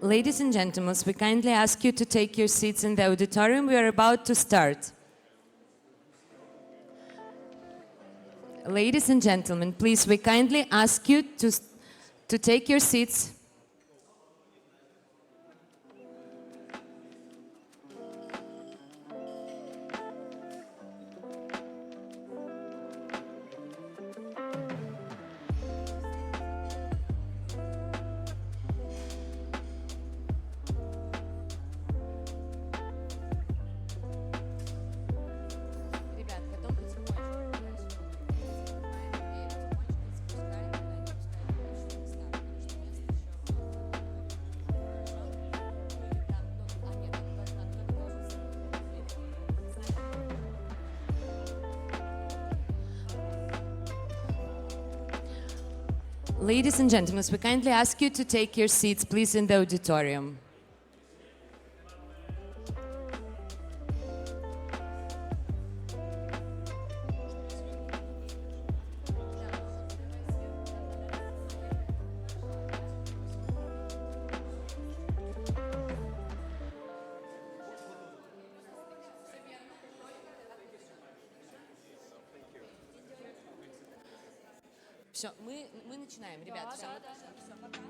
Ladies and gentlemen, we kindly ask you to take your seats in the auditorium. We are about to start. Ladies and gentlemen, please, we kindly ask you to take your seats. Ladies and gentlemen, we kindly ask you to take your seats, please, in the auditorium. Все, мы начинаем, ребята. Все, пока.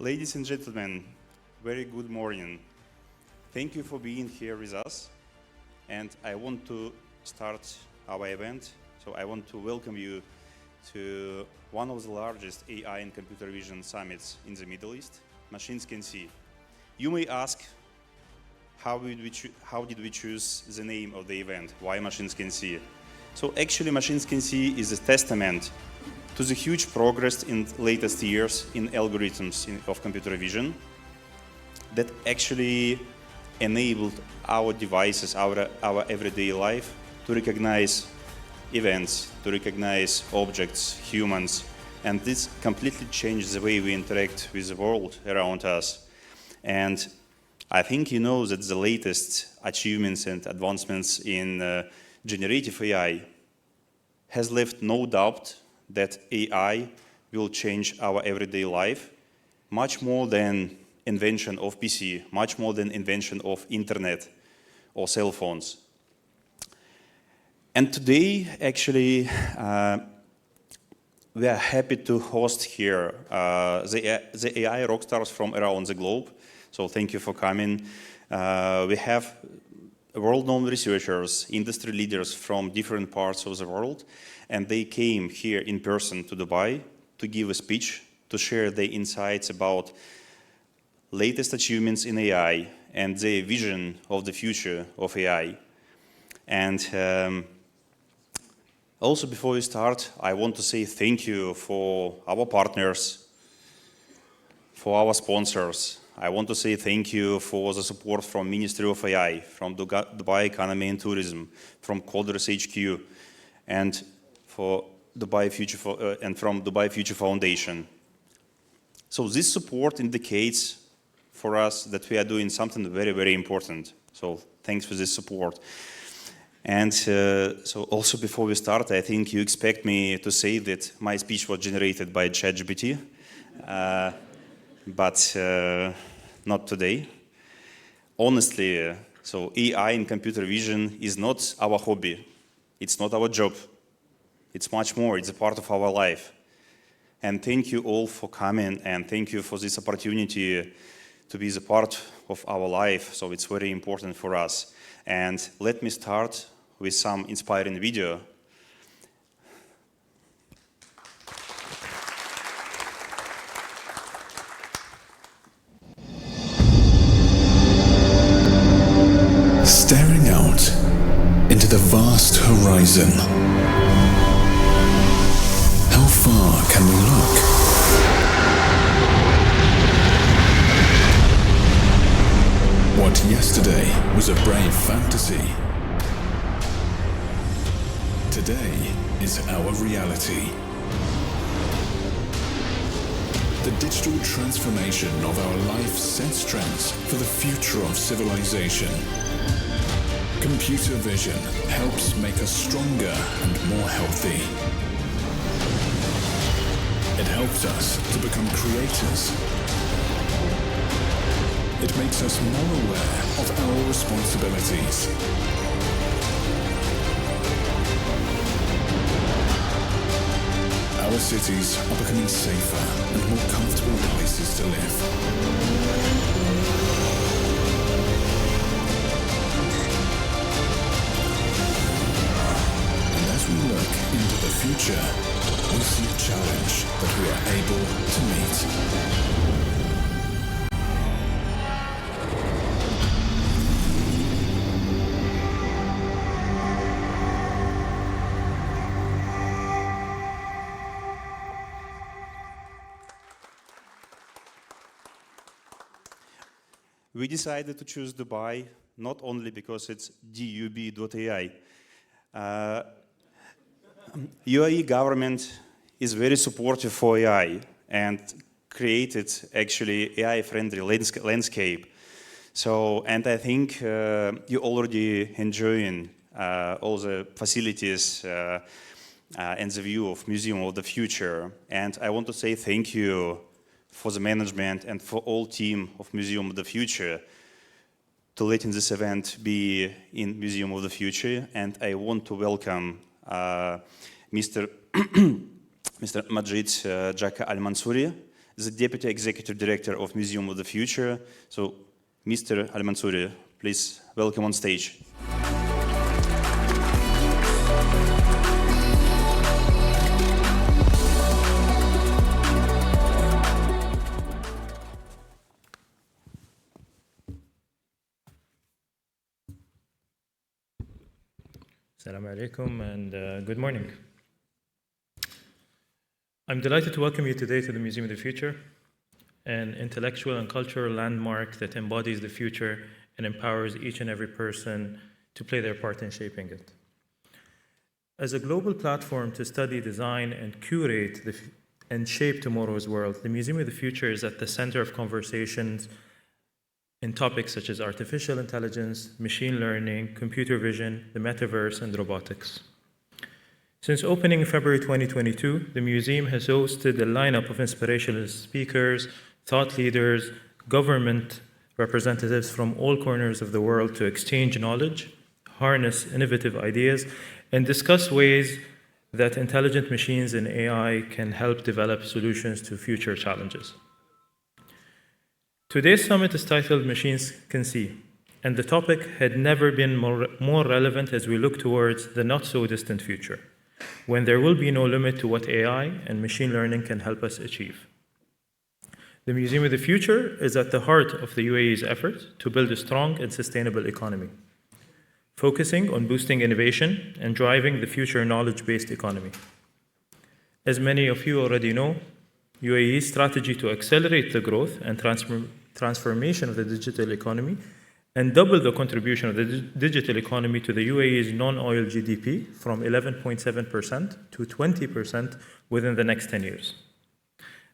Ladies and gentlemen, very good morning. Thank you for being here with us. And I want to start our event. So I want to welcome you to one of the largest AI and computer vision summits in the Middle East, Machines Can See. You may ask, how did we choose the name of the event? Why Machines Can See? So actually, Machines Can See is a testament to the huge progress in latest years in algorithms of computer vision that actually enabled our devices, our everyday life to recognize events, to recognize objects, humans, and this completely changed the way we interact with the world around us. And I think you know that the latest achievements and advancements in generative AI has left no doubt that AI will change our everyday life much more than invention of PC, much more than invention of internet or cell phones. And today, actually, we are happy to host here the AI rockstars from around the globe. So thank you for coming. We have world-known researchers, industry leaders from different parts of the world, and they came here in person to Dubai to give a speech, to share their insights about latest achievements in AI and their vision of the future of AI. And also, before we start, I want to say thank you for our partners, for our sponsors. I want to say thank you for the support from Ministry of AI, from Dubai Economy and Tourism, from Coders HQ, and for Dubai Future and from Dubai Future Foundation. So this support indicates for us that we are doing something very, very important. So thanks for this support. And so also before we start, I think you expect me to say that my speech was generated by ChatGPT, but not today. Honestly, so AI and computer vision is not our hobby. It's not our job. It's much more. It's a part of our life. And thank you all for coming, and thank you for this opportunity to be the part of our life. So it's very important for us. And let me start with some inspiring video. Staring out into the vast horizon. How far can we look? What yesterday was a brave fantasy, today is our reality. The digital transformation of our life sets trends for the future of civilization. Computer vision helps make us stronger and more healthy. It helps us to become creators. It makes us more aware of our responsibilities. Our cities are becoming safer and more comfortable places to live. And as we look into the future, we see a challenge that we are able to meet. We decided to choose Dubai not only because it's dub.ai. UAE government is very supportive for AI and created actually AI-friendly landscape. So, and I think you're already enjoying all the facilities and the view of Museum of the Future. And I want to say thank you for the management and for all team of Museum of the Future to letting this event be in Museum of the Future. And I want to welcome Mr. Majid Jaka Al Mansouri, the Deputy Executive Director of Museum of the Future. So, Mr. Al-Mansouri, please welcome on stage. Assalamu alaikum and good morning. I'm delighted to welcome you today to the Museum of the Future, an intellectual and cultural landmark that embodies the future and empowers each and every person to play their part in shaping it. As a global platform to study, design, and curate and shape tomorrow's world, the Museum of the Future is at the center of conversations in topics such as artificial intelligence, machine learning, computer vision, the metaverse, and robotics. Since opening in February 2022, the museum has hosted a lineup of inspirational speakers, thought leaders, government representatives from all corners of the world to exchange knowledge, harness innovative ideas, and discuss ways that intelligent machines and AI can help develop solutions to future challenges. Today's summit is titled Machines Can See, and the topic had never been more relevant as we look towards the not-so-distant future, when there will be no limit to what AI and machine learning can help us achieve. The Museum of the Future is at the heart of the UAE's effort to build a strong and sustainable economy, focusing on boosting innovation and driving the future knowledge-based economy. As many of you already know, UAE's strategy to accelerate the growth and transformation of the digital economy and double the contribution of the digital economy to the UAE's non-oil GDP from 11.7% to 20% within the next 10 years.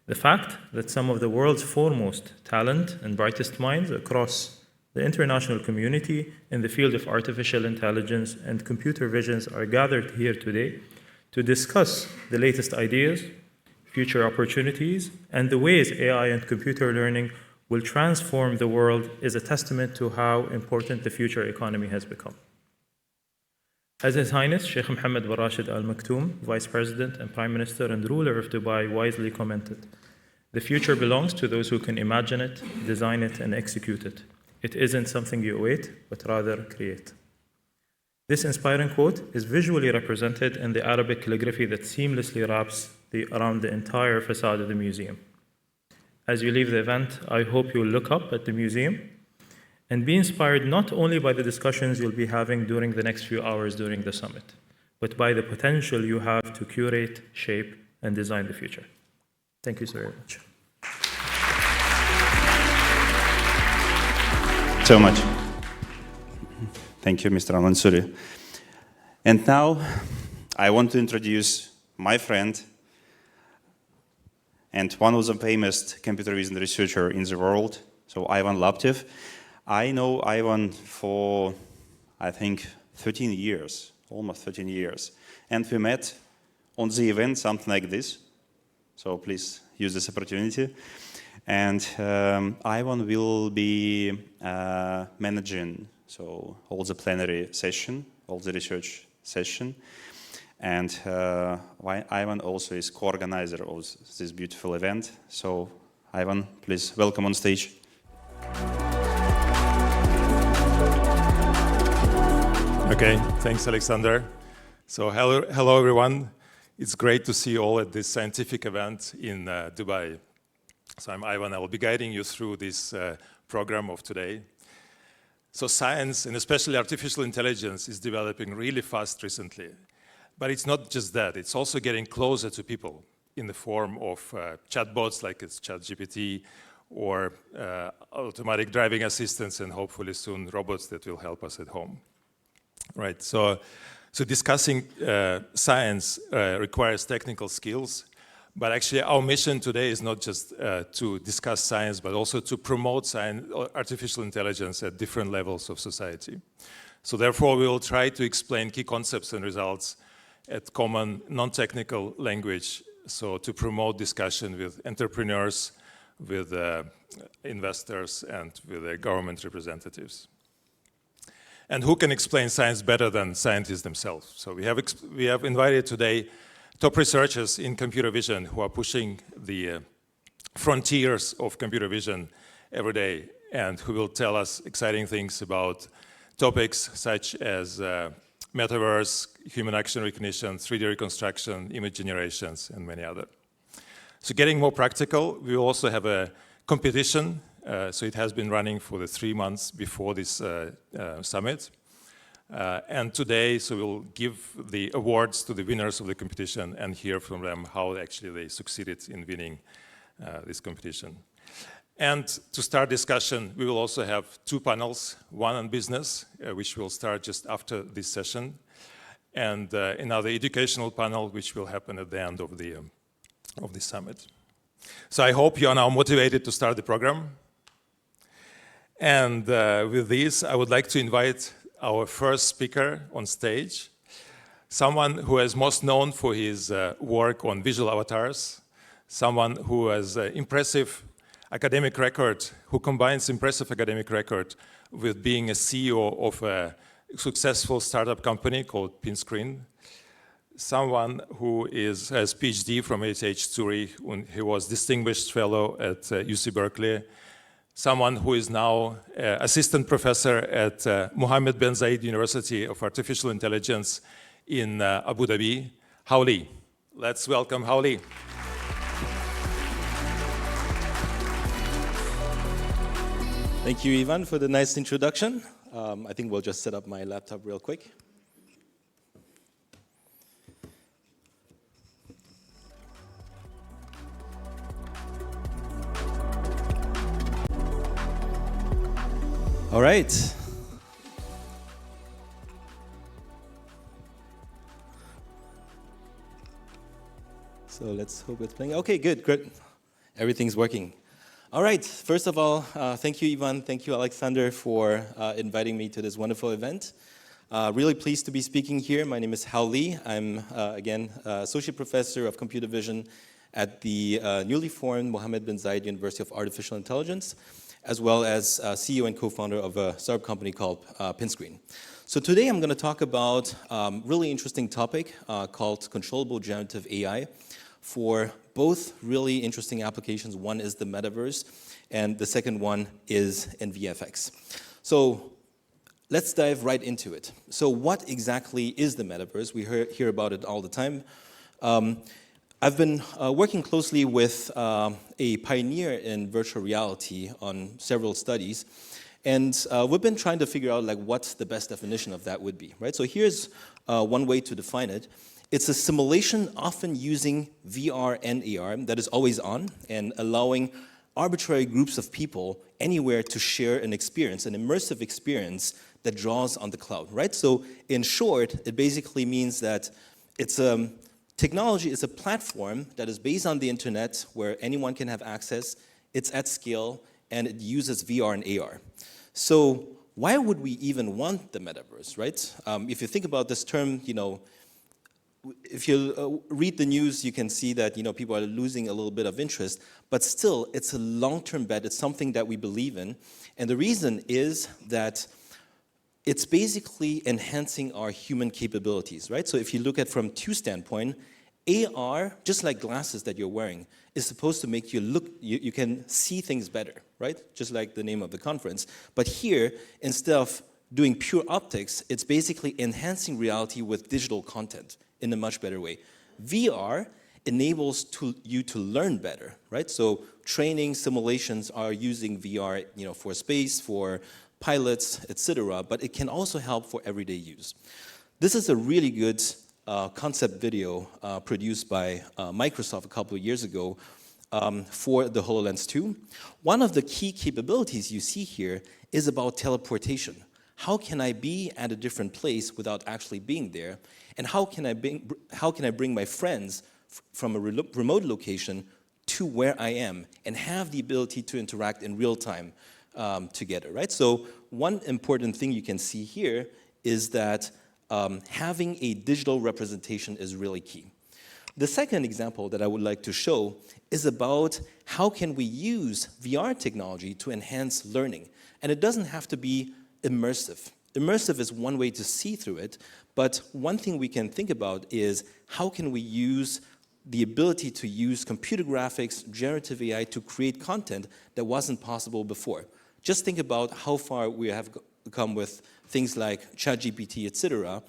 The fact that some of the world's foremost talent and brightest minds across the international community in the field of artificial intelligence and computer visions are gathered here today to discuss the latest ideas, future opportunities, and the ways AI and computer learning will transform the world is a testament to how important the future economy has become. As His Highness Sheikh Mohammed bin Rashid Al Maktoum, Vice President and Prime Minister and ruler of Dubai, wisely commented, "The future belongs to those who can imagine it, design it, and execute it. It isn't something you await, but rather create." This inspiring quote is visually represented in the Arabic calligraphy that seamlessly wraps around the entire facade of the museum. As you leave the event, I hope you'll look up at the museum and be inspired not only by the discussions you'll be having during the next few hours during the summit, but by the potential you have to curate, shape, and design the future. Thank you so very much. So much. Thank you, Mr. Al-Mansouri. And now, I want to introduce my friend and one of the famous computer vision researcher in the world, so Ivan Laptev. I know Ivan for, I think, 13 years, almost 13 years. And we met on the event, something like this. So please use this opportunity. And Ivan will be managing all the plenary session, all the research session. And Ivan also is co-organizer of this beautiful event. So Ivan, please welcome on stage. Okay, thanks, Alexander. So hello everyone. It's great to see you all at this scientific event in Dubai. So I'm Ivan. I will be guiding you through this program of today. So science, and especially artificial intelligence, is developing really fast recently. But it's not just that. It's also getting closer to people in the form of chatbots like it's ChatGPT or automatic driving assistants and hopefully soon robots that will help us at home. Right, so discussing science requires technical skills, but actually our mission today is not just to discuss science, but also to promote science, artificial intelligence at different levels of society. So therefore we will try to explain key concepts and results at common non-technical language, so to promote discussion with entrepreneurs, with investors, and with government representatives. And who can explain science better than scientists themselves? So we have invited today top researchers in computer vision who are pushing the frontiers of computer vision every day, and who will tell us exciting things about topics such as metaverse, human action recognition, 3D reconstruction, image generations, and many other. So getting more practical, we will also have a competition. So it has been running for the 3 months before this summit. And today, so we'll give the awards to the winners of the competition and hear from them how actually they succeeded in winning this competition. And to start discussion, we will also have 2 panels, one on business, which will start just after this session, and another educational panel, which will happen at the end of the summit. So I hope you are now motivated to start the program. And with this, I would like to invite our first speaker on stage, someone who is most known for his work on visual avatars, someone who has impressive academic record, who combines impressive academic record with being a CEO of a successful startup company called Pinscreen, someone who has PhD from ETH Zurich, when he was distinguished fellow at UC Berkeley, someone who is now assistant professor at Mohammed bin Zayed University of Artificial Intelligence in Abu Dhabi, Hao Li. Let's welcome Hao Li. Thank you, Ivan, for the nice introduction. I think we'll just set up my laptop real quick. All right. So let's hope it's playing. Okay, good, great. Everything's working. All right, first of all, thank you, Ivan. Thank you, Alexander, for inviting me to this wonderful event. Really pleased to be speaking here. My name is Hao Li. I'm, again, Associate Professor of Computer Vision at the newly formed Mohammed bin Zayed University of Artificial Intelligence, as well as CEO and co-founder of a startup company called Pinscreen. So today I'm going to talk about a really interesting topic called controllable generative AI for both really interesting applications. One is the metaverse, and the second one is in VFX. So let's dive right into it. So what exactly is the metaverse? We hear about it all the time. I've been working closely with a pioneer in virtual reality on several studies, and we've been trying to figure out like what the best definition of that would be, right? So here's one way to define it. It's a simulation often using VR and AR that is always on and allowing arbitrary groups of people anywhere to share an experience, an immersive experience that draws on the cloud, right? So in short, it basically means that it's technology is a platform that is based on the internet where anyone can have access, it's at scale, and it uses VR and AR. So why would we even want the metaverse, right? If you think about this term, you know, if you read the news, you can see that, you know, people are losing a little bit of interest, but still, it's a long-term bet. It's something that we believe in. And the reason is that it's basically enhancing our human capabilities, right? So if you look at from 2 standpoints, AR, just like glasses that you're wearing, is supposed to make you look, you can see things better, right? Just like the name of the conference. But here, instead of doing pure optics, it's basically enhancing reality with digital content in a much better way. VR enables you to learn better, right? So training simulations are using VR, you know, for space, for pilots, etc., but it can also help for everyday use. This is a really good concept video produced by Microsoft a couple of years ago for the HoloLens 2. One of the key capabilities you see here is about teleportation. How can I be at a different place without actually being there? And how can I bring my friends from a remote location to where I am and have the ability to interact in real time together, right? So one important thing you can see here is that having a digital representation is really key. The second example that I would like to show is about how can we use VR technology to enhance learning. And it doesn't have to be immersive. Immersive is one way to see through it, but one thing we can think about is how can we use the ability to use computer graphics, generative AI to create content that wasn't possible before. Just think about how far we have come with things like ChatGPT, etc.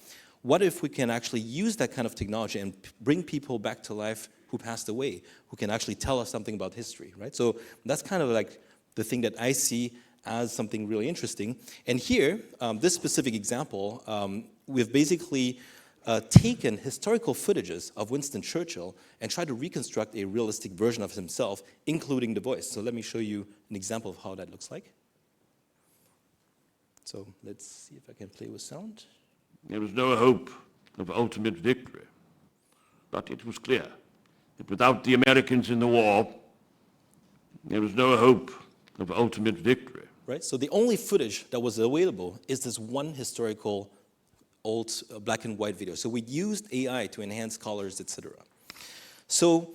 What if we can actually use that kind of technology and bring people back to life who passed away, who can actually tell us something about history, right? So that's kind of like the thing that I see as something really interesting. And here, this specific example, we've basically taken historical footages of Winston Churchill and tried to reconstruct a realistic version of himself, including the voice. So let me show you an example of how that looks like. So let's see if I can play with sound. There was no hope of ultimate victory, but it was clear that without the Americans in the war, there was no hope of ultimate victory. Right? So the only footage that was available is this one historical old black and white video. So we used AI to enhance colors, etc. So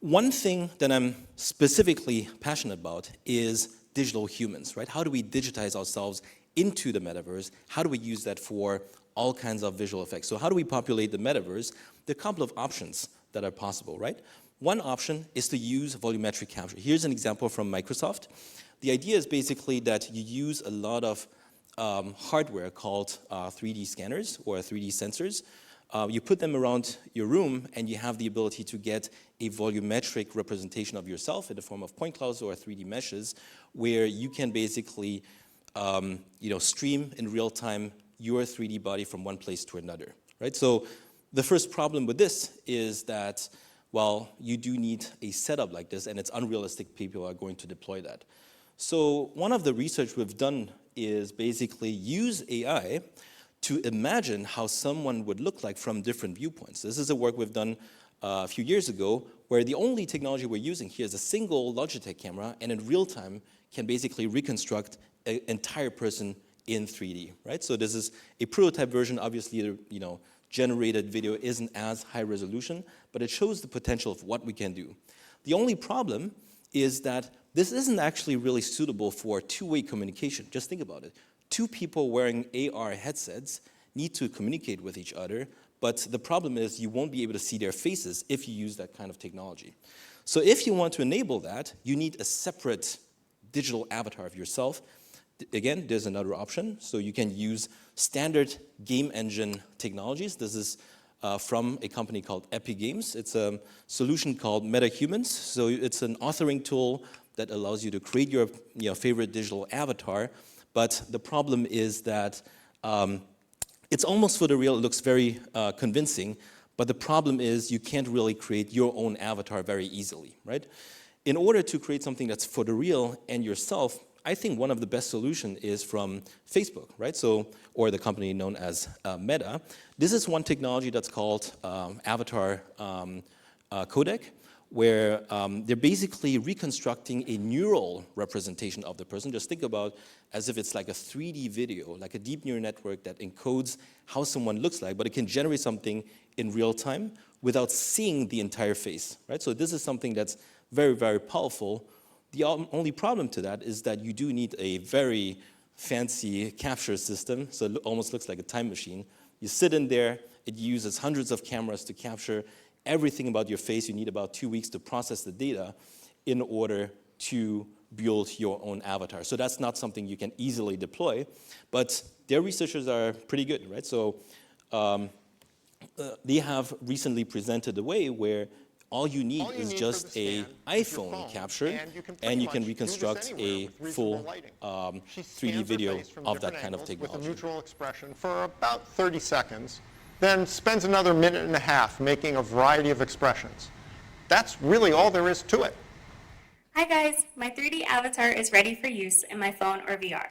one thing that I'm specifically passionate about is digital humans, right? How do we digitize ourselves into the metaverse? How do we use that for all kinds of visual effects? So how do we populate the metaverse? There are a couple of options that are possible, right? One option is to use volumetric capture. Here's an example from Microsoft. The idea is basically that you use a lot of hardware called 3D scanners or 3D sensors. You put them around your room and you have the ability to get a volumetric representation of yourself in the form of point clouds or 3D meshes, where you can basically stream in real time your 3D body from one place to another, right? So the first problem with this is that, well, you do need a setup like this, and it's unrealistic people are going to deploy that. So one of the research we've done is basically use AI to imagine how someone would look like from different viewpoints. This is a work we've done a few years ago, where the only technology we're using here is a single Logitech camera, and in real time can basically reconstruct an entire person in 3D, right? So this is a prototype version. Obviously, the generated video isn't as high resolution, but it shows the potential of what we can do. The only problem is that this isn't actually really suitable for two-way communication. Just think about it. Two people wearing AR headsets need to communicate with each other, but the problem is you won't be able to see their faces if you use that kind of technology. So if you want to enable that, you need a separate digital avatar of yourself. Again, there's another option. So you can use standard game engine technologies. This is from a company called Epic Games. It's a solution called MetaHumans. So it's an authoring tool that allows you to create your favorite digital avatar. But the problem is that it's almost photoreal. It looks very convincing. But the problem is you can't really create your own avatar very easily, right? In order to create something that's photoreal and yourself, I think one of the best solutions is from Facebook, right? So, or the company known as Meta. This is one technology that's called Avatar Codec, where they're basically reconstructing a neural representation of the person. Just think about as if it's like a 3D video, like a deep neural network that encodes how someone looks like, but it can generate something in real time without seeing the entire face, right? So this is something that's very, very powerful. The only problem to that is that you do need a very fancy capture system, so it almost looks like a time machine. You sit in there, it uses hundreds of cameras to capture everything about your face. You need about 2 weeks to process the data in order to build your own avatar. So that's not something you can easily deploy, but their researchers are pretty good, right? So they have recently presented a way where all you need is just an iPhone capture, and you can reconstruct a full 3D video of that kind of technology. With a neutral expression for about 30 seconds, then spends another minute and a half making a variety of expressions. That's really all there is to it. Hi guys, my 3D avatar is ready for use in my phone or VR.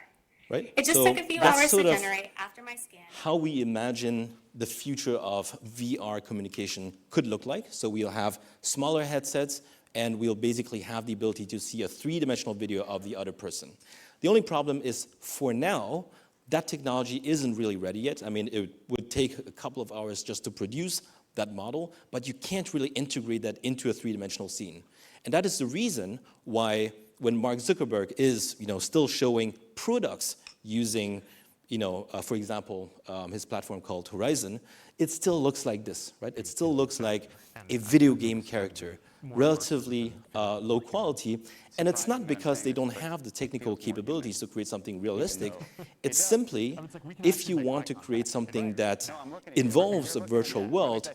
Right? It just took a few hours to generate after my scan. How we imagine the future of VR communication could look like. So we'll have smaller headsets, and we'll basically have the ability to see a three-dimensional video of the other person. The only problem is, for now, that technology isn't really ready yet. I mean, it would take a couple of hours just to produce that model, but you can't really integrate that into a three-dimensional scene. And that is the reason why when Mark Zuckerberg is still showing products using for example, his platform called Horizon, it still looks like this, right? It still looks like a video game character, relatively low quality. And it's not because they don't have the technical capabilities to create something realistic. It's simply, if you want to create something that involves a virtual world,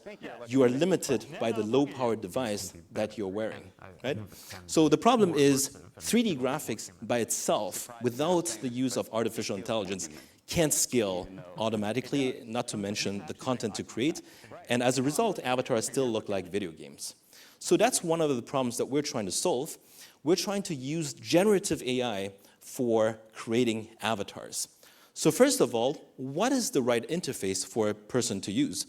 you are limited by the low-powered device that you're wearing, right? So the problem is 3D graphics by itself, without the use of artificial intelligence, can't scale automatically, not to mention the content to create. And as a result, avatars still look like video games. So that's one of the problems that we're trying to solve. We're trying to use generative AI for creating avatars. So first of all, what is the right interface for a person to use?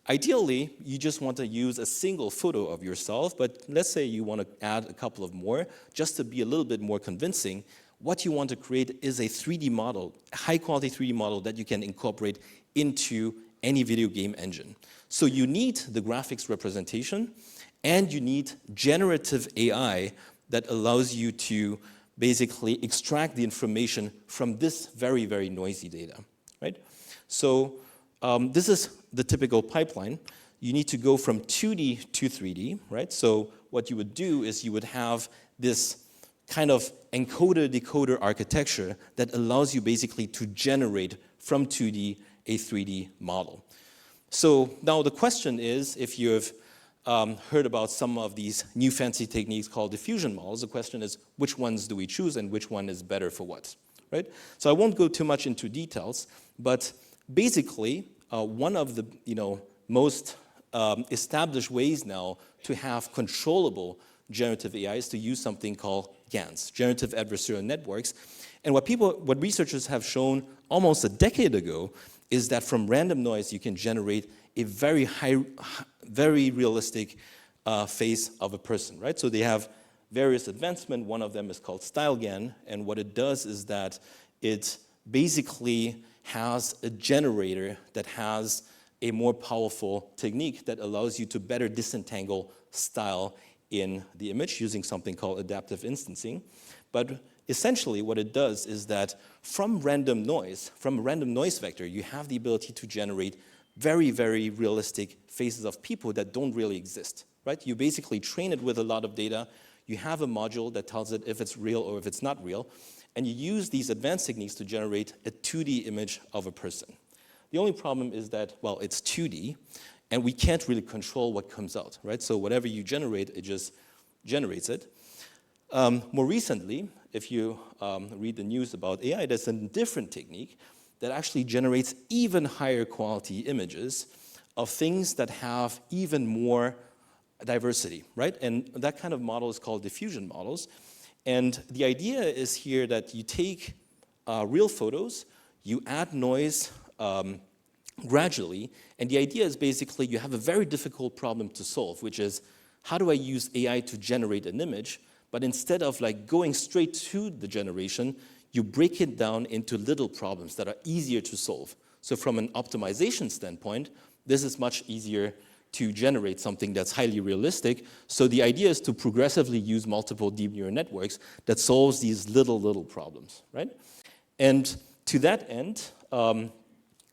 Ideally, you just want to use a single photo of yourself, but let's say you want to add a couple of more, just to be a little bit more convincing. What you want to create is a 3D model, a high-quality 3D model that you can incorporate into any video game engine. So you need the graphics representation, and you need generative AI that allows you to basically extract the information from this very, very noisy data, right? So this is the typical pipeline. You need to go from 2D to 3D, right? So what you would do is you would have this kind of encoder-decoder architecture that allows you basically to generate from 2D a 3D model. So now the question is, if you've heard about some of these new fancy techniques called diffusion models, the question is, which ones do we choose and which one is better for what, right? So I won't go too much into details, but basically, one of the most established ways now to have controllable generative AI is to use something called GANs, generative adversarial networks. And what researchers have shown almost a decade ago is that from random noise you can generate a very realistic face of a person, right? So they have various advancements. One of them is called StyleGAN, and what it does is that it basically has a generator that has a more powerful technique that allows you to better disentangle style in the image using something called adaptive instancing. But essentially what it does is that from a random noise vector, you have the ability to generate very, very realistic faces of people that don't really exist, right? You basically train it with a lot of data. You have a module that tells it if it's real or if it's not real, and you use these advanced techniques to generate a 2D image of a person. The only problem is that, well, it's 2D, and we can't really control what comes out, right? So whatever you generate, it just generates it. More recently, if you read the news about AI, there's a different technique that actually generates even higher quality images of things that have even more diversity, right? And that kind of model is called diffusion models. And the idea is here that you take real photos, you add noise gradually, and the idea is basically you have a very difficult problem to solve, which is how do I use AI to generate an image, but instead of like going straight to the generation, you break it down into little problems that are easier to solve. So from an optimization standpoint, this is much easier to generate something that's highly realistic. So the idea is to progressively use multiple deep neural networks that solves these little problems, right? And to that end,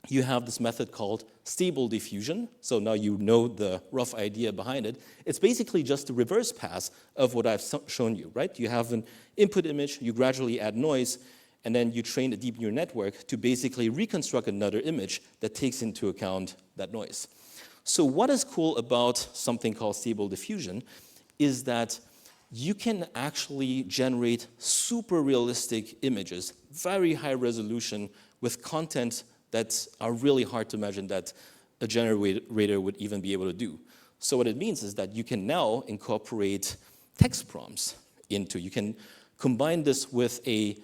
you have this method called stable diffusion. So now you know the rough idea behind it. It's basically just the reverse pass of what I've shown you, right? You have an input image, you gradually add noise, and then you train a deep neural network to basically reconstruct another image that takes into account that noise. So what is cool about something called stable diffusion is that you can actually generate super realistic images, very high resolution, with content that are really hard to imagine that a generator would even be able to do. So what it means is that you can now incorporate text prompts into, you can combine this with a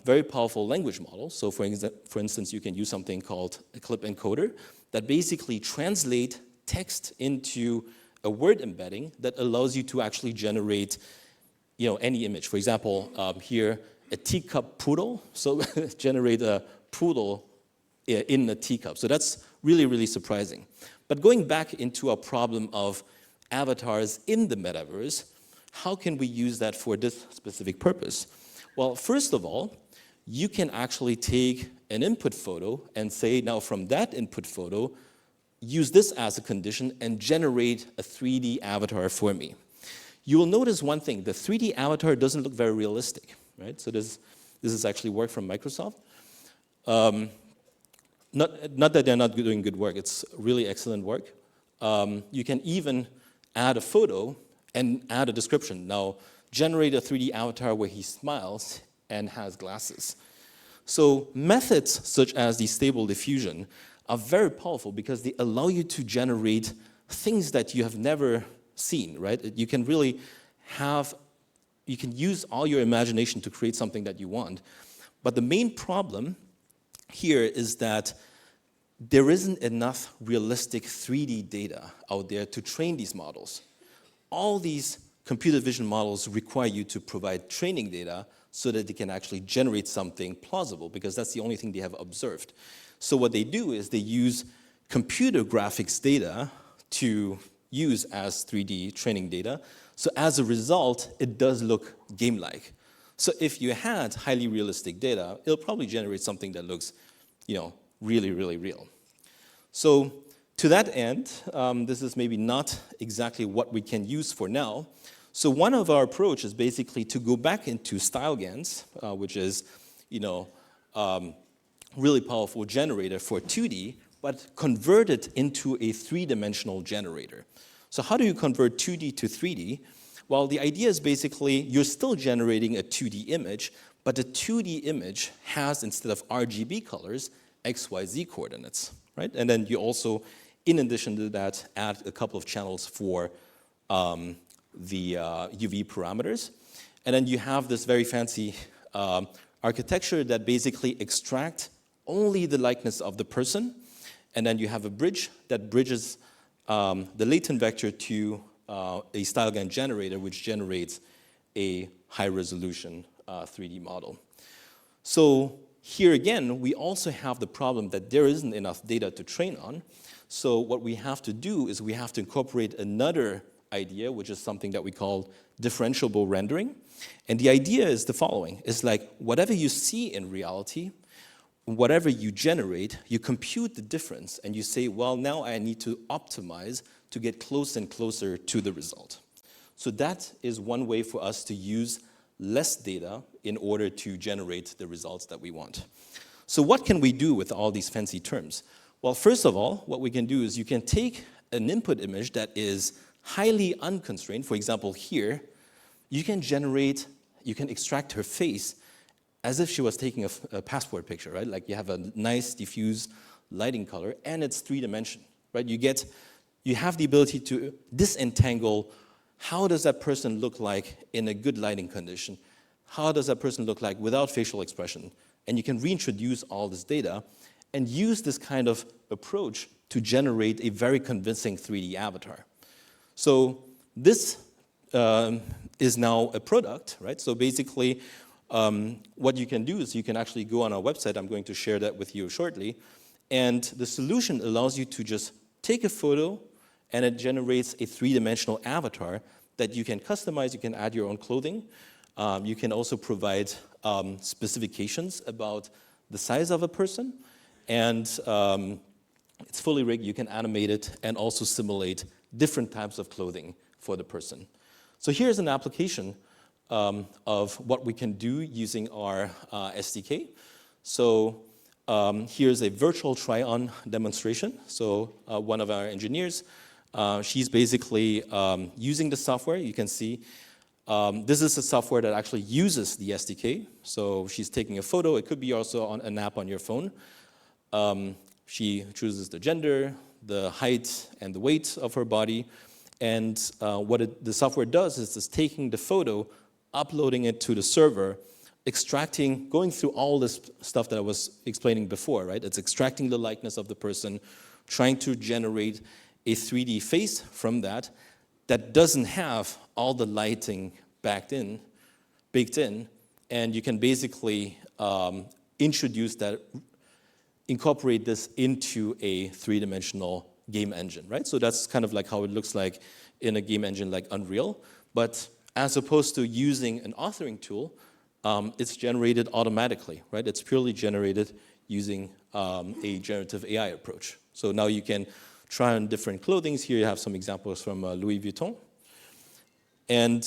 very powerful language model. So for instance, you can use something called a clip encoder that basically translate text into a word embedding that allows you to actually generate any image. For example, here, a teacup poodle, so generate a poodle in a teacup. So that's really, really surprising. But going back into our problem of avatars in the metaverse, how can we use that for this specific purpose? Well, first of all, you can actually take an input photo and say, now from that input photo, use this as a condition and generate a 3D avatar for me. You will notice one thing, the 3D avatar doesn't look very realistic, right? So this is actually work from Microsoft. Not that they're not doing good work, it's really excellent work. You can even add a photo and add a description. Now, generate a 3D avatar where he smiles and has glasses. So methods such as the stable diffusion are very powerful because they allow you to generate things that you have never seen, right? You can really you can use all your imagination to create something that you want. But the main problem here is that there isn't enough realistic 3D data out there to train these models. All these computer vision models require you to provide training data so that they can actually generate something plausible, because that's the only thing they have observed. So what they do is they use computer graphics data to use as 3D training data. So as a result, it does look game-like. So if you had highly realistic data, it'll probably generate something that looks, really, really real. So to that end, this is maybe not exactly what we can use for now. So one of our approaches is basically to go back into StyleGANs, which is, really powerful generator for 2D, but convert it into a three-dimensional generator. So how do you convert 2D to 3D? Well, the idea is basically you're still generating a 2D image, but the 2D image has, instead of RGB colors, XYZ coordinates, right? And then you also, in addition to that, add a couple of channels for the UV parameters. And then you have this very fancy architecture that basically extracts only the likeness of the person. And then you have a bridge that bridges the latent vector to a StyleGAN generator, which generates a high-resolution 3D model. So here again, we also have the problem that there isn't enough data to train on. So what we have to do is we have to incorporate another idea, which is something that we call differentiable rendering. And the idea is the following. It's like whatever you see in reality, whatever you generate, you compute the difference and you say, well, now I need to optimize to get closer and closer to the result. So that is one way for us to use less data in order to generate the results that we want. So what can we do with all these fancy terms? Well, first of all, what we can do is you can take an input image that is highly unconstrained. For example, here, you can extract her face as if she was taking a passport picture, right? Like you have a nice diffuse lighting color and it's 3-dimensional, right? You have the ability to disentangle how does that person look like in a good lighting condition? How does that person look like without facial expression? And you can reintroduce all this data and use this kind of approach to generate a very convincing 3D avatar. So this is now a product, right? So basically, what you can do is you can actually go on our website. I'm going to share that with you shortly. And the solution allows you to just take a photo and it generates a 3-dimensional avatar that you can customize. You can add your own clothing. You can also provide specifications about the size of a person. And it's fully rigged. You can animate it and also simulate different types of clothing for the person. So here's an application of what we can do using our SDK. So here's a virtual try-on demonstration. So one of our engineers, she's basically using the software. You can see this is a software that actually uses the SDK. So she's taking a photo. It could be also on an app on your phone. She chooses the gender, the height, and the weight of her body. And what the software does is it's taking the photo, uploading it to the server, extracting, going through all this stuff that I was explaining before, right? It's extracting the likeness of the person, trying to generate a 3D face from that doesn't have all the lighting baked in, and you can basically introduce that, incorporate this into a 3-dimensional game engine, right? So that's kind of like how it looks like in a game engine like Unreal. But as opposed to using an authoring tool, it's generated automatically, right? It's purely generated using a generative AI approach. So now you can try on different clothings. Here you have some examples from Louis Vuitton. And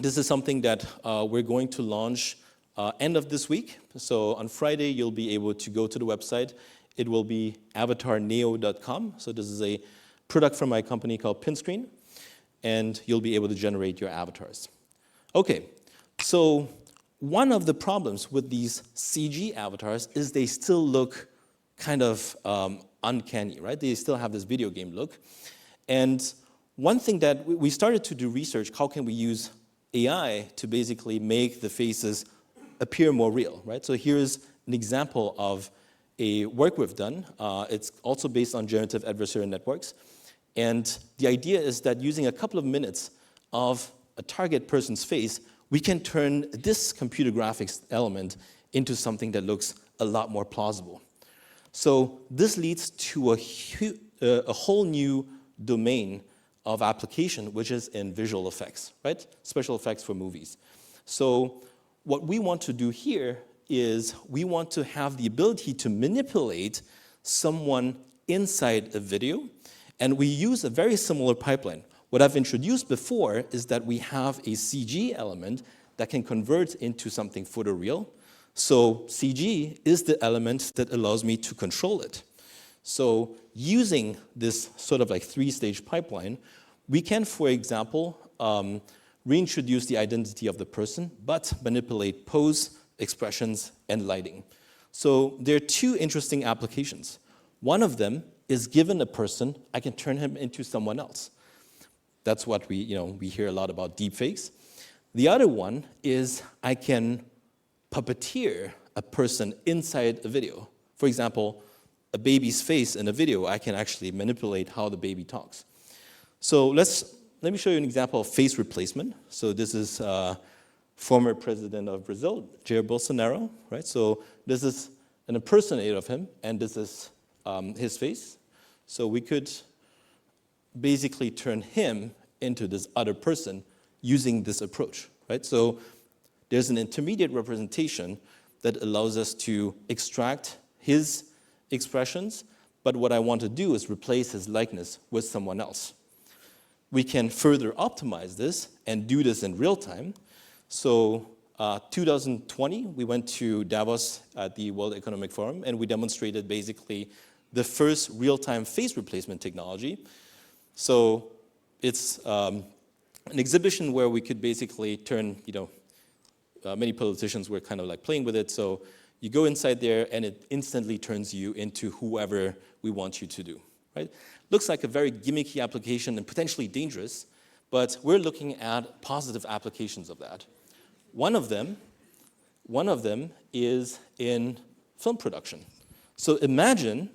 this is something that we're going to launch end of this week. So on Friday, you'll be able to go to the website. It will be avatarneo.com. So this is a product from my company called Pinscreen. And you'll be able to generate your avatars. Okay, so one of the problems with these CG avatars is they still look kind of uncanny, right? They still have this video game look. And one thing that we started to do research, how can we use AI to basically make the faces appear more real, right? So here's an example of a work we've done. It's also based on generative adversarial networks. And the idea is that using a couple of minutes of a target person's face, we can turn this computer graphics element into something that looks a lot more plausible. So this leads to a whole new domain of application, which is in visual effects, right? Special effects for movies. So what we want to do here is we want to have the ability to manipulate someone inside a video, and we use a very similar pipeline. What I've introduced before is that we have a CG element that can convert into something photoreal. So CG is the element that allows me to control it. So using this sort of like three-stage pipeline, we can, for example, reintroduce the identity of the person, but manipulate pose, expressions, and lighting. So there are two interesting applications. One of them is given a person, I can turn him into someone else. That's what we hear a lot about deepfakes. The other one is I can puppeteer a person inside a video. For example, a baby's face in a video, I can actually manipulate how the baby talks. So let me show you an example of face replacement. So this is former president of Brazil, Jair Bolsonaro, right? So this is an impersonator of him, and this is his face. So we could basically turn him into this other person using this approach, right? So there's an intermediate representation that allows us to extract his expressions, but what I want to do is replace his likeness with someone else. We can further optimize this and do this in real time. So 2020, we went to Davos at the World Economic Forum, and we demonstrated basically the first real-time face replacement technology. So it's an exhibition where we could basically turn, many politicians were kind of like playing with it. So you go inside there, and it instantly turns you into whoever we want you to do, right? Looks like a very gimmicky application and potentially dangerous, but we're looking at positive applications of that. One of them is in film production. So imagine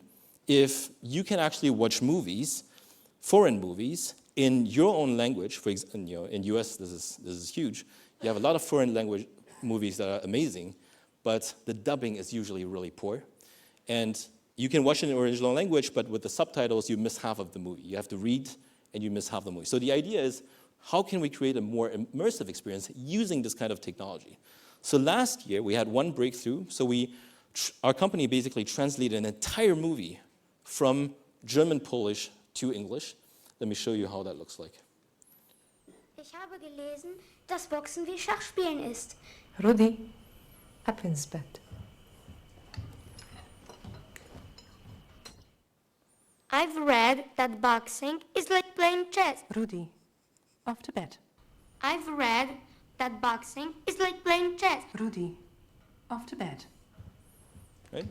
if you can actually watch movies, foreign movies, in your own language. For example, in US, this is huge. You have a lot of foreign language movies that are amazing, but the dubbing is usually really poor. And you can watch it in original language, but with the subtitles, you miss half of the movie. You have to read, and you miss half the movie. So the idea is, how can we create a more immersive experience using this kind of technology? So last year, we had one breakthrough. So our company basically translated an entire movie from German Polish to English. Let me show you how that looks like. Ich habe gelesen, dass Boxen wie Schachspielen ist. Rudi, ab ins Bett. I've read that boxing is like playing chess. Rudi, off to bed. I've read that boxing is like playing chess. Rudi, off to bed. Right?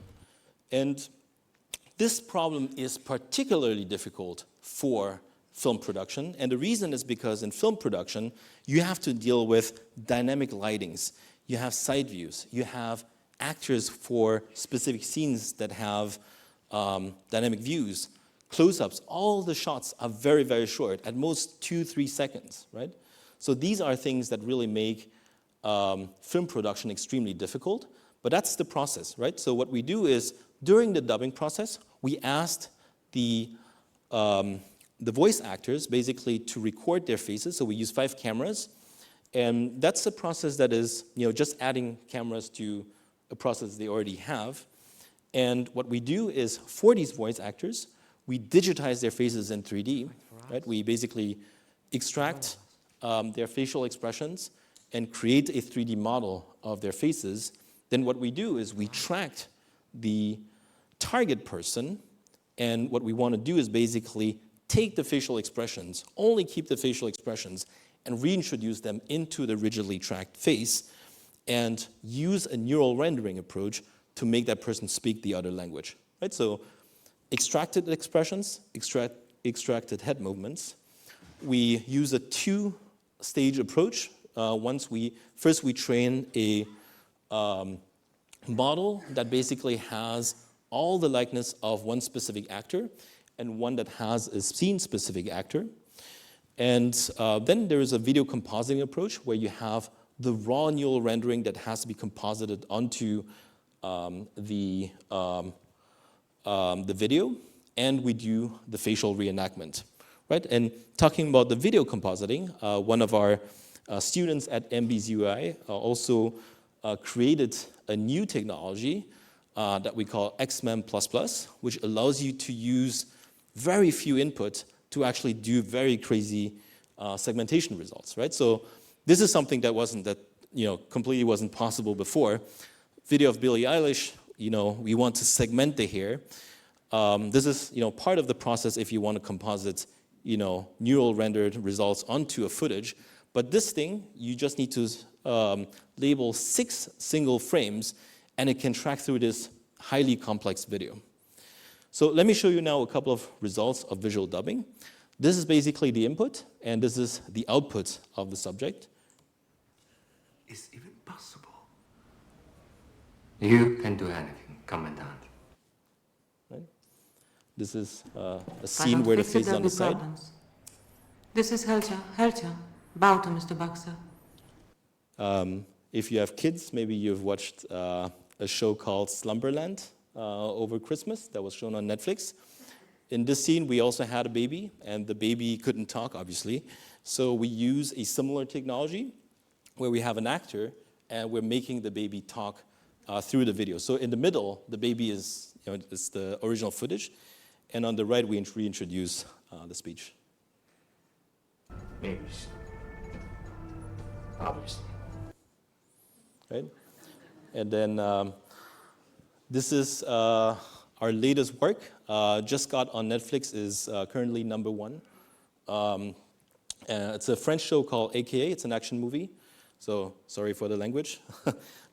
And this problem is particularly difficult for film production, and the reason is because in film production, you have to deal with dynamic lightings. You have side views. You have actors for specific scenes that have dynamic views, close-ups. All the shots are very, very short, at most 2-3 seconds, right? So these are things that really make film production extremely difficult, but that's the process, right? So what we do is, during the dubbing process, we asked the voice actors basically to record their faces. So we use 5 cameras, and that's a process that is just adding cameras to a process they already have. And what we do is, for these voice actors, we digitize their faces in 3D, right? We basically extract their facial expressions and create a 3D model of their faces. Then what we do is we track the target person, and what we want to do is basically take the facial expressions, only keep the facial expressions, and reintroduce them into the rigidly tracked face, and use a neural rendering approach to make that person speak the other language, right? So extracted expressions, extracted head movements. We use a two-stage approach. First we train a model that basically has all the likeness of one specific actor and one that has a scene-specific actor. And then there is a video compositing approach where you have the raw neural rendering that has to be composited onto the video, and we do the facial reenactment, right? And talking about the video compositing, one of our students at MB's UI also created a new technology that we call XMEM++, which allows you to use very few input to actually do very crazy segmentation results, right? So this is something that completely wasn't possible before. Video of Billie Eilish, we want to segment the hair. This is, part of the process if you want to composite, neural rendered results onto a footage. But this thing, you just need to label 6 single frames, and it can track through this highly complex video. So let me show you now a couple of results of visual dubbing. This is basically the input, and this is the output of the subject. It's even possible. You can do anything, Commandant. Right? This is a scene where the face is on the side. This is Helcha. Bow to Mr. Baxter. If you have kids, maybe you've watched a show called Slumberland over Christmas that was shown on Netflix. In this scene, we also had a baby, and the baby couldn't talk, obviously. So we use a similar technology where we have an actor, and we're making the baby talk through the video. So in the middle, the baby is, it's the original footage, and on the right, we reintroduce the speech. Maybe. Obviously. Right? And then this is our latest work. Just got on Netflix, is currently #1. It's a French show called AKA. It's an action movie. So sorry for the language.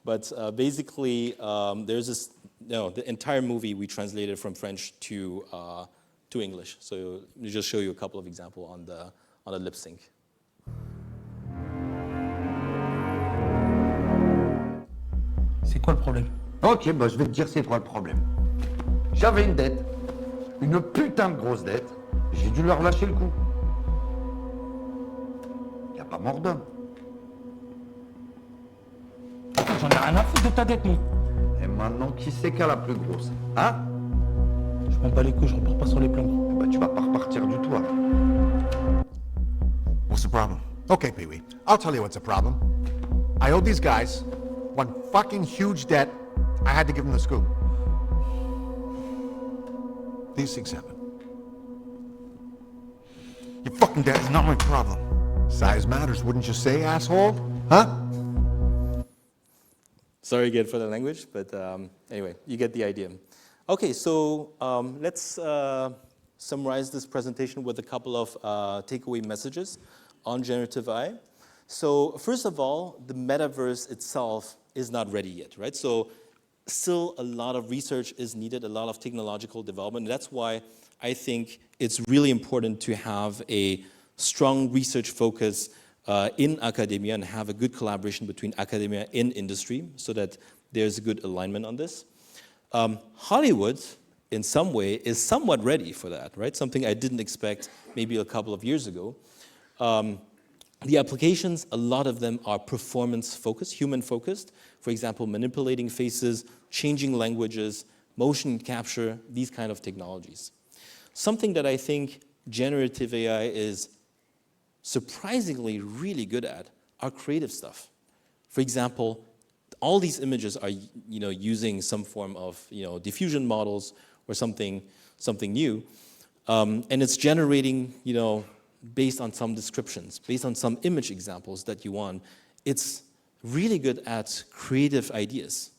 But basically, there's this, the entire movie we translated from French to English. So let me just show you a couple of examples on the lip sync. C'est quoi le problème? Ok, bah je vais te dire c'est quoi le problème. J'avais une dette, une putain de grosse dette, j'ai dû leur lâcher le coup. Y a pas mort d'homme. J'en ai rien à foutre de ta dette, moi. Et maintenant, qui c'est qui a la plus grosse? Hein? Je m'en bats les couilles, je repars pas sur les plans. Bah tu vas pas repartir du tout alors. What's the problem? Okay, Pee-wee, I'll tell you what's the problem. I owed these guys one fucking huge debt. I had to give them the scoop. These things happen. Your fucking debt is not my problem. Size matters, wouldn't you say, asshole? Huh? Sorry again for the language, but anyway, you get the idea. Okay, so let's summarize this presentation with a couple of takeaway messages on generative AI. So first of all, the metaverse itself is not ready yet, right? So still a lot of research is needed, a lot of technological development. And that's why I think it's really important to have a strong research focus in academia and have a good collaboration between academia and industry so that there's a good alignment on this. Hollywood, in some way, is somewhat ready for that, right? Something I didn't expect maybe a couple of years ago. The applications, a lot of them are performance-focused, human-focused. For example, manipulating faces, changing languages, motion capture, these kind of technologies. Something that I think generative AI is surprisingly really good at are creative stuff. For example, all these images are using some form of diffusion models or something new. And it's generating, based on some descriptions, based on some image examples that you want. It's really good at creative ideas.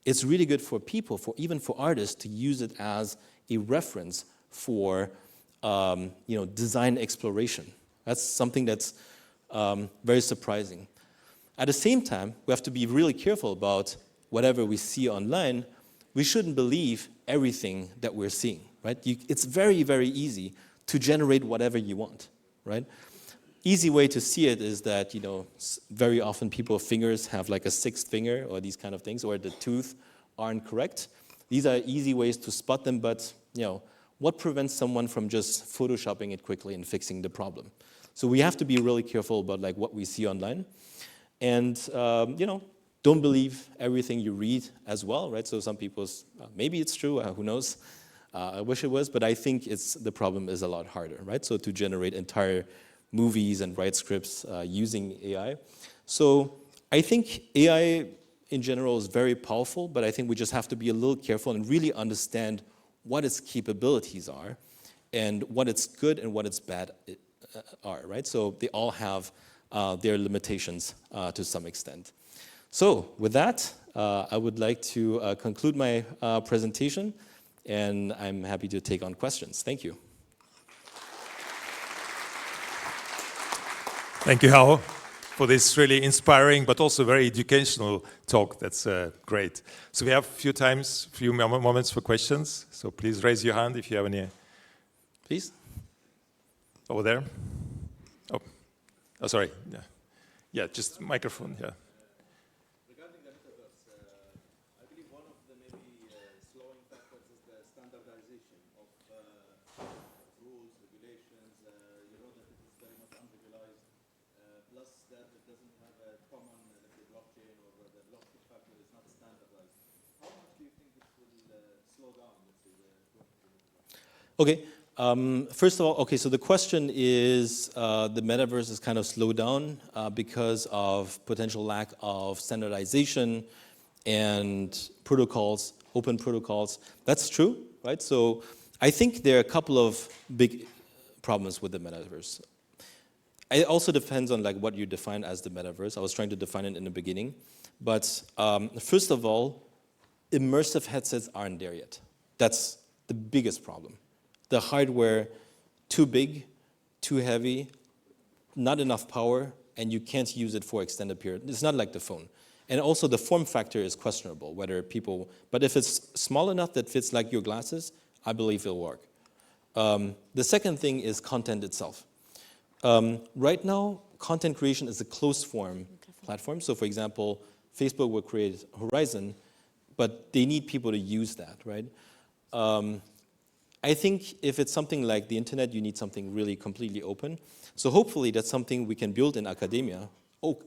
It's really good for people, even for artists, to use it as a reference for design exploration. That's something that's very surprising. At the same time, we have to be really careful about whatever we see online. We shouldn't believe everything that we're seeing, right? It's very, very easy to generate whatever you want, right? Easy way to see it is that, very often people's fingers have like a sixth finger or these kind of things, or the tooth aren't correct. These are easy ways to spot them, but, what prevents someone from just photoshopping it quickly and fixing the problem? So we have to be really careful about like what we see online. And, don't believe everything you read as well, right? So some people, maybe it's true, who knows? I wish it was, but I think the problem is a lot harder, right? So to generate entire movies and write scripts using AI. So I think AI in general is very powerful, but I think we just have to be a little careful and really understand what its capabilities are and what its good and what its bad are, right? So they all have their limitations to some extent. So with that, I would like to conclude my presentation, and I'm happy to take on questions. Thank you. Thank you, Hao, for this really inspiring but also very educational talk. That's great. So we have a few moments for questions. So please raise your hand if you have any. Please. Over there. Oh, sorry. Yeah, just microphone. Yeah. Regarding the metaverse, I believe one of the maybe slowing factors is the standardization of rules, regulations. You know that it is very much unregularized. Plus that it doesn't have a common, blockchain, or the blockchain factor is not standardized. How much do you think this will slow down, let's say, the growth of the metaverse? Okay. First of all, okay, so the question is the metaverse is kind of slowed down because of potential lack of standardization and protocols, open protocols. That's true, right? So I think there are a couple of big problems with the metaverse. It also depends on like what you define as the metaverse. I was trying to define it in the beginning. But first of all, immersive headsets aren't there yet. That's the biggest problem. The hardware, too big, too heavy, not enough power, and you can't use it for extended period. It's not like the phone. And also the form factor is questionable, but if it's small enough that fits like your glasses, I believe it'll work. The second thing is content itself. Right now, content creation is a closed form platform. So for example, Facebook will create Horizon, but they need people to use that, right? I think if it's something like the internet, you need something really completely open. So hopefully that's something we can build in academia.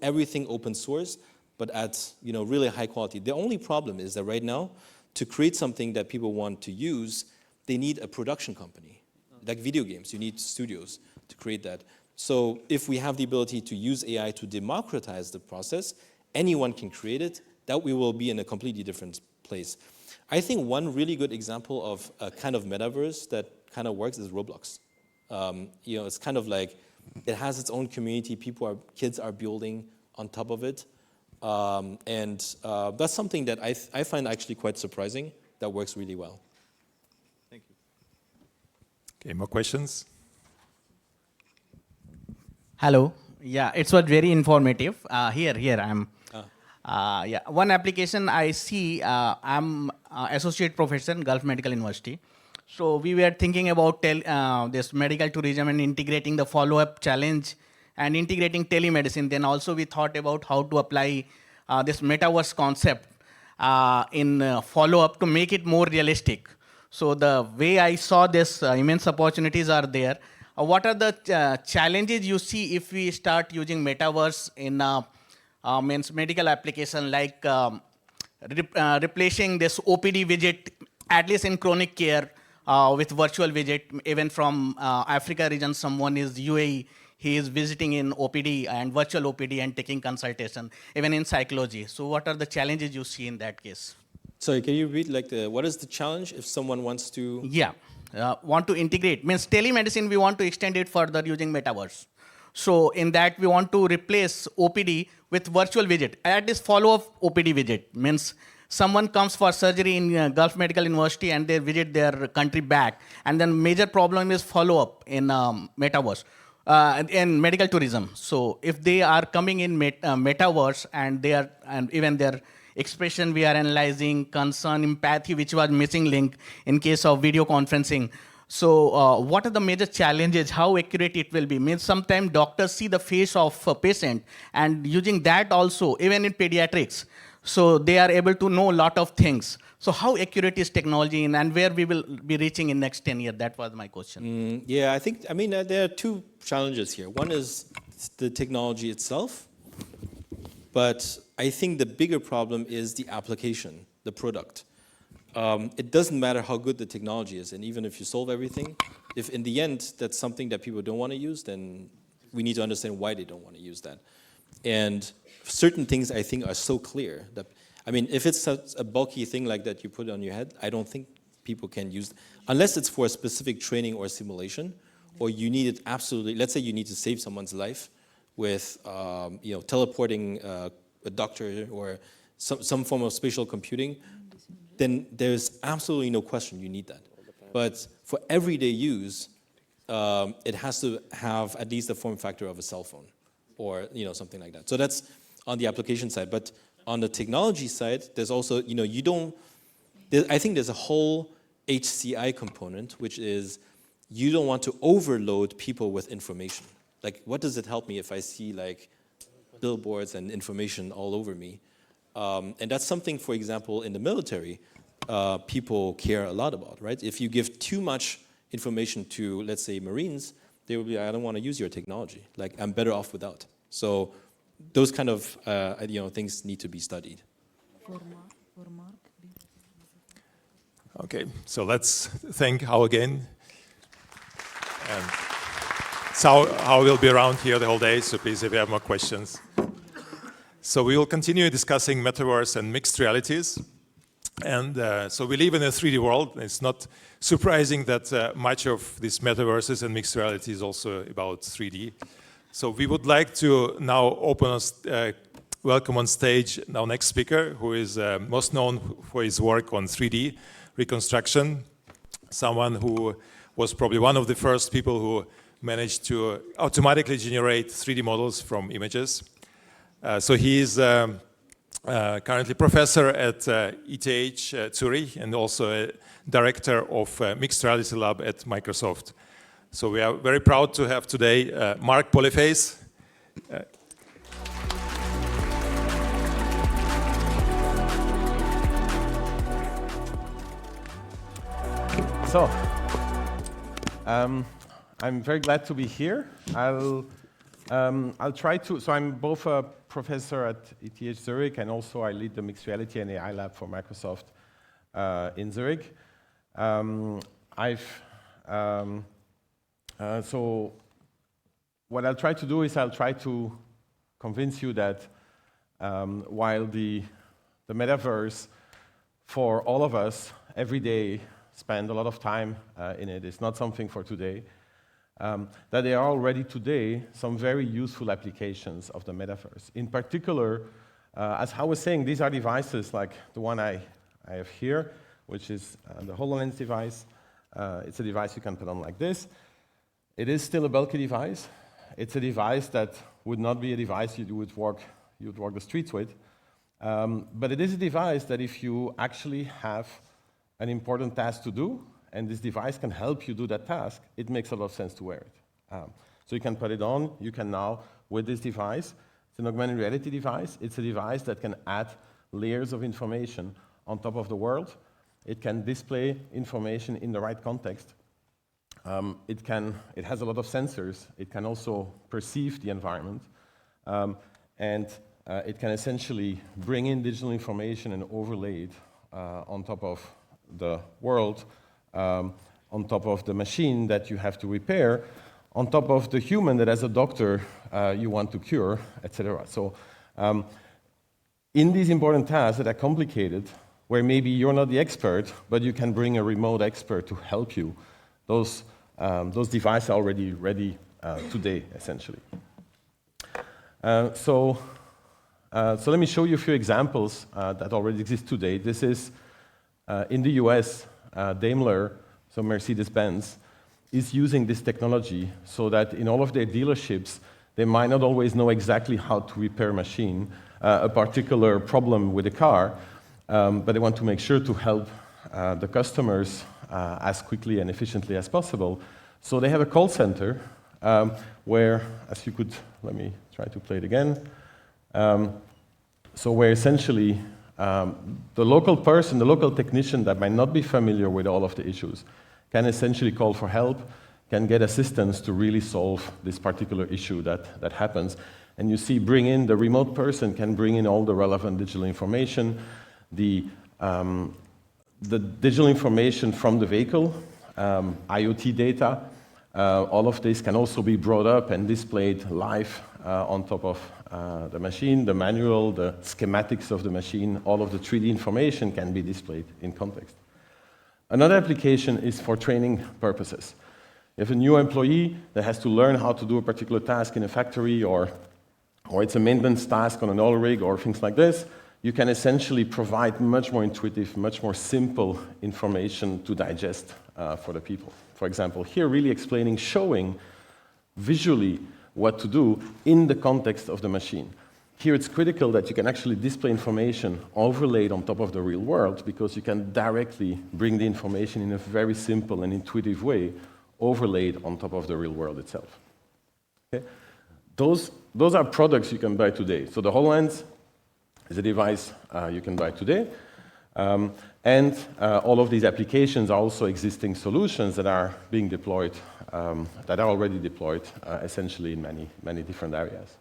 Everything open source, but at really high quality. The only problem is that right now, to create something that people want to use, they need a production company. Like video games, you need studios to create that. So if we have the ability to use AI to democratize the process, anyone can create it, that we will be in a completely different place. I think one really good example of a kind of metaverse that kind of works is Roblox. It's kind of like, it has its own community, kids are building on top of it. And that's something that I find actually quite surprising, that works really well. Thank you. Okay, more questions? Hello. Yeah, it was very informative. Here I am. One application I see, I'm associate professor in Gulf Medical University. So we were thinking about this medical tourism and integrating the follow-up challenge and integrating telemedicine. Then also we thought about how to apply this metaverse concept in follow-up to make it more realistic. So the way I saw this, immense opportunities are there. What are the challenges you see if we start using metaverse in medical application, like replacing this OPD widget, at least in chronic care, with virtual visit? Even from Africa region, someone is UAE, he is visiting in OPD and virtual OPD and taking consultation, even in psychology. So what are the challenges you see in that case? Sorry, can you read what is the challenge if someone wants to? Yeah. want to integrate, means telemedicine, we want to extend it further using metaverse. So in that, we want to replace OPD with virtual visit. That is follow-up OPD visit. Means someone comes for surgery in Gulf Medical University and they visit their country back. And then major problem is follow-up in metaverse, in medical tourism. So if they are coming in metaverse and they are, and even their expression we are analyzing, concern, empathy, which was missing link in case of video conferencing. So what are the major challenges, how accurate it will be? Means sometimes doctors see the face of a patient and using that also, even in pediatrics, so they are able to know a lot of things. So how accurate is technology and where we will be reaching in next 10 years? That was my question. Yeah, I mean, there are two challenges here. One is the technology itself, but I think the bigger problem is the application, the product. It doesn't matter how good the technology is, and even if you solve everything, if in the end that's something that people don't want to use, then we need to understand why they don't want to use that. And certain things I think are so clear that, I mean, if it's a bulky thing like that you put on your head, I don't think people can use, unless it's for a specific training or simulation, or you need it absolutely, let's say you need to save someone's life with teleporting a doctor or some form of spatial computing, then there's absolutely no question you need that. But for everyday use, it has to have at least a form factor of a cell phone or something like that. So that's on the application side. But on the technology side, there's also, I think there's a whole HCI component, which is you don't want to overload people with information. Like, what does it help me if I see like billboards and information all over me? And that's something, for example, in the military, people care a lot about, right? If you give too much information to, let's say, Marines, they will be, I don't want to use your technology. Like, I'm better off without. So those kind of things need to be studied. Okay, so let's thank Hao again. So Hao will be around here the whole day, so please, if you have more questions. So we will continue discussing metaverse and mixed realities. And so we live in a 3D world. It's not surprising that much of this metaverses and mixed reality is also about 3D. So we would like to now welcome on stage our next speaker, who is most known for his work on 3D reconstruction, someone who was probably one of the first people who managed to automatically generate 3D models from images. So he is currently professor at ETH Zurich and also a director of Mixed Reality Lab at Microsoft. So we are very proud to have today Mark Polyface. I'm very glad to be here. I'll try to, so I'm both a professor at ETH Zurich and also I lead the Mixed Reality and AI Lab for Microsoft in Zurich. So what I'll try to do is I'll try to convince you that while the metaverse for all of us every day spend a lot of time in it, it's not something for today, that there are already today some very useful applications of the metaverse. In particular, as I was saying, these are devices like the one I have here, which is the HoloLens device. It's a device you can put on like this. It is still a bulky device. It's a device that would not be a device you would walk the streets with. But it is a device that if you actually have an important task to do, and this device can help you do that task, it makes a lot of sense to wear it. So you can put it on. You can now, with this device, it's an augmented reality device. It's a device that can add layers of information on top of the world. It can display information in the right context. It has a lot of sensors. It can also perceive the environment. And it can essentially bring in digital information and overlay it on top of the world, on top of the machine that you have to repair, on top of the human that as a doctor you want to cure, etc. So in these important tasks that are complicated, where maybe you're not the expert, but you can bring a remote expert to help you, those devices are already ready today, essentially. So let me show you a few examples that already exist today. This is in the US, Daimler, so Mercedes-Benz, is using this technology so that in all of their dealerships, they might not always know exactly how to repair a particular problem with a car, but they want to make sure to help the customers as quickly and efficiently as possible. So they have a call center where, as you could, let me try to play it again. So where essentially the local person, the local technician that might not be familiar with all of the issues can essentially call for help, can get assistance to really solve this particular issue that happens. And you see, the remote person can bring in all the relevant digital information, the digital information from the vehicle, IoT data. All of this can also be brought up and displayed live on top of the machine, the manual, the schematics of the machine, all of the 3D information can be displayed in context. Another application is for training purposes. You have a new employee that has to learn how to do a particular task in a factory, or it's a maintenance task on an oil rig or things like this. You can essentially provide much more intuitive, much more simple information to digest for the people. For example, here really showing visually what to do in the context of the machine. Here it's critical that you can actually display information overlaid on top of the real world, because you can directly bring the information in a very simple and intuitive way overlaid on top of the real world itself. Okay? Those are products you can buy today. So the HoloLens is a device you can buy today. And all of these applications are also existing solutions that are being deployed, that are already deployed essentially in many different areas.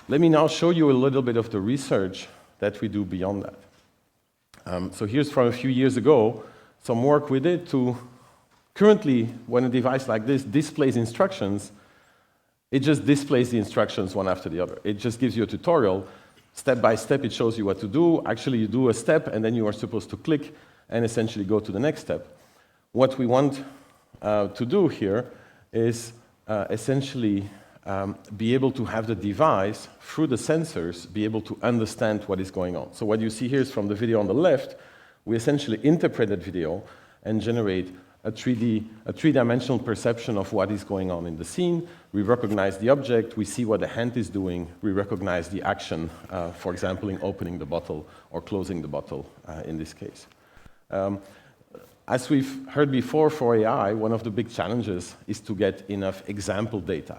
Let me now show you a little bit of the research that we do beyond that. So here's from a few years ago, some work we did to currently, when a device like this displays instructions, it just displays the instructions one after the other. It just gives you a tutorial. Step by step, it shows you what to do. Actually, you do a step, and then you are supposed to click and essentially go to the next step. What we want to do here is essentially be able to have the device, through the sensors, be able to understand what is going on. So what you see here is from the video on the left. We essentially interpret that video and generate a three-dimensional perception of what is going on in the scene. We recognize the object, we see what the hand is doing, we recognize the action, for example, in opening the bottle or closing the bottle in this case. As we've heard before, for AI, one of the big challenges is to get enough example data.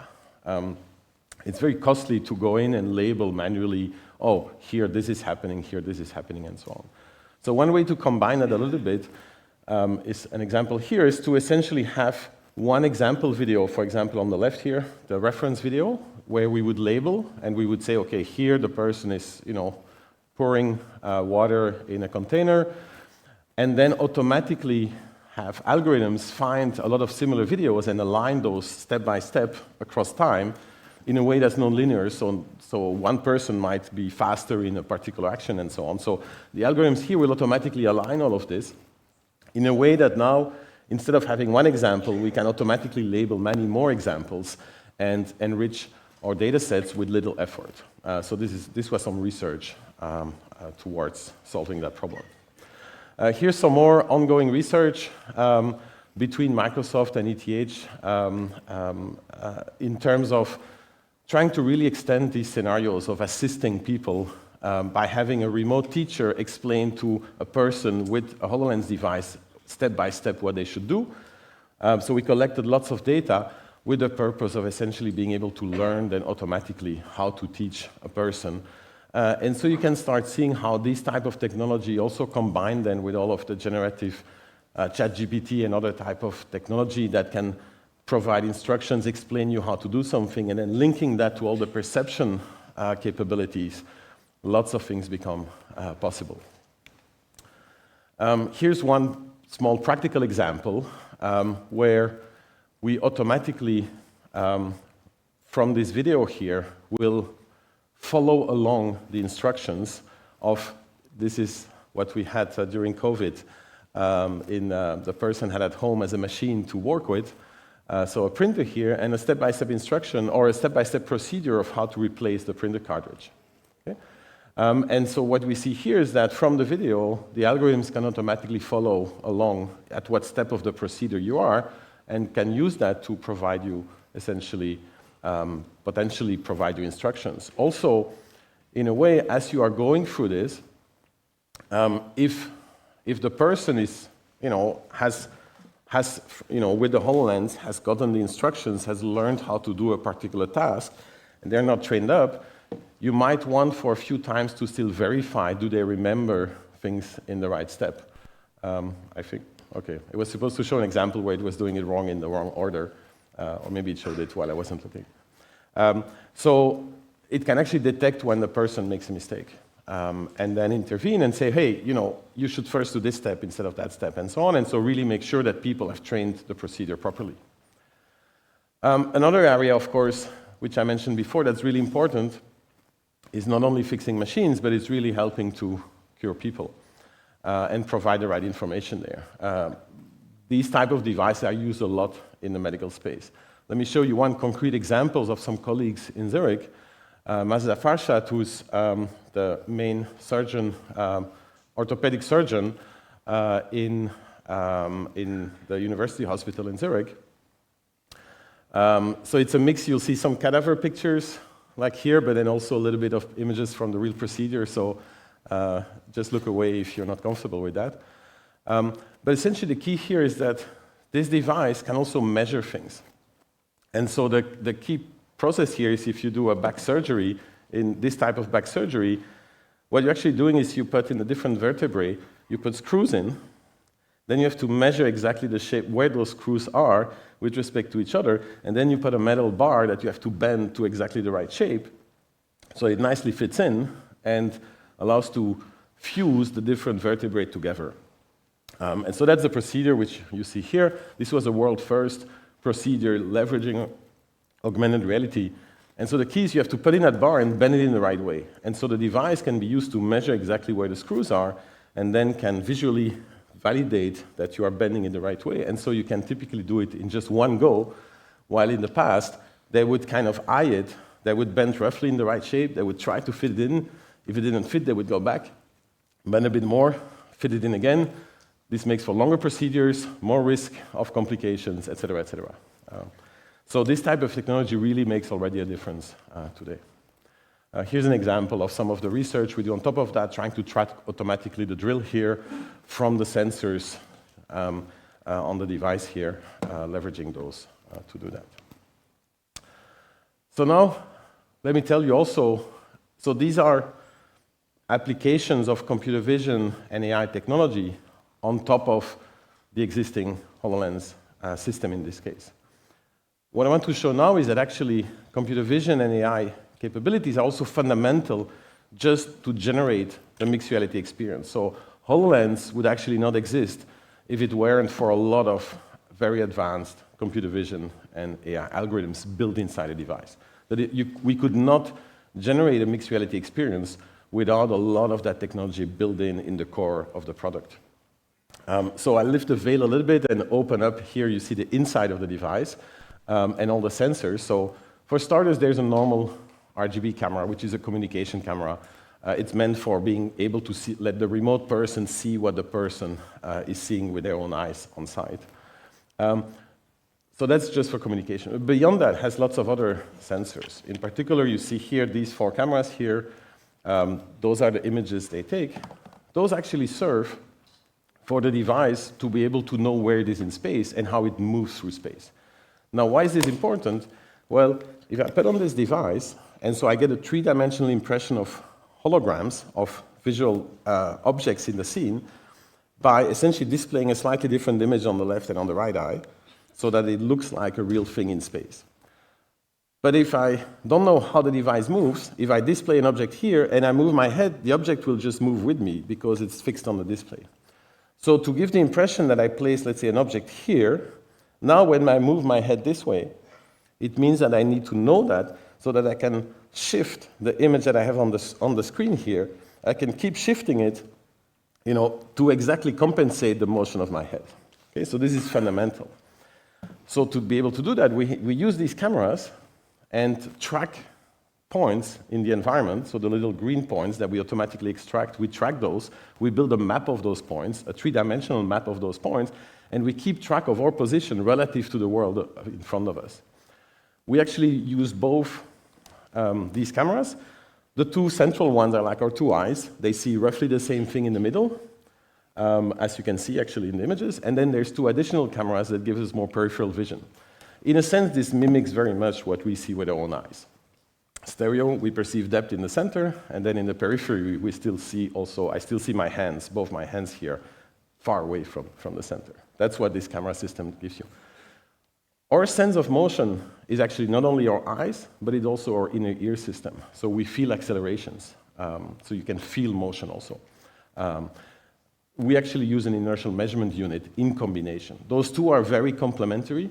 It's very costly to go in and label manually, oh, here this is happening, here this is happening, and so on. So one way to combine that a little bit is an example here, is to essentially have one example video, for example, on the left here, the reference video, where we would label and we would say, okay, here the person is, pouring water in a container, and then automatically have algorithms find a lot of similar videos and align those step by step across time in a way that's non-linear, so one person might be faster in a particular action and so on. So the algorithms here will automatically align all of this in a way that now, instead of having one example, we can automatically label many more examples and enrich our data sets with little effort. So this was some research towards solving that problem. Here's some more ongoing research between Microsoft and ETH in terms of trying to really extend these scenarios of assisting people by having a remote teacher explain to a person with a HoloLens device step by step what they should do. So we collected lots of data with the purpose of essentially being able to learn then automatically how to teach a person. And so you can start seeing how this type of technology also combined then with all of the generative ChatGPT and other type of technology that can provide instructions, explain you how to do something, and then linking that to all the perception capabilities, lots of things become possible. Here's one small practical example where we automatically, from this video here, will follow along the instructions of, this is what we had during COVID, the person had at home as a machine to work with. So a printer here and a step-by-step instruction or a step-by-step procedure of how to replace the printer cartridge. Okay? And so what we see here is that from the video, the algorithms can automatically follow along at what step of the procedure you are and can use that to provide you essentially, potentially provide you instructions. Also, in a way, as you are going through this, if the person is, has with the HoloLens, has gotten the instructions, has learned how to do a particular task, and they're not trained up, you might want for a few times to still verify, do they remember things in the right step? I think, okay, it was supposed to show an example where it was doing it wrong in the wrong order, or maybe it showed it while I wasn't looking. So it can actually detect when the person makes a mistake. And then intervene and say, hey, you should first do this step instead of that step, and so on, and so really make sure that people have trained the procedure properly. Another area, of course, which I mentioned before that's really important, is not only fixing machines, but it's really helping to cure people and provide the right information there. These type of devices are used a lot in the medical space. Let me show you one concrete example of some colleagues in Zurich. Mazda Farshad, who's the main surgeon, orthopedic surgeon in the University Hospital in Zurich. So it's a mix. You'll see some cadaver pictures like here, but then also a little bit of images from the real procedure. So just look away if you're not comfortable with that. But essentially the key here is that this device can also measure things. And so the key process here is if you do a back surgery, in this type of back surgery, what you're actually doing is you put in the different vertebrae, you put screws in, then you have to measure exactly the shape where those screws are with respect to each other, and then you put a metal bar that you have to bend to exactly the right shape, so it nicely fits in and allows to fuse the different vertebrae together. And so that's the procedure which you see here. This was a world first procedure leveraging augmented reality. And so the key is you have to put in that bar and bend it in the right way. And so the device can be used to measure exactly where the screws are and then can visually validate that you are bending in the right way. And so you can typically do it in just one go, while in the past, they would kind of eye it. They would bend roughly in the right shape. They would try to fit it in. If it didn't fit, they would go back, bend a bit more, fit it in again. This makes for longer procedures, more risk of complications, et cetera, et cetera. So this type of technology really makes already a difference today. Here's an example of some of the research we do on top of that, trying to track automatically the drill here from the sensors on the device here, leveraging those to do that. So now, let me tell you also, so these are applications of computer vision and AI technology on top of the existing HoloLens system in this case. What I want to show now is that actually computer vision and AI capabilities are also fundamental just to generate the mixed reality experience. So HoloLens would actually not exist if it weren't for a lot of very advanced computer vision and AI algorithms built inside a device. We could not generate a mixed reality experience without a lot of that technology built in the core of the product. So I'll lift the veil a little bit and open up. Here you see the inside of the device and all the sensors. So for starters, there's a normal RGB camera, which is a communication camera. It's meant for being able to see, let the remote person see what the person is seeing with their own eyes on site. So that's just for communication. Beyond that, it has lots of other sensors. In particular, you see here these 4 cameras here. Those are the images they take. Those actually serve for the device to be able to know where it is in space and how it moves through space. Now, why is this important? Well, if I put on this device, and so I get a 3-dimensional impression of holograms, of visual objects in the scene, by essentially displaying a slightly different image on the left and on the right eye, so that it looks like a real thing in space. But if I don't know how the device moves, if I display an object here and I move my head, the object will just move with me because it's fixed on the display. So to give the impression that I place, let's say, an object here, now when I move my head this way, it means that I need to know that so that I can shift the image that I have on the screen here. I can keep shifting it to exactly compensate the motion of my head. Okay, so this is fundamental. So to be able to do that, we use these cameras and track points in the environment, so the little green points that we automatically extract, we track those, we build a map of those points, a three-dimensional map of those points, and we keep track of our position relative to the world in front of us. We actually use both these cameras. The two central ones are like our two eyes. They see roughly the same thing in the middle, as you can see actually in the images, and then there's two additional cameras that give us more peripheral vision. In a sense, this mimics very much what we see with our own eyes. Stereo, we perceive depth in the center, and then in the periphery, we still see also, I still see my hands, both my hands here, far away from the center. That's what this camera system gives you. Our sense of motion is actually not only our eyes, but it's also our inner ear system. So we feel accelerations, so you can feel motion also. We actually use an inertial measurement unit in combination. Those two are very complementary.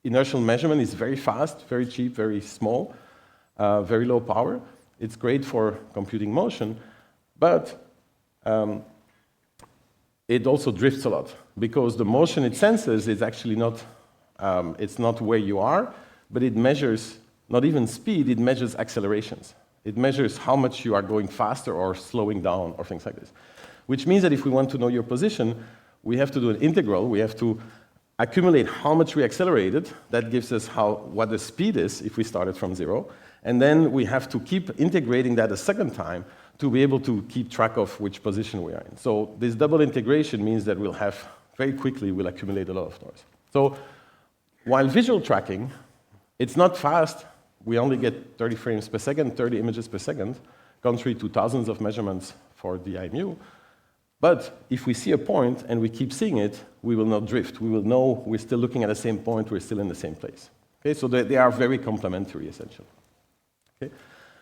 Inertial measurement is very fast, very cheap, very small, very low power. It's great for computing motion, but it also drifts a lot because the motion it senses is actually not, it's not where you are, but it measures not even speed, it measures accelerations. It measures how much you are going faster or slowing down or things like this. Which means that if we want to know your position, we have to do an integral, we have to accumulate how much we accelerated, that gives us what the speed is if we started from 0, and then we have to keep integrating that a second time to be able to keep track of which position we are in. So this double integration means that very quickly we'll accumulate a lot of noise. So while visual tracking, it's not fast, we only get 30 frames per second, 30 images per second, contrary to thousands of measurements for the IMU. But if we see a point and we keep seeing it, we will not drift. We will know we're still looking at the same point, we're still in the same place. Okay, so they are very complementary, essentially. Okay,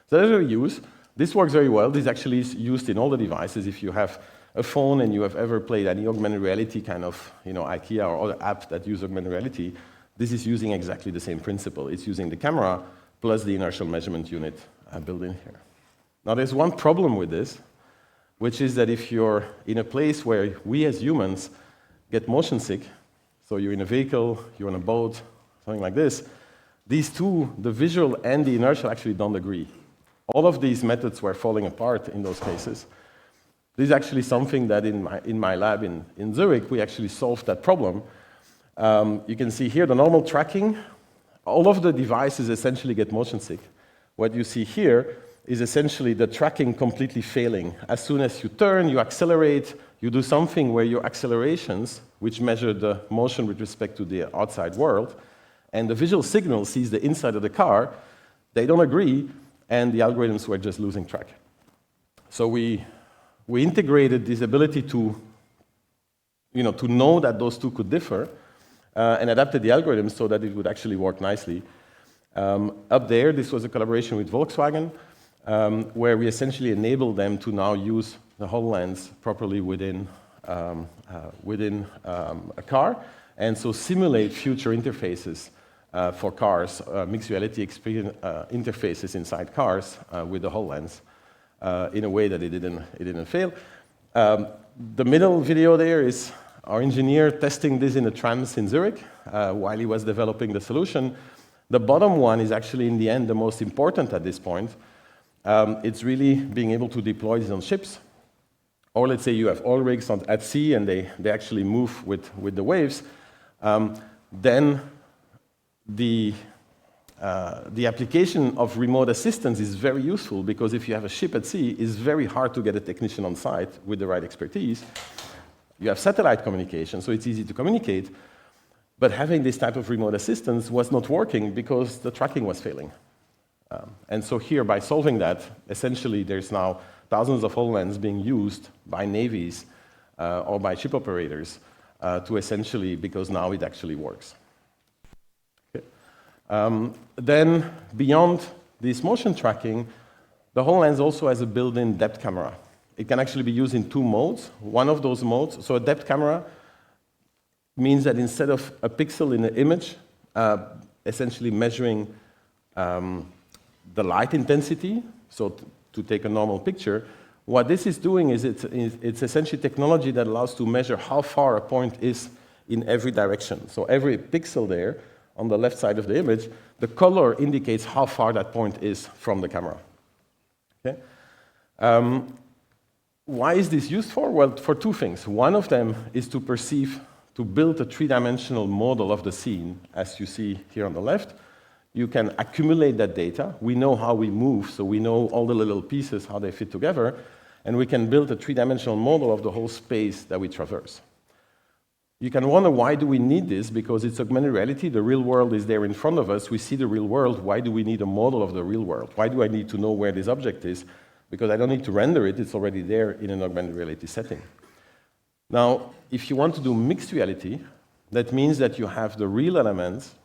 so that's what we use. This works very well. This actually is used in all the devices. If you have a phone and you have ever played any augmented reality kind of, IKEA or other apps that use augmented reality, this is using exactly the same principle. It's using the camera plus the inertial measurement unit built in here. Now, there's one problem with this, which is that if you're in a place where we as humans get motion sick, so you're in a vehicle, you're on a boat, something like this, these two, the visual and the inertial, actually don't agree. All of these methods were falling apart in those cases. This is actually something that in my lab in Zurich, we actually solved that problem. You can see here the normal tracking. All of the devices essentially get motion sick. What you see here is essentially the tracking completely failing. As soon as you turn, you accelerate, you do something where your accelerations, which measure the motion with respect to the outside world, and the visual signal sees the inside of the car, they don't agree, and the algorithms were just losing track. So we integrated this ability to know that those two could differ, and adapted the algorithms so that it would actually work nicely. Up there, this was a collaboration with Volkswagen, where we essentially enabled them to now use the HoloLens properly within a car, and so simulate future interfaces for cars, mixed reality experience interfaces inside cars with the HoloLens in a way that it didn't fail. The middle video there is our engineer testing this in the trams in Zurich while he was developing the solution. The bottom one is actually, in the end, the most important at this point. It's really being able to deploy this on ships. Or let's say you have oil rigs at sea and they actually move with the waves. Then the application of remote assistance is very useful because if you have a ship at sea, it's very hard to get a technician on site with the right expertise. You have satellite communication, so it's easy to communicate. But having this type of remote assistance was not working because the tracking was failing. And so here, by solving that, essentially there's now thousands of HoloLens being used by navies or by ship operators to essentially, because now it actually works. Okay. Then beyond this motion tracking, the HoloLens also has a built-in depth camera. It can actually be used in two modes. One of those modes, so a depth camera means that instead of a pixel in an image, essentially measuring the light intensity, so to take a normal picture, What this is doing is it's essentially technology that allows to measure how far a point is in every direction. So every pixel there on the left side of the image, the color indicates how far that point is from the camera. Okay? Why is this used for? Well, for two things. One of them is to build a three-dimensional model of the scene, as you see here on the left. You can accumulate that data. We know how we move, so we know all the little pieces, how they fit together, and we can build a three-dimensional model of the whole space that we traverse. You can wonder, why do we need this? Because it's augmented reality. The real world is there in front of us. We see the real world. Why do we need a model of the real world? Why do I need to know where this object is? Because I don't need to render it. It's already there in an augmented reality setting. Now, if you want to do mixed reality, that means that you have the real elements,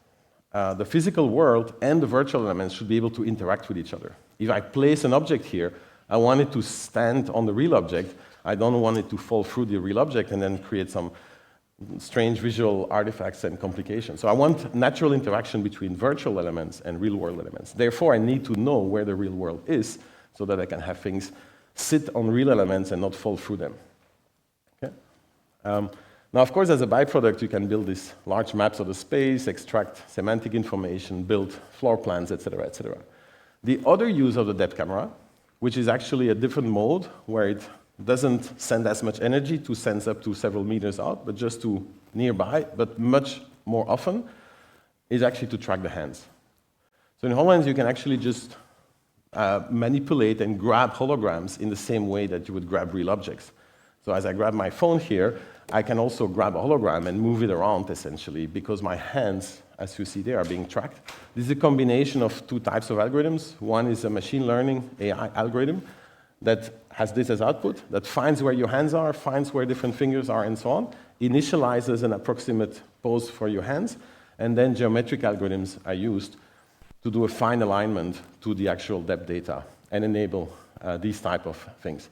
the physical world, and the virtual elements should be able to interact with each other. If I place an object here, I want it to stand on the real object. I don't want it to fall through the real object and then create some strange visual artifacts and complications. So I want natural interaction between virtual elements and real-world elements. Therefore, I need to know where the real world is so that I can have things sit on real elements and not fall through them. Okay? Now, of course, as a byproduct, you can build these large maps of the space, extract semantic information, build floor plans, etc., etc. The other use of the depth camera, which is actually a different mode where it doesn't send as much energy to sense up to several meters out, but just to nearby, but much more often, is actually to track the hands. So in HoloLens, you can actually just manipulate and grab holograms in the same way that you would grab real objects. So as I grab my phone here, I can also grab a hologram and move it around, essentially, because my hands, as you see there, are being tracked. This is a combination of two types of algorithms. One is a machine learning AI algorithm that has this as output, that finds where your hands are, finds where different fingers are, and so on, initializes an approximate pose for your hands, and then geometric algorithms are used to do a fine alignment to the actual depth data and enable these type of things.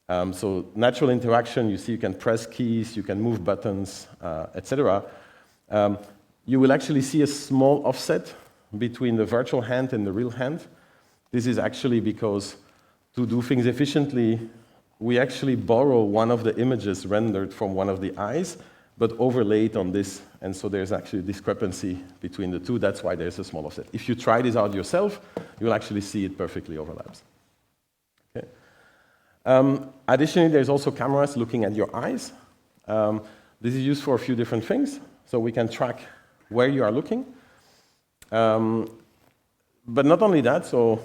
So natural interaction, you see you can press keys, you can move buttons, etc. You will actually see a small offset between the virtual hand and the real hand. This is actually because to do things efficiently, we actually borrow one of the images rendered from one of the eyes, but overlay it on this, and so there's actually a discrepancy between the two. That's why there's a small offset. If you try this out yourself, you'll actually see it perfectly overlaps. Okay. Additionally, there's also cameras looking at your eyes. This is used for a few different things, so we can track where you are looking. But not only that, so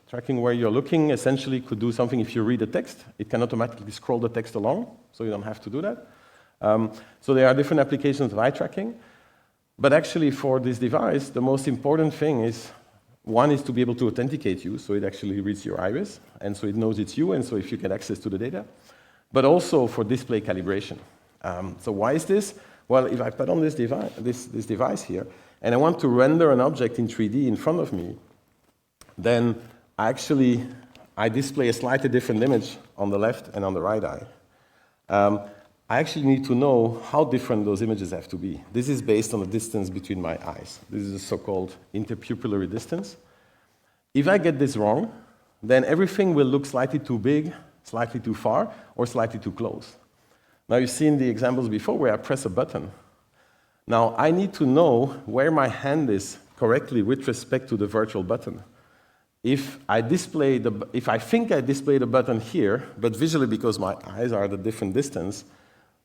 tracking where you're looking essentially could do something if you read a text. It can automatically scroll the text along, so you don't have to do that. So there are different applications of eye tracking. But actually for this device, the most important thing is, one is to be able to authenticate you, so it actually reads your iris, and so it knows it's you, and so if you get access to the data. But also for display calibration. So why is this? Well, if I put on this device here, and I want to render an object in 3D in front of me, then I display a slightly different image on the left and on the right eye. I actually need to know how different those images have to be. This is based on the distance between my eyes. This is a so-called interpupillary distance. If I get this wrong, then everything will look slightly too big, slightly too far, or slightly too close. Now, you've seen the examples before where I press a button. Now, I need to know where my hand is correctly with respect to the virtual button. If I think I display the button here, but visually because my eyes are at a different distance,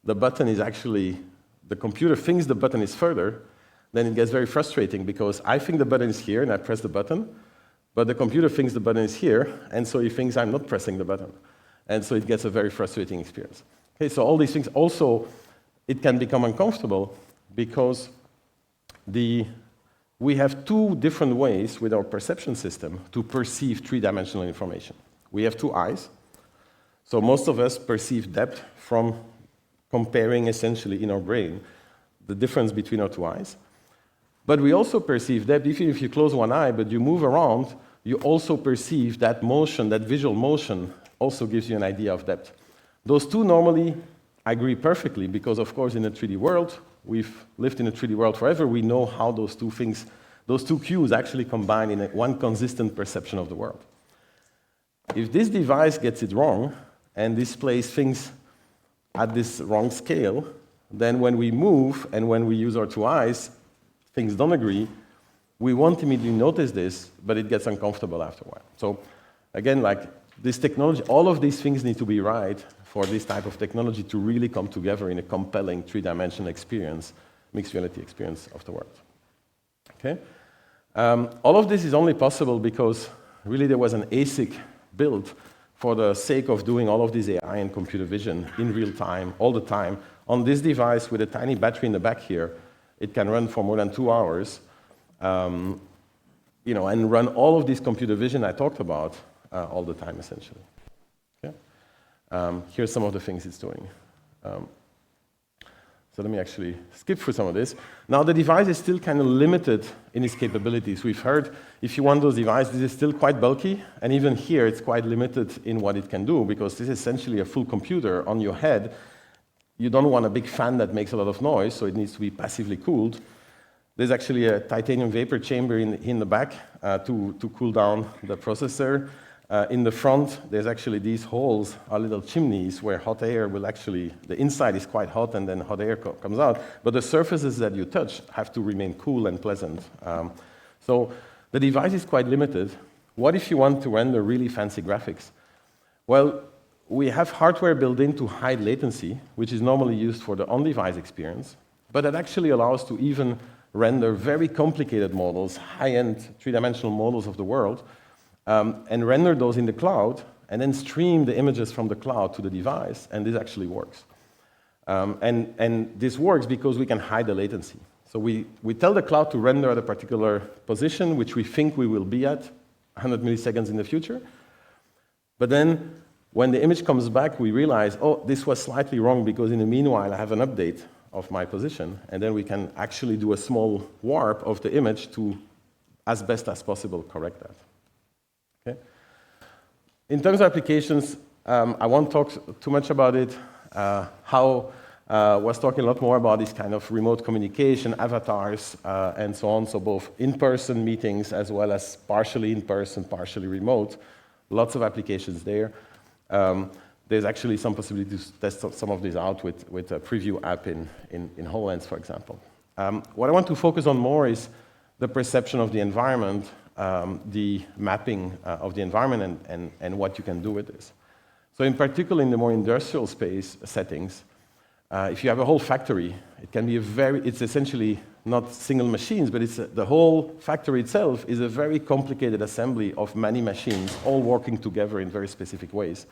the button is actually, the computer thinks the button is further, then it gets very frustrating because I think the button is here and I press the button, but the computer thinks the button is here, and so he thinks I'm not pressing the button. And so it gets a very frustrating experience. Okay, so all these things also, it can become uncomfortable because we have two different ways with our perception system to perceive three-dimensional information. We have two eyes. So most of us perceive depth from comparing essentially in our brain the difference between our two eyes. But we also perceive depth, even if you close one eye, but you move around, you also perceive that motion, that visual motion also gives you an idea of depth. Those two normally agree perfectly because, of course, in a 3D world, we've lived in a 3D world forever, we know how those two things, those two cues actually combine in one consistent perception of the world. If this device gets it wrong and displays things at this wrong scale, then when we move and when we use our two eyes, things don't agree, we won't immediately notice this, but it gets uncomfortable after a while. So again, like this technology, all of these things need to be right for this type of technology to really come together in a compelling three-dimensional experience, mixed reality experience of the world. Okay? All of this is only possible because really there was an ASIC built for the sake of doing all of this AI and computer vision in real time, all the time. On this device with a tiny battery in the back here, it can run for more than 2 hours, and run all of this computer vision I talked about all the time, essentially. Okay? Here's some of the things it's doing. So let me actually skip through some of this. Now, the device is still kind of limited in its capabilities. We've heard if you want those devices, this is still quite bulky, and even here it's quite limited in what it can do, because this is essentially a full computer on your head. You don't want a big fan that makes a lot of noise, so it needs to be passively cooled. There's actually a titanium vapor chamber in the back to cool down the processor. In the front, there's actually these holes are little chimneys where hot air will actually, the inside is quite hot and then hot air comes out, but the surfaces that you touch have to remain cool and pleasant. So the device is quite limited. What if you want to render really fancy graphics? Well, we have hardware built in to hide latency, which is normally used for the on-device experience, but it actually allows to even render very complicated models, high-end three-dimensional models of the world, and render those in the cloud, and then stream the images from the cloud to the device, and this actually works. And this works because we can hide the latency. So we tell the cloud to render at a particular position, which we think we will be at 100 milliseconds in the future. But then, when the image comes back, we realize, oh, this was slightly wrong because in the meanwhile, I have an update of my position, and then we can actually do a small warp of the image to, as best as possible, correct that. Okay. In terms of applications, I won't talk too much about it. How was talking a lot more about this kind of remote communication, avatars, and so on. So both in-person meetings as well as partially in-person, partially remote. Lots of applications there. There's actually some possibility to test some of these out with a preview app in HoloLens, for example. What I want to focus on more is the perception of the environment, the mapping of the environment and what you can do with this. So in particular, in the more industrial space settings, if you have a whole factory, it can be it's essentially not single machines, but the whole factory itself is a very complicated assembly of many machines, all working together in very specific ways.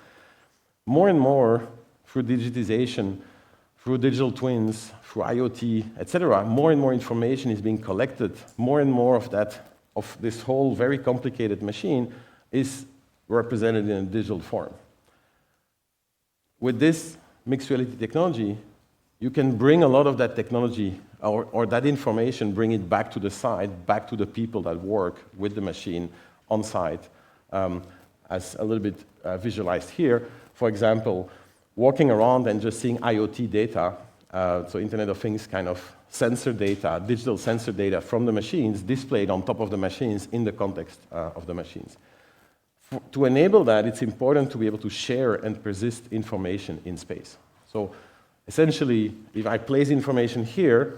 More and more, through digitization, through digital twins, through IoT, etc., more and more information is being collected. More and more of this whole very complicated machine is represented in a digital form. With this mixed reality technology, you can bring a lot of that technology or that information, bring it back to the site, back to the people that work with the machine on site, as a little bit visualized here. For example, walking around and just seeing IoT data, so Internet of Things kind of sensor data, digital sensor data from the machines displayed on top of the machines in the context of the machines. To enable that, it's important to be able to share and persist information in space. So essentially, if I place information here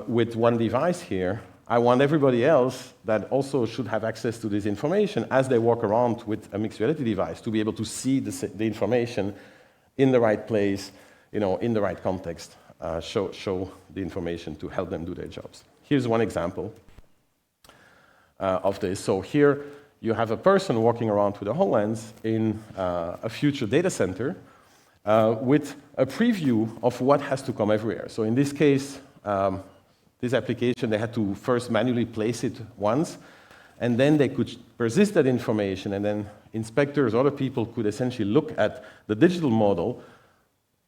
with one device here, I want everybody else that also should have access to this information as they walk around with a mixed reality device to be able to see the information in the right place, in the right context, show the information to help them do their jobs. Here's one example of this. So here you have a person walking around with a HoloLens in a future data center with a preview of what has to come everywhere. So in this case, this application, they had to first manually place it once, and then they could persist that information, and then inspectors, other people could essentially look at the digital model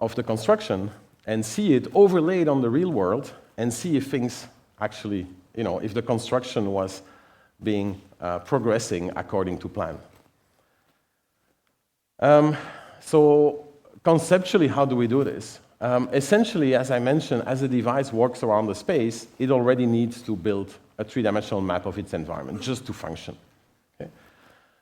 of the construction and see it overlaid on the real world and see if things actually, if the construction was progressing according to plan. So conceptually, how do we do this? Essentially, as I mentioned, as a device walks around the space, it already needs to build a three-dimensional map of its environment just to function. Okay?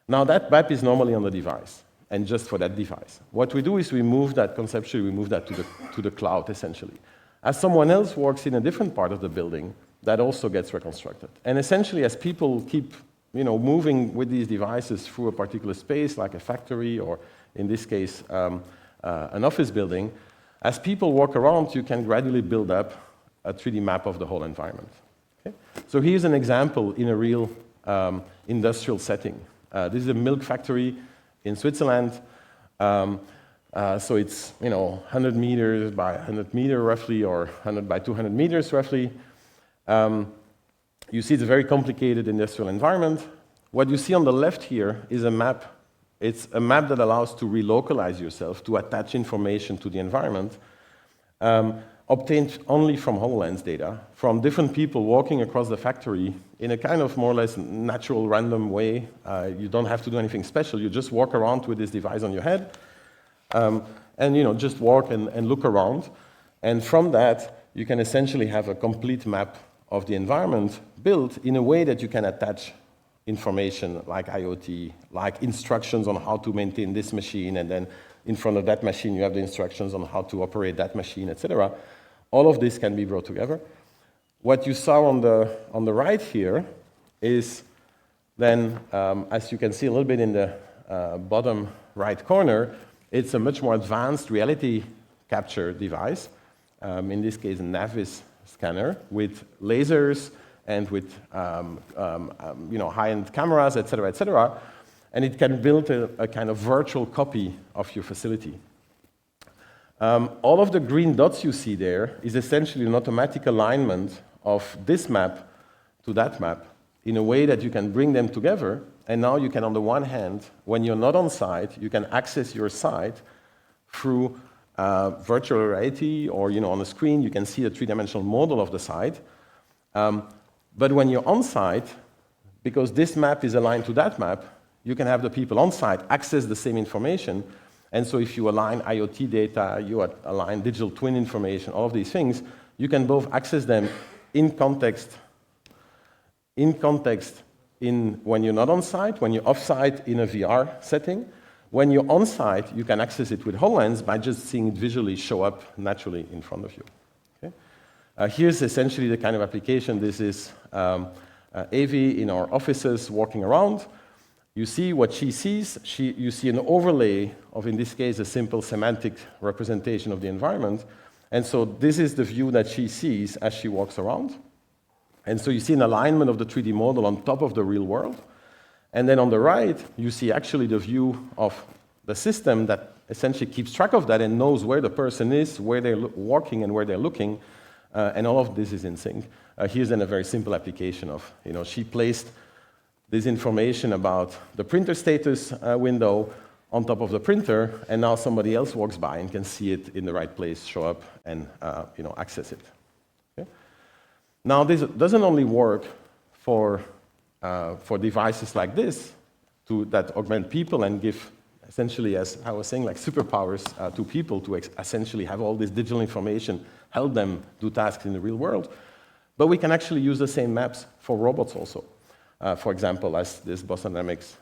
Now that map is normally on the device, and just for that device. What we do is we move that, conceptually, we move that to the cloud, essentially. As someone else works in a different part of the building, that also gets reconstructed. And essentially, as people keep moving with these devices through a particular space, like a factory, or in this case, an office building, as people walk around, you can gradually build up a 3D map of the whole environment. Okay? So here's an example in a real industrial setting. This is a milk factory in Switzerland. So it's 100 meters by 100 meters roughly, or 100 by 200 meters roughly. You see it's a very complicated industrial environment. What you see on the left here is a map. It's a map that allows to relocalize yourself, to attach information to the environment, obtained only from HoloLens data, from different people walking across the factory in a kind of more or less natural, random way. You don't have to do anything special. You just walk around with this device on your head, and just walk and look around. And from that, you can essentially have a complete map of the environment built in a way that you can attach information like IoT, like instructions on how to maintain this machine, and then in front of that machine you have the instructions on how to operate that machine, etc. All of this can be brought together. What you saw on the right here is then, as you can see a little bit in the bottom right corner, it's a much more advanced reality capture device, in this case a Navis scanner with lasers and with high-end cameras, etc., etc., and it can build a kind of virtual copy of your facility. All of the green dots you see there is essentially an automatic alignment of this map to that map in a way that you can bring them together, and now you can, on the one hand, when you're not on site, you can access your site through virtual reality, or on the screen you can see a three-dimensional model of the site. But when you're on site, because this map is aligned to that map, you can have the people on site access the same information. And so if you align IoT data, you align digital twin information, all of these things, you can both access them in context when you're not on site, when you're off site in a VR setting. When you're on site, you can access it with HoloLens by just seeing it visually show up naturally in front of you. Okay? Here's essentially the kind of application. This is Avi in our offices walking around. You see what she sees. You see an overlay of, in this case, a simple semantic representation of the environment. And so this is the view that she sees as she walks around. And so you see an alignment of the 3D model on top of the real world. And then on the right, you see actually the view of the system that essentially keeps track of that and knows where the person is, where they're walking, and where they're looking. And all of this is in sync. Here's then a very simple application of, she placed this information about the printer status window on top of the printer, and now somebody else walks by and can see it in the right place, show up, and access it. Okay? Now, this doesn't only work for devices like this that augment people and give, essentially, as I was saying, like superpowers to people to essentially have all this digital information, help them do tasks in the real world. But we can actually use the same maps for robots also. For example, as this Boston Dynamics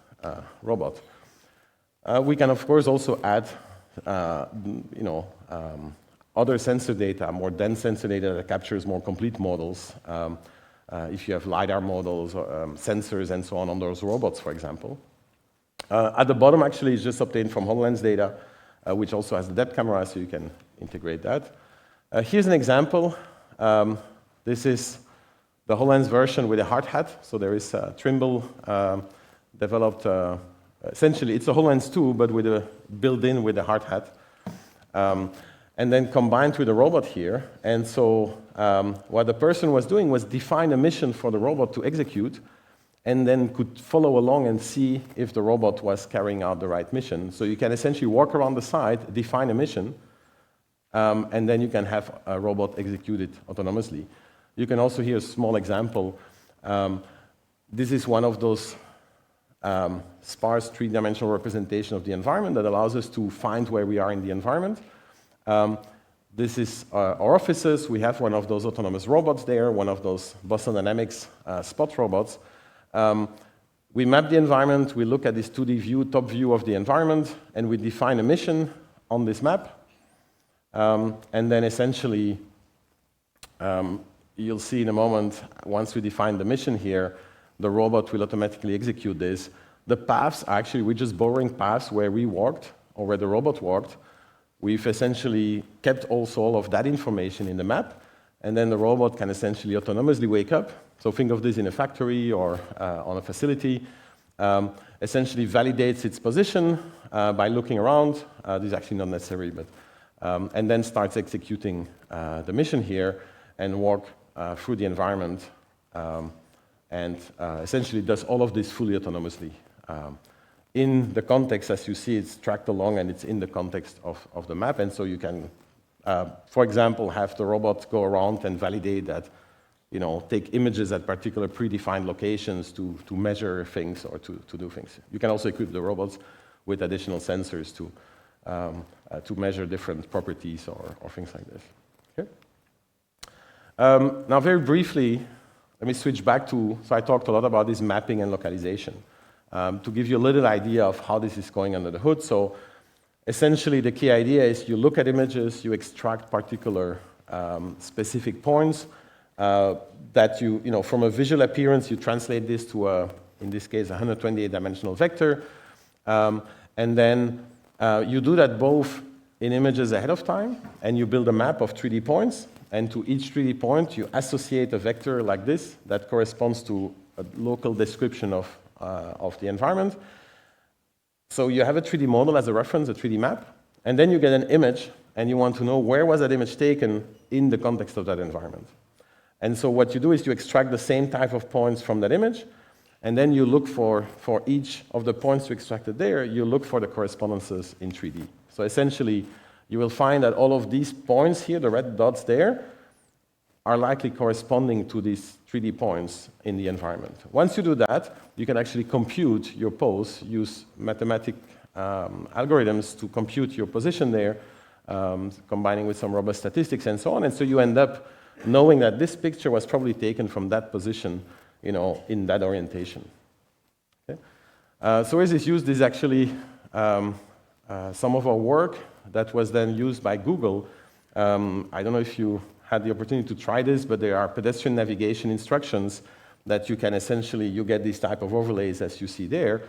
robot. We can, of course, also add, other sensor data, more dense sensor data that captures more complete models. If you have LiDAR models, sensors, and so on those robots, for example. At the bottom, actually, is just obtained from HoloLens data, which also has the depth camera, so you can integrate that. Here's an example. This is the HoloLens version with a hard hat. So there is Trimble developed, essentially, it's a HoloLens 2, but with a built-in with a hard hat. And then combined with a robot here. And so what the person was doing was define a mission for the robot to execute, and then could follow along and see if the robot was carrying out the right mission. So you can essentially walk around the site, define a mission, and then you can have a robot execute it autonomously. You can also hear a small example. This is one of those sparse three-dimensional representation of the environment that allows us to find where we are in the environment. This is our offices. We have one of those autonomous robots there, one of those Boston Dynamics spot robots. we map the environment, we look at this 2D view, top view of the environment, and we define a mission on this map. And then essentially, you'll see in a moment, once we define the mission here, the robot will automatically execute this. The paths, actually, we're just borrowing paths where we walked or where the robot walked. We've essentially kept also all of that information in the map, and then the robot can essentially autonomously wake up. So think of this in a factory or on a facility. Essentially validates its position by looking around. This is actually not necessary, but and then starts executing the mission here and walk through the environment and essentially does all of this fully autonomously. In the context, as you see, it's tracked along and it's in the context of the map. And so you can, for example, have the robot go around and validate that, take images at particular predefined locations to measure things or to do things. You can also equip the robots with additional sensors to measure different properties or things like this. Okay? Now, very briefly, let me switch back to, so I talked a lot about this mapping and localization. To give you a little idea of how this is going under the hood. So essentially, the key idea is you look at images, you extract particular specific points that you, from a visual appearance, you translate this to, in this case, a 128-dimensional vector. And then you do that both in images ahead of time, and you build a map of 3D points. And to each 3D point, you associate a vector like this that corresponds to a local description of the environment. So you have a 3D model as a reference, a 3D map, and then you get an image, and you want to know where was that image taken in the context of that environment. And so what you do is you extract the same type of points from that image, and then you look for each of the points you extracted there, you look for the correspondences in 3D. So essentially, you will find that all of these points here, the red dots there, are likely corresponding to these 3D points in the environment. Once you do that, you can actually compute your pose, use mathematic algorithms to compute your position there, combining with some robust statistics and so on. And so you end up knowing that this picture was probably taken from that position, in that orientation. Okay? So where is this used? This is actually some of our work that was then used by Google. I don't know if you had the opportunity to try this, but there are pedestrian navigation instructions that you can essentially, you get these type of overlays as you see there.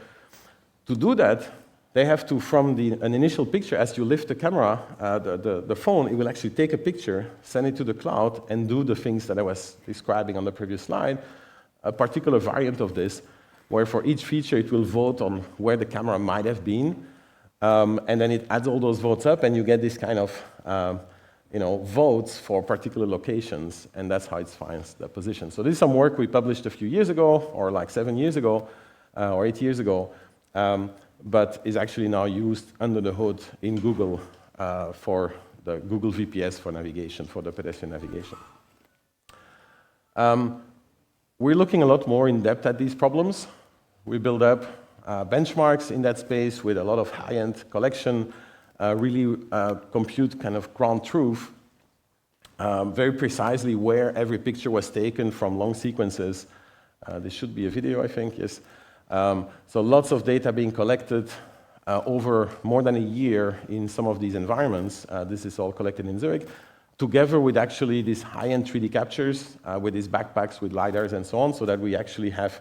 To do that, they have to, from an initial picture, as you lift the camera, the phone, it will actually take a picture, send it to the cloud, and do the things that I was describing on the previous slide, a particular variant of this, where for each feature it will vote on where the camera might have been, and then it adds all those votes up, and you get this kind of votes for particular locations, and that's how it finds the position. So this is some work we published a few years ago, or like 7 years ago, or 8 years ago, but is actually now used under the hood in Google for the Google VPS for navigation, for the pedestrian navigation. We're looking a lot more in depth at these problems. We build up benchmarks in that space with a lot of high-end collection, really compute kind of ground truth, very precisely where every picture was taken from long sequences. This should be a video, I think, yes. So lots of data being collected over more than a year in some of these environments. This is all collected in Zurich, together with actually these high-end 3D captures with these backpacks with LiDARs and so on, so that we actually have,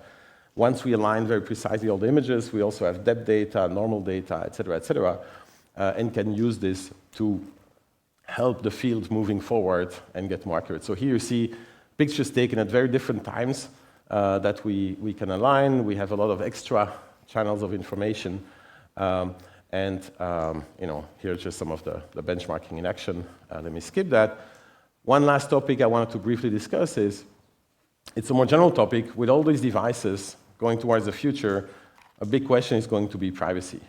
once we align very precisely all the images, we also have depth data, normal data, et cetera, and can use this to help the field moving forward and get more accurate. So here you see pictures taken at very different times that we can align. We have a lot of extra channels of information. Here's just some of the benchmarking in action. Let me skip that. One last topic I wanted to briefly discuss is, it's a more general topic. With all these devices going towards the future, a big question is going to be privacy.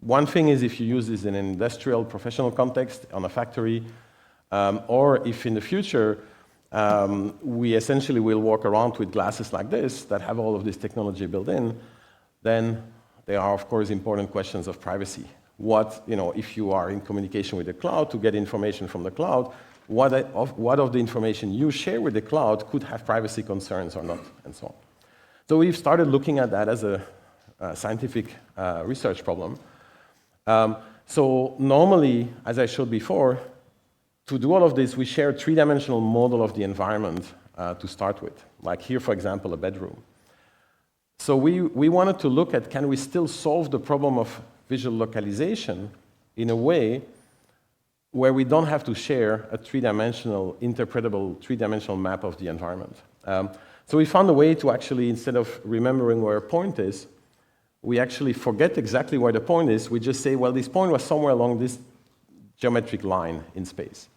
One thing is if you use this in an industrial, professional context, on a factory, or if in the future, we essentially will walk around with glasses like this that have all of this technology built in, then there are, of course, important questions of privacy. What, if you are in communication with the cloud to get information from the cloud, what of the information you share with the cloud could have privacy concerns or not, and so on. So we've started looking at that as a scientific research problem. So normally, as I showed before, to do all of this, we share a three-dimensional model of the environment to start with. Like here, for example, a bedroom. So we wanted to look at, can we still solve the problem of visual localization in a way where we don't have to share a three-dimensional, interpretable three-dimensional map of the environment. So we found a way to actually, instead of remembering where a point is, we actually forget exactly where the point is. We just say, well, this point was somewhere along this geometric line in space.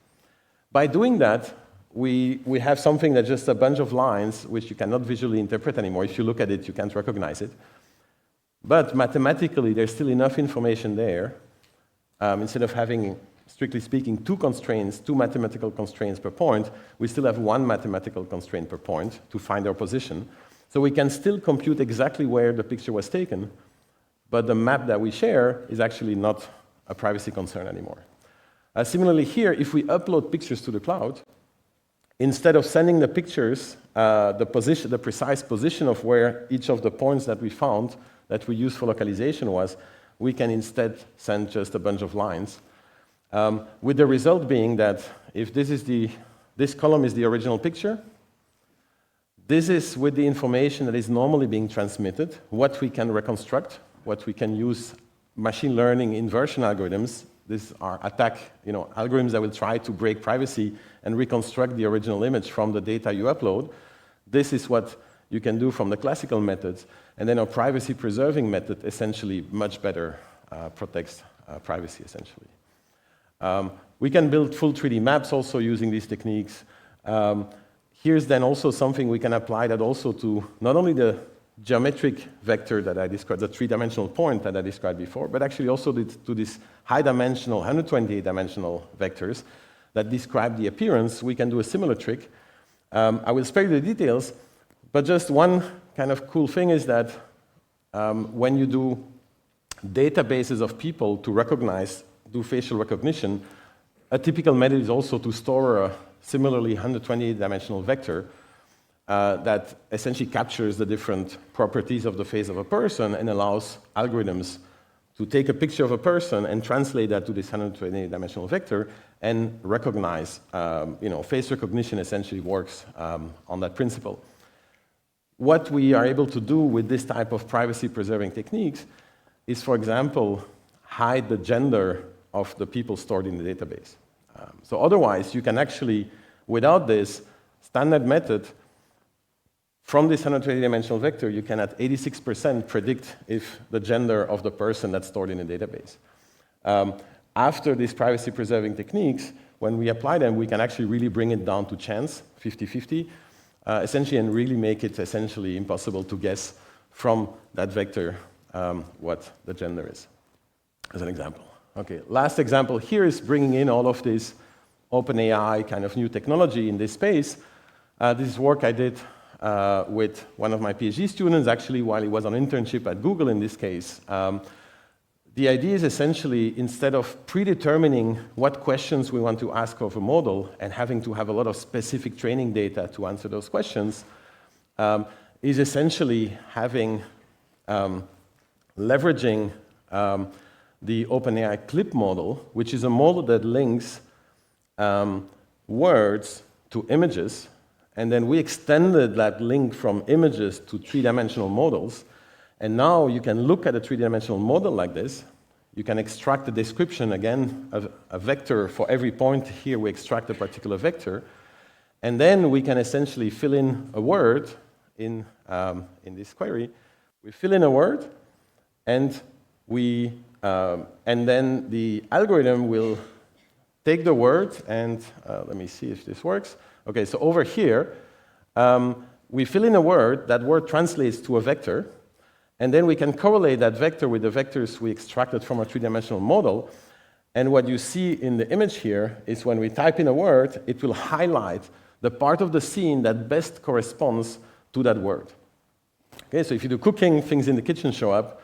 By doing that, we have something that's just a bunch of lines which you cannot visually interpret anymore. If you look at it, you can't recognize it. But mathematically, there's still enough information there. Instead of having, strictly speaking, two mathematical constraints per point, we still have one mathematical constraint per point to find our position. So we can still compute exactly where the picture was taken, but the map that we share is actually not a privacy concern anymore. Similarly here, if we upload pictures to the cloud, instead of sending the pictures, the precise position of where each of the points that we found that we use for localization was, we can instead send just a bunch of lines. With the result being that if this column is the original picture, this is with the information that is normally being transmitted, what we can reconstruct, what we can use machine learning inversion algorithms. These are algorithms that will try to break privacy and reconstruct the original image from the data you upload. This is what you can do from the classical methods. And then our privacy-preserving method essentially much better protects privacy, essentially. We can build full 3D maps also using these techniques. Here's then also something we can apply that also to not only the geometric vector that I described, the three-dimensional point that I described before, but actually also to these high-dimensional, 128-dimensional vectors that describe the appearance. We can do a similar trick. I will spare you the details, but just one kind of cool thing is that when you do databases of people to do facial recognition, a typical method is also to store a similarly 128-dimensional vector that essentially captures the different properties of the face of a person and allows algorithms to take a picture of a person and translate that to this 128-dimensional vector and recognize. Face recognition essentially works on that principle. What we are able to do with this type of privacy-preserving techniques is, for example, hide the gender of the people stored in the database. So otherwise, you can actually, without this standard method, from this 120-dimensional vector, you can at 86% predict if the gender of the person that's stored in a database. After these privacy-preserving techniques, when we apply them, we can actually really bring it down to chance, 50-50, essentially, and really make it essentially impossible to guess from that vector what the gender is, as an example. Okay, last example here is bringing in all of this OpenAI kind of new technology in this space. This is work I did with one of my PhD students, actually, while he was on internship at Google in this case. The idea is essentially, instead of predetermining what questions we want to ask of a model and having to have a lot of specific training data to answer those questions, is essentially having, leveraging the OpenAI CLIP model, which is a model that links words to images, and then we extended that link from images to three-dimensional models. And now you can look at a three-dimensional model like this. You can extract the description, again, of a vector for every point. Here we extract a particular vector. And then we can essentially fill in a word in this query. We fill in a word, and then the algorithm will take the word, and let me see if this works. Okay, so over here, we fill in a word, that word translates to a vector, and then we can correlate that vector with the vectors we extracted from a three-dimensional model. And what you see in the image here is when we type in a word, it will highlight the part of the scene that best corresponds to that word. Okay, so if you do cooking, things in the kitchen show up.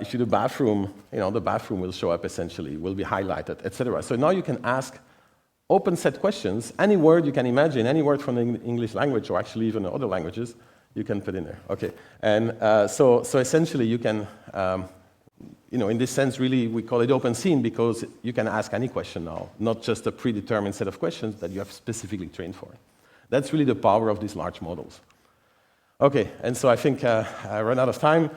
If you do bathroom, the bathroom will show up essentially, will be highlighted, etc. So now you can ask open set questions. Any word you can imagine, any word from the English language, or actually even other languages, You can put in there. Okay. And so essentially, you can, in this sense, really, we call it open scene because you can ask any question now, not just a predetermined set of questions that you have specifically trained for. That's really the power of these large models. Okay, and so I think I ran out of time.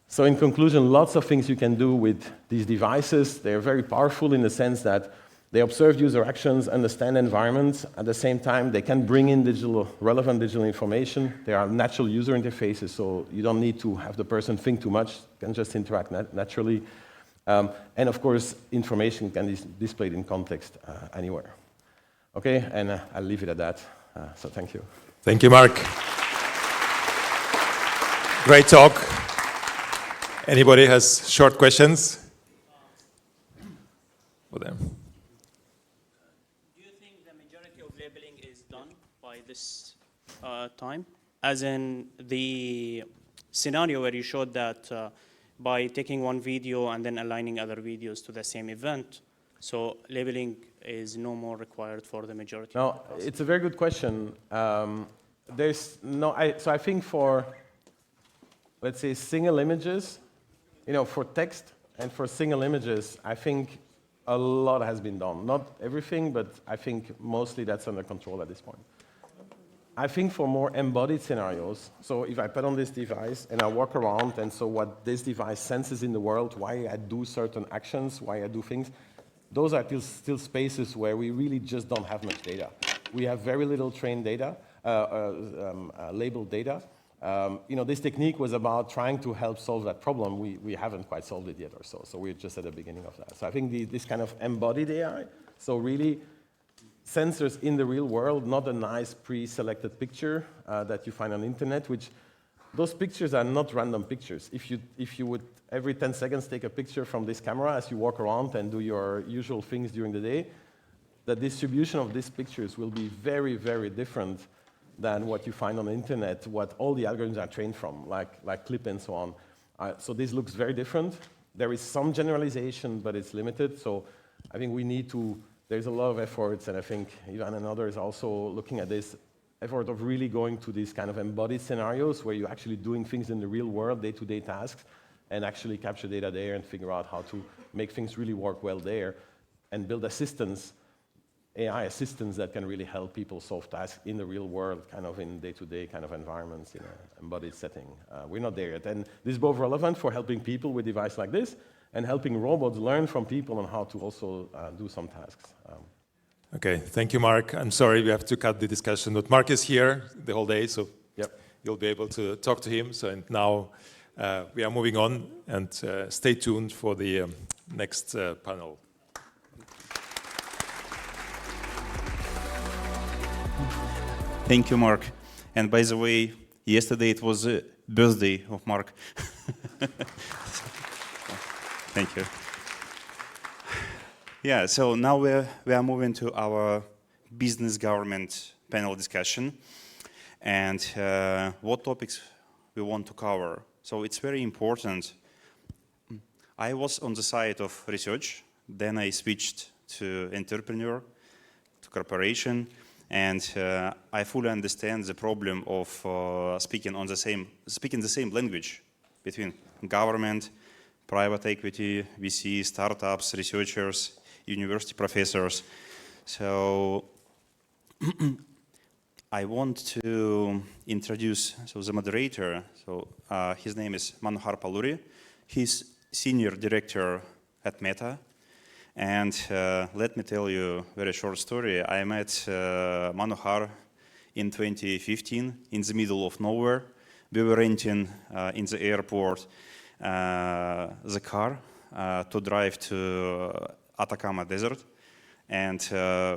So in conclusion, lots of things you can do with these devices. They're very powerful in the sense that they observe user actions, understand environments. At the same time, they can bring in relevant digital information. They are natural user interfaces, so you don't need to have the person think too much. You can just interact naturally. And of course, information can be displayed in context anywhere. Okay, and I'll leave it at that. So thank you. Thank you, Mark. Great talk. Anybody has short questions for them? Do you think the majority of labeling is done by this time? As in the scenario where you showed that by taking one video and then aligning other videos to the same event, so labeling is no more required for the majority? No, it's a very good question. So I think for, let's say, single images, for text and for single images, I think a lot has been done. Not everything, but I think mostly that's under control at this point. I think for more embodied scenarios, so if I put on this device and I walk around, and so what this device senses in the world, why I do certain actions, why I do things, those are still spaces where we really just don't have much data. We have very little trained data, labeled data. This technique was about trying to help solve that problem. We haven't quite solved it yet or so. So we're just at the beginning of that. So I think this kind of embodied AI, so really sensors in the real world, not a nice pre-selected picture that you find on the internet, which those pictures are not random pictures. If you would every 10 seconds take a picture from this camera as you walk around and do your usual things during the day, the distribution of these pictures will be very, very different than what you find on the internet, what all the algorithms are trained from, like clip and so on. So this looks very different. There is some generalization, but it's limited. So I think we need to, there's a lot of efforts, and I think Ivan and others also looking at this effort of really going to these kind of embodied scenarios where you're actually doing things in the real world, day-to-day tasks, and actually capture data there and figure out how to make things really work well there and build assistants, AI assistants that can really help people solve tasks in the real world, kind of in day-to-day kind of environments in an embodied setting. We're not there yet. And this is both relevant for helping people with devices like this and helping robots learn from people on how to also do some tasks. Okay, thank you, Mark. I'm sorry we have to cut the discussion, but Mark is here the whole day, so you'll be able to talk to him. So and now we are moving on, and stay tuned for the next panel. Thank you, Mark. And by the way, yesterday it was the birthday of Mark. Thank you. Yeah, so now we are moving to our business government panel discussion, and what topics we want to cover. So it's very important. I was on the side of research, then I switched to entrepreneur, to corporation, and I fully understand the problem of speaking the same language between government, private equity, VC, startups, researchers, university professors. So I want to introduce the moderator. So his name is Manohar Palluri. He's senior director at Meta. And let me tell you a very short story. I met Manohar in 2015 in the middle of nowhere. We were renting in the airport the car to drive to Atacama Desert. And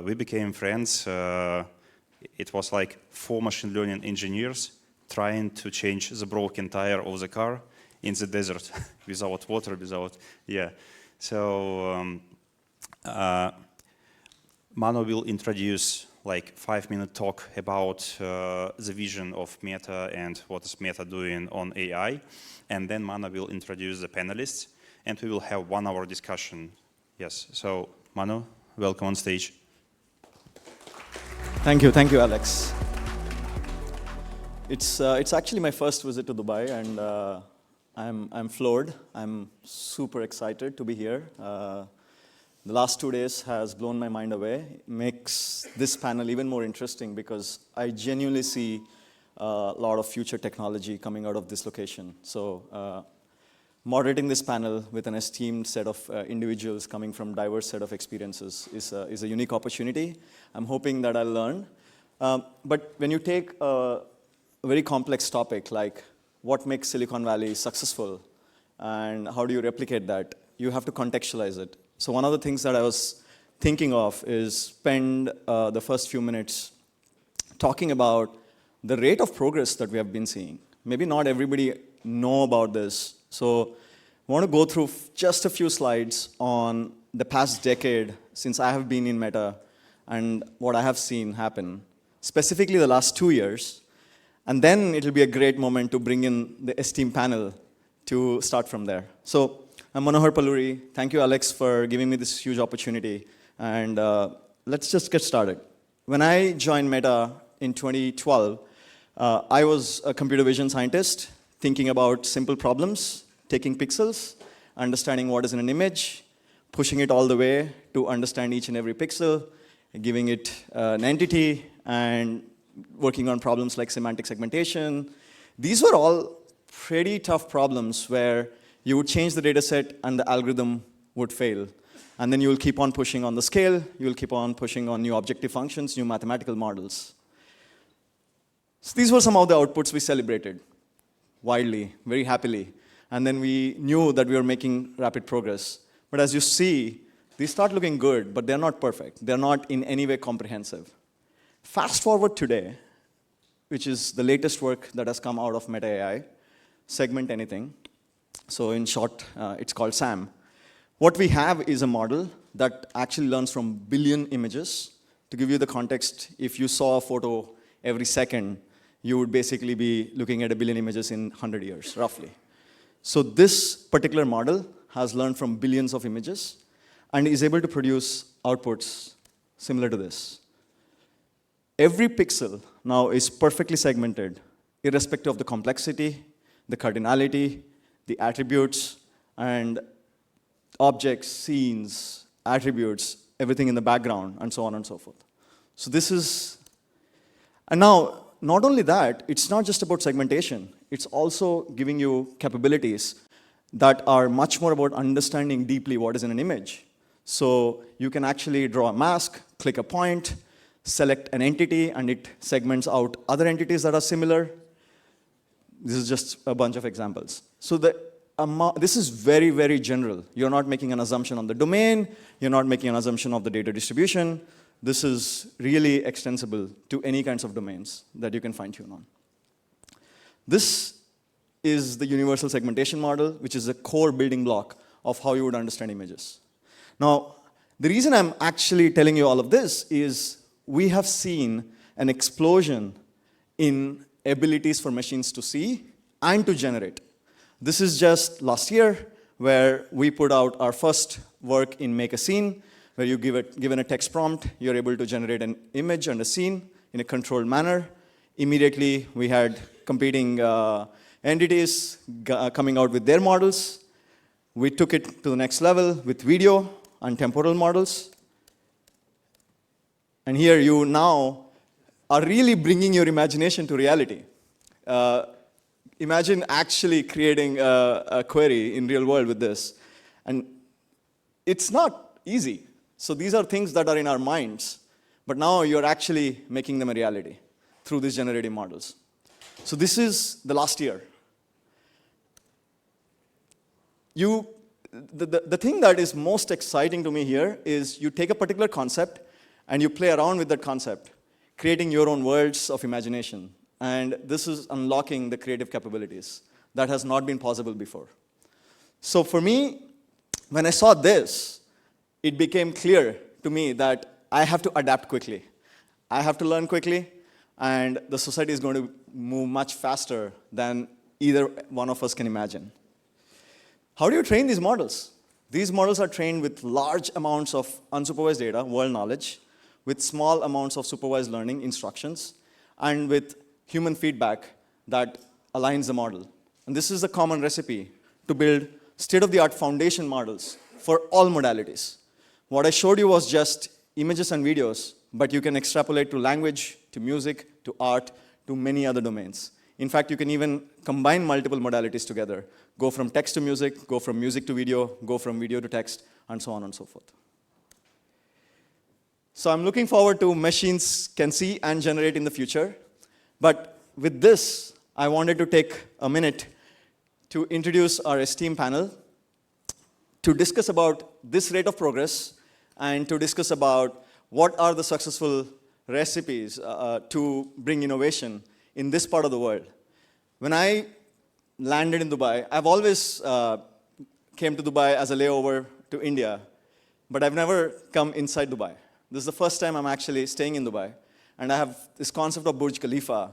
we became friends. It was like 4 machine learning engineers trying to change the broken tire of the car in the desert without water, So Mano will introduce like 5-minute talk about the vision of Meta and what is Meta doing on AI. And then Mano will introduce the panelists, and we will have 1-hour discussion. Yes, so Mano, welcome on stage. Thank you, Alex. It's actually my first visit to Dubai, and I'm floored. I'm super excited to be here. The last 2 days has blown my mind away. It makes this panel even more interesting because I genuinely see a lot of future technology coming out of this location. So moderating this panel with an esteemed set of individuals coming from diverse set of experiences is a unique opportunity. I'm hoping that I'll learn. But when you take a very complex topic like what makes Silicon Valley successful and how do you replicate that, you have to contextualize it. So one of the things that I was thinking of is spend the first few minutes talking about the rate of progress that we have been seeing. Maybe not everybody know about this. So I want to go through just a few slides on the past decade since I have been in Meta and what I have seen happen, specifically the last 2 years. And then it'll be a great moment to bring in the esteemed panel to start from there. So I'm Manohar Palluri. Thank you, Alex, for giving me this huge opportunity. And let's just get started. When I joined Meta in 2012, I was a computer vision scientist thinking about simple problems, taking pixels, understanding what is in an image, pushing it all the way to understand each and every pixel, giving it an entity, and working on problems like semantic segmentation. These were all pretty tough problems where you would change the data set and the algorithm would fail. And then you'll keep on pushing on the scale, you'll keep on pushing on new objective functions, new mathematical models. So these were some of the outputs we celebrated widely, very happily. And then we knew that we were making rapid progress. But as you see, these start looking good, but they're not perfect. They're not in any way comprehensive. Fast forward today, which is the latest work that has come out of Meta AI, Segment Anything. So in short, it's called SAM. What we have is a model that actually learns from billion images. To give you the context, if you saw a photo every second, you would basically be looking at a billion images in 100 years, roughly. So this particular model has learned from billions of images and is able to produce outputs similar to this. Every pixel now is perfectly segmented, irrespective of the complexity, the cardinality, the attributes, and objects, scenes, attributes, everything in the background, and so on and so forth. So this is, and now, not only that, it's not just about segmentation. It's also giving you capabilities that are much more about understanding deeply what is in an image. So you can actually draw a mask, click a point, select an entity, and it segments out other entities that are similar. This is just a bunch of examples. So this is very, very general. You're not making an assumption on the domain. You're not making an assumption of the data distribution. This is really extensible to any kinds of domains that you can fine-tune on. This is the universal segmentation model, which is a core building block of how you would understand images. Now, the reason I'm actually telling you all of this is we have seen an explosion in abilities for machines to see and to generate. This is just last year, where we put out our first work in Make a Scene, where you given a text prompt, you're able to generate an image and a scene in a controlled manner. Immediately, we had competing entities coming out with their models. We took it to the next level with video and temporal models. And here you now are really bringing your imagination to reality. Imagine actually creating a query in real world with this. And it's not easy. So these are things that are in our minds, but now you're actually making them a reality through these generative models. So this is the last year. The thing that is most exciting to me here is you take a particular concept and you play around with that concept, creating your own worlds of imagination. And this is unlocking the creative capabilities that has not been possible before. So for me, when I saw this, it became clear to me that I have to adapt quickly. I have to learn quickly, and the society is going to move much faster than either one of us can imagine. How do you train these models? These models are trained with large amounts of unsupervised data, world knowledge, with small amounts of supervised learning instructions, and with human feedback that aligns the model. And this is a common recipe to build state-of-the-art foundation models for all modalities. What I showed you was just images and videos, but you can extrapolate to language, to music, to art, to many other domains. In fact, you can even combine multiple modalities together, go from text to music, go from music to video, go from video to text, and so on and so forth. So I'm looking forward to machines can see and generate in the future. But with this, I wanted to take a minute to introduce our esteemed panel to discuss about this rate of progress and to discuss about what are the successful recipes to bring innovation in this part of the world. When I landed in Dubai, I've always came to Dubai as a layover to India, but I've never come inside Dubai. This is the first time I'm actually staying in Dubai, and I have this concept of Burj Khalifa.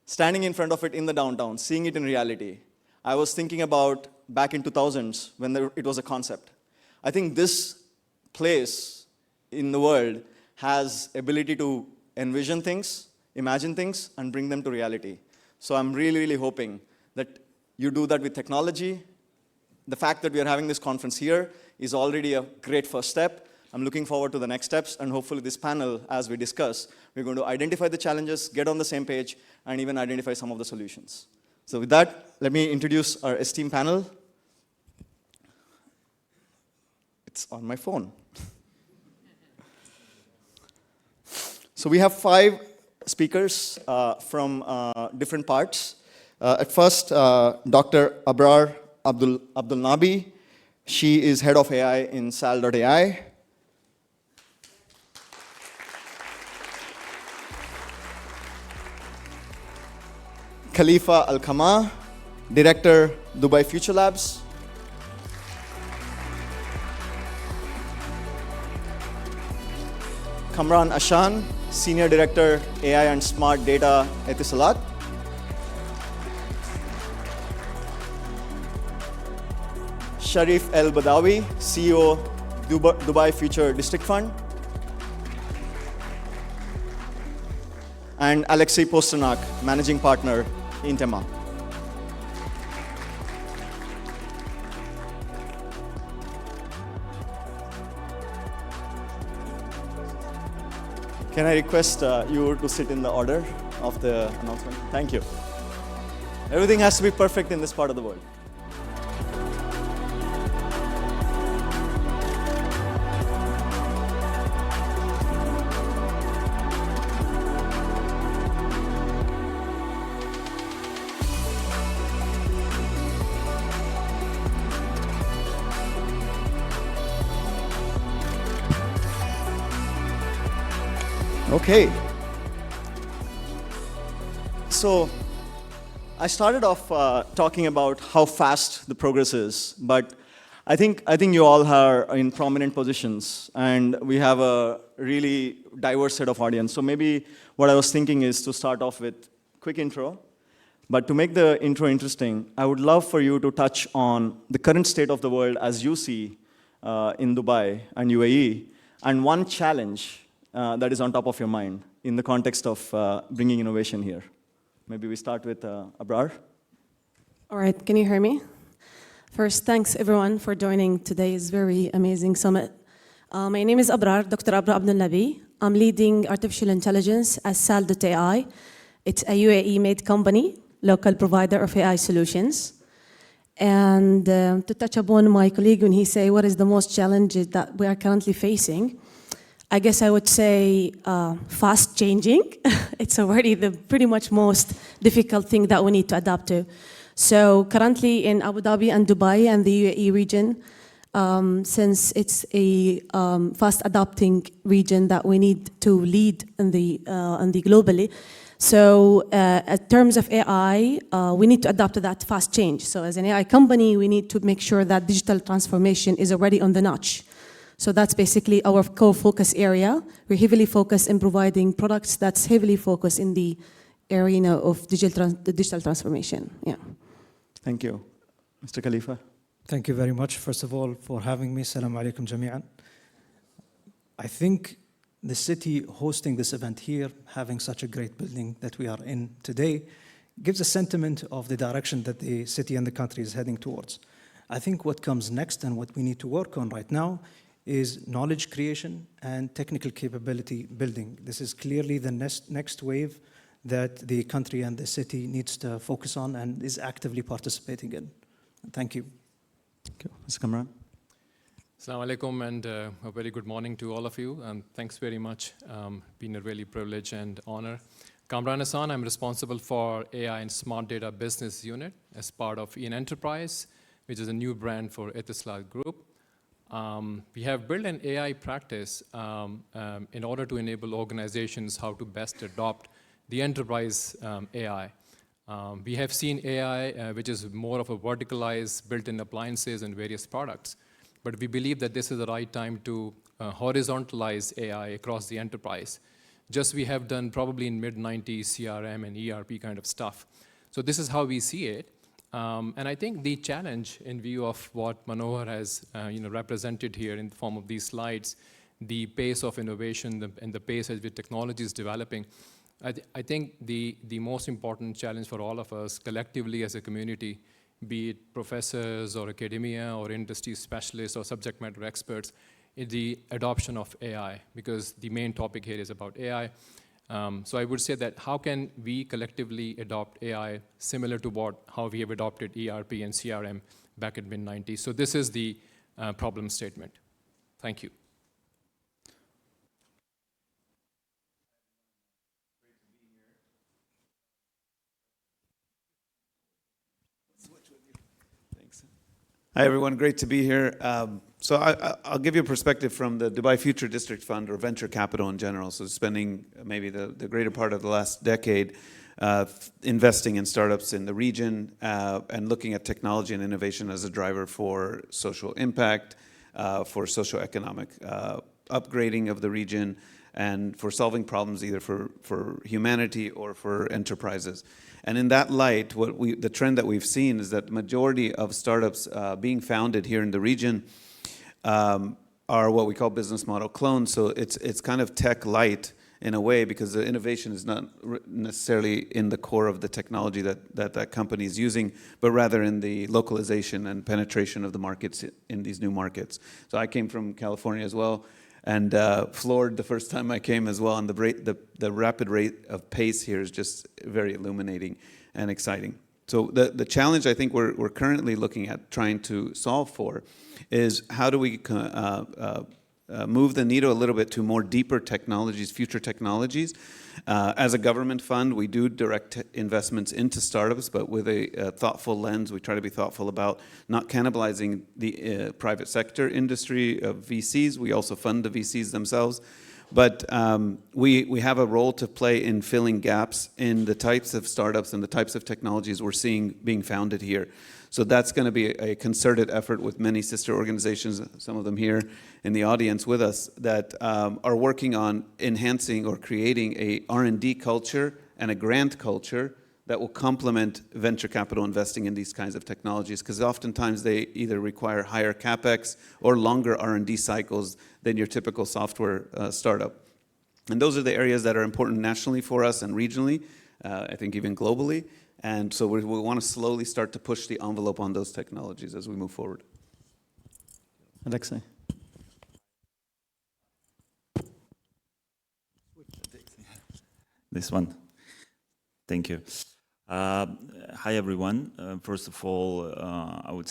Standing in front of it in the downtown, seeing it in reality, I was thinking about back in 2000s when it was a concept. I think this place in the world has ability to envision things, imagine things, and bring them to reality. So I'm really, really hoping that you do that with technology. The fact that we are having this conference here is already a great first step. I'm looking forward to the next steps, and hopefully this panel, as we discuss, we're going to identify the challenges, get on the same page, and even identify some of the solutions. So with that, let me introduce our esteemed panel. It's on my phone. So we have 5 speakers from different parts. At first, Dr. Abrar Abdul Nabi. She is head of AI in Sal.ai. Khalifa Al-Khama, Director, Dubai Future Labs. Kamran Ashan, Senior Director, AI and Smart Data, Etisalat. Sharif El Badawi, CEO, Dubai Future District Fund. And Alexei Posternak, Managing Partner, Intema. Can I request you to sit in the order of the announcement? Thank you. Everything has to be perfect in this part of the world. Okay. So I started off talking about how fast the progress is, but I think you all are in prominent positions, and we have a really diverse set of audience. So maybe what I was thinking is to start off with quick intro, but to make the intro interesting, I would love for you to touch on the current state of the world as you see in Dubai and UAE, and one challenge that is on top of your mind in the context of bringing innovation here. Maybe we start with Abrar. All right, can you hear me? First, thanks everyone for joining today's very amazing summit. My name is Abrar, Dr. Abrar Abdul Nabi. I'm leading artificial intelligence at Sal.ai. It's a UAE-made company, local provider of AI solutions. And to touch upon my colleague when he say what is the most challenges that we are currently facing, I guess I would say fast changing. It's already the pretty much most difficult thing that we need to adapt to. So currently in Abu Dhabi and Dubai and the UAE region, since it's a fast adapting region that we need to lead in the globally. So in terms of AI, we need to adapt to that fast change. So as an AI company, we need to make sure that digital transformation is already on the notch. So that's basically our core focus area. We're heavily focused in providing products that's heavily focused in the arena of digital transformation. Yeah. Thank you. Mr. Khalifa. Thank you very much, first of all, for having me. Assalamu alaikum jami'an. I think the city hosting this event here, having such a great building that we are in today, gives a sentiment of the direction that the city and the country is heading towards. I think what comes next and what we need to work on right now is knowledge creation and technical capability building. This is clearly the next wave that the country and the city needs to focus on and is actively participating in. Thank you. Okay. Mr. Kamran. Assalamu alaikum and a very good morning to all of you. Thanks very much. Been a really privilege and honor. Kamran Hassan, I'm responsible for AI and Smart Data Business Unit as part of EN Enterprise, which is a new brand for Etisalat Group. We have built an AI practice in order to enable organizations how to best adopt the enterprise AI. We have seen AI, which is more of a verticalized, built-in appliances and various products. But we believe that this is the right time to horizontalize AI across the enterprise. Just we have done probably in mid-90s CRM and ERP kind of stuff. So this is how we see it. And I think the challenge in view of what Manohar has represented here in the form of these slides, the pace of innovation and the pace at which technology is developing, I think the most important challenge for all of us collectively as a community, be it professors or academia or industry specialists or subject matter experts, is the adoption of AI, because the main topic here is about AI. So I would say that how can we collectively adopt AI similar to how we have adopted ERP and CRM back in mid-90s. So this is the problem statement. Thank you. Thanks. Hi, everyone. Great to be here. So I'll give you a perspective from the Dubai Future District Fund or venture capital in general. So spending maybe the greater part of the last decade investing in startups in the region and looking at technology and innovation as a driver for social impact, for socioeconomic upgrading of the region, and for solving problems either for humanity or for enterprises. And in that light, the trend that we've seen is that the majority of startups being founded here in the region are what we call business model clones. So it's kind of tech light in a way, because the innovation is not necessarily in the core of the technology that company is using, but rather in the localization and penetration of the markets in these new markets. So I came from California as well, and floored the first time I came as well. And the rapid rate of pace here is just very illuminating and exciting. So the challenge I think we're currently looking at trying to solve for is how do we move the needle a little bit to more deeper technologies, future technologies. As a government fund, we do direct investments into startups, but with a thoughtful lens. We try to be thoughtful about not cannibalizing the private sector industry of VCs. We also fund the VCs themselves. But we have a role to play in filling gaps in the types of startups and the types of technologies we're seeing being founded here. So that's going to be a concerted effort with many sister organizations, some of them here in the audience with us, that are working on enhancing or creating a R&D culture and a grant culture that will complement venture capital investing in these kinds of technologies, because oftentimes they either require higher capex or longer R&D cycles than your typical software startup. And those are the areas that are important nationally for us and regionally, I think even globally. And so we want to slowly start to push the envelope on those technologies as we move forward. Alexei. This one. Thank you. Hi, everyone. First of all, I would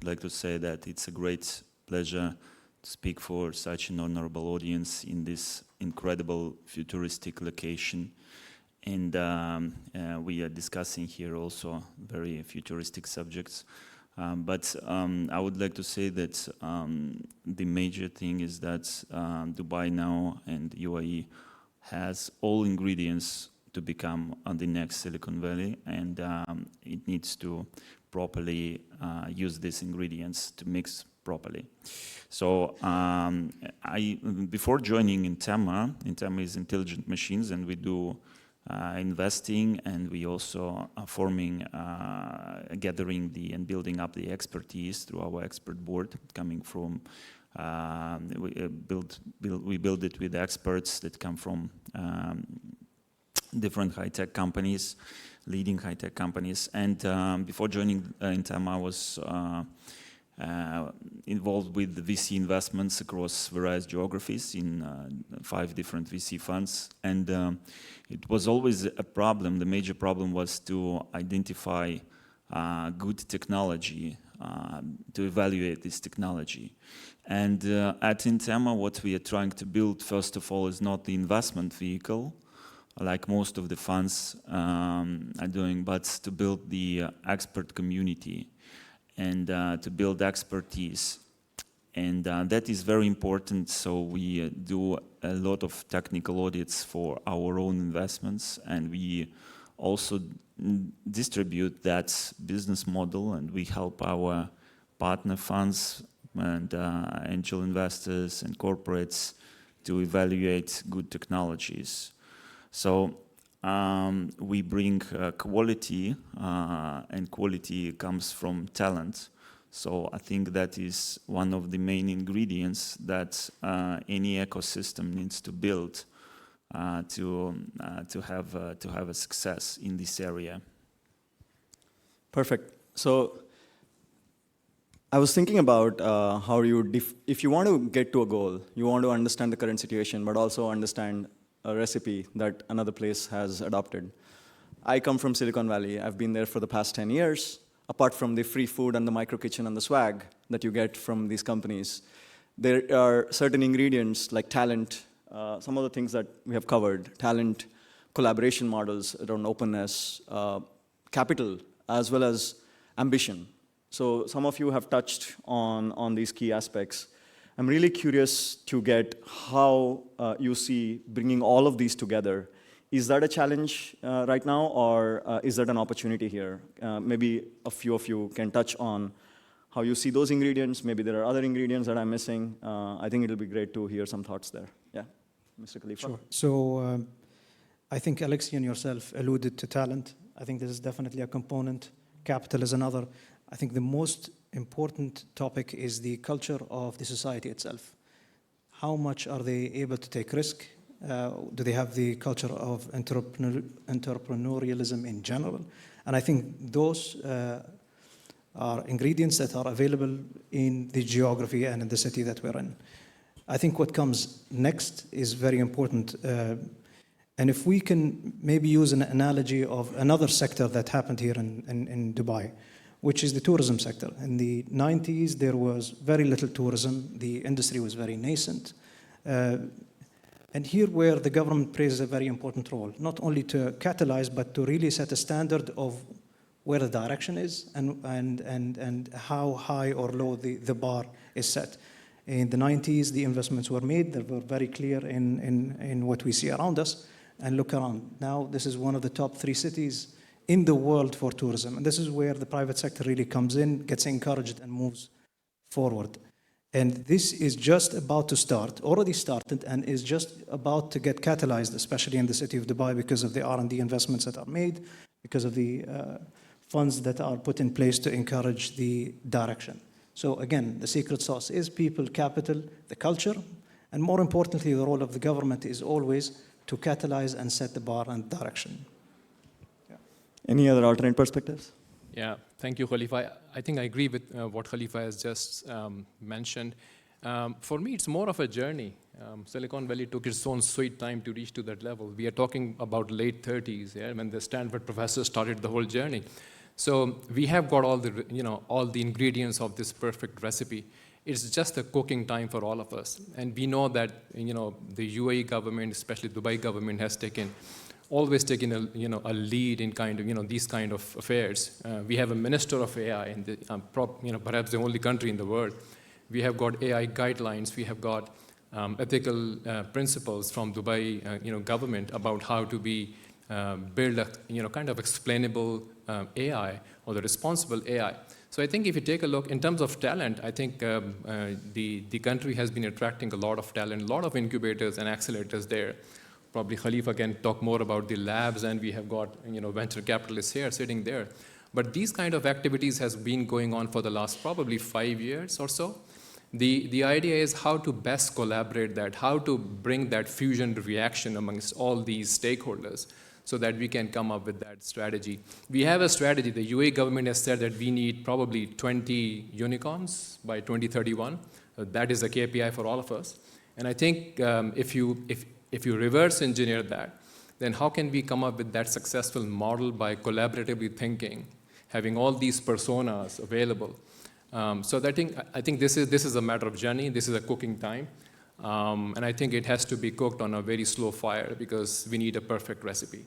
like to say that it's a great pleasure to speak for such an honorable audience in this incredible futuristic location. And we are discussing here also very futuristic subjects. But I would like to say that the major thing is that Dubai now and UAE has all ingredients to become the next Silicon Valley, and it needs to properly use these ingredients to mix properly. So before joining Intema is Intelligent Machines, and we do investing, and we also are forming, gathering and building up the expertise through our expert board, coming from, we build it with experts that come from different high-tech companies, leading high-tech companies. And before joining Intema, I was involved with the VC investments across various geographies in 5 different VC funds. And it was always a problem. The major problem was to identify good technology, to evaluate this technology. And at Intema, what we are trying to build, first of all, is not the investment vehicle, like most of the funds are doing, but to build the expert community and to build expertise. And that is very important, so we do a lot of technical audits for our own investments, and we also distribute that business model, and we help our partner funds and angel investors and corporates to evaluate good technologies. So we bring quality, and quality comes from talent. So I think that is one of the main ingredients that any ecosystem needs to build to have a success in this area. Perfect. So I was thinking about how you, if you want to get to a goal, you want to understand the current situation, but also understand a recipe that another place has adopted. I come from Silicon Valley. I've been there for the past 10 years. Apart from the free food and the micro kitchen and the swag that you get from these companies, there are certain ingredients like talent, some of the things that we have covered, talent, collaboration models around openness, capital, as well as ambition. So some of you have touched on these key aspects. I'm really curious to get how you see bringing all of these together. Is that a challenge right now, or is that an opportunity here? Maybe a few of you can touch on how you see those ingredients. Maybe there are other ingredients that I'm missing. I think it'll be great to hear some thoughts there. Yeah, Mr. Khalifa. Sure. So I think Alexi and yourself alluded to talent. I think this is definitely a component. Capital is another. I think the most important topic is the culture of the society itself. How much are they able to take risk? Do they have the culture of entrepreneurialism in general? And I think those are ingredients that are available in the geography and in the city that we're in. I think what comes next is very important. And if we can maybe use an analogy of another sector that happened here in Dubai, which is the tourism sector. In the 90s, there was very little tourism. The industry was very nascent. And here where the government plays a very important role, not only to catalyze, but to really set a standard of where the direction is and how high or low the bar is set. In the 90s, the investments were made that were very clear in what we see around us. And look around. Now, this is one of the top 3 cities in the world for tourism. And this is where the private sector really comes in, gets encouraged, and moves forward. And this is just about to start, already started, and is just about to get catalyzed, especially in the city of Dubai, because of the R&D investments that are made, because of the funds that are put in place to encourage the direction. So again, the secret sauce is people, capital, the culture, and more importantly, the role of the government is always to catalyze and set the bar and direction. Yeah. Any other alternate perspectives? Yeah, thank you, Khalifa. I think I agree with what Khalifa has just mentioned. For me, it's more of a journey. Silicon Valley took its own sweet time to reach to that level. We are talking about late 30s, yeah, when the Stanford professors started the whole journey. So we have got all the ingredients of this perfect recipe. It's just a cooking time for all of us. And we know that, the UAE government, especially Dubai government, has always taken a lead in these kind of affairs. We have a minister of AI, and perhaps the only country in the world. We have got AI guidelines. We have got ethical principles from Dubai, government about how to build a, kind of explainable AI or the responsible AI. So I think if you take a look in terms of talent, I think the country has been attracting a lot of talent, a lot of incubators and accelerators there. Probably Khalifa can talk more about the labs, and we have got venture capitalists here sitting there. But these kind of activities has been going on for the last probably 5 years or so. The idea is how to best collaborate that, how to bring that fusion reaction amongst all these stakeholders, so that we can come up with that strategy. We have a strategy. The UAE government has said that we need probably 20 unicorns by 2031. That is a KPI for all of us. And I think if you reverse engineer that, then how can we come up with that successful model by collaboratively thinking, having all these personas available? So I think this is a matter of journey. This is a cooking time. And I think it has to be cooked on a very slow fire because we need a perfect recipe.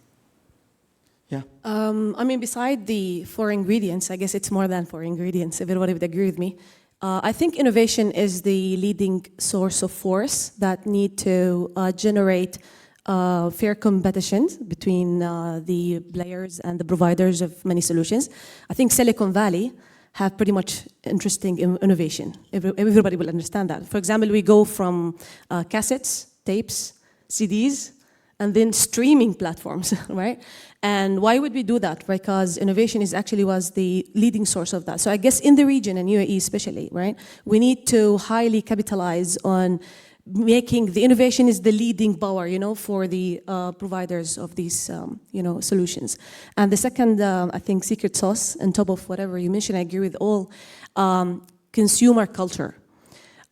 Yeah. I mean, beside the 4 ingredients, I guess it's more than 4 ingredients. Everybody would agree with me. I think innovation is the leading source of force that need to generate fair competition between the players and the providers of many solutions. I think Silicon Valley have pretty much interesting innovation. Everybody will understand that. For example, we go from cassettes, tapes, CDs, and then streaming platforms, right? And why would we do that? Because innovation was the leading source of that. So I guess in the region, and UAE especially, right, we need to highly capitalize on making the innovation is the leading power, for the providers of these, solutions. And the second, I think, secret sauce on top of whatever you mentioned, I agree with all, consumer culture.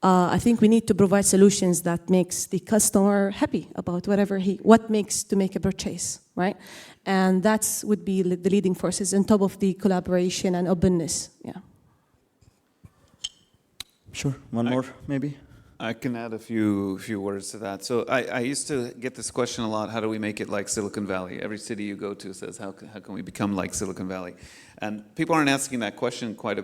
I think we need to provide solutions that makes the customer happy about what makes to make a purchase, right? And that would be the leading forces on top of the collaboration and openness. Yeah. Sure. One more, maybe. I can add a few words to that. So I used to get this question a lot: how do we make it like Silicon Valley? Every city you go to says, how can we become like Silicon Valley? And people aren't asking that question quite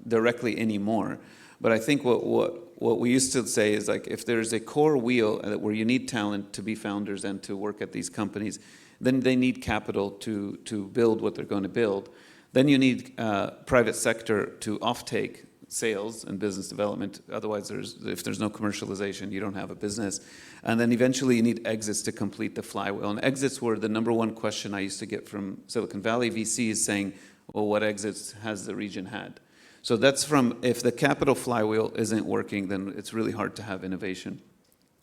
directly anymore. But I think what we used to say is, like, if there's a core wheel where you need talent to be founders and to work at these companies, then they need capital to build what they're going to build. Then you need private sector to offtake sales and business development. Otherwise, if there's no commercialization, you don't have a business. And then eventually you need exits to complete the flywheel. And exits were the number one question I used to get from Silicon Valley VCs, saying, well, what exits has the region had? So that's if the capital flywheel isn't working, then it's really hard to have innovation.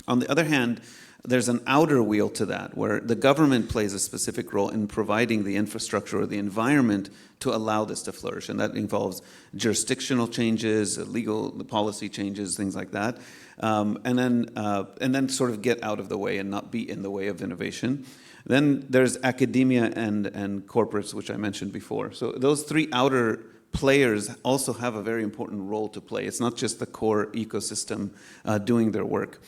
On the other hand, there's an outer wheel to that, where the government plays a specific role in providing the infrastructure or the environment to allow this to flourish. And that involves jurisdictional changes, legal policy changes, things like that. And then sort of get out of the way and not be in the way of innovation. Then there's academia and corporates, which I mentioned before. So those 3 outer players also have a very important role to play. It's not just the core ecosystem doing their work.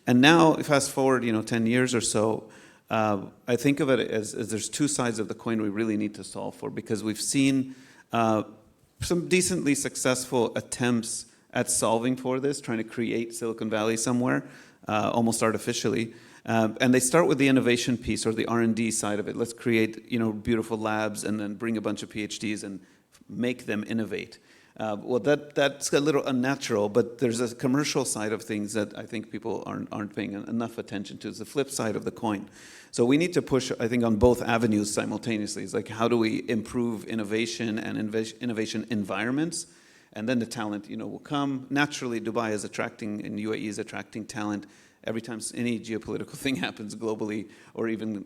And now, fast forward, 10 years or so, I think of it as there's 2 sides of the coin we really need to solve for, because we've seen some decently successful attempts at solving for this, trying to create Silicon Valley somewhere, almost artificially. And they start with the innovation piece or the R&D side of it. Let's create, beautiful labs and then bring a bunch of PhDs and make them innovate. Well, that's a little unnatural, but there's a commercial side of things that I think people aren't paying enough attention to. It's the flip side of the coin. So we need to push, I think, on both avenues simultaneously. It's like, how do we improve innovation and innovation environments? And then the talent, will come. Naturally, Dubai is attracting, and UAE is attracting talent. Every time any geopolitical thing happens globally, or even,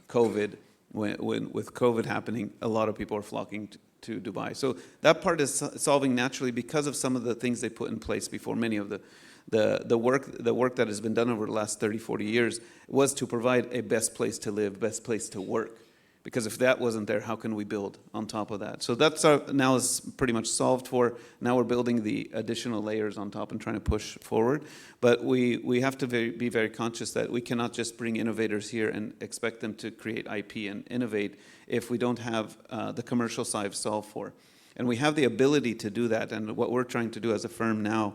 COVID, with COVID happening, a lot of people are flocking to Dubai. So that part is solving naturally because of some of the things they put in place before. Many of the work that has been done over the last 30, 40 years was to provide a best place to live, best place to work. Because if that wasn't there, how can we build on top of that? So that's now is pretty much solved for. Now we're building the additional layers on top and trying to push forward. But we have to be very conscious that we cannot just bring innovators here and expect them to create IP and innovate if we don't have the commercial side solved for. And we have the ability to do that. And what we're trying to do as a firm now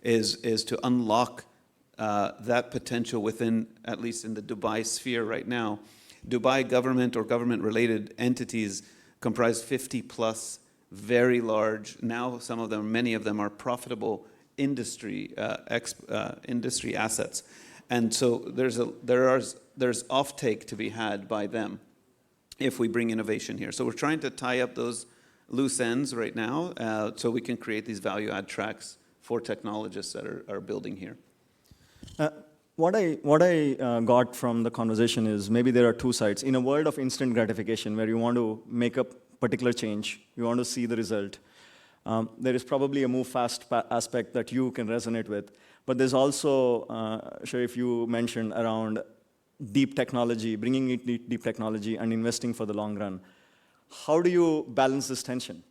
is to unlock that potential within, at least in the Dubai sphere right now. Dubai government or government-related entities comprise 50 plus very large, now many of them are profitable industry assets. And so there's offtake to be had by them if we bring innovation here. So we're trying to tie up those loose ends right now so we can create these value-add tracks for technologists that are building here. what I got from the conversation is maybe there are two sides. In a world of instant gratification where you want to make a particular change, you want to see the result, there is probably a move fast aspect that you can resonate with. But there's also, Sharif, you mentioned around deep technology, bringing in deep technology and investing for the long run. How do you balance this tension?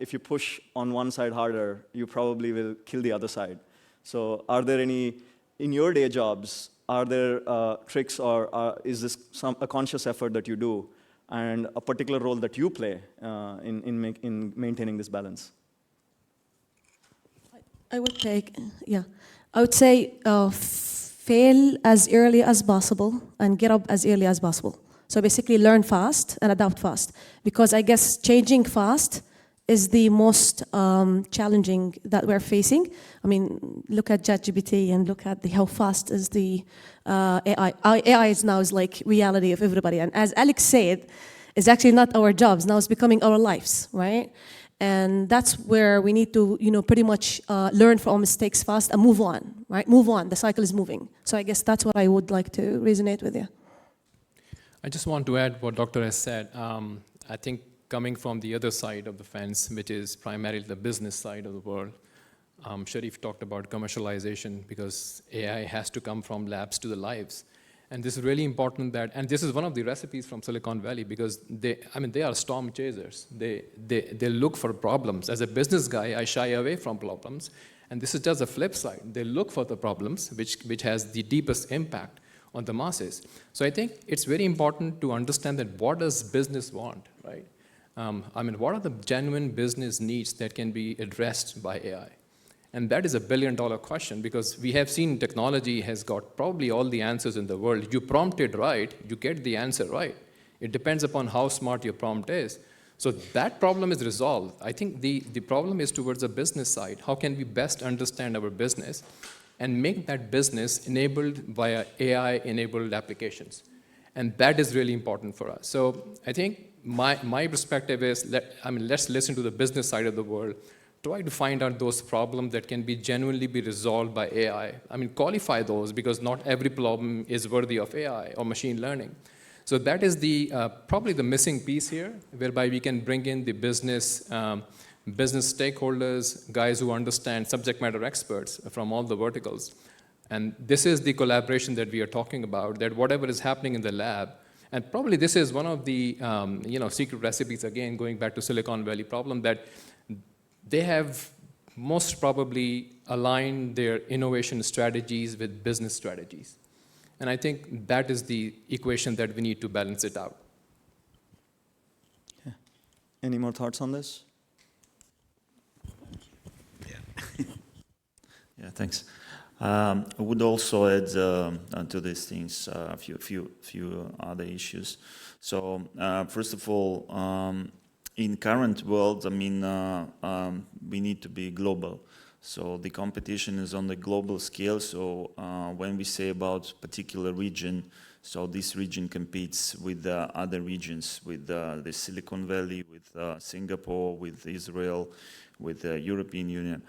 If you push on one side harder, you probably will kill the other side. So are there any, in your day jobs, are there tricks or is this a conscious effort that you do and a particular role that you play in maintaining this balance? I would say fail as early as possible and get up as early as possible. So basically learn fast and adapt fast. Because I guess changing fast is the most challenging that we're facing. I mean, look at ChatGPT and look at how fast is the AI. AI is now like reality of everybody. And as Alex said, it's actually not our jobs. Now it's becoming our lives, right? And that's where we need to, pretty much learn from our mistakes fast and move on, right? Move on. The cycle is moving. So I guess that's what I would like to resonate with you. I just want to add what Doctor has said. I think coming from the other side of the fence, which is primarily the business side of the world, Sharif talked about commercialization because AI has to come from labs to the lives. And this is really important and this is one of the recipes from Silicon Valley because they are storm chasers. They look for problems. As a business guy, I shy away from problems. And this is just the flip side. They look for the problems, which has the deepest impact on the masses. So I think it's very important to understand that what does business want, right? What are the genuine business needs that can be addressed by AI? And that is a billion-dollar question because we have seen technology has got probably all the answers in the world. You prompt it right, you get the answer right. It depends upon how smart your prompt is. So that problem is resolved. I think the problem is towards the business side. How can we best understand our business and make that business enabled via AI-enabled applications? And that is really important for us. So I think my perspective is, let's listen to the business side of the world. Try to find out those problems that can be genuinely be resolved by AI. Qualify those because not every problem is worthy of AI or machine learning. So that is probably the missing piece here, whereby we can bring in the business stakeholders, guys who understand subject matter experts from all the verticals. And this is the collaboration that we are talking about, that whatever is happening in the lab, and probably this is one of the secret recipes, again, going back to Silicon Valley problem, that they have most probably aligned their innovation strategies with business strategies. And I think that is the equation that we need to balance it out. Yeah. Any more thoughts on this? Yeah, thanks. I would also add to these things a few other issues. So first of all, in current world, we need to be global. So the competition is on the global scale. So when we say about particular region, so this region competes with other regions, with the Silicon Valley, with Singapore, with Israel, with the European Union.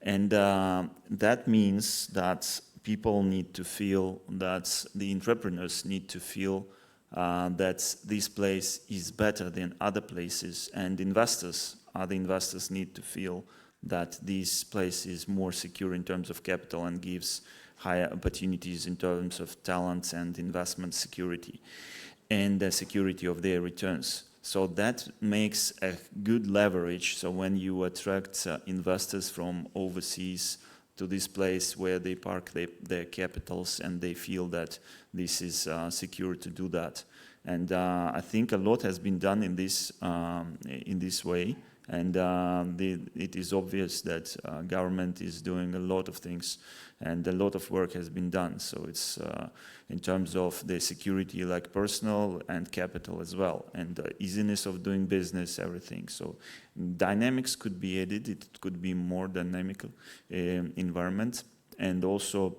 And that means that people need to feel, that the entrepreneurs need to feel that this place is better than other places, and other investors need to feel that this place is more secure in terms of capital and gives higher opportunities in terms of talents and investment security and the security of their returns. So that makes a good leverage. So when you attract investors from overseas to this place where they park their capitals and they feel that this is secure to do that. And I think a lot has been done in this way. And it is obvious that government is doing a lot of things and a lot of work has been done. So it's in terms of the security, like personal and capital as well, and the easiness of doing business, everything. So dynamics could be added. It could be more dynamic environment. And also,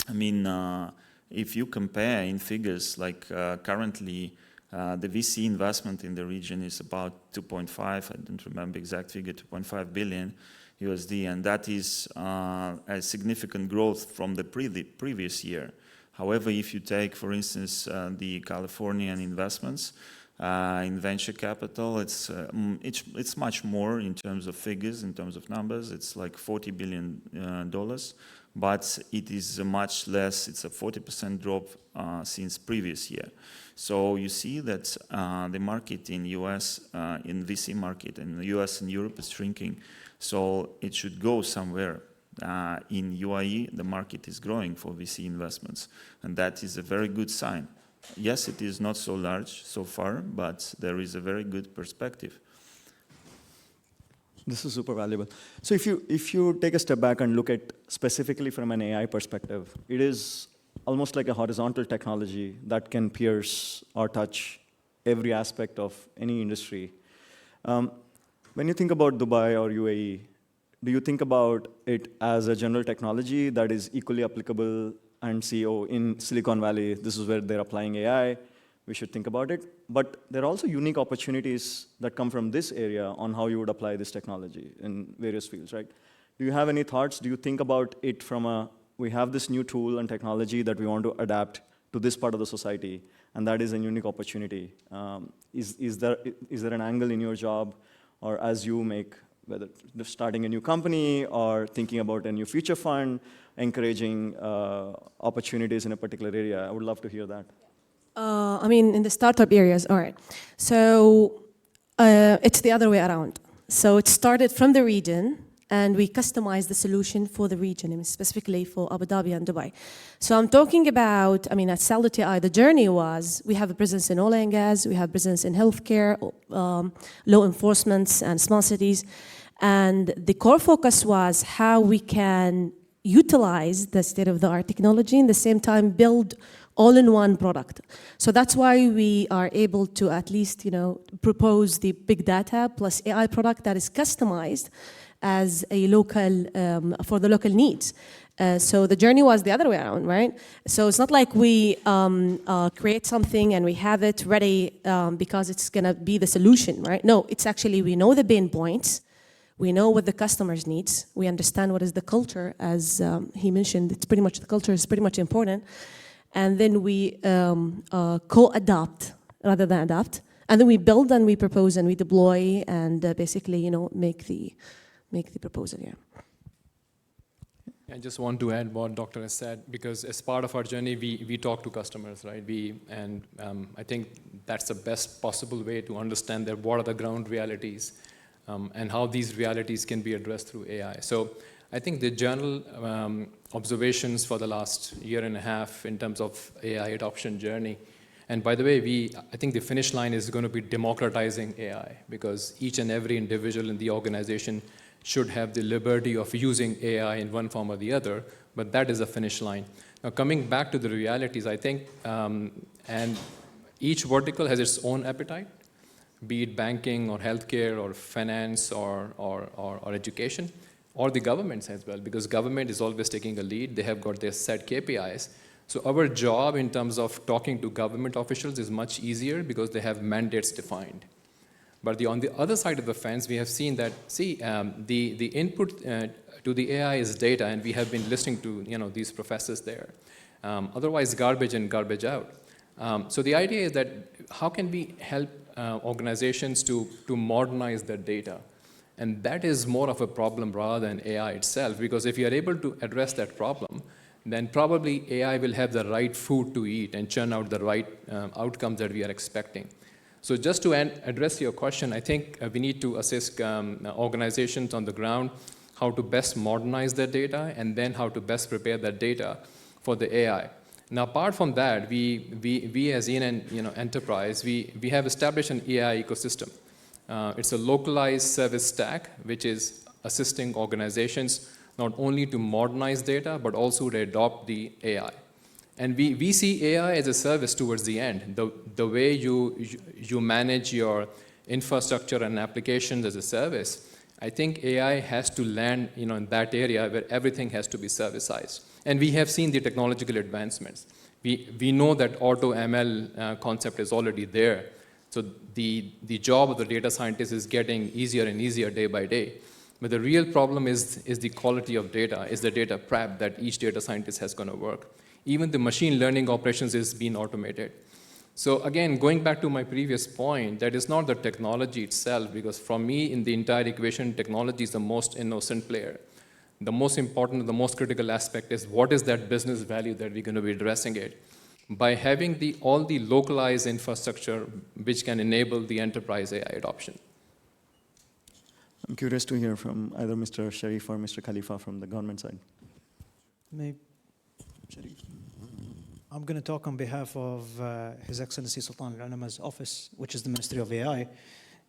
if you compare in figures, like currently, the VC investment in the region is about 2.5, I don't remember exact figure, 2.5 billion USD, and that is a significant growth from the previous year. However, if you take, for instance, the Californian investments in venture capital, it's much more in terms of figures, in terms of numbers. It's like $40 billion, but it is much less. It's a 40% drop since previous year. So you see that the market in US, in VC market in the US and Europe is shrinking. So it should go somewhere. In UAE, the market is growing for VC investments, and that is a very good sign. Yes, it is not so large so far, but there is a very good perspective. This is super valuable. So if you take a step back and look at specifically from an AI perspective, it is almost like a horizontal technology that can pierce or touch every aspect of any industry. When you think about Dubai or UAE, do you think about it as a general technology that is equally applicable and see, oh, in Silicon Valley, this is where they're applying AI, we should think about it. But there are also unique opportunities that come from this area on how you would apply this technology in various fields, right? Do you have any thoughts? Do you think about it from we have this new tool and technology that we want to adapt to this part of the society, and that is a unique opportunity. Is there an angle in your job, or as you make, whether starting a new company or thinking about a new future fund, encouraging opportunities in a particular area? I would love to hear that. I mean, in the startup areas, all right. So it's the other way around. So it started from the region, and we customized the solution for the region, and specifically for Abu Dhabi and Dubai. So I'm talking about, I mean, at Saldo TI, the journey was, we have a presence in oil and gas, we have presence in healthcare, law enforcement, and smart cities. And the core focus was how we can utilize the state-of-the-art technology, and at the same time build all-in-one product. So that's why we are able to at least, propose the big data plus AI product that is customized as a local, for the local needs. So the journey was the other way around, right? So it's not like we create something and we have it ready because it's gonna be the solution, right? No, it's actually, we know the pain points, we know what the customers needs, we understand what is the culture, as he mentioned, it's pretty much, the culture is pretty much important. And then we co-adopt rather than adapt. And then we build and we propose and we deploy and basically, make the proposal, yeah. I just want to add what Doctor has said, because as part of our journey, we talk to customers, right? I think that's the best possible way to understand what are the ground realities and how these realities can be addressed through AI. So I think the general observations for the last year and a half in terms of AI adoption journey, and by the way, I think the finish line is going to be democratizing AI, because each and every individual in the organization should have the liberty of using AI in one form or the other, but that is a finish line. Now, coming back to the realities, I think, and each vertical has its own appetite, be it banking or healthcare or finance or education, or the governments as well, because government is always taking a lead. They have got their set KPIs. So our job in terms of talking to government officials is much easier because they have mandates defined. But on the other side of the fence, we have seen that, the input to the AI is data, and we have been listening to these professors there. Otherwise, garbage in, garbage out. So the idea is that how can we help organizations to modernize their data? And that is more of a problem rather than AI itself, because if you are able to address that problem, then probably AI will have the right food to eat and churn out the right outcomes that we are expecting. So just to address your question, I think we need to assist organizations on the ground how to best modernize their data, and then how to best prepare that data for the AI. Now, apart from that, we as EN enterprise, we have established an AI ecosystem. It's a localized service stack, which is assisting organizations not only to modernize data, but also to adopt the AI. And we see AI as a service towards the end. The way you manage your infrastructure and applications as a service, I think AI has to land in that area where everything has to be servicized. And we have seen the technological advancements. We know that auto ML concept is already there. So the job of the data scientist is getting easier and easier day by day. But the real problem is the quality of data, is the data prep that each data scientist has going to work. Even the machine learning operations is being automated. So again, going back to my previous point, that is not the technology itself, because for me, in the entire equation, technology is the most innocent player. The most important, the most critical aspect is what is that business value that we're going to be addressing it. By having all the localized infrastructure which can enable the enterprise AI adoption. I'm curious to hear from either Mr. Sharif or Mr. Khalifa from the government side. I'm going to talk on behalf of His Excellency Sultan Al-Ulama's office, which is the Ministry of AI.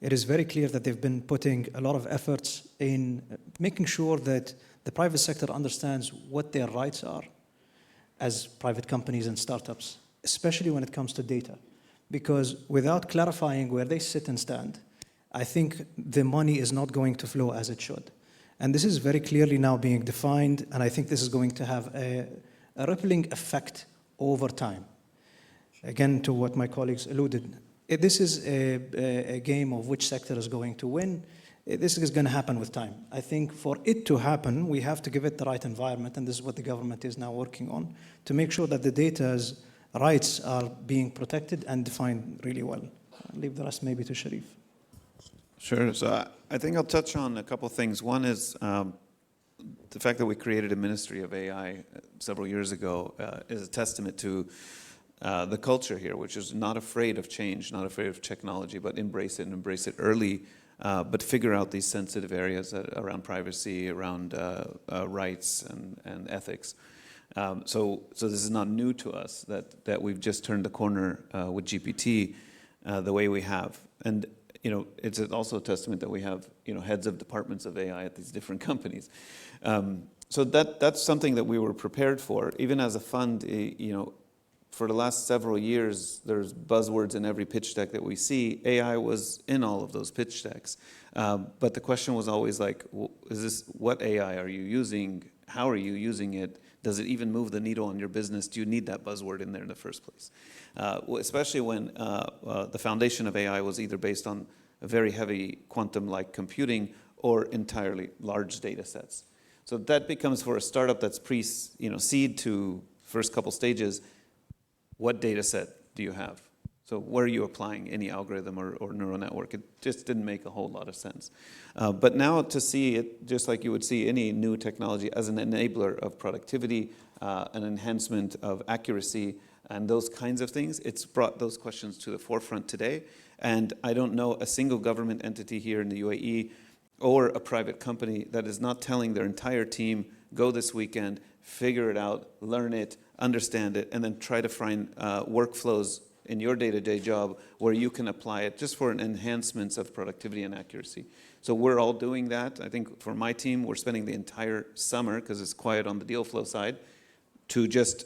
It is very clear that they've been putting a lot of efforts in making sure that the private sector understands what their rights are as private companies and startups, especially when it comes to data. Because without clarifying where they sit and stand, I think the money is not going to flow as it should. And this is very clearly now being defined, and I think this is going to have a rippling effect over time. Again, to what my colleagues alluded, this is a game of which sector is going to win. This is going to happen with time. I think for it to happen, we have to give it the right environment, and this is what the government is now working on, to make sure that the data's rights are being protected and defined really well. I'll leave the rest maybe to Sharif. Sure. So I think I'll touch on a couple of things. One is the fact that we created a Ministry of AI several years ago is a testament to the culture here, which is not afraid of change, not afraid of technology, but embrace it and embrace it early, but figure out these sensitive areas around privacy, around rights and ethics. So this is not new to us that we've just turned the corner with GPT the way we have. And it's also a testament that we have heads of departments of AI at these different companies. So that's something that we were prepared for. Even as a fund, for the last several years, there's buzzwords in every pitch deck that we see. AI was in all of those pitch decks. But the question was always like, what AI are you using? How are you using it? Does it even move the needle on your business? Do you need that buzzword in there in the first place? Especially when the foundation of AI was either based on a very heavy quantum-like computing or entirely large data sets. So that becomes, for a startup that's seed to first couple stages, what data set do you have? So where are you applying any algorithm or neural network? It just didn't make a whole lot of sense. But now to see it, just like you would see any new technology, as an enabler of productivity, an enhancement of accuracy, and those kinds of things, it's brought those questions to the forefront today. And I don't know a single government entity here in the UAE or a private company that is not telling their entire team, go this weekend, figure it out, learn it, understand it, and then try to find workflows in your day-to-day job where you can apply it just for an enhancements of productivity and accuracy. So we're all doing that. I think for my team, we're spending the entire summer, because it's quiet on the deal flow side, to just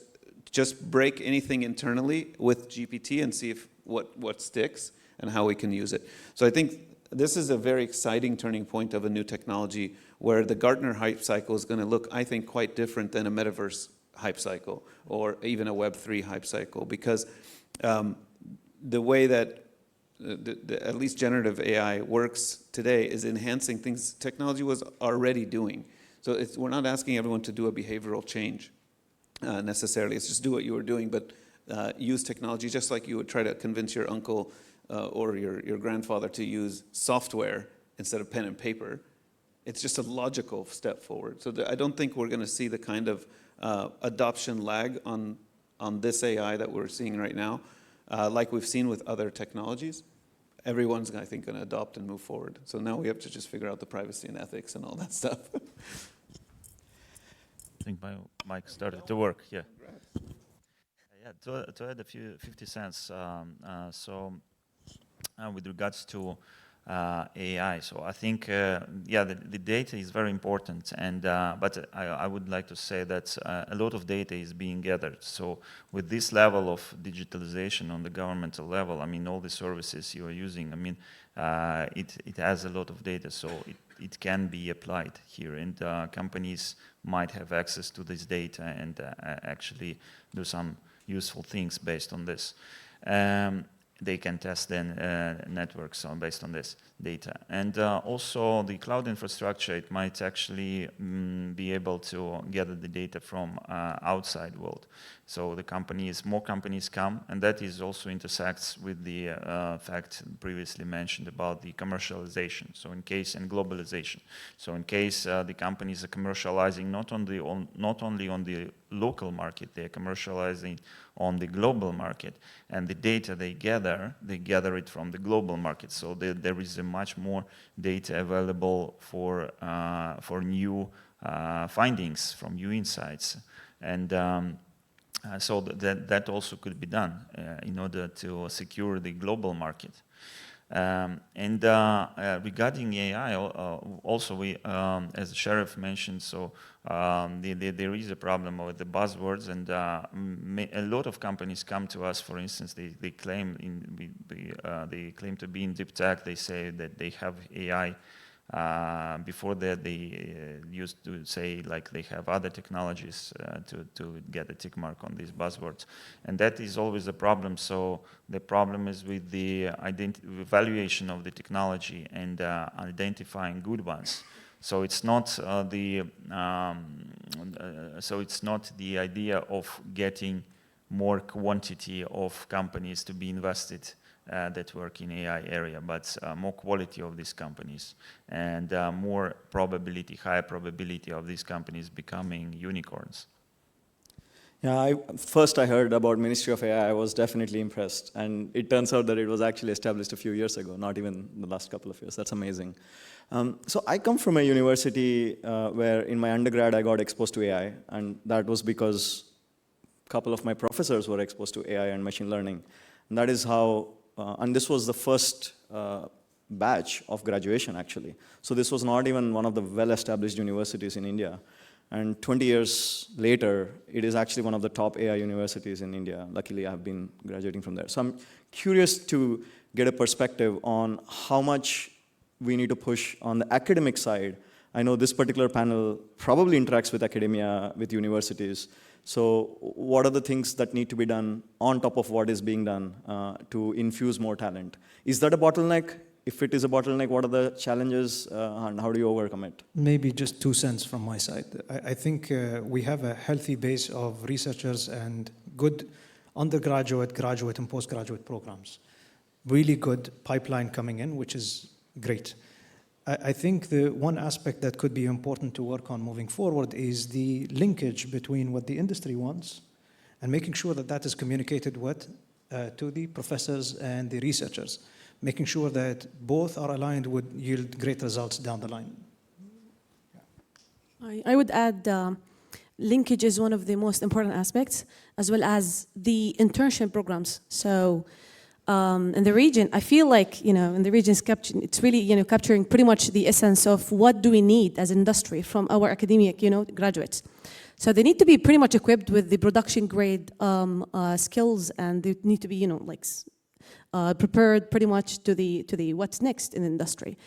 break anything internally with GPT and see if what sticks and how we can use it. So I think this is a very exciting turning point of a new technology where the Gartner hype cycle is going to look, I think, quite different than a metaverse hype cycle or even a Web3 hype cycle, because the way that at least generative AI works today is enhancing things technology was already doing. So we're not asking everyone to do a behavioral change necessarily. It's just do what you were doing, but use technology just like you would try to convince your uncle or your grandfather to use software instead of pen and paper. It's just a logical step forward. So I don't think we're going to see the kind of adoption lag on this AI that we're seeing right now, like we've seen with other technologies. Everyone's, I think, going to adopt and move forward. So now we have to just figure out the privacy and ethics and all that stuff. I think my mic started to work, yeah. Yeah, to add a few 50 cents. With regards to AI, so I think, the data is very important, and but I would like to say that a lot of data is being gathered. So with this level of digitalization on the governmental level, I mean, all the services you are using, I mean, it has a lot of data, so it can be applied here, and companies might have access to this data and actually do some useful things based on this. they can test then networks based on this data. And also the cloud infrastructure, it might actually be able to gather the data from outside world. So the companies, more companies come, and that is also intersects with the fact previously mentioned about the commercialization. So in case, and globalization. So in case the companies are commercializing not only on the local market, they are commercializing on the global market, and the data they gather it from the global market. So there is a much more data available for new findings, from new insights, and so that also could be done in order to secure the global market. And regarding AI, also we, as the Sheriff mentioned, so there is a problem with the buzzwords, and a lot of companies come to us. For instance, they claim they claim to be in deep tech. They say that they have AI. Before that, they used to say like they have other technologies to get a tick mark on these buzzwords, and that is always a problem. So the problem is with the evaluation of the technology and identifying good ones. So it's not the idea of getting more quantity of companies to be invested that work in AI area, but more quality of these companies, and more probability, higher probability of these companies becoming unicorns. Yeah, first I heard about Ministry of AI, I was definitely impressed. And it turns out that it was actually established a few years ago, not even the last couple of years. That's amazing. So I come from a university where in my undergrad I got exposed to AI, and that was because a couple of my professors were exposed to AI and machine learning. And that is how and this was the first batch of graduation, actually. So this was not even one of the well-established universities in India. And 20 years later, it is actually one of the top AI universities in India. Luckily, I've been graduating from there. So I'm curious to get a perspective on how much we need to push on the academic side. I know this particular panel probably interacts with academia, with universities. So what are the things that need to be done on top of what is being done to infuse more talent? Is that a bottleneck? If it is a bottleneck, what are the challenges and how do you overcome it? Maybe just 2 cents from my side. I think we have a healthy base of researchers and good undergraduate, graduate, and postgraduate programs. Really good pipeline coming in, which is great. I think the one aspect that could be important to work on moving forward is the linkage between what the industry wants and making sure that that is communicated with to the professors and the researchers, making sure that both are aligned would yield great results down the line. I would add linkage is one of the most important aspects, as well as the internship programs. So in the region, I feel like, in the region, it's really, capturing pretty much the essence of what do we need as industry from our academic, graduates. So they need to be pretty much equipped with the production grade skills, and they need to be, prepared pretty much to the what's next in the industry.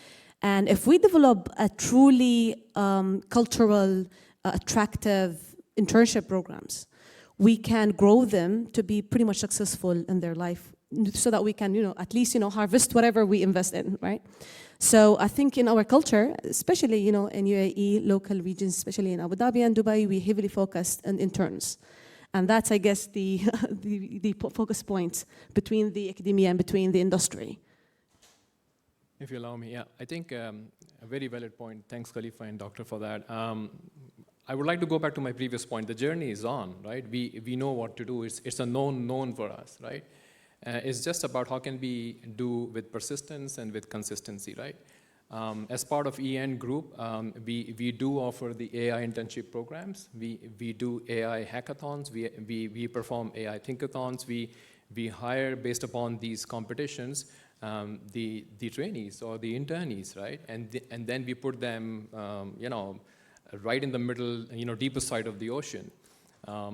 And if we develop a truly cultural, attractive internship programs, we can grow them to be pretty much successful in their life, so that we can, at least, harvest whatever we invest in, right? So I think in our culture, especially, in UAE, local regions, especially in Abu Dhabi and Dubai, we heavily focused on interns. And that's, I guess, the focus point between the academia and between the industry. If you allow me, yeah. I think a very valid point. Thanks, Khalifa and Doctor, for that. I would like to go back to my previous point. The journey is on, right? We know what to do. It's a known for us, right? It's just about how can we do with persistence and with consistency, right? As part of EN Group, we do offer the AI internship programs. We do AI hackathons. We perform AI thinkathons. We hire, based upon these competitions, the trainees or the internees, right? And then we put them, right in the middle, deeper side of the ocean.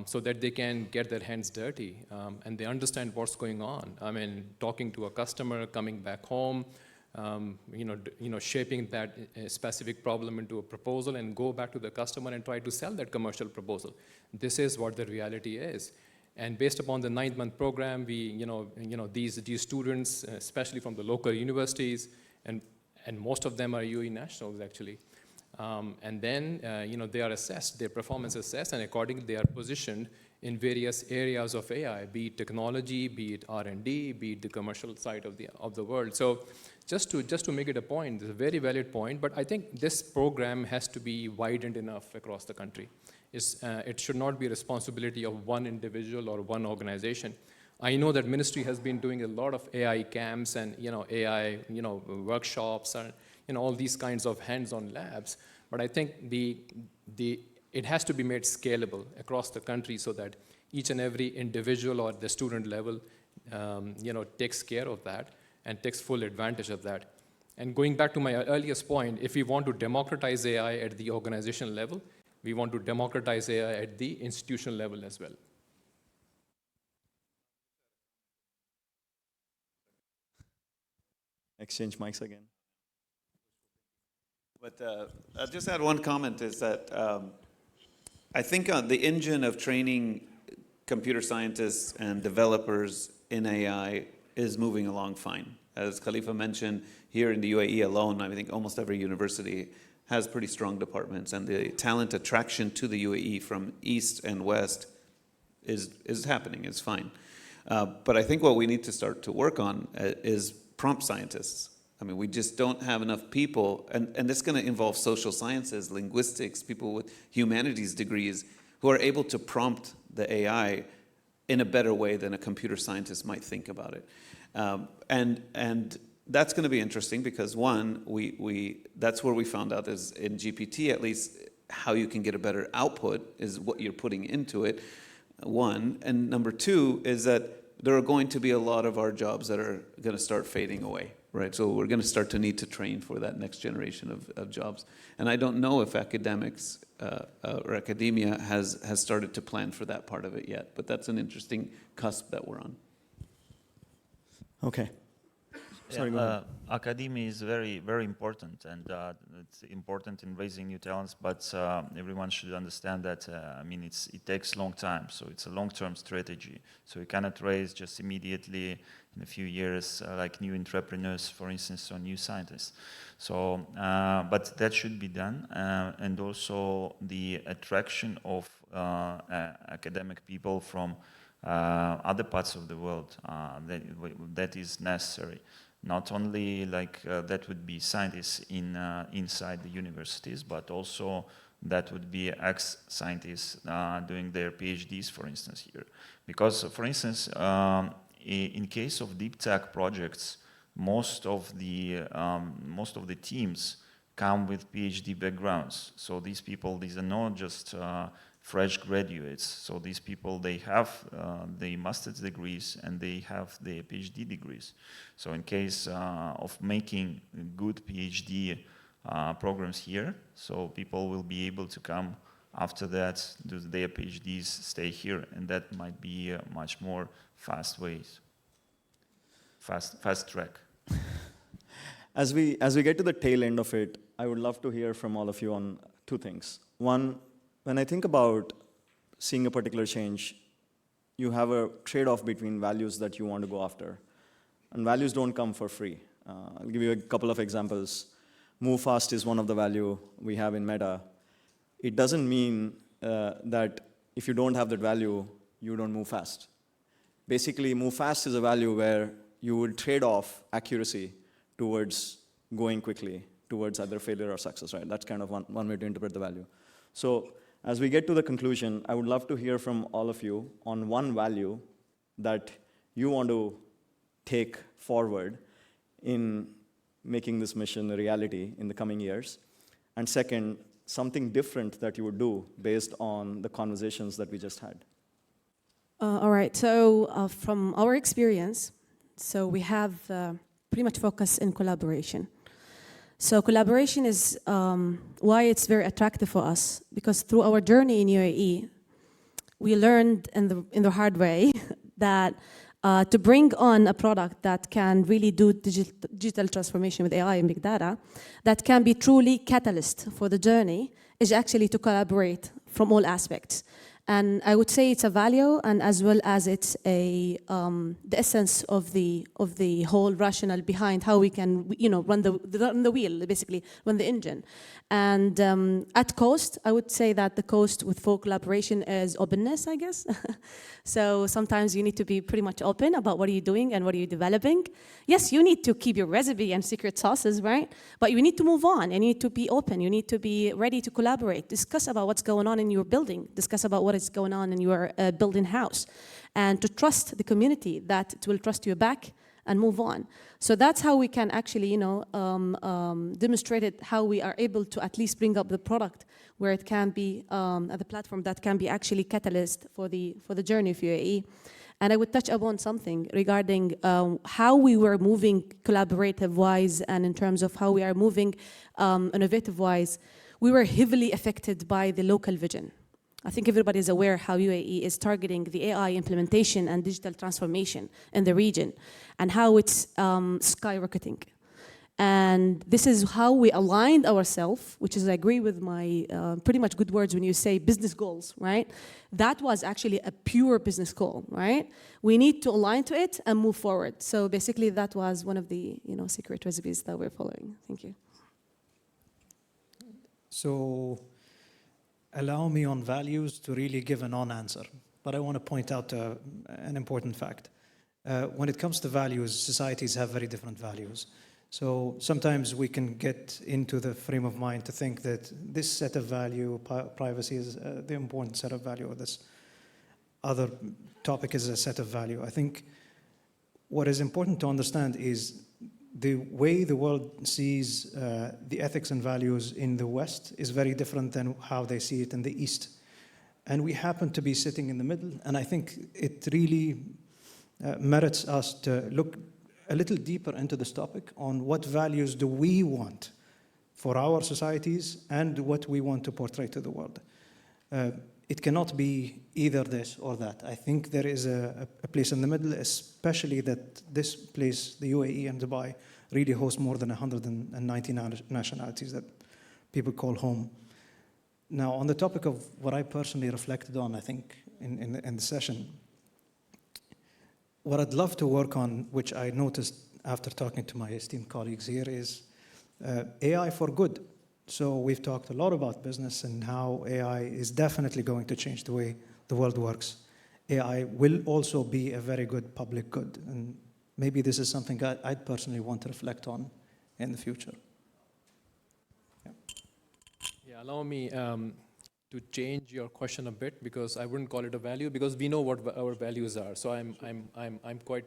So that they can get their hands dirty and they understand what's going on. I mean, talking to a customer, coming back home, shaping that specific problem into a proposal and go back to the customer and try to sell that commercial proposal. This is what the reality is. And based upon the 9-month program, we, these students, especially from the local universities, and most of them are UAE nationals actually. And then, they are assessed, their performance assessed, and accordingly they are positioned in various areas of AI, be it technology, be it R&D, be it the commercial side of the world. So just to make it a point, it's a very valid point, but I think this program has to be widened enough across the country. It should not be a responsibility of one individual or one organization. I know that ministry has been doing a lot of AI camps and AI workshops and all these kinds of hands-on labs, but I think it has to be made scalable across the country so that each and every individual or the student level takes care of that and takes full advantage of that. And going back to my earliest point, if we want to democratize AI at the organizational level, we want to democratize AI at the institutional level as well. Exchange mics again. But I'll just add one comment is that I think the engine of training computer scientists and developers in AI is moving along fine. As Khalifa mentioned, here in the UAE alone, I think almost every university has pretty strong departments, and the talent attraction to the UAE from east and west is happening, is fine. But I think what we need to start to work on is prompt scientists. I mean, we just don't have enough people, and this is going to involve social sciences, linguistics, people with humanities degrees who are able to prompt the AI in a better way than a computer scientist might think about it. And that's going to be interesting because one, that's where we found out is in GPT at least how you can get a better output is what you're putting into it, one. And number two is that there are going to be a lot of our jobs that are going to start fading away, right? So we're going to start to need to train for that next generation of jobs. And I don't know if academics or academia has started to plan for that part of it yet, but that's an interesting cusp that we're on. Okay. Sorry, go ahead. Academia is very, very important, and it's important in raising new talents, but everyone should understand that, it takes a long time, so it's a long-term strategy. So you cannot raise just immediately in a few years like new entrepreneurs, for instance, or new scientists. So, but that should be done, and also the attraction of academic people from other parts of the world, that is necessary. Not only that would be scientists inside the universities, but also that would be ex-scientists doing their PhDs, for instance, here. Because, for instance, in case of deep tech projects, most of the teams come with PhD backgrounds. So these are not just fresh graduates. So these people, they have the master's degrees and they have the PhD degrees. So in case of making good PhD programs here, so people will be able to come after that, do their PhDs, stay here, and that might be a much more fast track. As we get to the tail end of it, I would love to hear from all of you on two things. One, when I think about seeing a particular change, you have a trade-off between values that you want to go after. And values don't come for free. I'll give you a couple of examples. Move fast is one of the value we have in Meta. It doesn't mean that if you don't have that value, you don't move fast. Basically, move fast is a value where you would trade off accuracy towards going quickly, towards either failure or success, right? That's kind of one way to interpret the value. So as we get to the conclusion, I would love to hear from all of you on one value that you want to take forward in making this mission a reality in the coming years. And second, something different that you would do based on the conversations that we just had. All right, so from our experience, so we have pretty much focused in collaboration. So collaboration is why it's very attractive for us, because through our journey in UAE, we learned in the hard way that to bring on a product that can really do digital transformation with AI and big data, that can be truly catalyst for the journey, is actually to collaborate from all aspects. And I would say it's a value, and as well as it's the essence of the whole rationale behind how we can, run the wheel, basically run the engine. And at cost, I would say that the cost with full collaboration is openness, I guess. So sometimes you need to be pretty much open about what are you doing and what are you developing. Yes, you need to keep your recipe and secret sauces, right? But you need to move on, and you need to be open. You need to be ready to collaborate. Discuss about what's going on in your building. Discuss about what is going on in your building house. And to trust the community that it will trust you back and move on. So that's how we can actually, demonstrate it, how we are able to at least bring up the product where it can be at the platform that can be actually catalyst for the journey of UAE. And I would touch upon something regarding how we were moving collaborative-wise and in terms of how we are moving innovative-wise. We were heavily affected by the local vision. I think everybody is aware how UAE is targeting the AI implementation and digital transformation in the region and how it's skyrocketing. And this is how we aligned ourselves, which is, I agree with my pretty much good words when you say business goals, right? That was actually a pure business goal, right? We need to align to it and move forward. So basically that was one of the secret recipes that we're following. Thank you. So allow me on values to really give a non-answer, but I want to point out an important fact. When it comes to values, societies have very different values. So sometimes we can get into the frame of mind to think that this set of value, privacy is the important set of value, or this other topic is a set of value. I think what is important to understand is the way the world sees the ethics and values in the West is very different than how they see it in the East. And we happen to be sitting in the middle, and I think it really merits us to look a little deeper into this topic on what values do we want for our societies and what we want to portray to the world. It cannot be either this or that. I think there is a place in the middle, especially that this place, the UAE and Dubai, really hosts more than 190 nationalities that people call home. Now, on the topic of what I personally reflected on, I think, in the session, what I'd love to work on, which I noticed after talking to my esteemed colleagues here, is AI for good. So we've talked a lot about business and how AI is definitely going to change the way the world works. AI will also be a very good public good. And maybe this is something I'd personally want to reflect on in the future. Yeah, allow me to change your question a bit, because I wouldn't call it a value, because we know what our values are. So I'm quite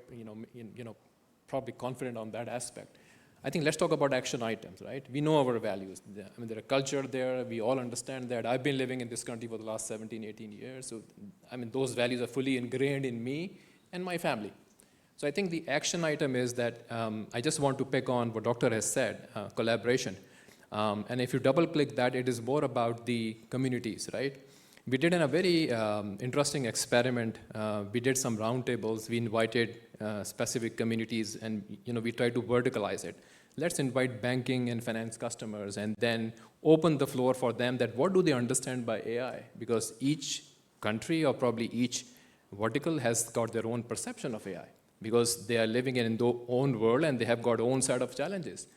probably confident on that aspect. I think let's talk about action items, right? We know our values. I mean, there's a culture there. We all understand that. I've been living in this country for the last 17, 18 years. So, I mean, those values are fully ingrained in me and my family. So I think the action item is that I just want to pick on what Doctor has said, collaboration. And if you double click that, it is more about the communities, right? We did a very interesting experiment. We did some roundtables. We invited specific communities, and we tried to verticalize it. Let's invite banking and finance customers, and then open the floor for them that what do they understand by AI? Because each country or probably each vertical has got their own perception of AI, because they are living in their own world and they have got own set of challenges.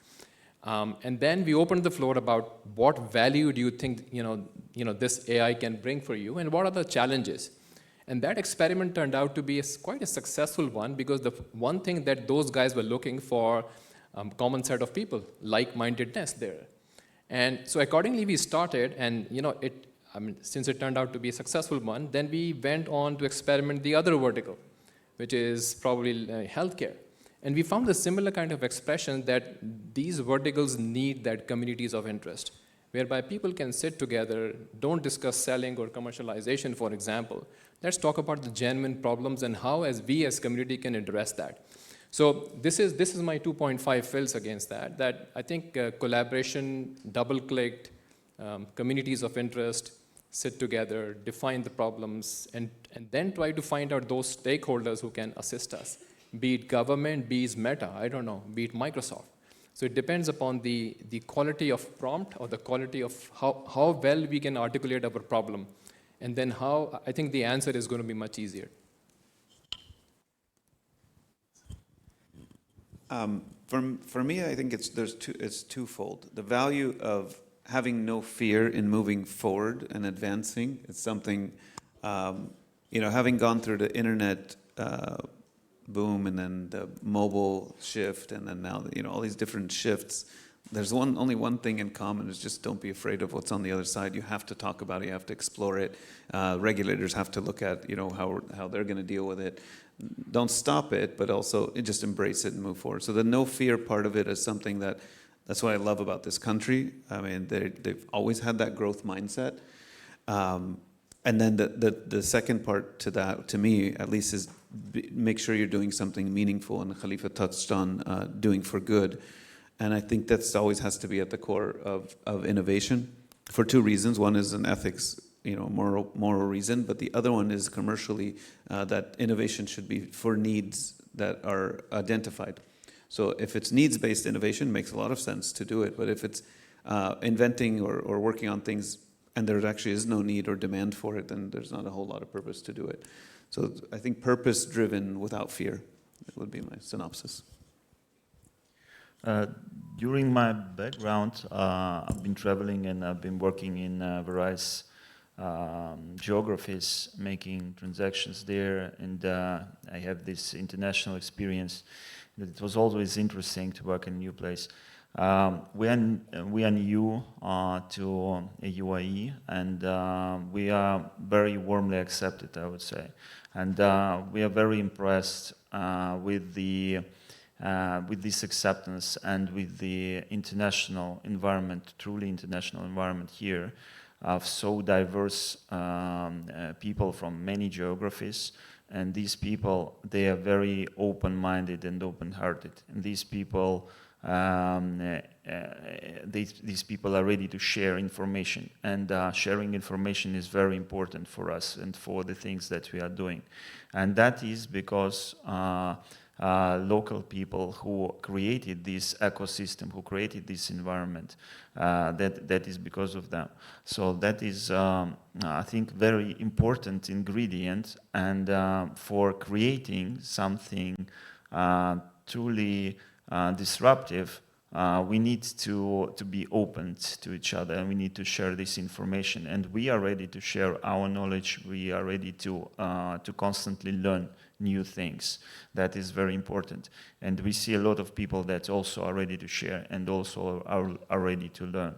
And then we opened the floor about what value do you think this AI can bring for you, and what are the challenges. And that experiment turned out to be quite a successful one, because the one thing that those guys were looking for, common set of people, like-mindedness there. And so accordingly we started, and since it turned out to be a successful one, then we went on to experiment the other vertical, which is probably healthcare. And we found a similar kind of expression that these verticals need that communities of interest, whereby people can sit together, don't discuss selling or commercialization, for example. Let's talk about the genuine problems and how we as community can address that. So this is my 2.5 fills against that I think collaboration, double-clicked, communities of interest, sit together, define the problems, and then try to find out those stakeholders who can assist us. Be it government, be it Meta, I don't know, be it Microsoft. So it depends upon the quality of prompt or the quality of how well we can articulate our problem. And then how, I think the answer is going to be much easier. For me, I think it's twofold. The value of having no fear in moving forward and advancing is something, having gone through the internet boom and then the mobile shift and then now, all these different shifts, there's only one thing in common is just don't be afraid of what's on the other side. You have to talk about it. You have to explore it. Regulators have to look at, how they're going to deal with it. Don't stop it, but also just embrace it and move forward. So the no fear part of it is something that's what I love about this country. I mean, they've always had that growth mindset. And then the second part to that, to me at least, is make sure you're doing something meaningful. And Khalifa touched on doing for good. And I think that's always has to be at the core of innovation for two reasons. One is an ethics, moral reason, but the other one is commercially, that innovation should be for needs that are identified. So if it's needs-based innovation, it makes a lot of sense to do it. But if it's inventing or working on things and there actually is no need or demand for it, then there's not a whole lot of purpose to do it. So I think purpose-driven without fear, that would be my synopsis. During my background, I've been traveling and I've been working in various geographies, making transactions there, and I have this international experience that it was always interesting to work in a new place. We are new to UAE, and we are very warmly accepted, I would say, and we are very impressed with this acceptance and with the international environment, truly international environment here, of so diverse people from many geographies. And these people, they are very open-minded and open-hearted. And these people, these people are ready to share information. And sharing information is very important for us and for the things that we are doing. And that is because local people who created this ecosystem, who created this environment, that is because of them. So that is, I think, very important ingredient, and for creating something truly disruptive, we need to be open to each other, and we need to share this information. And we are ready to share our knowledge. We are ready to constantly learn new things. That is very important. And we see a lot of people that also are ready to share and also are ready to learn.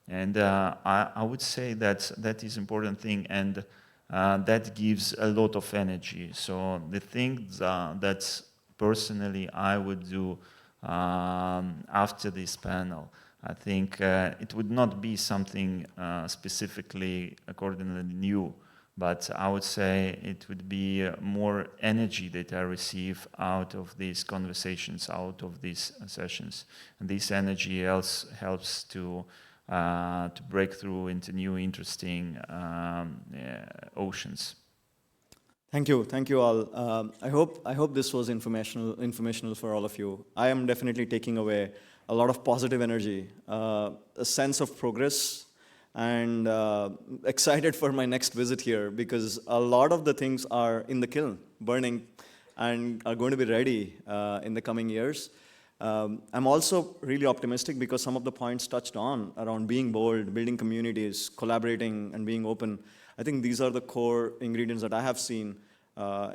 And I would say that is an important thing, and that gives a lot of energy. So the things that personally I would do after this panel, I think it would not be something specifically accordingly new, but I would say it would be more energy that I receive out of these conversations, out of these sessions. And this energy helps to break through into new interesting oceans. Thank you all. I hope this was informational for all of you. I am definitely taking away a lot of positive energy, a sense of progress, and excited for my next visit here, because a lot of the things are in the kiln, burning, and are going to be ready in the coming years. I'm also really optimistic because some of the points touched on around being bold, building communities, collaborating, and being open. I think these are the core ingredients that I have seen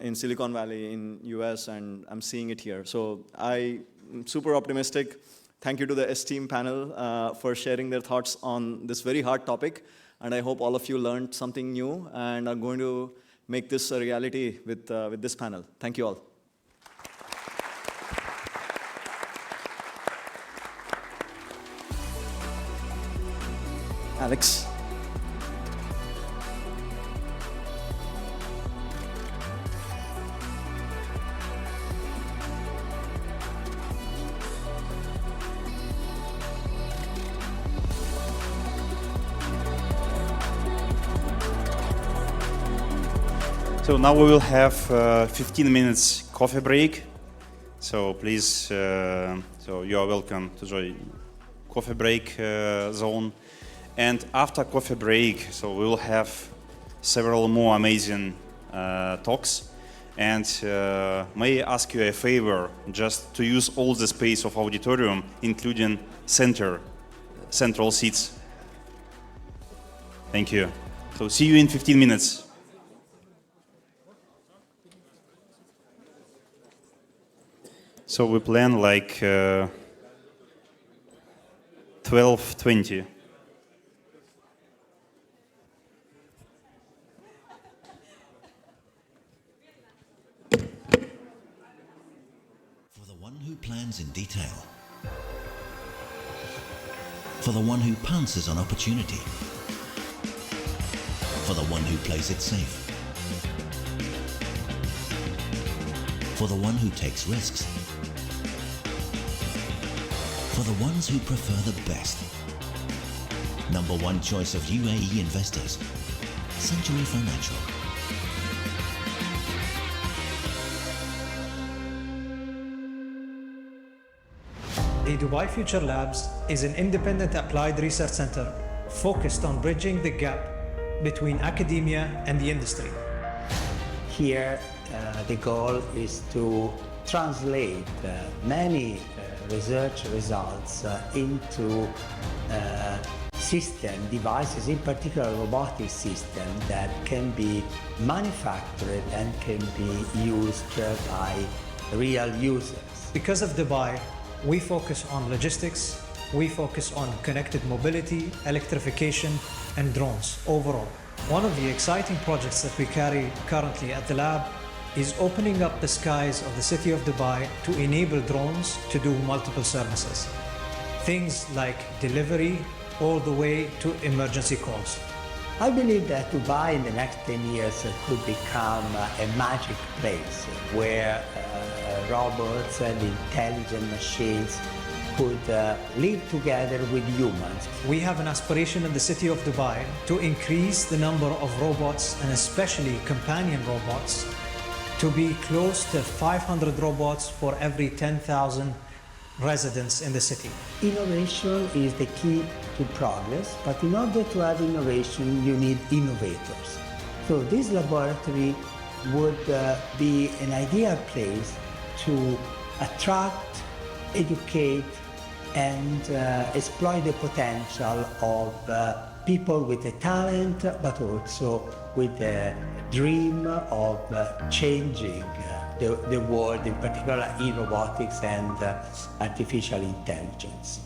in Silicon Valley, in US, and I'm seeing it here. So I'm super optimistic. Thank you to the esteemed panel for sharing their thoughts on this very hard topic. And I hope all of you learned something new and are going to make this a reality with this panel. Thank you all. Alex. So now we will have 15 minutes coffee break. So please, so you are welcome to join coffee break zone. And after coffee break, so we will have several more amazing talks. And may I ask you a favor, just to use all the space of auditorium, including central seats. Thank you. So see you in 15 minutes. So we plan like 12:20. For the one who plans in detail. For the one who pounces on opportunity. For the one who plays it safe. For the one who takes risks. For the ones who prefer the best. Number one choice of UAE investors. Century Financial. The Dubai Future Labs is an independent applied research center focused on bridging the gap between academia and the industry. Here, the goal is to translate many research results into system devices, in particular robotic system that can be manufactured and can be used by real users. Because of Dubai, we focus on logistics, we focus on connected mobility, electrification, and drones overall. One of the exciting projects that we carry currently at the lab is opening up the skies of the city of Dubai to enable drones to do multiple services. Things like delivery all the way to emergency calls. I believe that Dubai in the next 10 years could become a magic place where robots and intelligent machines could live together with humans. We have an aspiration in the city of Dubai to increase the number of robots, and especially companion robots, to be close to 500 robots for every 10,000 residents in the city. Innovation is the key to progress, but in order to have innovation, you need innovators. So this laboratory would be an ideal place to attract, educate, and exploit the potential of people with a talent, but also with a dream of changing the world, in particular in robotics and artificial intelligence.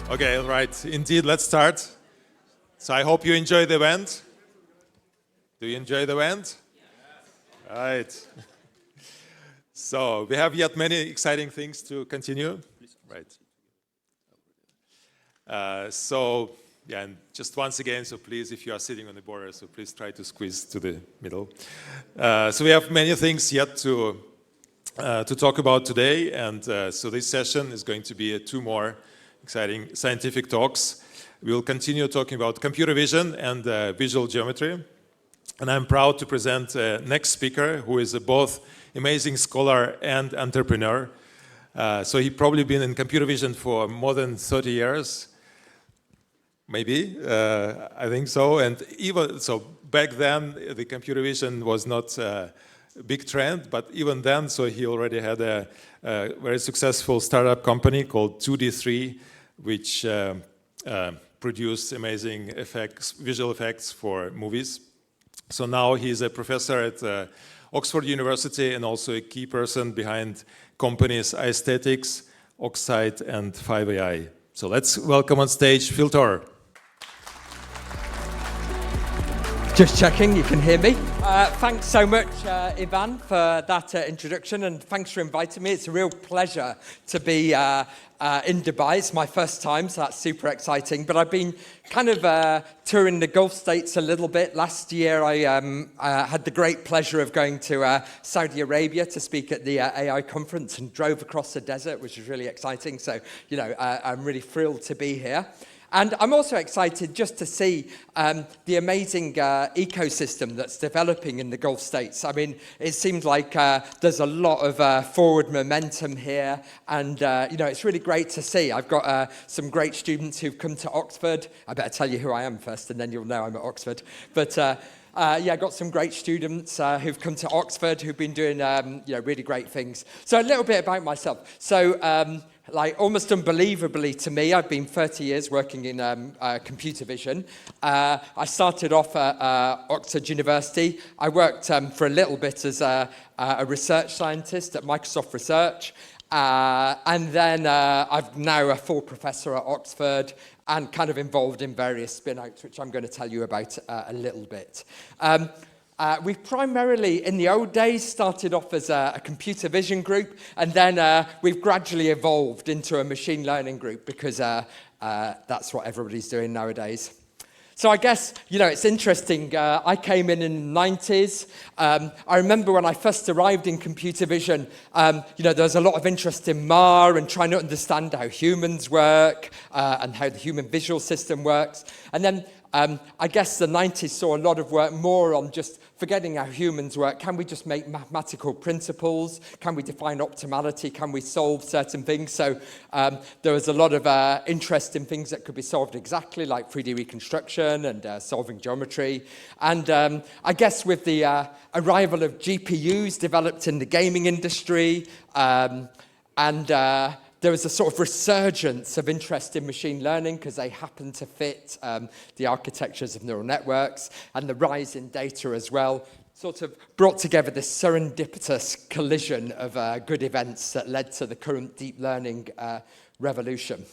Okay, right. Indeed, let's start. So I hope you enjoy the event. Do you enjoy the event? Right. So we have yet many exciting things to continue. Right. Yeah, and just once again, so please, if you are sitting on the border, so please try to squeeze to the middle. So we have many things yet to talk about today, and so this session is going to be 2 more exciting scientific talks. We'll continue talking about computer vision and visual geometry. And I'm proud to present next speaker, who is both amazing scholar and entrepreneur. So he probably been in computer vision for more than 30 years, maybe, I think so. And even so, back then the computer vision was not a big trend, but even then, so he already had a very successful startup company called 2D3, which produced amazing effects, visual effects for movies. So now he's a professor at Oxford University and also a key person behind companies iAesthetics, Oxide, and 5AI. So let's welcome on stage Phil Torr. Just checking, you can hear me. Thanks so much, Ivan, for that introduction, and thanks for inviting me. It's a real pleasure to be in Dubai. It's my first time, so that's super exciting. But I've been kind of touring the Gulf states a little bit. Last year, I had the great pleasure of going to Saudi Arabia to speak at the AI conference and drove across the desert, which was really exciting. So, you know, I'm really thrilled to be here. And I'm also excited just to see the amazing ecosystem that's developing in the Gulf states. I mean, it seems like there's a lot of forward momentum here, and you know, it's really great to see. I've got some great students who've come to Oxford. I better tell you who I am first, and then you'll know I'm at Oxford. But yeah, I've got some great students who've come to Oxford who've been doing you know, really great things. So a little bit about myself. So like almost unbelievably to me, I've been 30 years working in computer vision. I started off at Oxford University. I worked for a little bit as a research scientist at Microsoft Research. And then I'm now a full professor at Oxford and kind of involved in various spin-outs, which I'm going to tell you about a little bit. We've primarily, in the old days, started off as a computer vision group, and then we've gradually evolved into a machine learning group because that's what everybody's doing nowadays. So I guess, you know, it's interesting. I came in the 90s. I remember when I first arrived in computer vision, you know, there was a lot of interest in MAR and trying to understand how humans work and how the human visual system works. And then I guess the 90s saw a lot of work more on just forgetting how humans work. Can we just make mathematical principles? Can we define optimality? Can we solve certain things? So there was a lot of interest in things that could be solved exactly, like 3D reconstruction and solving geometry. And I guess with the arrival of GPUs developed in the gaming industry, there was a sort of resurgence of interest in machine learning because they happen to fit the architectures of neural networks, and the rise in data as well sort of brought together this serendipitous collision of good events that led to the current deep learning revolution.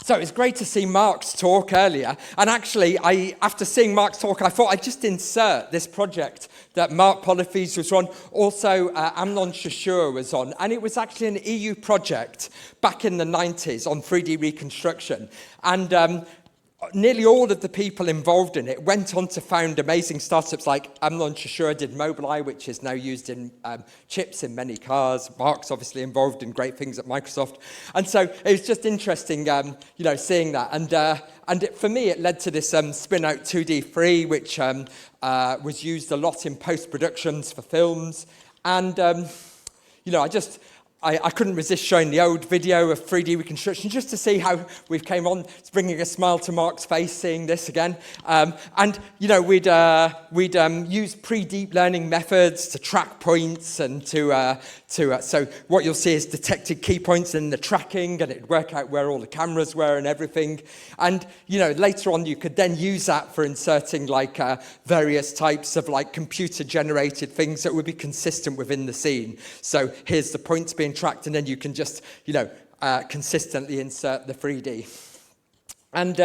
So it's great to see Mark's talk earlier. And actually, after seeing Mark's talk, I thought I'd just insert this project that Mark Polyphes was on. Also, Amnon Shashur was on. And it was actually an EU project back in the 90s on 3D reconstruction. And nearly all of the people involved in it went on to found amazing startups like Amnon Shashur did Mobileye, which is now used in chips in many cars. Mark's obviously involved in great things at Microsoft. And so it was just interesting, you know, seeing that. And for me, it led to this spin-out 2D3, which was used a lot in post-productions for films. And, you know, I couldn't resist showing the old video of 3D reconstruction just to see how we've came on. It's bringing a smile to Mark's face seeing this again. And, you know, we'd use pre-deep learning methods to track points and so what you'll see is detected key points in the tracking, and it'd work out where all the cameras were and everything. And, you know, later on you could then use that for inserting like various types of like computer-generated things that would be consistent within the scene. So here's the points being tracked, and then you can just, you know, consistently insert the 3D. And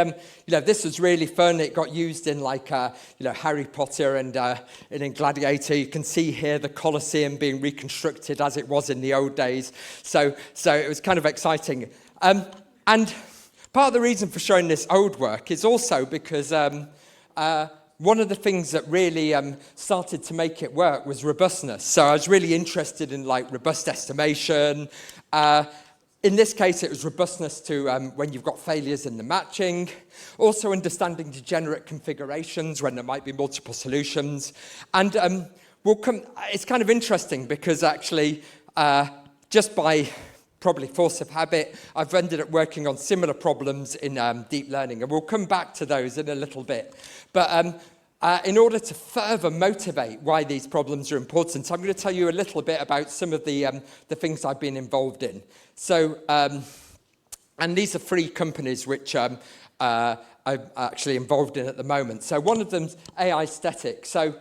this was really fun. It got used in Harry Potter and in Gladiator. You can see here the Colosseum being reconstructed as it was in the old days. So it was kind of exciting. And part of the reason for showing this old work is also because one of the things that really started to make it work was robustness. So I was really interested in robust estimation. In this case, it was robustness to when you've got failures in the matching. Also understanding degenerate configurations when there might be multiple solutions. And it's kind of interesting because actually, just by probably force of habit, I've ended up working on similar problems in deep learning. And we'll come back to those in a little bit. But in order to further motivate why these problems are important, I'm going to tell you a little bit about some of the things I've been involved in. So, and these are 3 companies which I'm actually involved in at the moment. So one of them's AI Aesthetic. So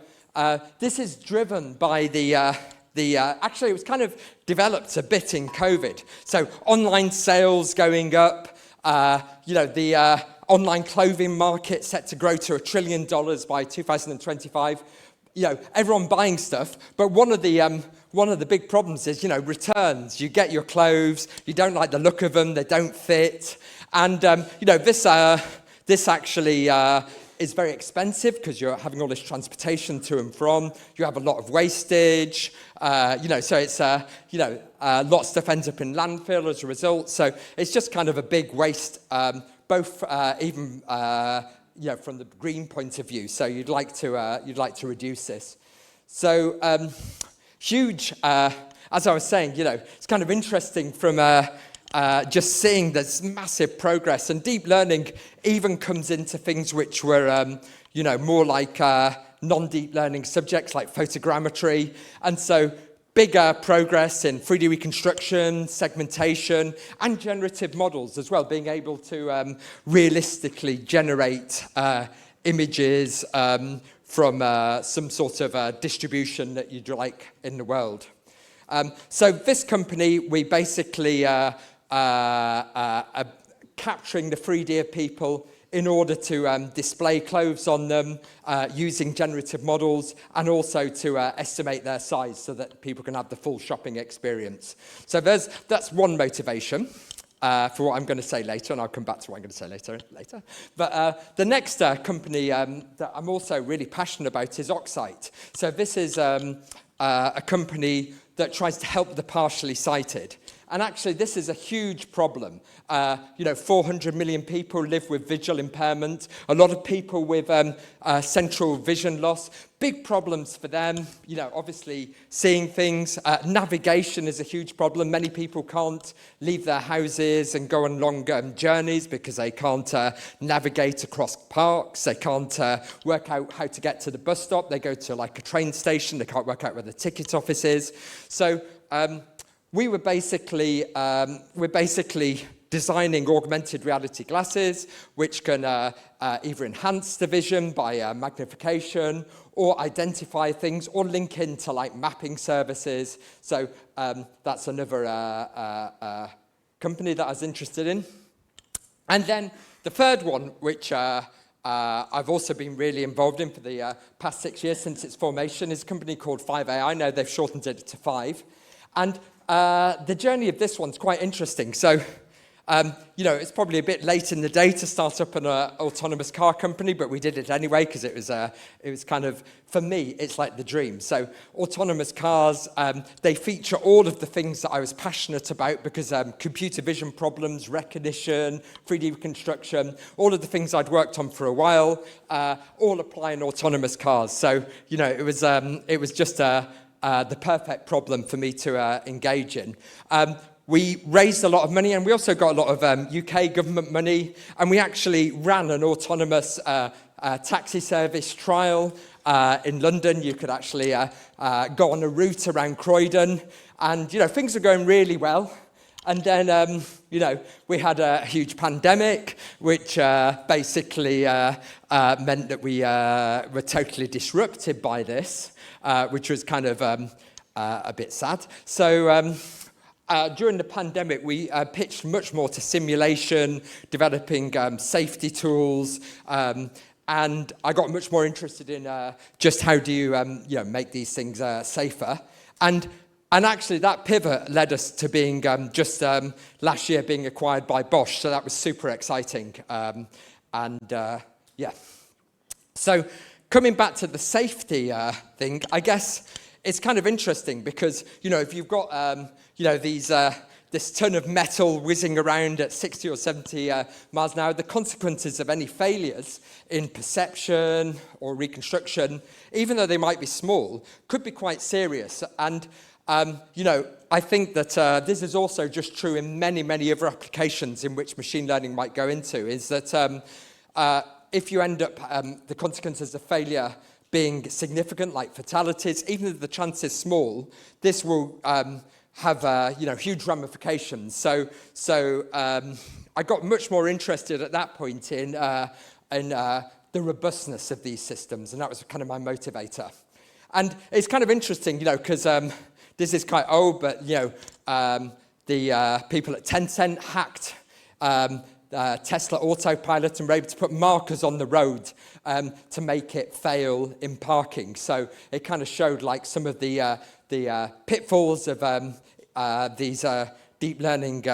this is driven by actually it was kind of developed a bit in COVID. So online sales going up, the online clothing market set to grow to $1 trillion by 2025. Everyone buying stuff, but one of the big problems is, returns. You get your clothes, you don't like the look of them, they don't fit, and this actually is very expensive because you're having all this transportation to and from. You have a lot of wastage, so it's a lot of stuff ends up in landfill as a result. So it's just kind of a big waste, both even. From the green point of view, so you'd like to reduce this. So huge, as I was saying, it's kind of interesting from just seeing this massive progress, and deep learning even comes into things which were more like non-deep learning subjects like photogrammetry, and so bigger progress in 3D reconstruction, segmentation, and generative models as well, being able to realistically generate images from some sort of distribution that you'd like in the world. So this company, we basically are capturing the 3D of people in order to display clothes on them using generative models, and also to estimate their size so that people can have the full shopping experience. So that's one motivation for what I'm going to say later, and I'll come back to what I'm going to say later. But the next company that I'm also really passionate about is Oxite. So this is a company that tries to help the partially sighted. And actually, this is a huge problem. 400 million people live with visual impairment. A lot of people with central vision loss. Big problems for them. Obviously, seeing things. Navigation is a huge problem. Many people can't leave their houses and go on long journeys because they can't navigate across parks. They can't work out how to get to the bus stop. They go to a train station. They can't work out where the ticket office is. So we're basically designing augmented reality glasses, which can either enhance the vision by magnification, or identify things, or link into mapping services. So that's another company that I was interested in. And then the third one, which I've also been really involved in for the past 6 years since its formation, is a company called 5AI. Now they've shortened it to 5. And the journey of this one's quite interesting. So, it's probably a bit late in the day to start up an autonomous car company, but we did it anyway because it was kind of, for me, it's like the dream. So autonomous cars, they feature all of the things that I was passionate about because computer vision problems, recognition, 3D reconstruction, all of the things I'd worked on for a while, all apply in autonomous cars. So, it was just the perfect problem for me to engage in. We raised a lot of money, and we also got a lot of UK government money, and we actually ran an autonomous taxi service trial in London. You could actually go on a route around Croydon, and things are going really well. And then, we had a huge pandemic, which basically meant that we were totally disrupted by this, which was kind of a bit sad. So during the pandemic, we pitched much more to simulation, developing safety tools, and I got much more interested in just how do you, make these things safer. And actually, that pivot led us to being last year being acquired by Bosch. So that was super exciting. So coming back to the safety thing, I guess it's kind of interesting because, if you've got, this ton of metal whizzing around at 60 or 70 miles an hour, the consequences of any failures in perception or reconstruction, even though they might be small, could be quite serious. And, I think that this is also just true in many, many other applications in which machine learning might go into, is that if you end up, the consequences of failure being significant, like fatalities, even if the chance is small, this will have huge ramifications. So I got much more interested at that point in the robustness of these systems, and that was kind of my motivator. And it's kind of interesting, because this is quite old, but the people at Tencent hacked Tesla Autopilot and were able to put markers on the road to make it fail in parking. So it kind of showed like some of the pitfalls of these deep learning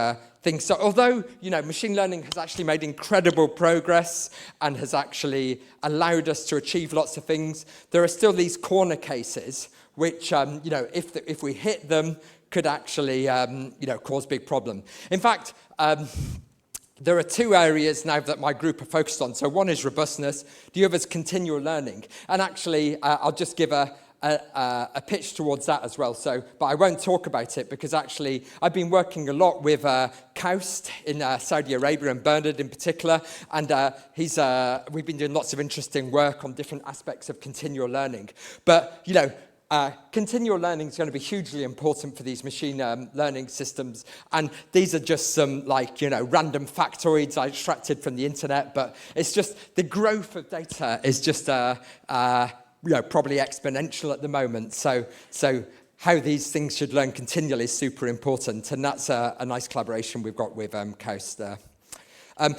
things. So although, machine learning has actually made incredible progress and has actually allowed us to achieve lots of things, there are still these corner cases which, if we hit them, could actually, cause big problem. In fact, there are two areas now that my group are focused on. So one is robustness, the other is continual learning. And actually, I'll just give a pitch towards that as well. But I won't talk about it because actually I've been working a lot with Kaust in Saudi Arabia and Bernard in particular. And we've been doing lots of interesting work on different aspects of continual learning. But, continual learning is going to be hugely important for these machine learning systems. And these are just some random factoids I extracted from the internet. But it's just the growth of data is just probably exponential at the moment. So how these things should learn continually is super important. And that's a nice collaboration we've got with Kaust there.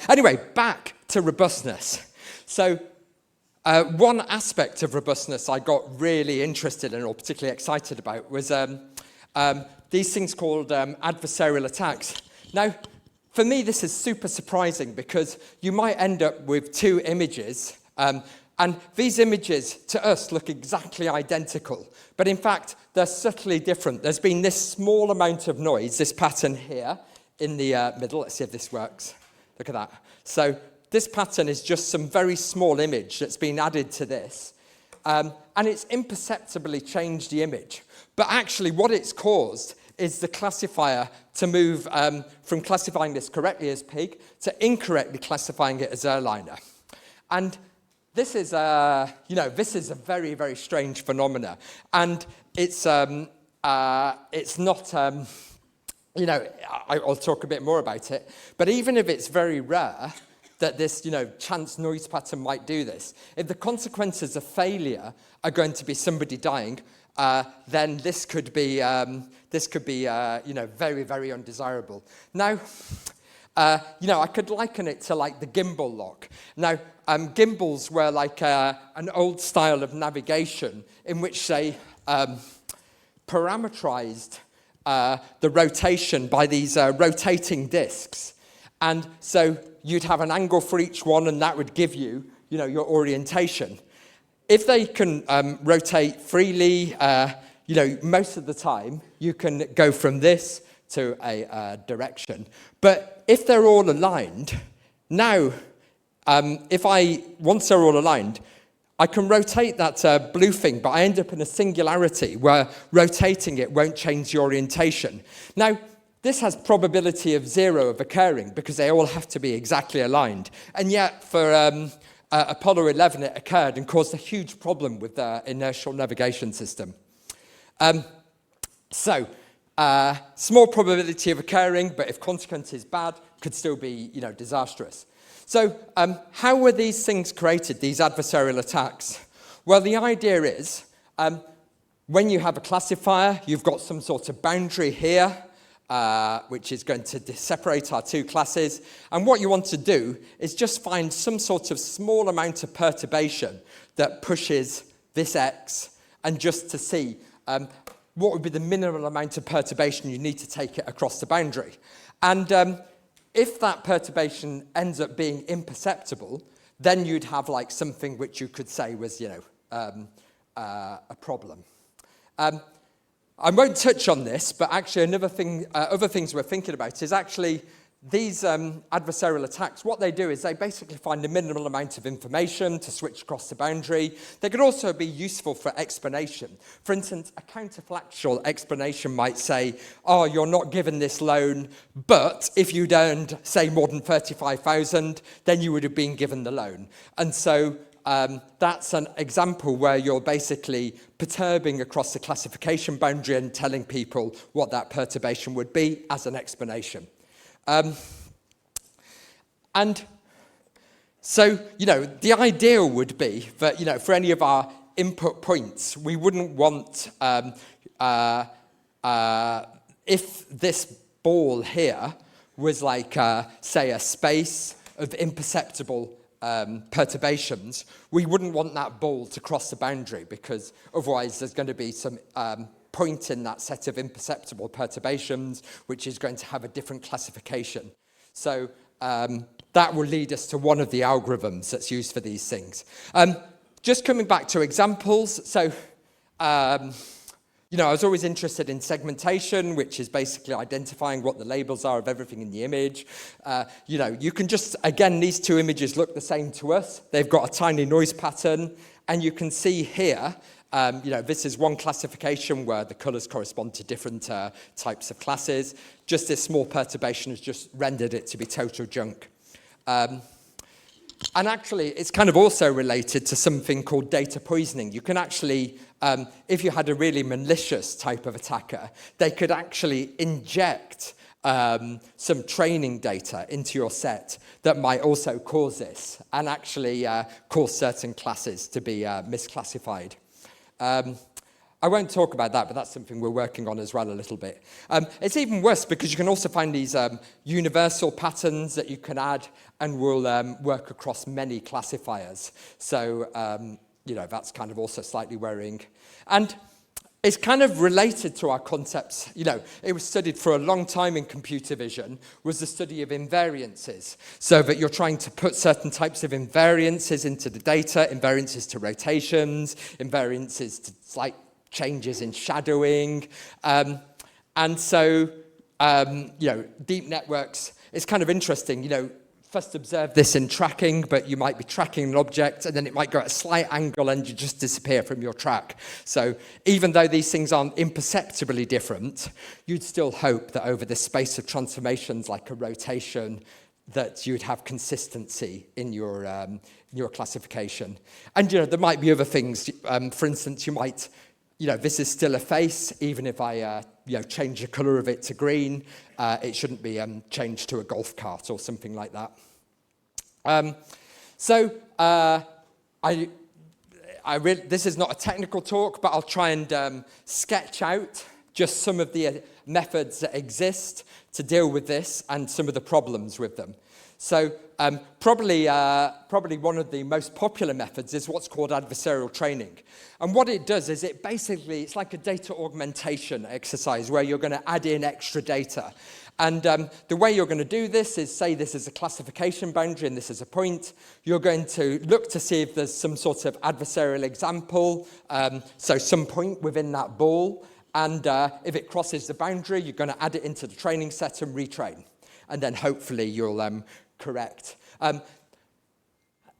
Anyway, back to robustness. So one aspect of robustness I got really interested in or particularly excited about was these things called adversarial attacks. Now, for me, this is super surprising because you might end up with two images and these images, to us, look exactly identical. But in fact, they're subtly different. There's been this small amount of noise, this pattern here in the middle. Let's see if this works. Look at that. So this pattern is just some very small image that's been added to this. And it's imperceptibly changed the image. But actually, what it's caused is the classifier to move from classifying this correctly as pig to incorrectly classifying it as airliner. And this is a very, very strange phenomena, and it's not. I'll talk a bit more about it. But even if it's very rare that this, chance noise pattern might do this, if the consequences of failure are going to be somebody dying, then this could be, very, very undesirable. Now. I could liken it to like the gimbal lock. Now, gimbals were like an old style of navigation in which they parameterized the rotation by these rotating discs. And so you'd have an angle for each one, and that would give you, your orientation. If they can rotate freely, most of the time, you can go from this to a direction. But if they're all aligned, now, once they're all aligned, I can rotate that blue thing, but I end up in a singularity where rotating it won't change the orientation. Now, this has probability of 0 of occurring because they all have to be exactly aligned. And yet, for Apollo 11, it occurred and caused a huge problem with the inertial navigation system. Small probability of occurring, but if consequence is bad, could still be, disastrous. So how were these things created, these adversarial attacks? Well, the idea is when you have a classifier, you've got some sort of boundary here, which is going to separate our two classes. And what you want to do is just find some sort of small amount of perturbation that pushes this x, and just to see what would be the minimal amount of perturbation you need to take it across the boundary. And if that perturbation ends up being imperceptible, then you'd have like something which you could say was, a problem. I won't touch on this, but actually another thing, other things we're thinking about is actually these adversarial attacks. What they do is they basically find a minimal amount of information to switch across the boundary. They could also be useful for explanation. For instance, a counterfactual explanation might say, oh, you're not given this loan, but if you'd earned, say, more than 35,000, then you would have been given the loan. And so that's an example where you're basically perturbing across the classification boundary and telling people what that perturbation would be as an explanation. And so, the ideal would be that, for any of our input points, we wouldn't want, if this ball here was like, say, a space of imperceptible perturbations, we wouldn't want that ball to cross the boundary, because otherwise there's going to be some point in that set of imperceptible perturbations which is going to have a different classification. So that will lead us to one of the algorithms that's used for these things. Just coming back to examples, so I was always interested in segmentation, which is basically identifying what the labels are of everything in the image. You can just, again, these two images look the same to us. They've got a tiny noise pattern, and you can see here, this is one classification where the colors correspond to different types of classes. Just this small perturbation has just rendered it to be total junk. And actually, it's kind of also related to something called data poisoning. You can actually, if you had a really malicious type of attacker, they could actually inject some training data into your set that might also cause this, and actually cause certain classes to be misclassified. I won't talk about that, but that's something we're working on as well a little bit. It's even worse because you can also find these universal patterns that you can add and will work across many classifiers. So, that's kind of also slightly worrying. And it's kind of related to our concepts. It was studied for a long time in computer vision, was the study of invariances. So that you're trying to put certain types of invariances into the data, invariances to rotations, invariances to slight changes in shadowing. And so, deep networks, it's kind of interesting, first observe this in tracking, but you might be tracking an object and then it might go at a slight angle and you just disappear from your track. So even though these things aren't imperceptibly different, you'd still hope that over the space of transformations like a rotation, that you'd have consistency in your classification. And, there might be other things. For instance, you might, this is still a face, even if I, change the color of it to green, it shouldn't be changed to a golf cart or something like that. This is not a technical talk, but I'll try and sketch out just some of the methods that exist to deal with this and some of the problems with them. So probably one of the most popular methods is what's called adversarial training. And what it does is it's like a data augmentation exercise where you're going to add in extra data. And the way you're going to do this is, say this is a classification boundary and this is a point. You're going to look to see if there's some sort of adversarial example, so some point within that ball. And if it crosses the boundary, you're going to add it into the training set and retrain. And then hopefully you'll correct.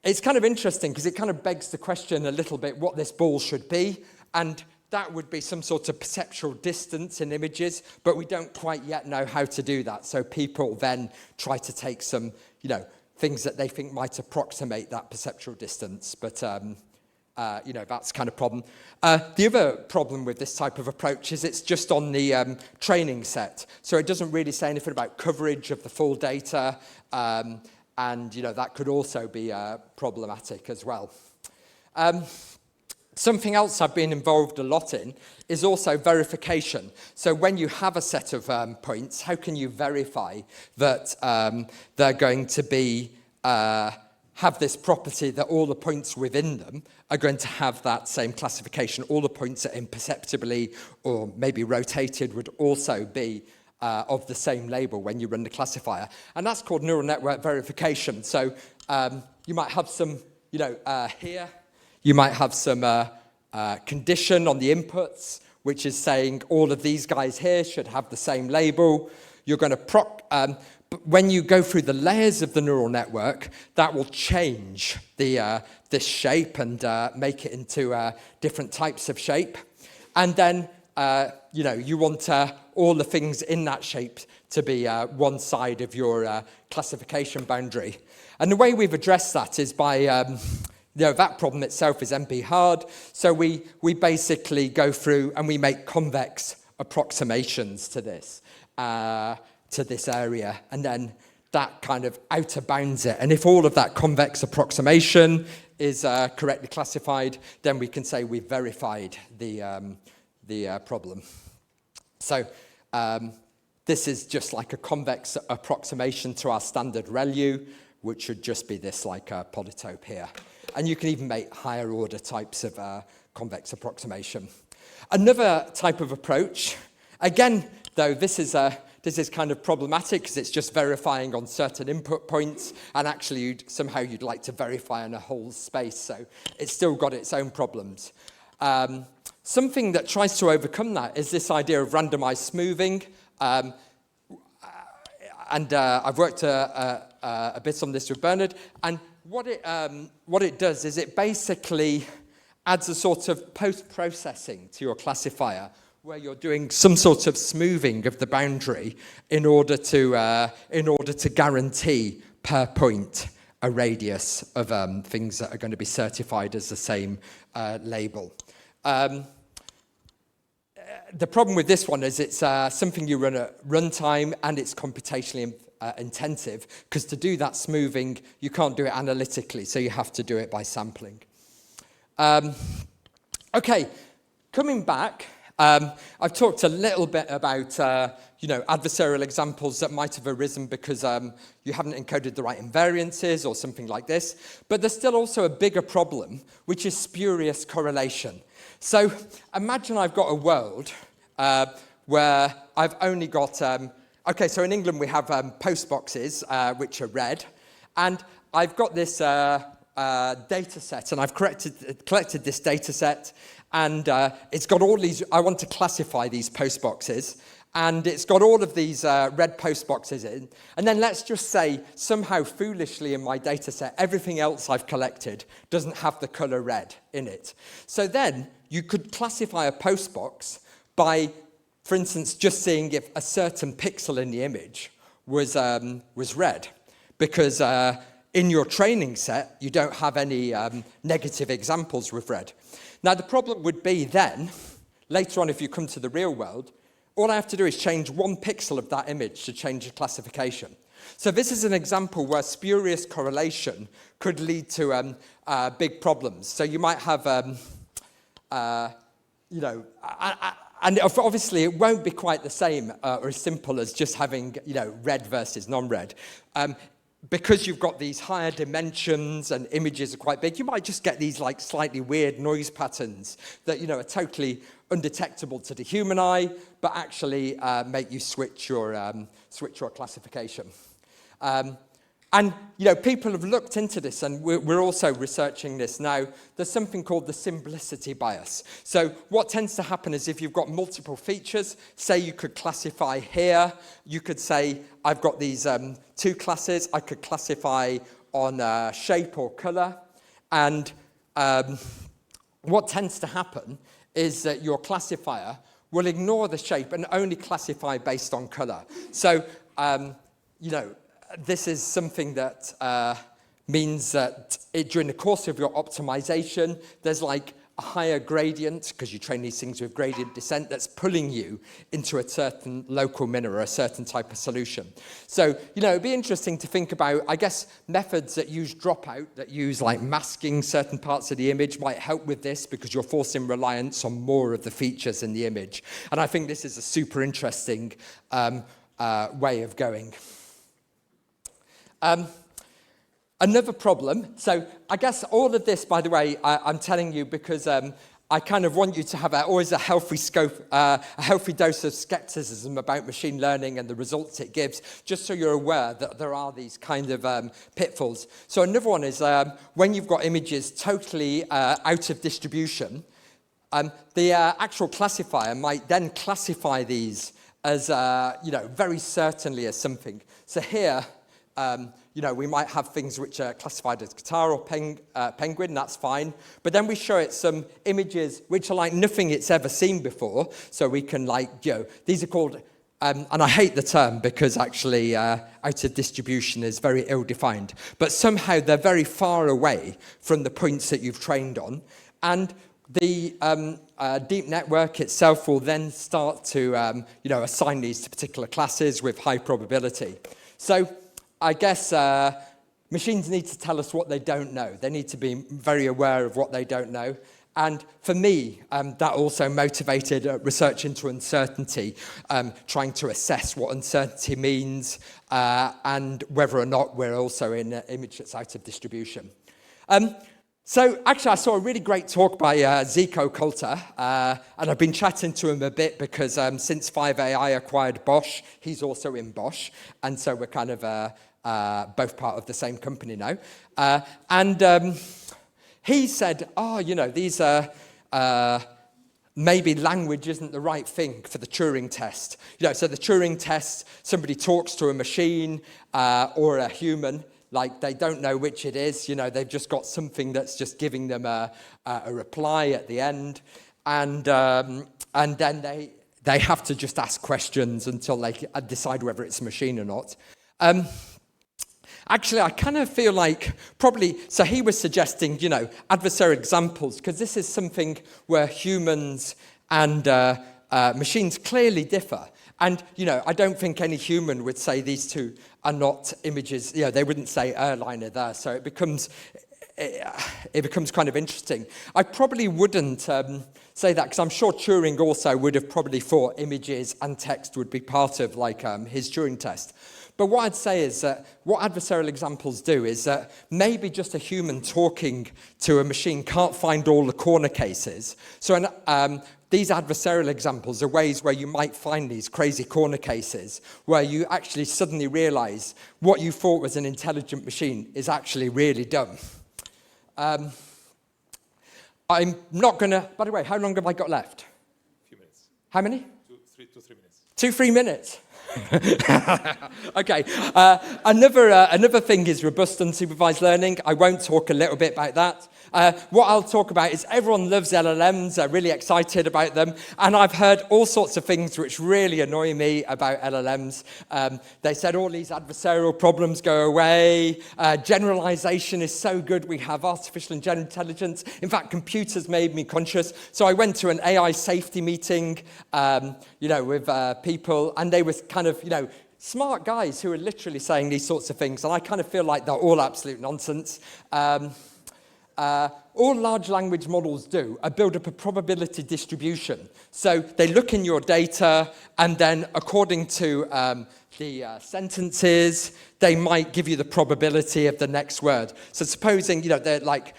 It's kind of interesting because it kind of begs the question a little bit what this ball should be. And that would be some sort of perceptual distance in images, but we don't quite yet know how to do that. So people then try to take some, things that they think might approximate that perceptual distance. But, that's kind of problem. The other problem with this type of approach is it's just on the training set. So it doesn't really say anything about coverage of the full data. And, that could also be problematic as well. Something else I've been involved a lot in is also verification. So when you have a set of points, how can you verify that they're going to be have this property that all the points within them are going to have that same classification? All the points that imperceptibly or maybe rotated would also be of the same label when you run the classifier. And that's called neural network verification. So you might have some, here, you might have some condition on the inputs, which is saying all of these guys here should have the same label. You're going to but when you go through the layers of the neural network, that will change this shape and make it into different types of shape. And then, you want all the things in that shape to be one side of your classification boundary. And the way we've addressed that is by, that problem itself is NP hard. So we basically go through and we make convex approximations to this area, and then that kind of outer bounds it. And if all of that convex approximation is correctly classified, then we can say we've verified the problem. So this is just like a convex approximation to our standard ReLU, which should just be this like polytope here. And you can even make higher order types of convex approximation. Another type of approach, again, though, this is kind of problematic because it's just verifying on certain input points, and actually somehow you'd like to verify on a whole space, so it's still got its own problems. Something that tries to overcome that is this idea of randomized smoothing. And I've worked a bit on this with Bernard, and what it does is it basically adds a sort of post-processing to your classifier, where you're doing some sort of smoothing of the boundary in order to guarantee per point a radius of things that are going to be certified as the same label. The problem with this one is it's something you run at runtime, and it's computationally intensive, because to do that smoothing, you can't do it analytically, so you have to do it by sampling. Okay, coming back, I've talked a little bit about adversarial examples that might have arisen because you haven't encoded the right invariances or something like this. But there's still also a bigger problem, which is spurious correlation. So imagine I've got a world where I've only got, so in England we have post boxes, which are red, and I've got this data set, and I've collected this data set, and it's got all these, I want to classify these post boxes, and it's got all of these red post boxes in, and then let's just say, somehow foolishly in my data set, everything else I've collected doesn't have the color red in it. So then you could classify a post box by, for instance, just seeing if a certain pixel in the image was red, because in your training set, you don't have any negative examples with red. Now, the problem would be then, later on if you come to the real world, all I have to do is change one pixel of that image to change the classification. So this is an example where spurious correlation could lead to big problems. So you might have, and obviously it won't be quite the same or as simple as just having, red versus non-red. Because you've got these higher dimensions and images are quite big, you might just get these like slightly weird noise patterns that are totally undetectable to the human eye, but actually make you switch your classification. And people have looked into this, and we're also researching this now. There's something called the simplicity bias. So what tends to happen is if you've got multiple features, say you could classify here, you could say, I've got these two classes, I could classify on shape or color, and what tends to happen is that your classifier will ignore the shape and only classify based on color. So, this is something that means that during the course of your optimization, there's like a higher gradient, because you train these things with gradient descent, that's pulling you into a certain local min or a certain type of solution. So, it'd be interesting to think about, I guess, methods that use dropout, that use like masking certain parts of the image might help with this, because you're forcing reliance on more of the features in the image. And I think this is a super interesting way of going. Another problem, so I guess all of this, by the way, I'm telling you because I kind of want you to have always a healthy dose of skepticism about machine learning and the results it gives, just so you're aware that there are these kind of pitfalls. So another one is when you've got images totally out of distribution, the actual classifier might then classify these as, very certainly as something. So here, we might have things which are classified as guitar or penguin, that's fine. But then we show it some images which are like nothing it's ever seen before. So we can these are called, and I hate the term because actually out of distribution is very ill-defined. But somehow they're very far away from the points that you've trained on. And the deep network itself will then start to, assign these to particular classes with high probability. So I guess machines need to tell us what they don't know. They need to be very aware of what they don't know. And for me, that also motivated research into uncertainty, trying to assess what uncertainty means and whether or not we're also in an image that's out of distribution. So actually, I saw a really great talk by Zico Coulter, and I've been chatting to him a bit because since 5AI acquired Bosch, he's also in Bosch, and so we're kind of both part of the same company now. And he said, these are maybe language isn't the right thing for the Turing test. So the Turing test, somebody talks to a machine or a human, like they don't know which it is, they've just got something that's just giving them a reply at the end, and then they have to just ask questions until they decide whether it's a machine or not. Actually, I kind of feel like probably, so he was suggesting, adversarial examples, because this is something where humans and machines clearly differ. And, I don't think any human would say these two are not images. They wouldn't say airliner there. So it becomes kind of interesting. I probably wouldn't say that, because I'm sure Turing also would have probably thought images and text would be part of his Turing test. But what I'd say is that what adversarial examples do is that maybe just a human talking to a machine can't find all the corner cases. So these adversarial examples are ways where you might find these crazy corner cases where you actually suddenly realize what you thought was an intelligent machine is actually really dumb. I'm not going to, by the way, how long have I got left? A few minutes. How many? 2, 3 minutes. 2-3 minutes. Okay. Another thing is robust unsupervised learning. I won't talk a little bit about that. What I'll talk about is everyone loves LLMs. They're really excited about them. And I've heard all sorts of things which really annoy me about LLMs. They said all these adversarial problems go away. Generalization is so good. We have artificial and general intelligence. In fact, computers made me conscious. So I went to an AI safety meeting, with people, and they were kind of, smart guys who were literally saying these sorts of things. And I kind of feel like they're all absolute nonsense. All large language models do are build up a probability distribution. So they look in your data, and then according to the sentences, they might give you the probability of the next word. So supposing, they're like,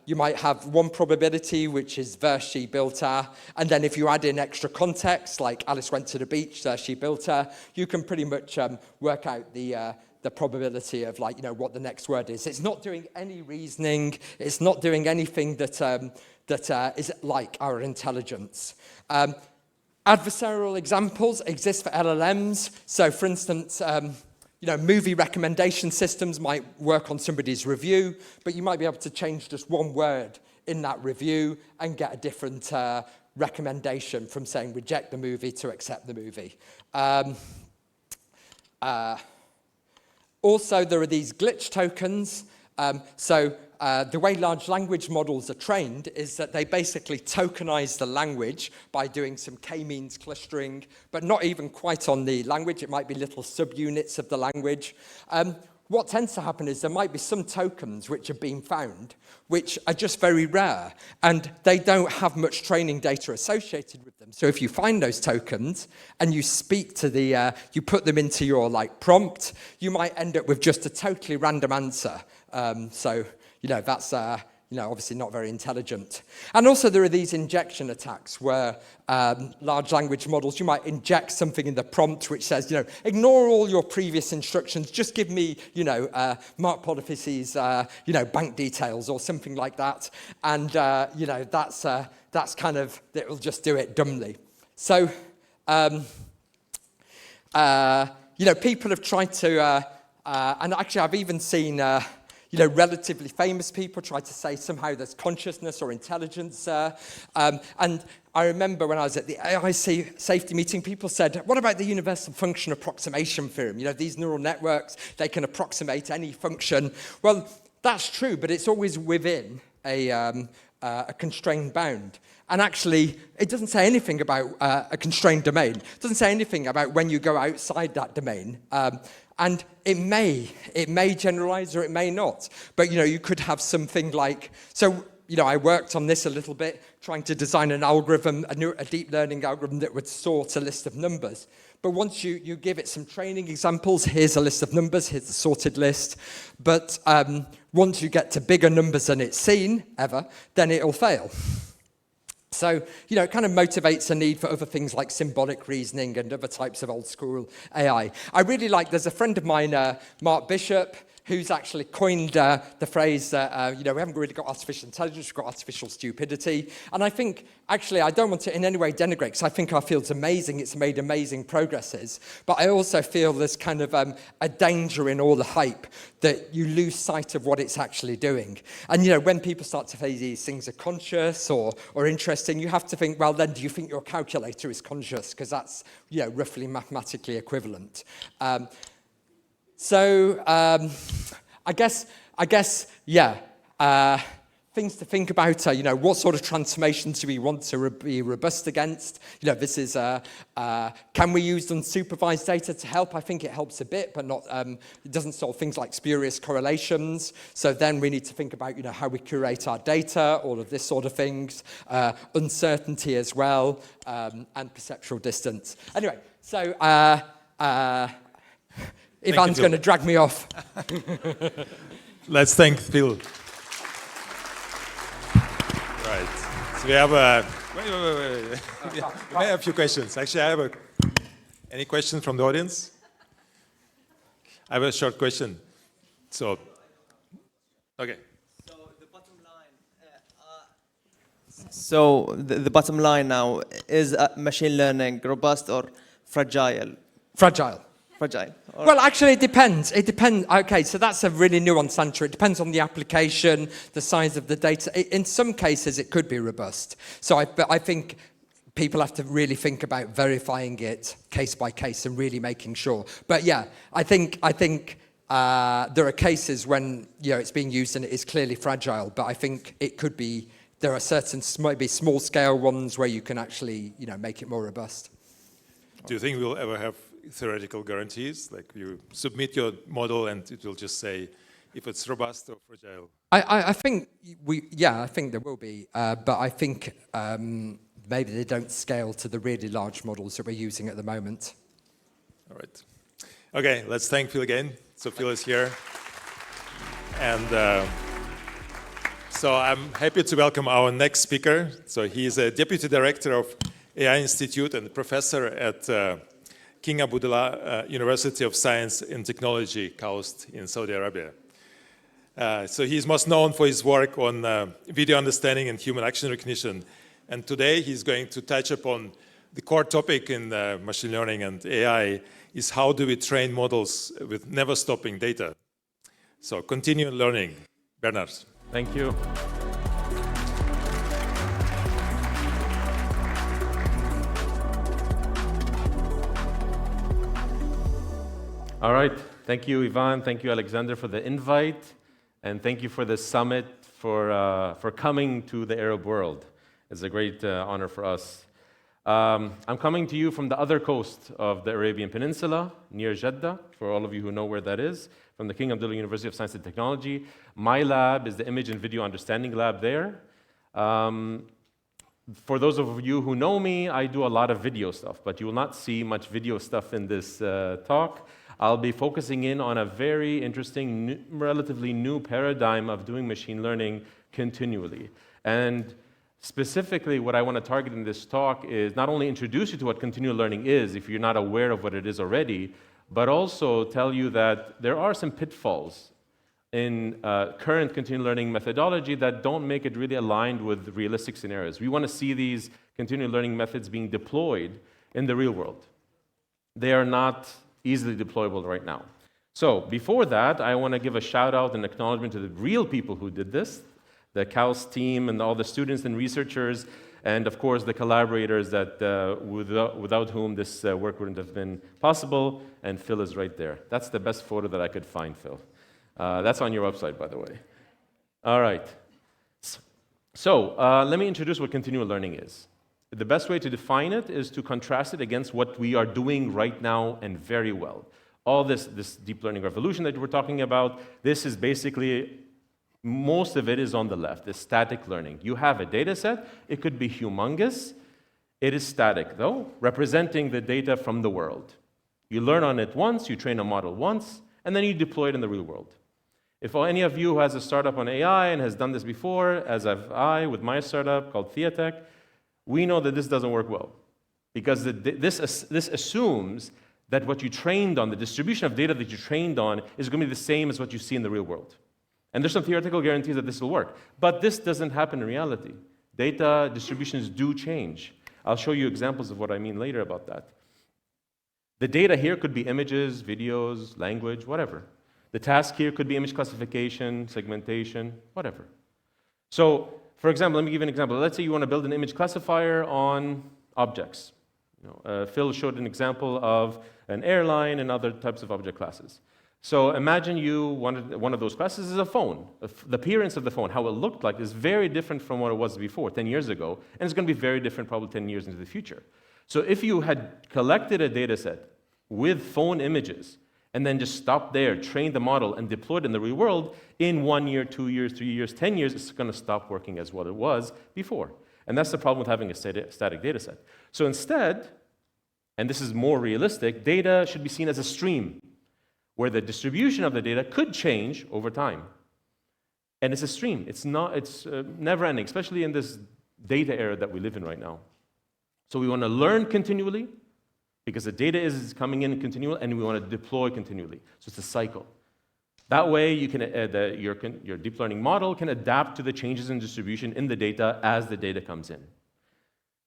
you might have one probability, which is there she built her, and then if you add in extra context, like Alice went to the beach, there she built her, you can pretty much work out the probability of what the next word is. It's not doing any reasoning. It's not doing anything that is like our intelligence. Adversarial examples exist for LLMs. So, for instance, movie recommendation systems might work on somebody's review, but you might be able to change just one word in that review and get a different recommendation from saying reject the movie to accept the movie. Also, there are these glitch tokens. The way large language models are trained is that they basically tokenize the language by doing some k-means clustering, but not even quite on the language. It might be little subunits of the language. What tends to happen is there might be some tokens which have been found, which are just very rare, and they don't have much training data associated with them. So if you find those tokens and you speak to you put them into your prompt, you might end up with just a totally random answer. That's obviously not very intelligent. And also there are these injection attacks where large language models, you might inject something in the prompt which says, ignore all your previous instructions, just give me, Mark Polific's, bank details or something like that. And, that's kind of, it will just do it dumbly. So, people have tried to, and actually I've even seen, relatively famous people try to say somehow there's consciousness or intelligence there. And I remember when I was at the AI safety meeting, people said, what about the universal function approximation theorem? These neural networks, they can approximate any function. Well, that's true, but it's always within a constrained bound. And actually, it doesn't say anything about a constrained domain. It doesn't say anything about when you go outside that domain. And it may generalize or it may not. But, you could have something like, I worked on this a little bit, trying to design an algorithm, a deep learning algorithm that would sort a list of numbers. But once you give it some training examples, here's a list of numbers, here's the sorted list. But once you get to bigger numbers than it's seen ever, then it'll fail. So, it kind of motivates a need for other things like symbolic reasoning and other types of old school AI. I really there's a friend of mine, Mark Bishop, who's actually coined the phrase that, we haven't really got artificial intelligence, we've got artificial stupidity. And I think, actually, I don't want to in any way denigrate, because I think our field's amazing, it's made amazing progresses. But I also feel there's kind of a danger in all the hype that you lose sight of what it's actually doing. And, when people start to say these things are conscious or interesting, you have to think, well, then do you think your calculator is conscious? Because that's, roughly mathematically equivalent. I guess, things to think about are, what sort of transformations do we want to be robust against? This is, can we use unsupervised data to help? I think it helps a bit, but not, it doesn't solve things like spurious correlations. So then we need to think about, how we curate our data, all of this sort of things, uncertainty as well, and perceptual distance. Anyway, so, Ivan's going to drag me off. Let's thank Phil. Right. So we have wait. I have a few questions. Actually, I have any questions from the audience? I have a short question. So, okay. So the bottom line now, is machine learning robust or fragile? Fragile. Fragile. Well, actually, it depends. It depends. Okay, so that's a really nuanced answer. It depends on the application, the size of the data. In some cases, it could be robust. So I think people have to really think about verifying it case by case and really making sure. But yeah, I think there are cases when it's being used and it is clearly fragile. But I think it could be. There are certain maybe small scale ones where you can actually make it more robust. Do you think we'll ever have theoretical guarantees? Like you submit your model and it will just say if it's robust or fragile? I think I think there will be, but I think maybe they don't scale to the really large models that we're using at the moment. All right. Okay, let's thank Phil again. So Phil is here. And so I'm happy to welcome our next speaker. So he is a Deputy Director of AI Institute and professor at King Abdullah University of Science and Technology, KAUST in Saudi Arabia. So he is most known for his work on video understanding and human action recognition. And today he's going to touch upon the core topic in machine learning and AI is how do we train models with never stopping data. So continue learning. Bernard. Thank you. All right. Thank you, Ivan. Thank you, Alexander, for the invite. and thank you for the summit, for coming to the Arab world. It's a great honor for us. I'm coming to you from the other coast of the Arabian Peninsula, near Jeddah, for all of you who know where that is, from the King Abdullah University of Science and Technology. My lab is the Image and Video Understanding Lab there. For those of you who know me, I do a lot of video stuff, but you will not see much video stuff in this talk. I'll be focusing in on a very interesting, relatively new paradigm of doing machine learning continually. And specifically, what I want to target in this talk is not only introduce you to what continual learning is, if you're not aware of what it is already, but also tell you that there are some pitfalls in current continual learning methodology that don't make it really aligned with realistic scenarios. We want to see these continual learning methods being deployed in the real world. They are not easily deployable right now. So before that, I want to give a shout out and acknowledgement to the real people who did this, the CAUS team and all the students and researchers, and of course the collaborators that without whom this work wouldn't have been possible. And Phil is right there. That's the best photo that I could find, Phil. That's on your website, by the way. All right. So let me introduce what continual learning is. The best way to define it is to contrast it against what we are doing right now and very well. All this deep learning revolution that we're talking about, this is basically, most of it is on the left, the static learning. You have a data set, it could be humongous. It is static, though, representing the data from the world. You learn on it once, you train a model once, and then you deploy it in the real world. If any of you who has a startup on AI and has done this before, as have I with my startup called Theatech, we know that this doesn't work well. Because this assumes that what you trained on, the distribution of data that you trained on, is going to be the same as what you see in the real world. And there's some theoretical guarantees that this will work. But this doesn't happen in reality. Data distributions do change. I'll show you examples of what I mean later about that. The data here could be images, videos, language, whatever. The task here could be image classification, segmentation, whatever. So, for example, let me give you an example. Let's say you want to build an image classifier on objects. Phil showed an example of an airline and other types of object classes. So imagine you wanted one of those classes is a phone. The appearance of the phone, how it looked like, is very different from what it was before, 10 years ago, and it's going to be very different probably 10 years into the future. So if you had collected a data set with phone images, and then just stopped there, trained the model, and deployed in the real world, in 1 year, 2 years, 3 years, 10 years, it's going to stop working as what it was before. And that's the problem with having a static data set. So instead, and this is more realistic, data should be seen as a stream, where the distribution of the data could change over time. And it's a stream. It's never ending, especially in this data era that we live in right now. So we want to learn continually, because the data is coming in continually, and we want to deploy continually. So it's a cycle. That way, you can, your deep learning model can adapt to the changes in distribution in the data as the data comes in.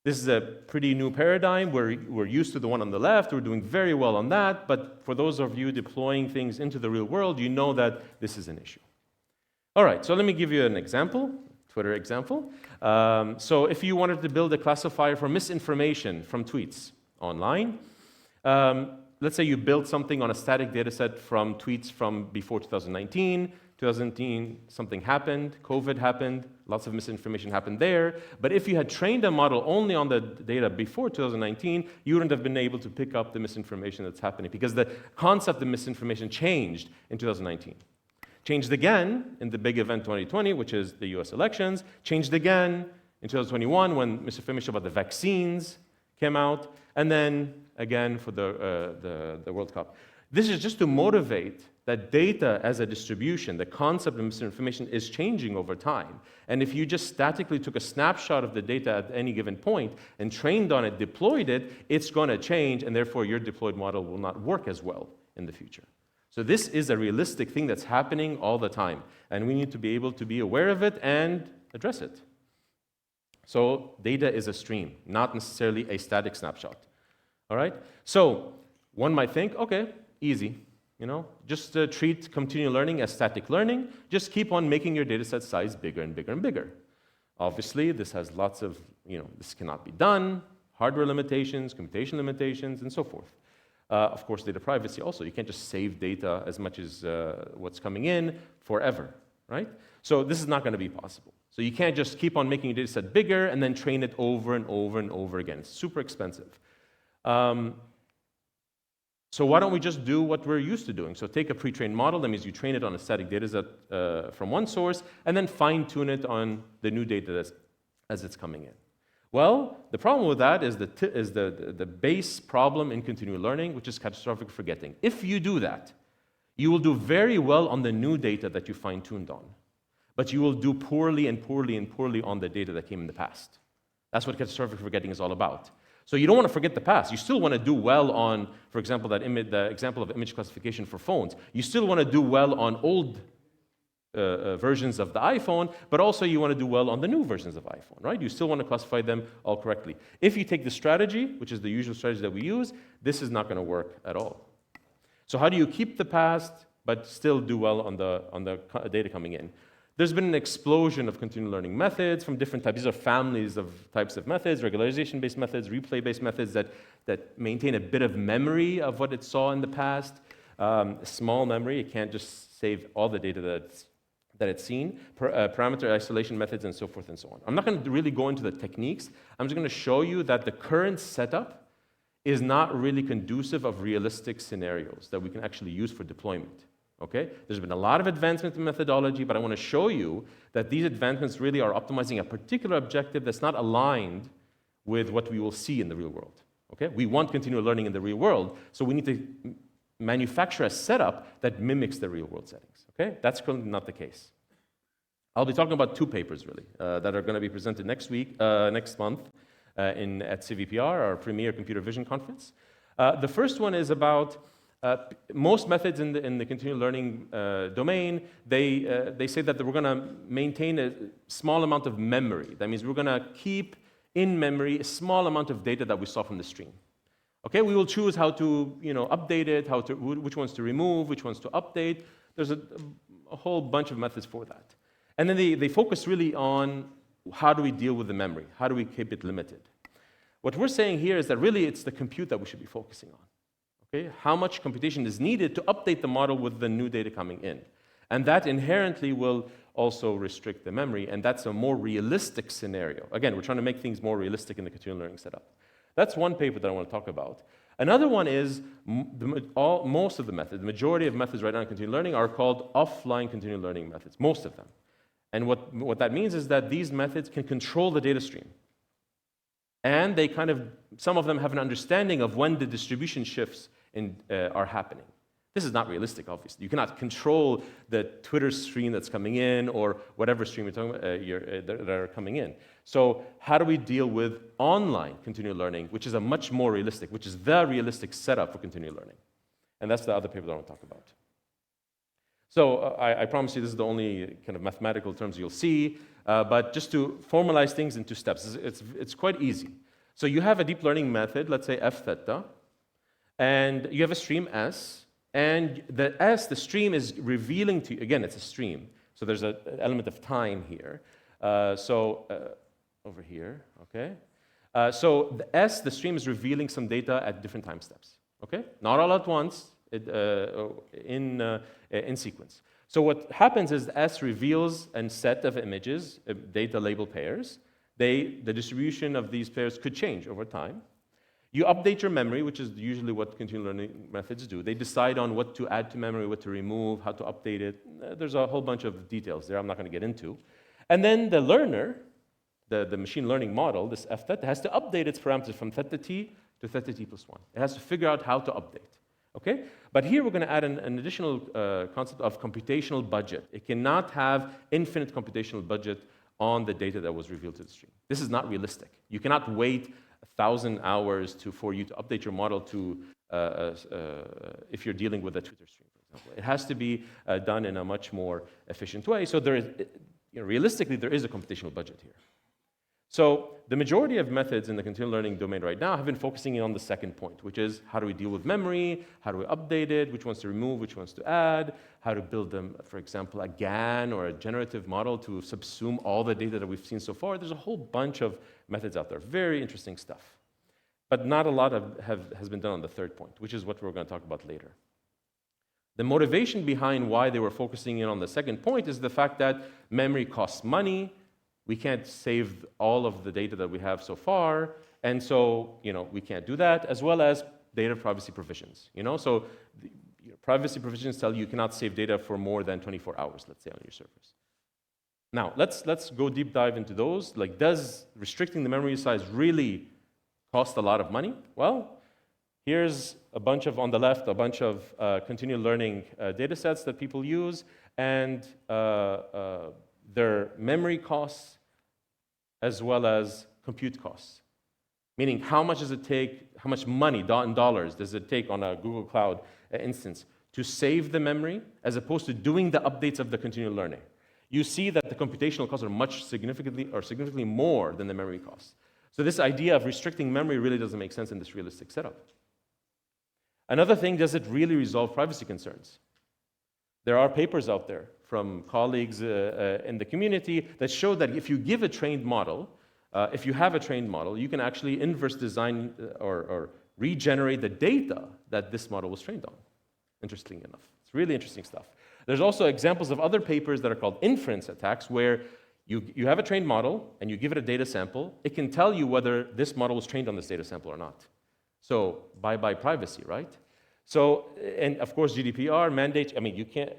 This is a pretty new paradigm. We're used to the one on the left. We're doing very well on that. But for those of you deploying things into the real world, you know that this is an issue. All right, so let me give you an example, Twitter example. So if you wanted to build a classifier for misinformation from tweets online, let's say you built something on a static data set from tweets from before 2019. 2019, something happened, COVID happened, lots of misinformation happened there. But if you had trained a model only on the data before 2019, you wouldn't have been able to pick up the misinformation that's happening, because the concept of misinformation changed in 2019. Changed again in the big event 2020, which is the US elections. Changed again in 2021 when misinformation about the vaccines came out. And then again for the World Cup. This is just to motivate that data as a distribution, the concept of misinformation is changing over time. And if you just statically took a snapshot of the data at any given point and trained on it, deployed it, it's going to change, and therefore your deployed model will not work as well in the future. So this is a realistic thing that's happening all the time, and we need to be able to be aware of it and address it. So data is a stream, not necessarily a static snapshot. All right? So one might think, okay, easy. Just treat continual learning as static learning. Just keep on making your data set size bigger and bigger and bigger. Obviously, this has lots of, this cannot be done, hardware limitations, computation limitations, and so forth. Of course, data privacy also. You can't just save data as much as what's coming in forever. right? So this is not going to be possible. So you can't just keep on making a data set bigger and then train it over and over and over again. It's super expensive. So why don't we just do what we're used to doing? So take a pre-trained model. That means you train it on a static data set from one source, and then fine-tune it on the new data as it's coming in. Well, the problem with that is the base problem in continual learning, which is catastrophic forgetting. If you do that, you will do very well on the new data that you fine-tuned on, but you will do poorly and poorly and poorly on the data that came in the past. That's what catastrophic forgetting is all about. So you don't want to forget the past. You still want to do well on, for example, the example of image classification for phones. You still want to do well on old versions of the iPhone, but also you want to do well on the new versions of iPhone, right? You still want to classify them all correctly. If you take the strategy, which is the usual strategy that we use, this is not going to work at all. So how do you keep the past, but still do well on the data coming in? There's been an explosion of continual learning methods from different types. These are families of types of methods, regularization-based methods, replay-based methods that maintain a bit of memory of what it saw in the past. Small memory, it can't just save all the data that it's seen. Parameter isolation methods, and so forth and so on. I'm not going to really go into the techniques. I'm just going to show you that the current setup is not really conducive of realistic scenarios that we can actually use for deployment. Okay? There's been a lot of advancement in methodology, but I want to show you that these advancements really are optimizing a particular objective that's not aligned with what we will see in the real world. Okay? We want continual learning in the real world, so we need to manufacture a setup that mimics the real world settings. Okay? That's currently not the case. I'll be talking about two papers, really, that are going to be presented next month at CVPR, our premier computer vision conference. The first one is about most methods in the continual learning domain, they say that we're going to maintain a small amount of memory. That means we're going to keep in memory a small amount of data that we saw from the stream. Okay, we will choose how to update it, which ones to remove, which ones to update. There's a whole bunch of methods for that. And then they focus really on how do we deal with the memory? How do we keep it limited? What we're saying here is that really it's the compute that we should be focusing on. Okay? How much computation is needed to update the model with the new data coming in? And that inherently will also restrict the memory, and that's a more realistic scenario. Again, we're trying to make things more realistic in the continual learning setup. That's one paper that I want to talk about. Another one is most of the methods, the majority of methods right now in continual learning are called offline continual learning methods, most of them. And what that means is that these methods can control the data stream. And they some of them have an understanding of when the distribution shifts are happening. This is not realistic, obviously. You cannot control the Twitter stream that's coming in or whatever stream you're talking about, that are coming in. So how do we deal with online continual learning, which is a much more realistic, which is the realistic setup for continual learning? And that's the other paper that I want to talk about. So I promise you this is the only kind of mathematical terms you'll see, but just to formalize things into steps, it's quite easy. So you have a deep learning method, let's say f theta, and you have a stream S, and the stream is revealing to you, again, it's a stream, so there's an element of time here. Over here, okay? So the stream is revealing some data at different time steps, okay? Not all at once, in sequence. So what happens is S reveals a set of images, data label pairs. The distribution of these pairs could change over time. You update your memory, which is usually what continual learning methods do. They decide on what to add to memory, what to remove, how to update it. There's a whole bunch of details there I'm not going to get into. And then the learner, the machine learning model, this f theta, has to update its parameters from theta t to theta t plus 1. It has to figure out how to update. Okay? But here we're going to add an additional concept of computational budget. It cannot have infinite computational budget on the data that was revealed to the stream. This is not realistic. You cannot wait 1,000 hours for you to update your model to if you're dealing with a Twitter stream, for example. It has to be done in a much more efficient way. So realistically, there is a computational budget here. So the majority of methods in the continual learning domain right now have been focusing on the second point, which is how do we deal with memory, how do we update it, which ones to remove, which ones to add, how to build them, for example, a GAN or a generative model to subsume all the data that we've seen so far. There's a whole bunch of methods out there, very interesting stuff. But not a lot has been done on the third point, which is what we're going to talk about later. The motivation behind why they were focusing in on the second point is the fact that memory costs money. We can't save all of the data that we have so far, and so we can't do that, as well as data privacy provisions. So privacy provisions tell you cannot save data for more than 24 hours, let's say, on your servers. Now, let's go deep dive into those. Like, does restricting the memory size really cost a lot of money? Well, here's on the left, a bunch of continual learning data sets that people use, and their memory costs as well as compute costs. Meaning, how much does it take, how much money in dollars does it take on a Google Cloud instance to save the memory as opposed to doing the updates of the continual learning? You see that the computational costs are significantly more than the memory costs. So this idea of restricting memory really doesn't make sense in this realistic setup. Another thing, does it really resolve privacy concerns? There are papers out there from colleagues in the community that show that if you give a trained model, if you have a trained model, you can actually inverse design or regenerate the data that this model was trained on, interestingly enough. It's really interesting stuff. There's also examples of other papers that are called inference attacks, where you have a trained model and you give it a data sample. It can tell you whether this model was trained on this data sample or not. So bye-bye privacy, right? So, and of course, GDPR mandates, you can't,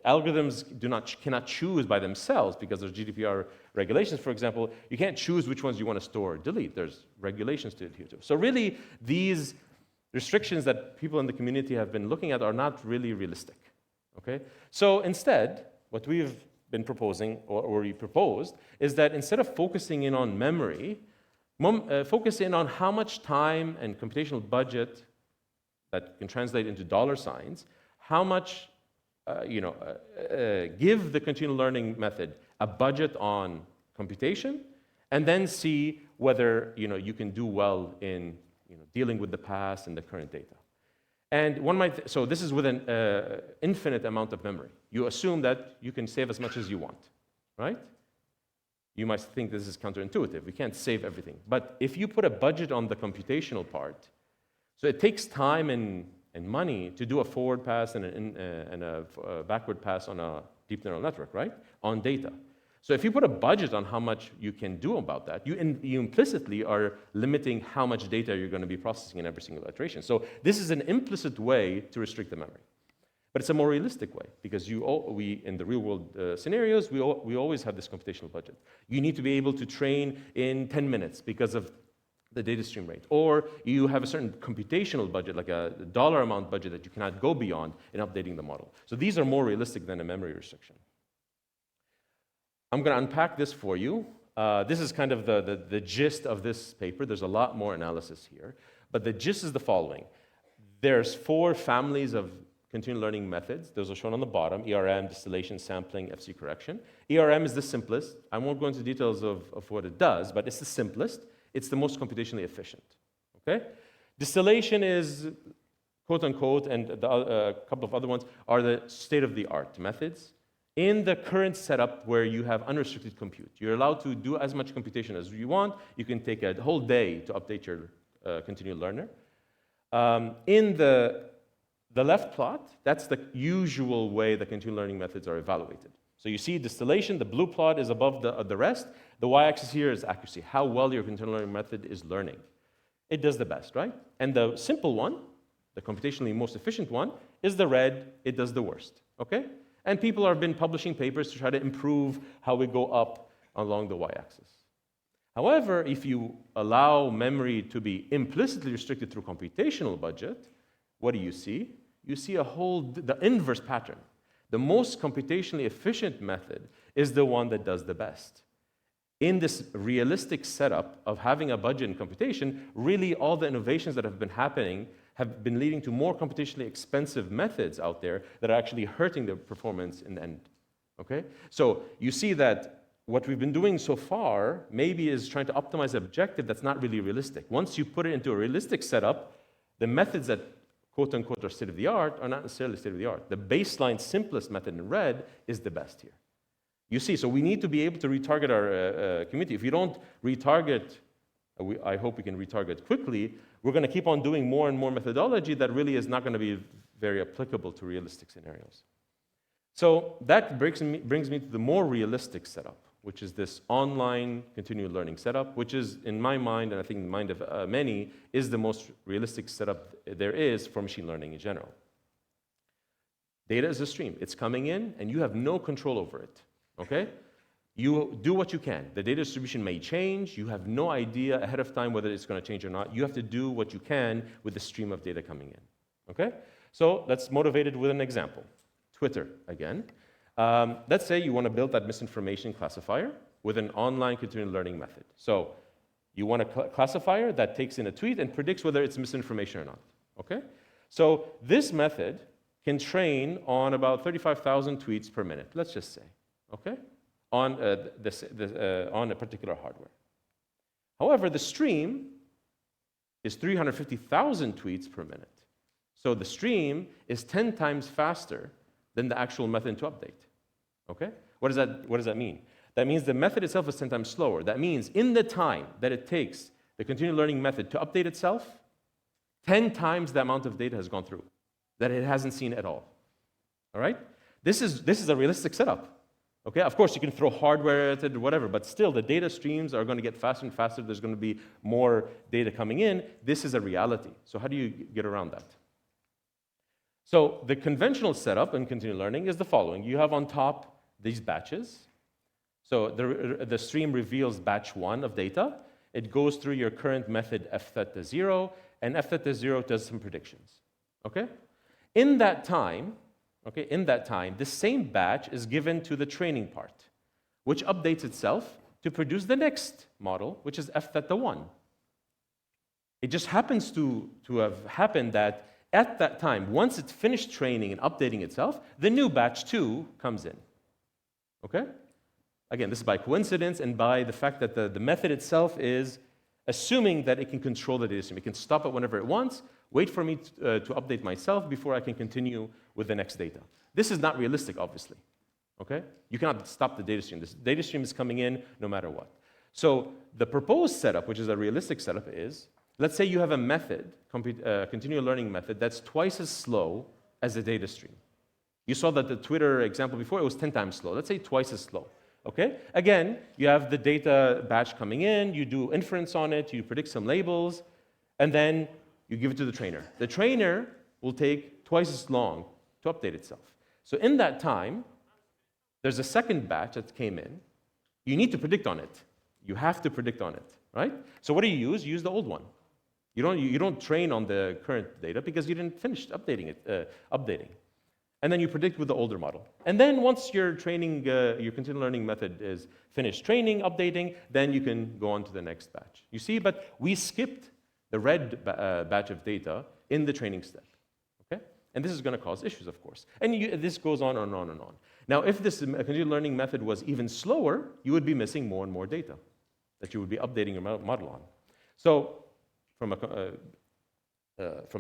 algorithms cannot choose by themselves because there's GDPR regulations, for example. You can't choose which ones you want to store or delete. There's regulations to adhere to. So really, these restrictions that people in the community have been looking at are not really realistic, okay? So instead, what we've been proposing, or we proposed, is that instead of focusing in on memory, focus in on how much time and computational budget that can translate into dollar signs, how much, give the continual learning method a budget on computation, and then see whether you can do well in dealing with the past and the current data. And one might, so this is with an infinite amount of memory. You assume that you can save as much as you want, right? You might think this is counterintuitive. We can't save everything. But if you put a budget on the computational part, so it takes time and money to do a forward pass and a backward pass on a deep neural network, right? On data. So if you put a budget on how much you can do about that, you implicitly are limiting how much data you're going to be processing in every single iteration. So this is an implicit way to restrict the memory. But it's a more realistic way, because we in the real world scenarios, we always have this computational budget. You need to be able to train in 10 minutes because of the data stream rate. Or you have a certain computational budget, like a dollar amount budget that you cannot go beyond in updating the model. So these are more realistic than a memory restriction. I'm going to unpack this for you. This is kind of the gist of this paper. There's a lot more analysis here. But the gist is the following. There's 4 families of continual learning methods. Those are shown on the bottom: ERM, distillation, sampling, FC correction. ERM is the simplest. I won't go into details of what it does, but it's the simplest. It's the most computationally efficient. Okay? Distillation is, quote unquote, and a couple of other ones are the state-of-the-art methods. In the current setup where you have unrestricted compute, you're allowed to do as much computation as you want. You can take a whole day to update your continual learner. In the left plot, that's the usual way the continual learning methods are evaluated. So you see distillation, the blue plot is above the rest. The y-axis here is accuracy, how well your continual learning method is learning. It does the best, right? And the simple one, the computationally most efficient one, is the red, it does the worst, okay? And people have been publishing papers to try to improve how we go up along the y-axis. However, if you allow memory to be implicitly restricted through computational budget, what do you see? You see the inverse pattern. The most computationally efficient method is the one that does the best. In this realistic setup of having a budget in computation, really all the innovations that have been happening have been leading to more computationally expensive methods out there that are actually hurting the performance in the end. Okay? So you see that what we've been doing so far maybe is trying to optimize an objective that's not really realistic. Once you put it into a realistic setup, the methods that quote unquote are state-of-the-art are not necessarily state-of-the-art. The baseline simplest method in red is the best here. You see, so we need to be able to retarget our community. If you don't retarget, I hope we can retarget quickly, we're going to keep on doing more and more methodology that really is not going to be very applicable to realistic scenarios. So that brings me to the more realistic setup, which is this online continual learning setup, which is, in my mind, and I think in the mind of many, is the most realistic setup there is for machine learning in general. Data is a stream. It's coming in, and you have no control over it, okay? You do what you can. The data distribution may change. You have no idea ahead of time whether it's going to change or not. You have to do what you can with the stream of data coming in, okay? So let's motivate it with an example. Twitter, again. Let's say you want to build that misinformation classifier with an online continual learning method. So you want a classifier that takes in a tweet and predicts whether it's misinformation or not, okay? So this method can train on about 35,000 tweets per minute, let's just say, okay? On a particular hardware. However, the stream is 350,000 tweets per minute. So the stream is 10 times faster than the actual method to update. Okay? What does that mean? That means the method itself is 10 times slower. That means in the time that it takes the continual learning method to update itself, 10 times the amount of data has gone through that it hasn't seen at all. All right? This is a realistic setup. Okay? Of course, you can throw hardware at it or whatever, but still the data streams are going to get faster and faster. There's going to be more data coming in. This is a reality. So how do you get around that? So the conventional setup in continual learning is the following. You have on top these batches. So the stream reveals batch 1 of data. It goes through your current method f theta 0, and f theta 0 does some predictions. Okay? In that time, this same batch is given to the training part, which updates itself to produce the next model, which is f theta 1. It just happens to have happened that at that time, once it's finished training and updating itself, the new batch 2 comes in. Okay? Again, this is by coincidence and by the fact that the method itself is assuming that it can control the data stream. It can stop it whenever it wants, wait for me to update myself before I can continue with the next data. This is not realistic, obviously. Okay? You cannot stop the data stream. This data stream is coming in no matter what. So the proposed setup, which is a realistic setup, is let's say you have a method, continual learning method, that's twice as slow as the data stream. You saw that the Twitter example before, it was 10 times slow. Let's say twice as slow. Okay? Again, you have the data batch coming in, you do inference on it, you predict some labels, and then you give it to the trainer. The trainer will take twice as long to update itself. So in that time, there's a second batch that came in. You need to predict on it. You have to predict on it, right? So what do you use? You use the old one. You don't train on the current data because you didn't finish updating. And then you predict with the older model. And then once your training, your continual learning method is finished training, updating, then you can go on to the next batch. You see, but we skipped the red batch of data in the training step. Okay? And this is going to cause issues, of course. And this goes on and on and on. Now, if this continual learning method was even slower, you would be missing more and more data that you would be updating your model on. So from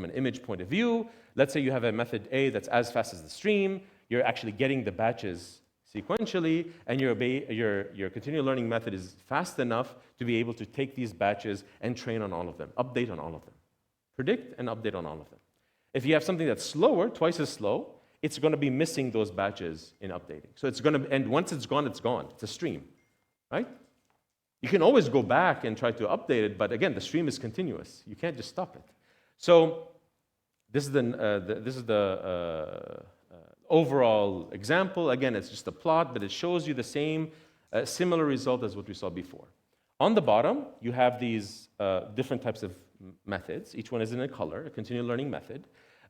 an image point of view, let's say you have a method A that's as fast as the stream, you're actually getting the batches sequentially, and your continual learning method is fast enough to be able to take these batches and train on all of them, update on all of them, predict and update on all of them. If you have something that's slower, twice as slow, it's going to be missing those batches in updating. So it's going to, and once it's gone, it's gone. It's a stream, right? You can always go back and try to update it, but again, the stream is continuous. You can't just stop it. So this is the overall example. Again, it's just a plot, but it shows you the same, similar result as what we saw before. On the bottom, you have these different types of methods. Each one is in a color, a continual learning method.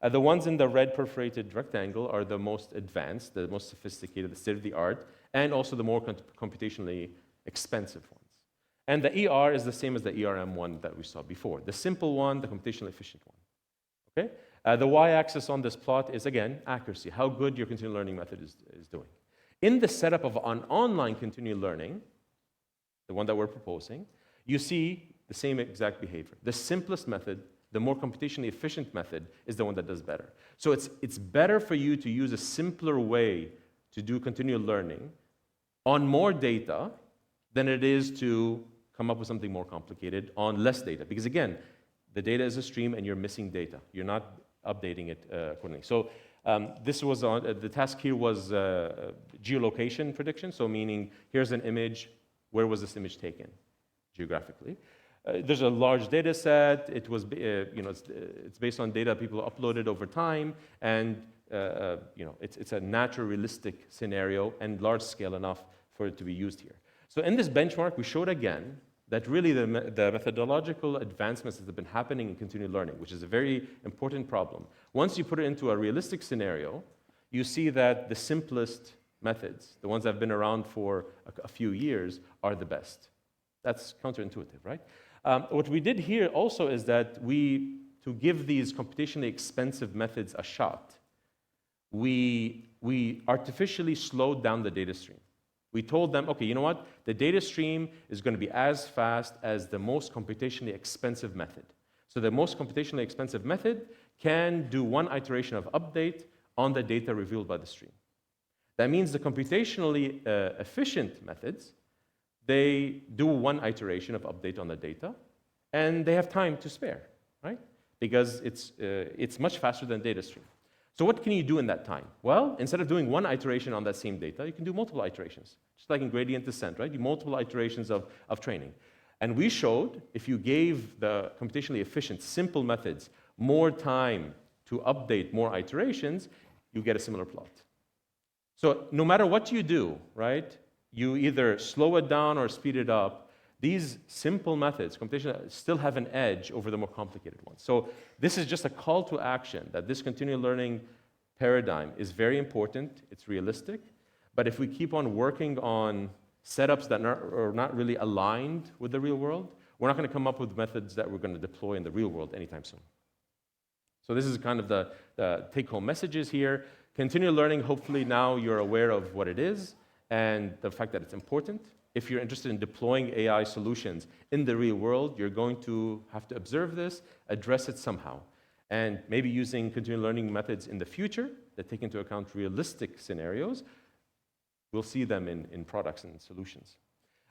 The ones in the red perforated rectangle are the most advanced, the most sophisticated, the state-of-the-art, and also the more computationally expensive ones. And the ER is the same as the ERM one that we saw before. The simple one, the computationally efficient one. Okay? The y-axis on this plot is, again, accuracy, how good your continual learning method is doing. In the setup of an online continual learning, the one that we're proposing, you see the same exact behavior. The simplest method, the more computationally efficient method, is the one that does better. So it's better for you to use a simpler way to do continual learning on more data than it is to come up with something more complicated on less data. Because again, the data is a stream and you're missing data. You're not updating it accordingly. So this was on, the task here was geolocation prediction, so meaning here's an image, where was this image taken geographically? There's a large data set. It was, it's based on data people uploaded over time, and it's a natural, realistic scenario and large scale enough for it to be used here. So in this benchmark, we showed again that really the methodological advancements that have been happening in continued learning, which is a very important problem. Once you put it into a realistic scenario, you see that the simplest methods, the ones that have been around for a few years, are the best. That's counterintuitive, right? What we did here also is that to give these computationally expensive methods a shot, we artificially slowed down the data stream. We told them, okay, you know what? The data stream is going to be as fast as the most computationally expensive method. So the most computationally expensive method can do one iteration of update on the data revealed by the stream. That means the computationally efficient methods, they do one iteration of update on the data, and they have time to spare, right? Because it's much faster than data stream. So what can you do in that time? Well, instead of doing one iteration on that same data, you can do multiple iterations. Just like in gradient descent, right? You multiple iterations of training. And we showed if you gave the computationally efficient, simple methods more time to update more iterations, you get a similar plot. So no matter what you do, right? You either slow it down or speed it up. These simple methods, computation, still have an edge over the more complicated ones. So this is just a call to action that this continual learning paradigm is very important. It's realistic. But if we keep on working on setups that are not really aligned with the real world, we're not going to come up with methods that we're going to deploy in the real world anytime soon. So this is kind of the take-home messages here. Continual learning, hopefully now you're aware of what it is and the fact that it's important. If you're interested in deploying AI solutions in the real world, you're going to have to observe this, address it somehow, and maybe using continual learning methods in the future that take into account realistic scenarios. We'll see them in products and solutions.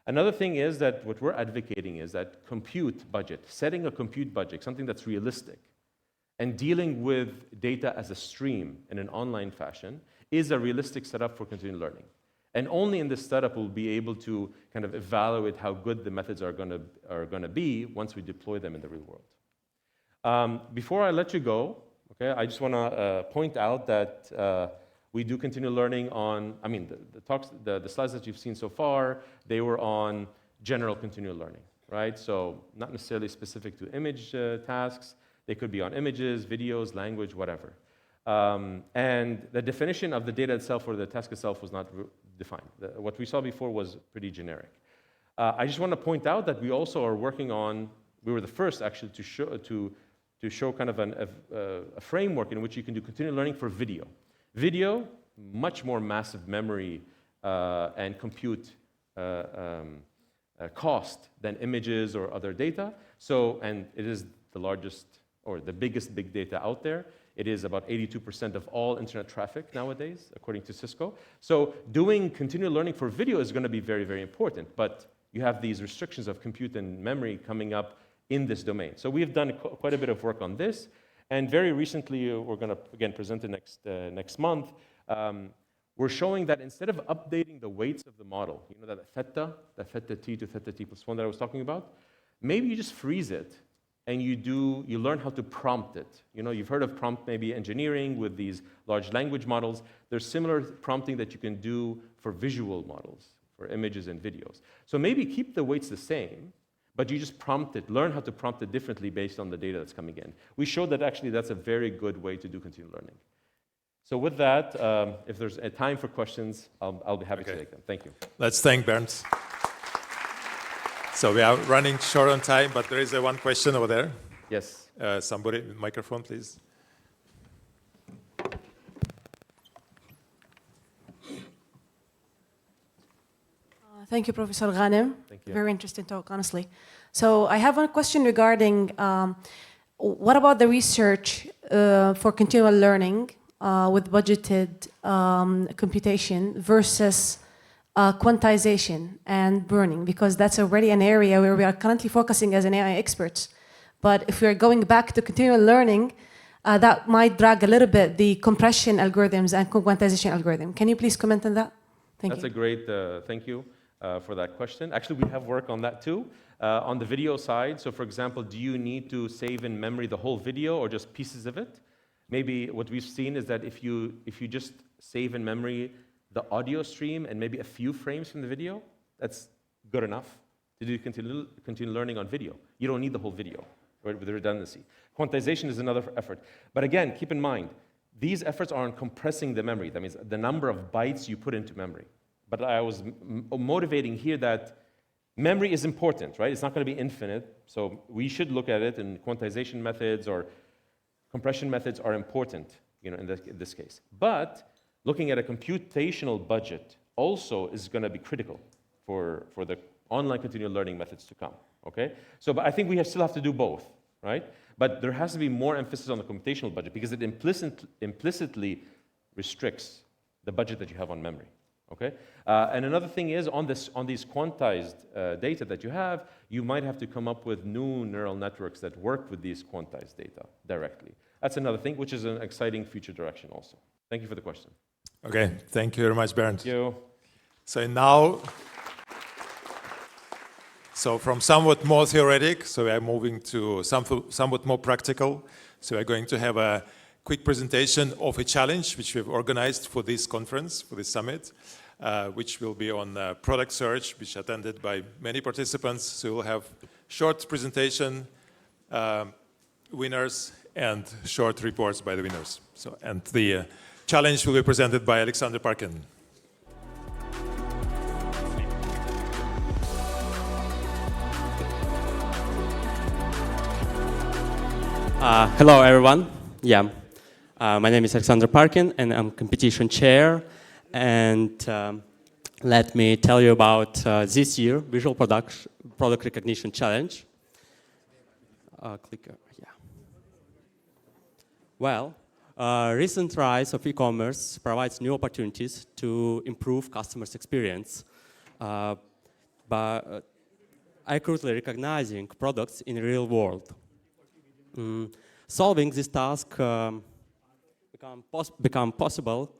Another thing is that what we're advocating is that compute budget, setting a compute budget, something that's realistic, and dealing with data as a stream in an online fashion is a realistic setup for continual learning. And only in this setup will we be able to kind of evaluate how good the methods are going to be once we deploy them in the real world. Before I let you go, okay, I just want to point out that we do continual learning on, I mean, the slides that you've seen so far, they were on general continual learning, right? So not necessarily specific to image tasks. They could be on images, videos, language, whatever. And the definition of the data itself or the task itself was not defined. What we saw before was pretty generic. I just want to point out that we also are working on, we were the first actually to show kind of a framework in which you can do continual learning for video. Video, much more massive memory and compute cost than images or other data. So, and it is the largest or the biggest big data out there. It is about 82% of all internet traffic nowadays, according to Cisco. So doing continual learning for video is going to be very, very important. But you have these restrictions of compute and memory coming up in this domain. So we have done quite a bit of work on this. And very recently, we're going to, again, present it next month. We're showing that instead of updating the weights of the model, you know, that theta t to theta t plus 1 that I was talking about, maybe you just freeze it and you learn how to prompt it. You know, you've heard of prompt maybe engineering with these large language models. There's similar prompting that you can do for visual models, for images and videos. So maybe keep the weights the same, but you just prompt it, learn how to prompt it differently based on the data that's coming in. We showed that actually that's a very good way to do continual learning. So with that, if there's a time for questions, I'll be happy to take them. Thank you. Let's thank Bernd. So we are running short on time, but there is one question over there. Yes. Somebody, microphone, please. Thank you, Professor Ghanem. Thank you. Very interesting talk, honestly. So I have one question regarding what about the research for continual learning with budgeted computation versus quantization and burning, because that's already an area where we are currently focusing as an AI experts. But if we're going back to continual learning, that might drag a little bit the compression algorithms and quantization algorithm. Can you please comment on that? Thank That's you. a great, thank you for that question. Actually, we have work on that too. On the video side, so for example, do you need to save in memory the whole video or just pieces of it? Maybe what we've seen is that if you just save in memory the audio stream and maybe a few frames from the video, that's good enough to do continue learning on video. You don't need the whole video, right, with the redundancy. Quantization is another effort. But again, keep in mind, these efforts are on compressing the memory. That means the number of bytes you put into memory. But I was motivating here that memory is important, right? It's not going to be infinite. So we should look at it, and quantization methods or compression methods are important, in this case. But looking at a computational budget also is going to be critical for the online continual learning methods to come, okay? So but I think we still have to do both, right? But there has to be more emphasis on the computational budget because it implicitly restricts the budget that you have on memory, okay? And another thing is on these quantized data that you have, you might have to come up with new neural networks that work with these quantized data directly. That's another thing, which is an exciting future direction also. Thank you for the question. Okay, thank you very much, Bernd. Thank you. So now, from somewhat more theoretic, so we are moving to somewhat more practical. So we're going to have a quick presentation of a challenge which we've organized for this conference, for this summit, which will be on product search, which attended by many participants. So we'll have short presentation, winners, and short reports by the winners. So, and the challenge will be presented by Alexander Parkin. Hello, everyone. Yeah, my name is Alexander Parkin, and I'm competition chair. And let me tell you about this year Visual Product Recognition Challenge. Clicker, yeah. Well, recent rise of e-commerce provides new opportunities to improve customers' experience by accurately recognizing products in the real world. Solving this task become possible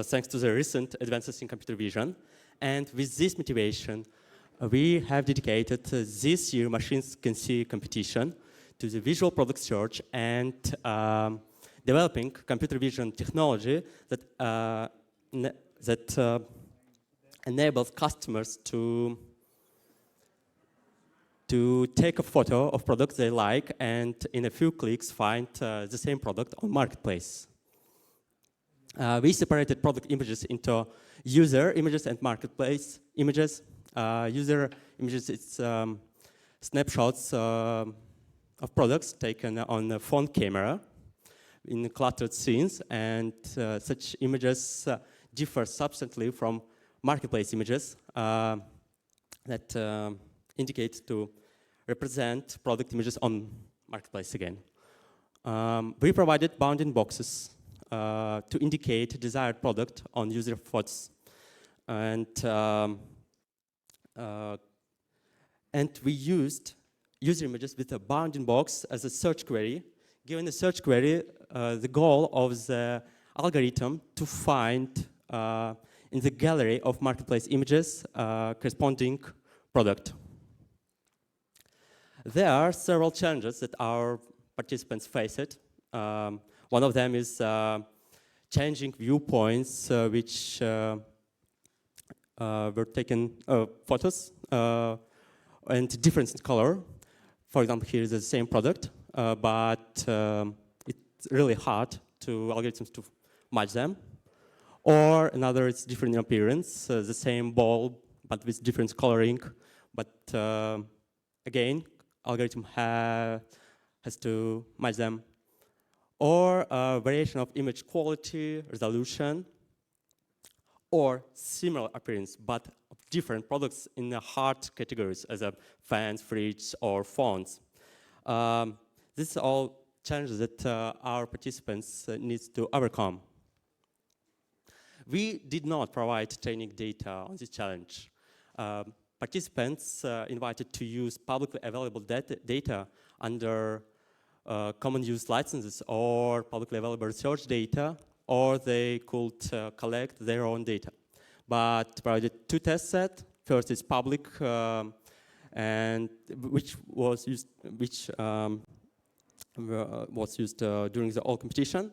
thanks to the recent advances in computer vision. And with this motivation, we have dedicated this year Machines Can See competition to the visual product search and developing computer vision technology that enables customers to take a photo of products they like and in a few clicks find the same product on marketplace. We separated product images into user images and marketplace images. User images, it's snapshots of products taken on a phone camera in cluttered scenes, and such images differ substantially from marketplace images that indicate to represent product images on marketplace again. We provided bounding boxes to indicate desired product on user photos, and we used user images with a bounding box as a search query. Given the search query, the goal of the algorithm to find in the gallery of marketplace images corresponding product. There are several challenges that our participants faced. One of them is changing viewpoints which were taken photos and difference in color. For example, here is the same product, but it's really hard to algorithms to match them. Or another is different in appearance, the same ball but with different coloring. But again, algorithm has to match them. Or variation of image quality, resolution, or similar appearance, but of different products in the hard categories, as fans, fridges, or phones. These are all challenges that our participants need to overcome. We did not provide training data on this challenge. participants invited to use publicly available data under common use licenses or publicly available research data, or they could collect their own data. But provided two test sets. First is public, and which was used during the all competition,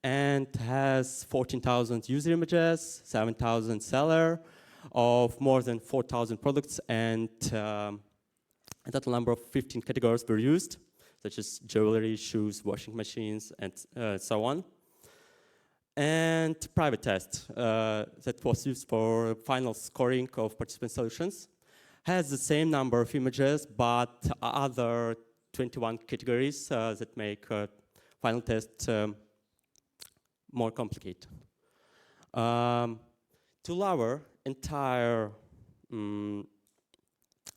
and has 14,000 user images, 7,000 seller of more than 4,000 products, and a total number of 15 categories were used, such as jewelry, shoes, washing machines, and so on. And private test that was used for final scoring of participant solutions has the same number of images, but other 21 categories that make final test more complicated. To lower entire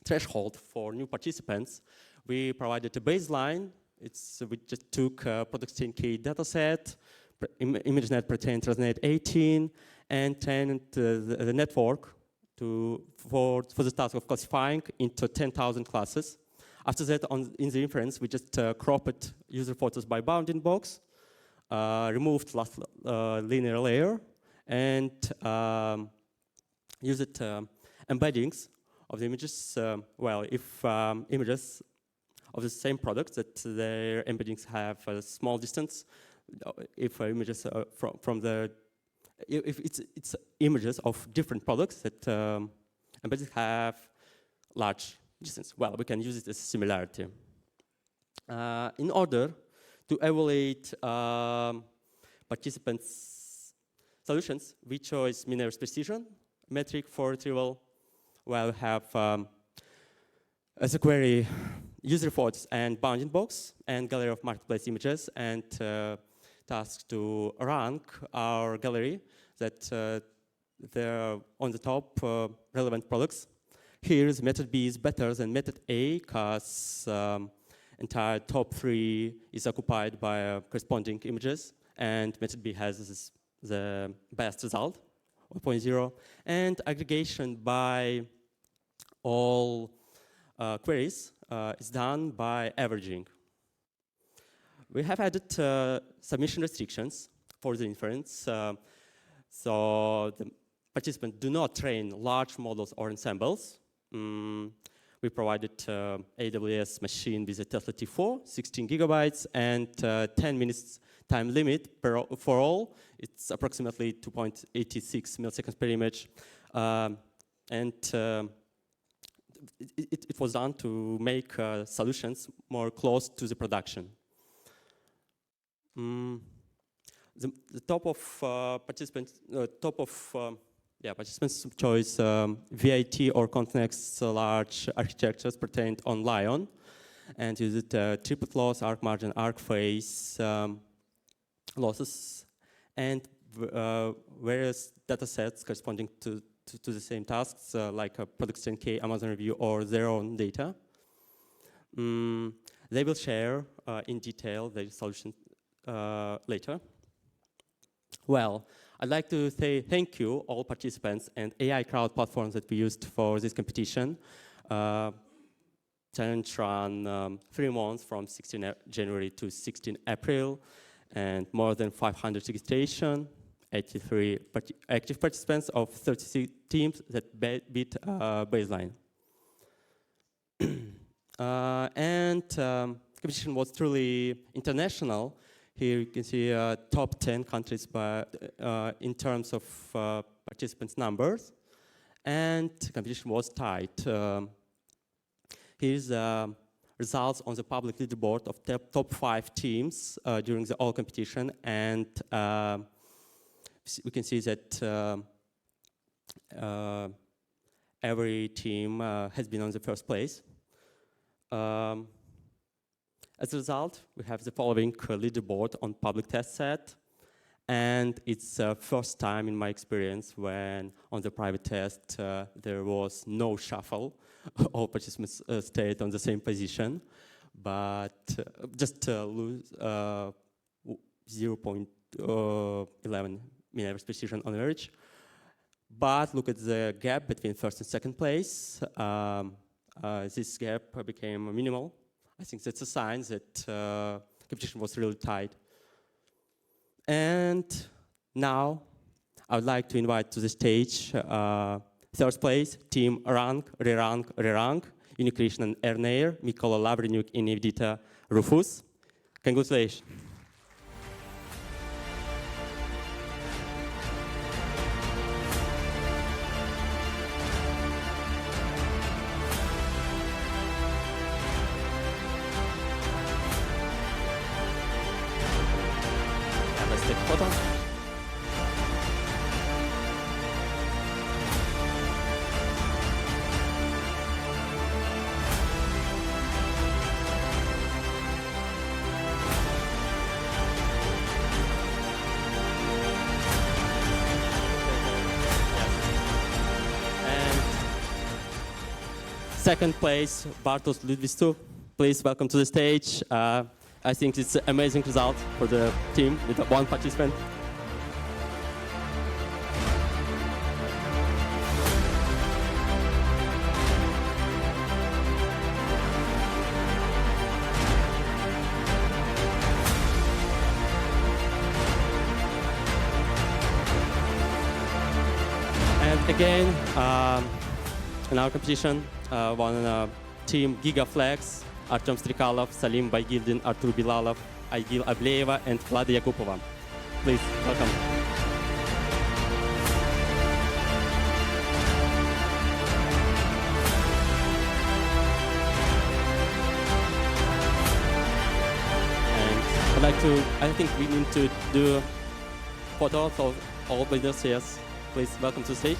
threshold for new participants, we provided a baseline. We just took Product 10K dataset, ImageNet Pretend Transnet 18, and trained the network for the task of classifying into 10,000 classes. After that, in the inference, we just cropped user photos by bounding box, removed last linear layer, and used embeddings of the images. If images of the same product, that their embeddings have a small distance. If images if it's images of different products that embeddings have large distance, well, we can use it as similarity. In order to evaluate participants' solutions, we chose mean errors precision metric for retrieval. Well, we have as a query user photos and bounding box and gallery of marketplace images, and task to rank our gallery that they're on the top relevant products. Here, method B is better than method A because entire top 3 is occupied by corresponding images, and method B has the best result, 1.0. And aggregation by all queries is done by averaging. We have added submission restrictions for the inference, so the participants do not train large models or ensembles. We provided AWS machine with a Tesla T4, 16 gigabytes, and 10 minutes time limit for all. It's approximately 2.86 milliseconds per image. It was done to make solutions more close to the production. The top of participants, participants choice VIT or context large architectures pertained on Lion, and used triplet loss, arc margin, arc phase losses, and various data sets corresponding to the same tasks, like Product 10K, Amazon Review, or their own data. They will share in detail their solutions later. Well, I'd like to say thank you all participants and AI crowd platforms that we used for this competition. Challenge ran 3 months from 16 January to 16 April, and more than 500 registration, 83 active participants of 36 teams that beat baseline. Competition was truly international. Here you can see top 10 countries in terms of participants' numbers, and competition was tight. Here's results on the public leaderboard of top 5 teams during the all competition, and we can see that every team has been on the first place. As a result, we have the following leaderboard on public test set, and it's the first time in my experience when on the private test there was no shuffle. All participants stayed on the same position, but just lose 0.11 mean average precision on average. But look at the gap between first and second place. This gap became minimal. I think that's a sign that competition was really tight. And now I would like to invite to the stage third place, team Rank, Re-Rank, Unikrishnan Ernair, Mikola Lavrenuk, and Evdita Rufus. Congratulations. And let's take a photo. Second place, Bartosz Ludwistu. Please welcome to the stage. I think it's an amazing result for the team with one participant. And again, in our competition, one team Gigaflex, Artem Strikalov, Salim Baygildin, Artur Bilalov, Aygil Ableeva, and Vlada Yakupova. Please, welcome. And I think we need to do photos of all leaders here. Please, welcome to the stage.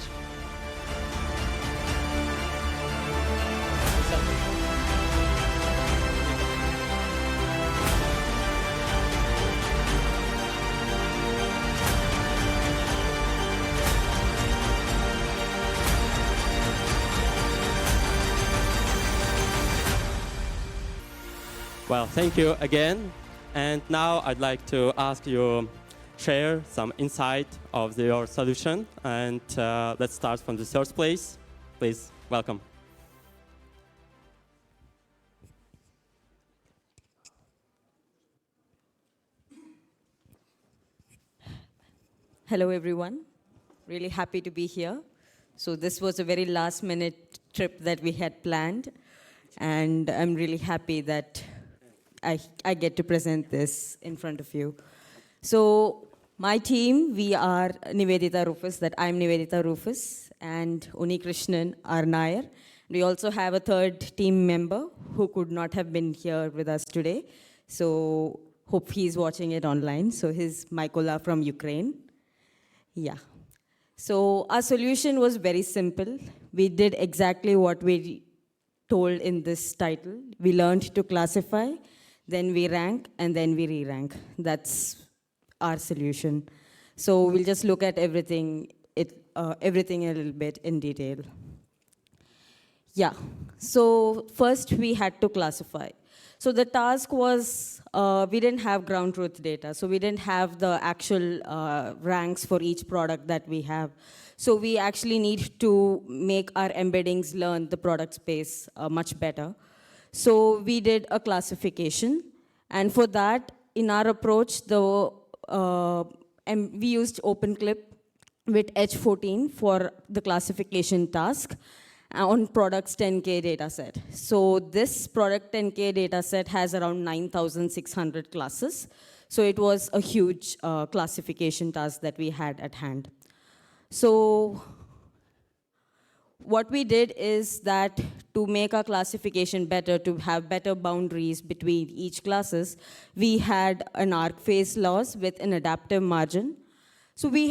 Well, thank you again. And now I'd like to ask you share some insight of your solution. And let's start from the third place. Please, welcome. Hello, everyone. Really happy to be here. So this was a very last-minute trip that we had planned. And I'm really happy that I get to present this in front of you. So my team, we are Nivedita Rufus, I'm Nivedita Rufus, and Unikrishnan Arnair. We also have a third team member who could not have been here with us today. So hope he's watching it online. So he's Mykola from Ukraine. Yeah. So our solution was very simple. We did exactly what we told in this title. We learned to classify, then we rank, and then we re-rank. That's our solution. So we'll just look at everything a little bit in detail. Yeah, so first we had to classify. So the task was, we didn't have ground truth data, so we didn't have the actual ranks for each product that we have. So we actually need to make our embeddings learn the product space much better. So we did a classification, and for that, in our approach, we used OpenClip with H14 for the classification task on products 10K dataset. So this product 10K dataset has around 9,600 classes. So it was a huge classification task that we had at hand. So what we did is that to make our classification better, to have better boundaries between each classes, we had an arc phase loss with an adaptive margin. So we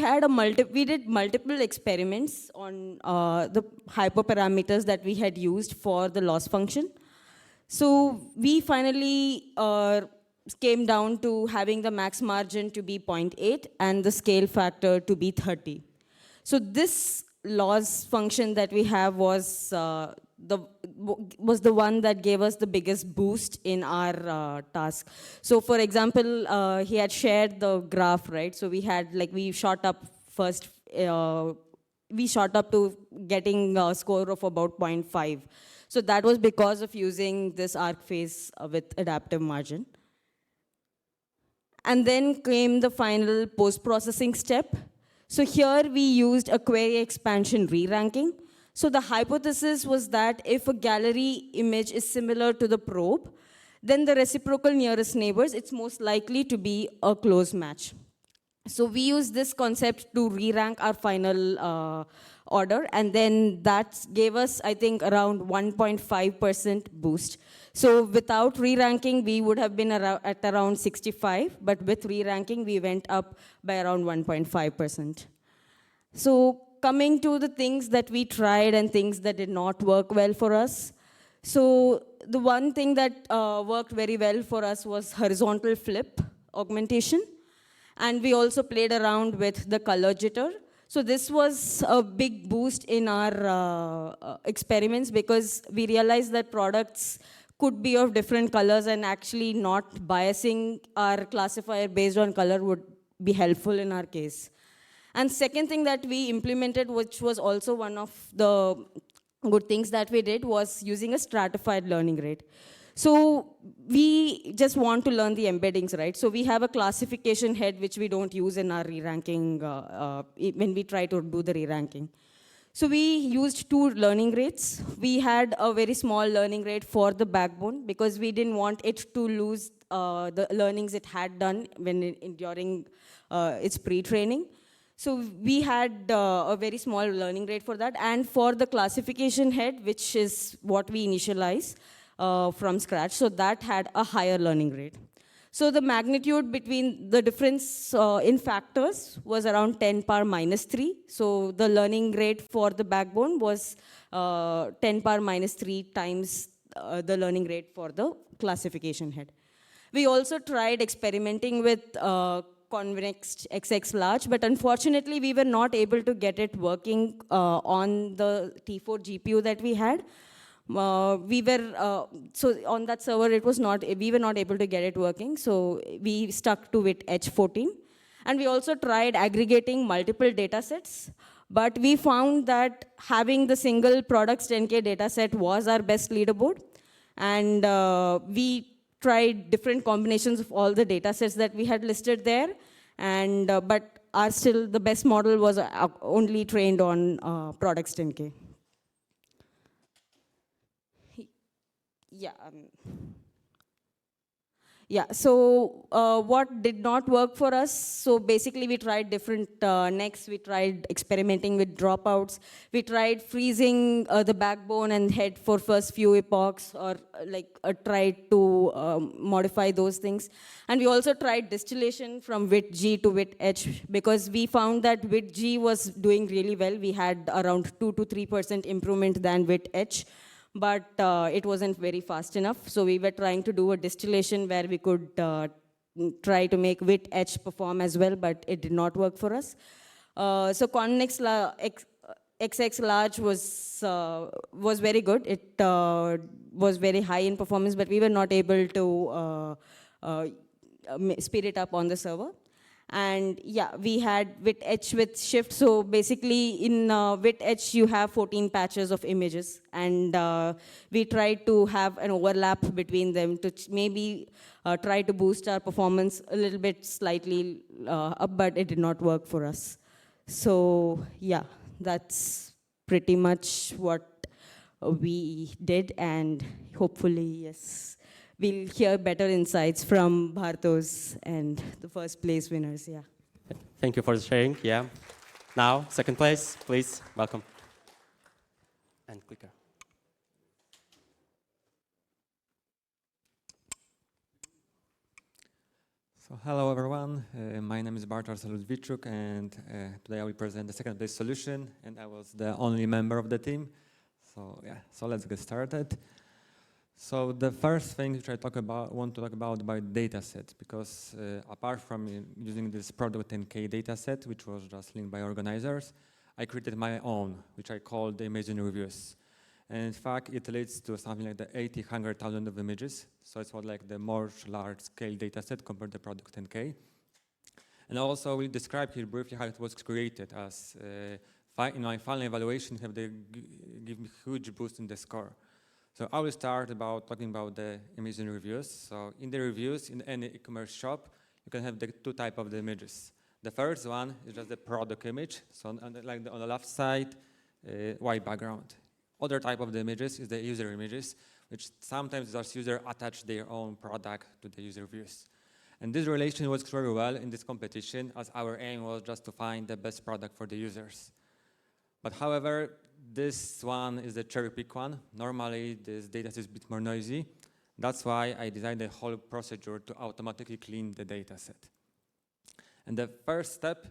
did multiple experiments on the hyperparameters that we had used for the loss function. So we finally came down to having the max margin to be 0.8 and the scale factor to be 30. So this loss function that we have was the one that gave us the biggest boost in our task. So for example, he had shared the graph, right? So we shot up first, we shot up to getting a score of about 0.5. So that was because of using this arc phase with adaptive margin. And then came the final post-processing step. So here we used a query expansion re-ranking. So the hypothesis was that if a gallery image is similar to the probe, then the reciprocal nearest neighbors, it's most likely to be a close match. So we used this concept to re-rank our final order, and then that gave us, I think, around 1.5% boost. So without re-ranking, we would have been at around 65, but with re-ranking, we went up by around 1.5%. So coming to the things that we tried and things that did not work well for us. So the one thing that worked very well for us was horizontal flip augmentation. And we also played around with the color jitter. So this was a big boost in our experiments because we realized that products could be of different colors, and actually not biasing our classifier based on color would be helpful in our case. And second thing that we implemented, which was also one of the good things that we did, was using a stratified learning rate. So we just want to learn the embeddings, right? So we have a classification head which we don't use in our re-ranking when we try to do the re-ranking. So we used 2 learning rates. We had a very small learning rate for the backbone because we didn't want it to lose the learnings it had done during its pre-training. So we had a very small learning rate for that. And for the classification head, which is what we initialize from scratch, so that had a higher learning rate. So the magnitude between the difference in factors was around 10 power minus 3. So the learning rate for the backbone was 10 power minus 3 times the learning rate for the classification head. We also tried experimenting with convex XX large, but unfortunately we were not able to get it working on the T4 GPU that we had. So on that server we were not able to get it working, so we stuck to with H14. And we also tried aggregating multiple data sets, but we found that having the single products 10K data set was our best leaderboard. And we tried different combinations of all the data sets that we had listed there, and but still the best model was only trained on products 10K. Yeah, so what did not work for us? So basically we tried different next, we tried experimenting with dropouts, we tried freezing the backbone and head for first few epochs, or tried to modify those things. And we also tried distillation from WIT G to WIT H, because we found that WIT G was doing really well. We had around 2 to 3% improvement than WIT H. But it wasn't very fast enough. So we were trying to do a distillation where we could try to make WIT H perform as well, but it did not work for us. So convex XX large was very good. It was very high in performance, but we were not able to speed it up on the server. And yeah, we had WIT H with shift. So basically in WIT H, you have 14 patches of images. And we tried to have an overlap between them to maybe try to boost our performance a little bit slightly up, but it did not work for us. So yeah, that's pretty much what we did. And hopefully, yes, we'll hear better insights from Bhartos and the first place winners, yeah. Thank you for the sharing, yeah. Now, second place, please, welcome. And clicker. So hello everyone, my name is Bartosz Ludwiczuk, and today I will present the second place solution, and I was the only member of the team. So yeah, so let's get started. So the first thing which I want to talk about data set, because apart from using this product 10K data set, which was just linked by organizers, I created my own, which I called the Imaging Reviews. And in fact, it leads to something like the 100,000 of images. So it's what like the more large scale data set compared to product 10K. And also we'll describe here briefly how it was created, as in my final evaluation, they give me huge boost in the score. So I will start talking about the Amazon reviews. So in the reviews, in any e-commerce shop, you can have the two types of the images. The first one is just the product image. So on the left side, white background. Other type of the images is the user images, which sometimes just user attach their own product to the user reviews. And this relation works very well in this competition, as our aim was just to find the best product for the users. But however, this one is the cherry pick one. Normally, this data is a bit more noisy. That's why I designed the whole procedure to automatically clean the data set. And the first step,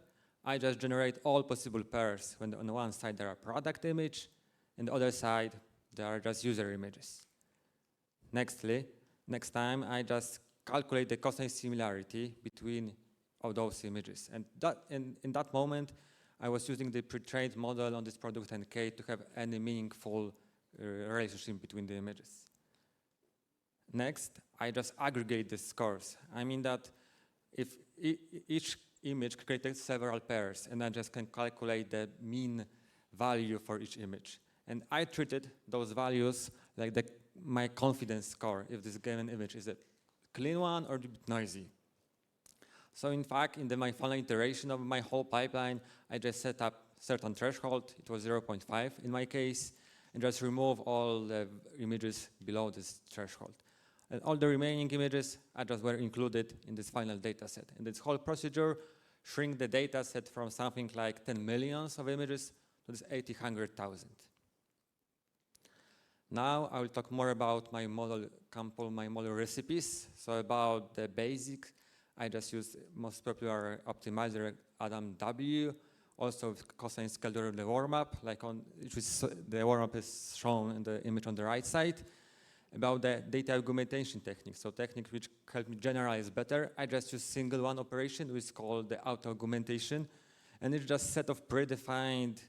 I just generate all possible pairs. When on the one side there are product image, and the other side there are just user images. Next time, I just calculate the cosine similarity between of those images. And in that moment, I was using the pre-trained model on this product NK to have any meaningful relationship between the images. Next, I just aggregate the scores. I mean that if each image created several pairs, and I just can calculate the mean value for each image. And I treated those values like my confidence score, if this given image is a clean one or a bit noisy. So in fact, in my final iteration of my whole pipeline, I just set up certain threshold. It was 0.5 in my case, and just remove all the images below this threshold. And all the remaining images were included in this final data set. And this whole procedure shrink the data set from something like 10 millions of images to this 800,000. Now I will talk more about my model recipes. So about the basic, I just use most popular optimizer Adam W. Also with cosine scalar the warm-up, the warm-up is shown in the image on the right side. About the data augmentation technique, so technique which help me generalize better, I just use single one operation, which is called the auto-augmentation. And it's just a set of predefined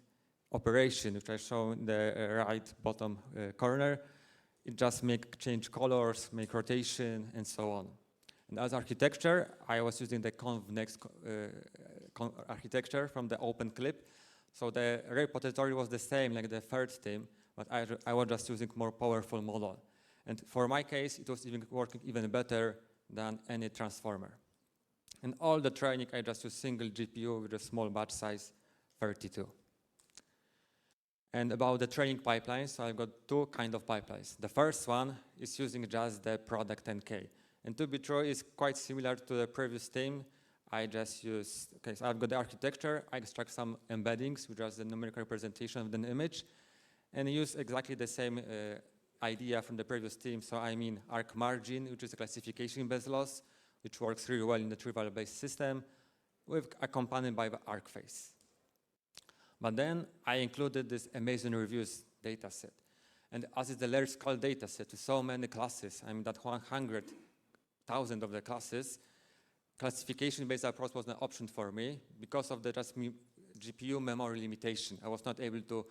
operation, which I show in the right bottom corner. It just change colors, make rotation, and so on. And as architecture, I was using the convnext architecture from the open clip. So the repository was the same like the third team, but I was just using more powerful model. And for my case, it was even working even better than any transformer. And all the training, I just use single GPU with a small batch size, 32. And about the training pipelines, so I've got two kind of pipelines. The first one is using just the product NK. And to be true, it's quite similar to the previous team. I just use, so I've got the architecture, I extract some embeddings, which is the numerical representation of the image, and use exactly the same idea from the previous team. So I mean arc margin, which is a classification-based loss, which works really well in the trivial-based system, accompanied by the arc phase. But then I included this Amazon reviews dataset. And as it's a large scale dataset with so many classes, I mean that 100,000 of the classes, classification-based approach was an option for me because of the GPU memory limitation. I was not able to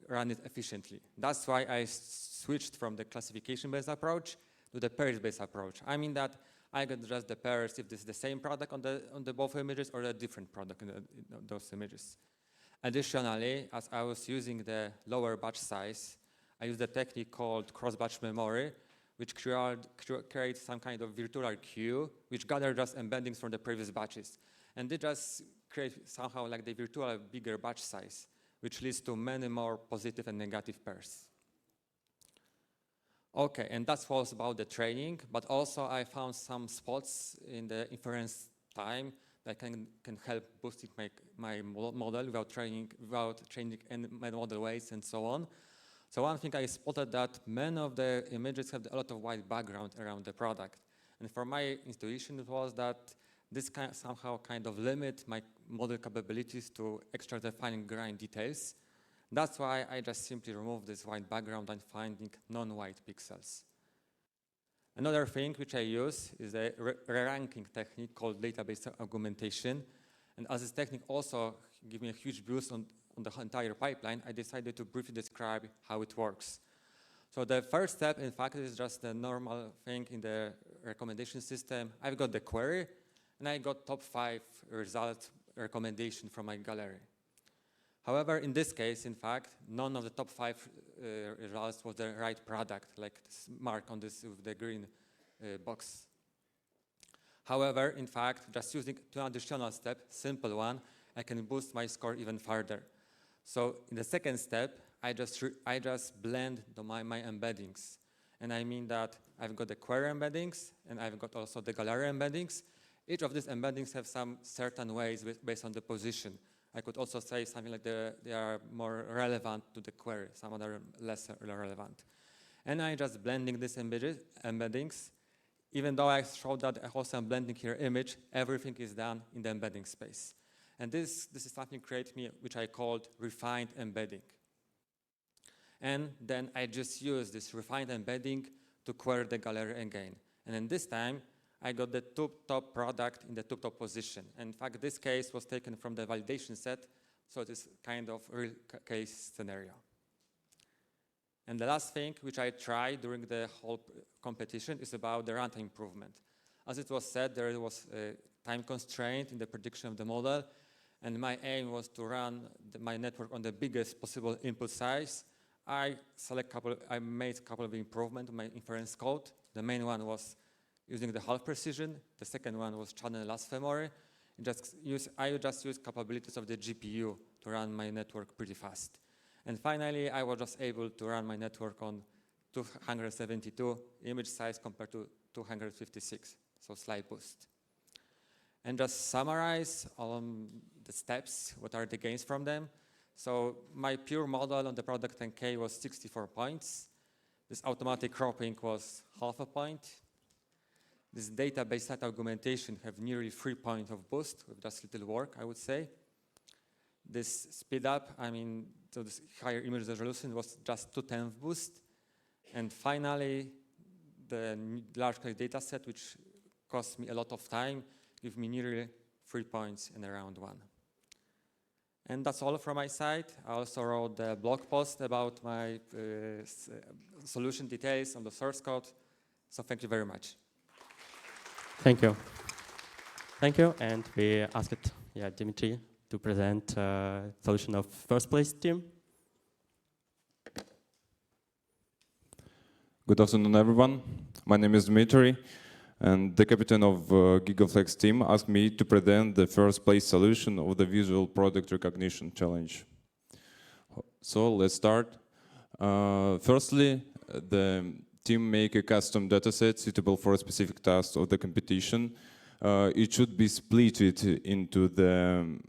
run it efficiently. That's why I switched from the classification-based approach to the pairs-based approach. I mean that I got just the pairs if this is the same product on the both images or a different product in those images. Additionally, as I was using the lower batch size, I used a technique called cross-batch memory, which creates some kind of virtual queue, which gathers just embeddings from the previous batches. And they just create somehow like the virtual bigger batch size, which leads to many more positive and negative pairs. Okay, and that was about the training, but also I found some spots in the inference time that can help boosting my model without changing any model weights and so on. So one thing I spotted that many of the images have a lot of white background around the product. And for my intuition, it was that this somehow kind of limit my model capabilities to extract the fine-grained details. That's why I just simply remove this white background and finding non-white pixels. Another thing which I use is a re-ranking technique called database augmentation. And as this technique also gives me a huge boost on the entire pipeline, I decided to briefly describe how it works. So the first step, in fact, is just the normal thing in the recommendation system. I've got the query, and I got top 5 result recommendation from my gallery. However, in this case, in fact, none of the top 5 results was the right product, like this mark on this with the green box. However, in fact, just using 2 additional steps, simple one, I can boost my score even further. So in the second step, I just blend my embeddings. And I mean that I've got the query embeddings, and I've got also the gallery embeddings. Each of these embeddings have some certain ways based on the position. I could also say something like they are more relevant to the query, some other less relevant. And I just blending these embeddings. Even though I showed that also I'm blending here image, everything is done in the embedding space. And this is something which I called refined embedding. And then I just use this refined embedding to query the gallery again. And then this time, I got the top product in the top position. And in fact, this case was taken from the validation set, so it is kind of real case scenario. And the last thing which I tried during the whole competition is about the runtime improvement. As it was said, there was a time constraint in the prediction of the model, and my aim was to run my network on the biggest possible input size. I made a couple of improvements in my inference code. The main one was using the half precision. The second one was channel last memory. I just used capabilities of the GPU to run my network pretty fast. And finally, I was just able to run my network on 272 image size compared to 256, so slight boost. And just summarize all the steps, what are the gains from them. So my pure model on the product 10K was 64 points. This automatic cropping was half a point. This database set augmentation have nearly 3 points of boost with just little work, I would say. This speed up, so this higher image resolution was just 2/10 boost. And finally, the large scale data set, which cost me a lot of time, give me nearly 3 points in around 1. And that's all from my side. I also wrote the blog post about my solution details on the source code. So thank you very much. Thank you. Thank you. And we asked Dimitri to present solution of first place team. Good afternoon, everyone. My name is Dmitry, and the captain of GigaFlex team asked me to present the first place solution of the visual product recognition challenge. So let's start. Firstly, the team make a custom dataset suitable for a specific task of the competition. It should be split into the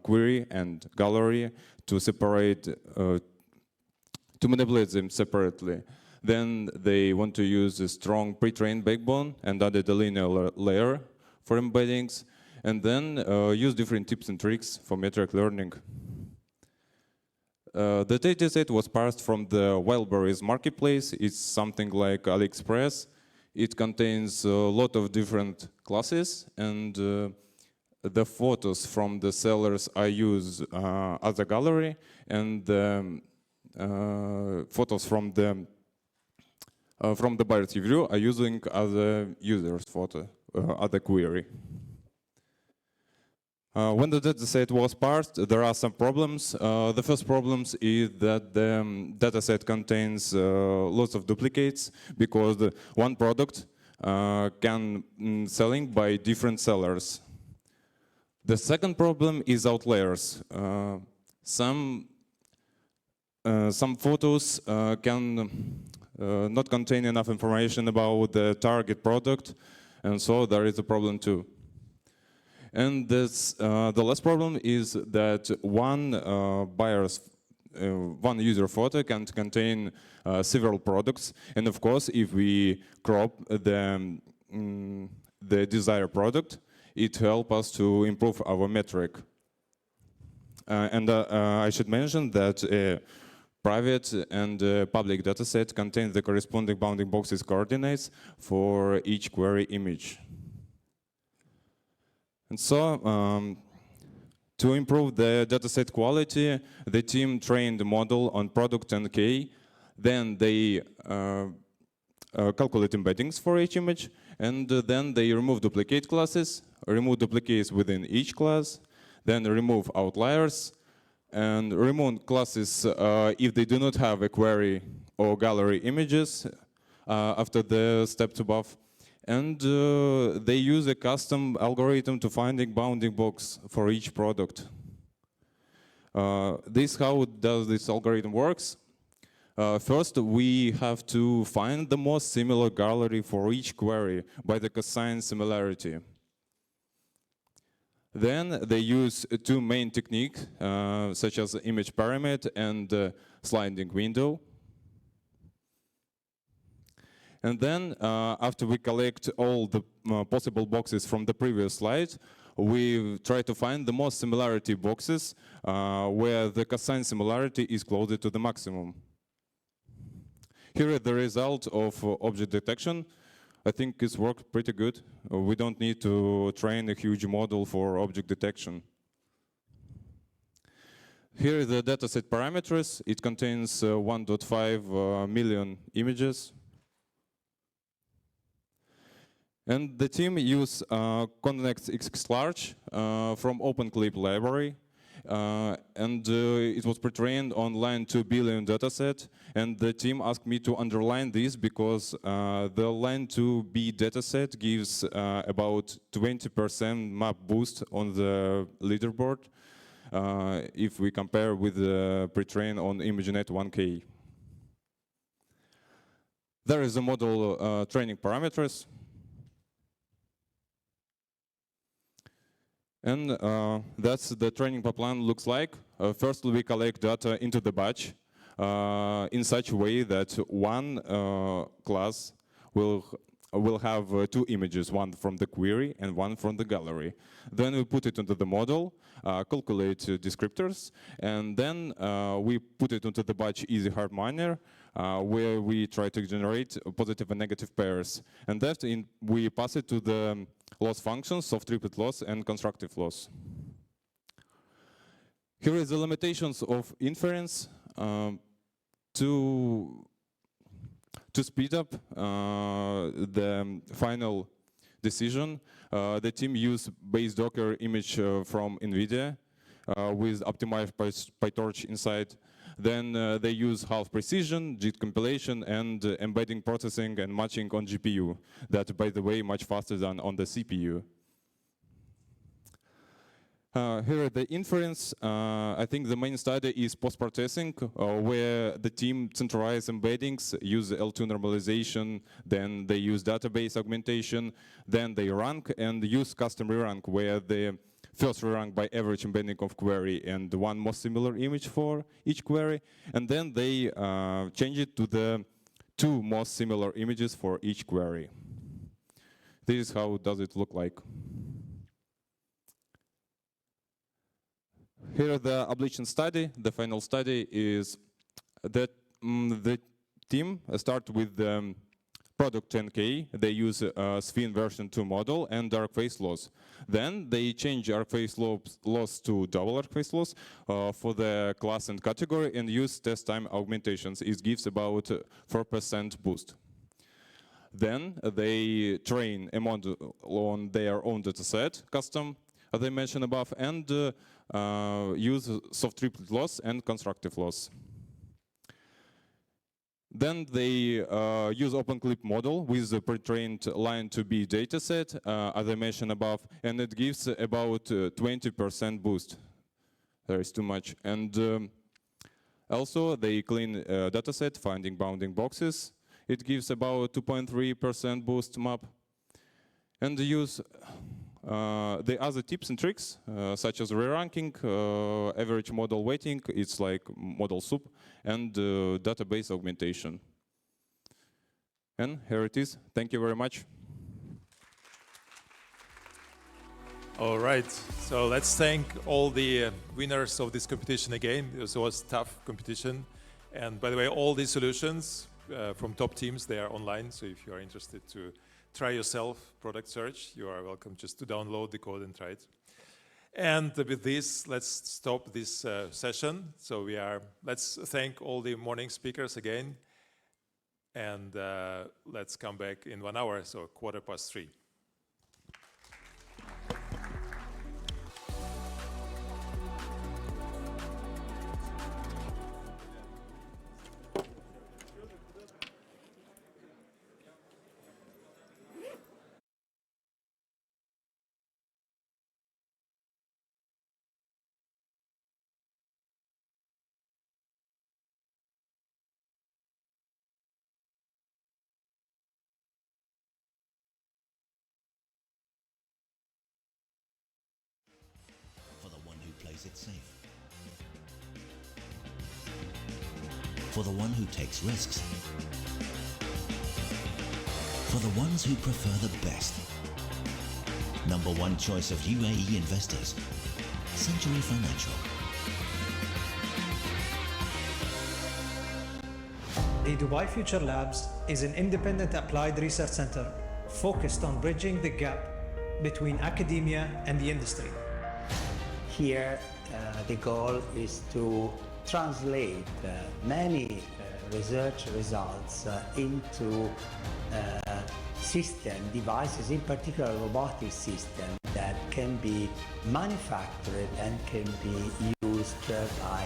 query and gallery to separate, to manipulate them separately. Then they want to use a strong pre-trained backbone and added a linear layer for embeddings, and then use different tips and tricks for metric learning. The dataset was parsed from the Wildberries marketplace. It's something like AliExpress. It contains a lot of different classes, and the photos from the sellers I use as a gallery, and photos from the buyer's review are using as a user's photo, as a query. When the dataset was parsed, there are some problems. The first problem is that the dataset contains lots of duplicates because one product can selling by different sellers. The second problem is outliers. Some photos can not contain enough information about the target product, and so there is a problem too. And the last problem is that one user photo can contain several products, and of course, if we crop the desired product, it helps us to improve our metric. And I should mention that private and public dataset contains the corresponding bounding boxes coordinates for each query image. And so, to improve the dataset quality, the team trained the model on product 10K. Then they calculate embeddings for each image, and then they remove duplicate classes, remove duplicates within each class, then remove outliers, and remove classes if they do not have a query or gallery images after the steps above. And they use a custom algorithm to finding bounding box for each product. This how does this algorithm works. First, we have to find the most similar gallery for each query by the cosine similarity. Then they use two main techniques, such as image pyramid and sliding window. And then, after we collect all the possible boxes from the previous slide, we try to find the most similarity boxes where the cosine similarity is closer to the maximum. Here is the result of object detection. I think it's worked pretty good. We don't need to train a huge model for object detection. Here are the dataset parameters. It contains 1.5 million images. And the team used Connex XLarge from OpenClip library. And it was pre-trained on line 2 billion dataset. And the team asked me to underline this because the line 2B dataset gives about 20% map boost on the leaderboard if we compare with the pre-train on ImageNet 1K. There is a model training parameters. And that's the training pipeline looks like. First, we collect data into the batch in such a way that one class will have two images, one from the query and one from the gallery. Then we put it into the model, calculate descriptors, and then we put it into the batch easy hard miner, where we try to generate positive and negative pairs. And that we pass it to the loss functions of triplet loss and constructive loss. Here is the limitations of inference. To speed up the final decision, the team used base Docker image from NVIDIA with optimized PyTorch inside. Then they use half precision, JIT compilation, and embedding processing and matching on GPU. That, by the way, much faster than on the CPU. Here the inference. I think the main study is post-processing, where the team centralize embeddings, use L2 normalization, then they use database augmentation, then they rank and use custom re-rank, where the first re-rank by average embedding of query and one most similar image for each query, and then they change it to the two most similar images for each query. This is how does it look like. Here the ablation study. The final study is that the team start with the product 10K. They use Sphin version 2 model and dark phase loss. Then they change dark phase loss to double dark phase loss for the class and category and use test time augmentations. It gives about 4% boost. Then they train a model on their own dataset, custom, as I mentioned above, and use soft triplet loss and constructive loss. Then they use OpenClip model with the pre-trained line 2B dataset, as I mentioned above, and it gives about 20% boost. There is too much. And also they clean dataset, finding bounding boxes. It gives about 2.3% boost map. And they use the other tips and tricks, such as re-ranking, average model weighting, it's like model soup, and database augmentation. And here it is. Thank you very much. All right, so let's thank all the winners of this competition again. It was a tough competition. And by the way, all these solutions from top teams, they are online. So if you are interested to try yourself product search, you are welcome just to download the code and try it. And with this, let's stop this session. So let's thank all the morning speakers again. And let's come back in 1 hour, so 3:15. plays it safe. For the one who takes risks. For the ones who prefer the best. Number one choice of UAE investors. Century Financial. The Dubai Future Labs is an independent applied research center focused on bridging the gap between academia and the industry. Here, the goal is to translate many research results into system devices, in particular robotic systems that can be manufactured and can be used by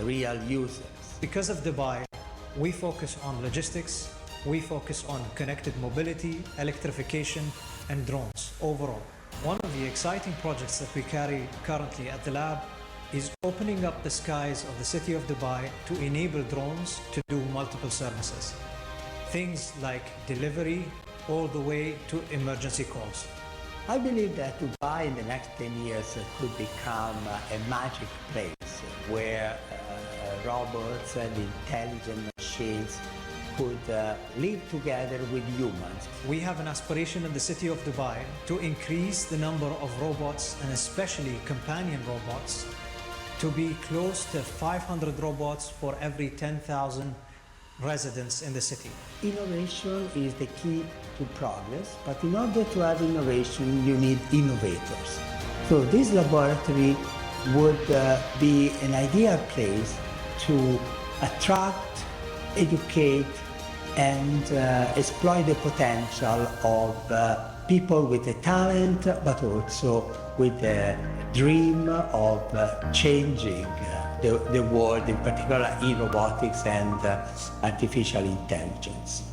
real users. Because of Dubai, we focus on logistics, we focus on connected mobility, electrification, and drones overall. One of the exciting projects that we carry currently at the lab is opening up the skies of the city of Dubai to enable drones to do multiple services. Things like delivery all the way to emergency calls. I believe that Dubai in the next 10 years could become a magic place where robots and intelligent machines could live together with humans. We have an aspiration in the city of Dubai to increase the number of robots, and especially companion robots, to be close to 500 robots for every 10,000 residents in the city. Innovation is the key to progress, but in order to have innovation, you need innovators. So this laboratory would be an ideal place to attract, educate, and exploit the potential of people with a talent, but also with a dream of changing the world, in particular in robotics and artificial intelligence.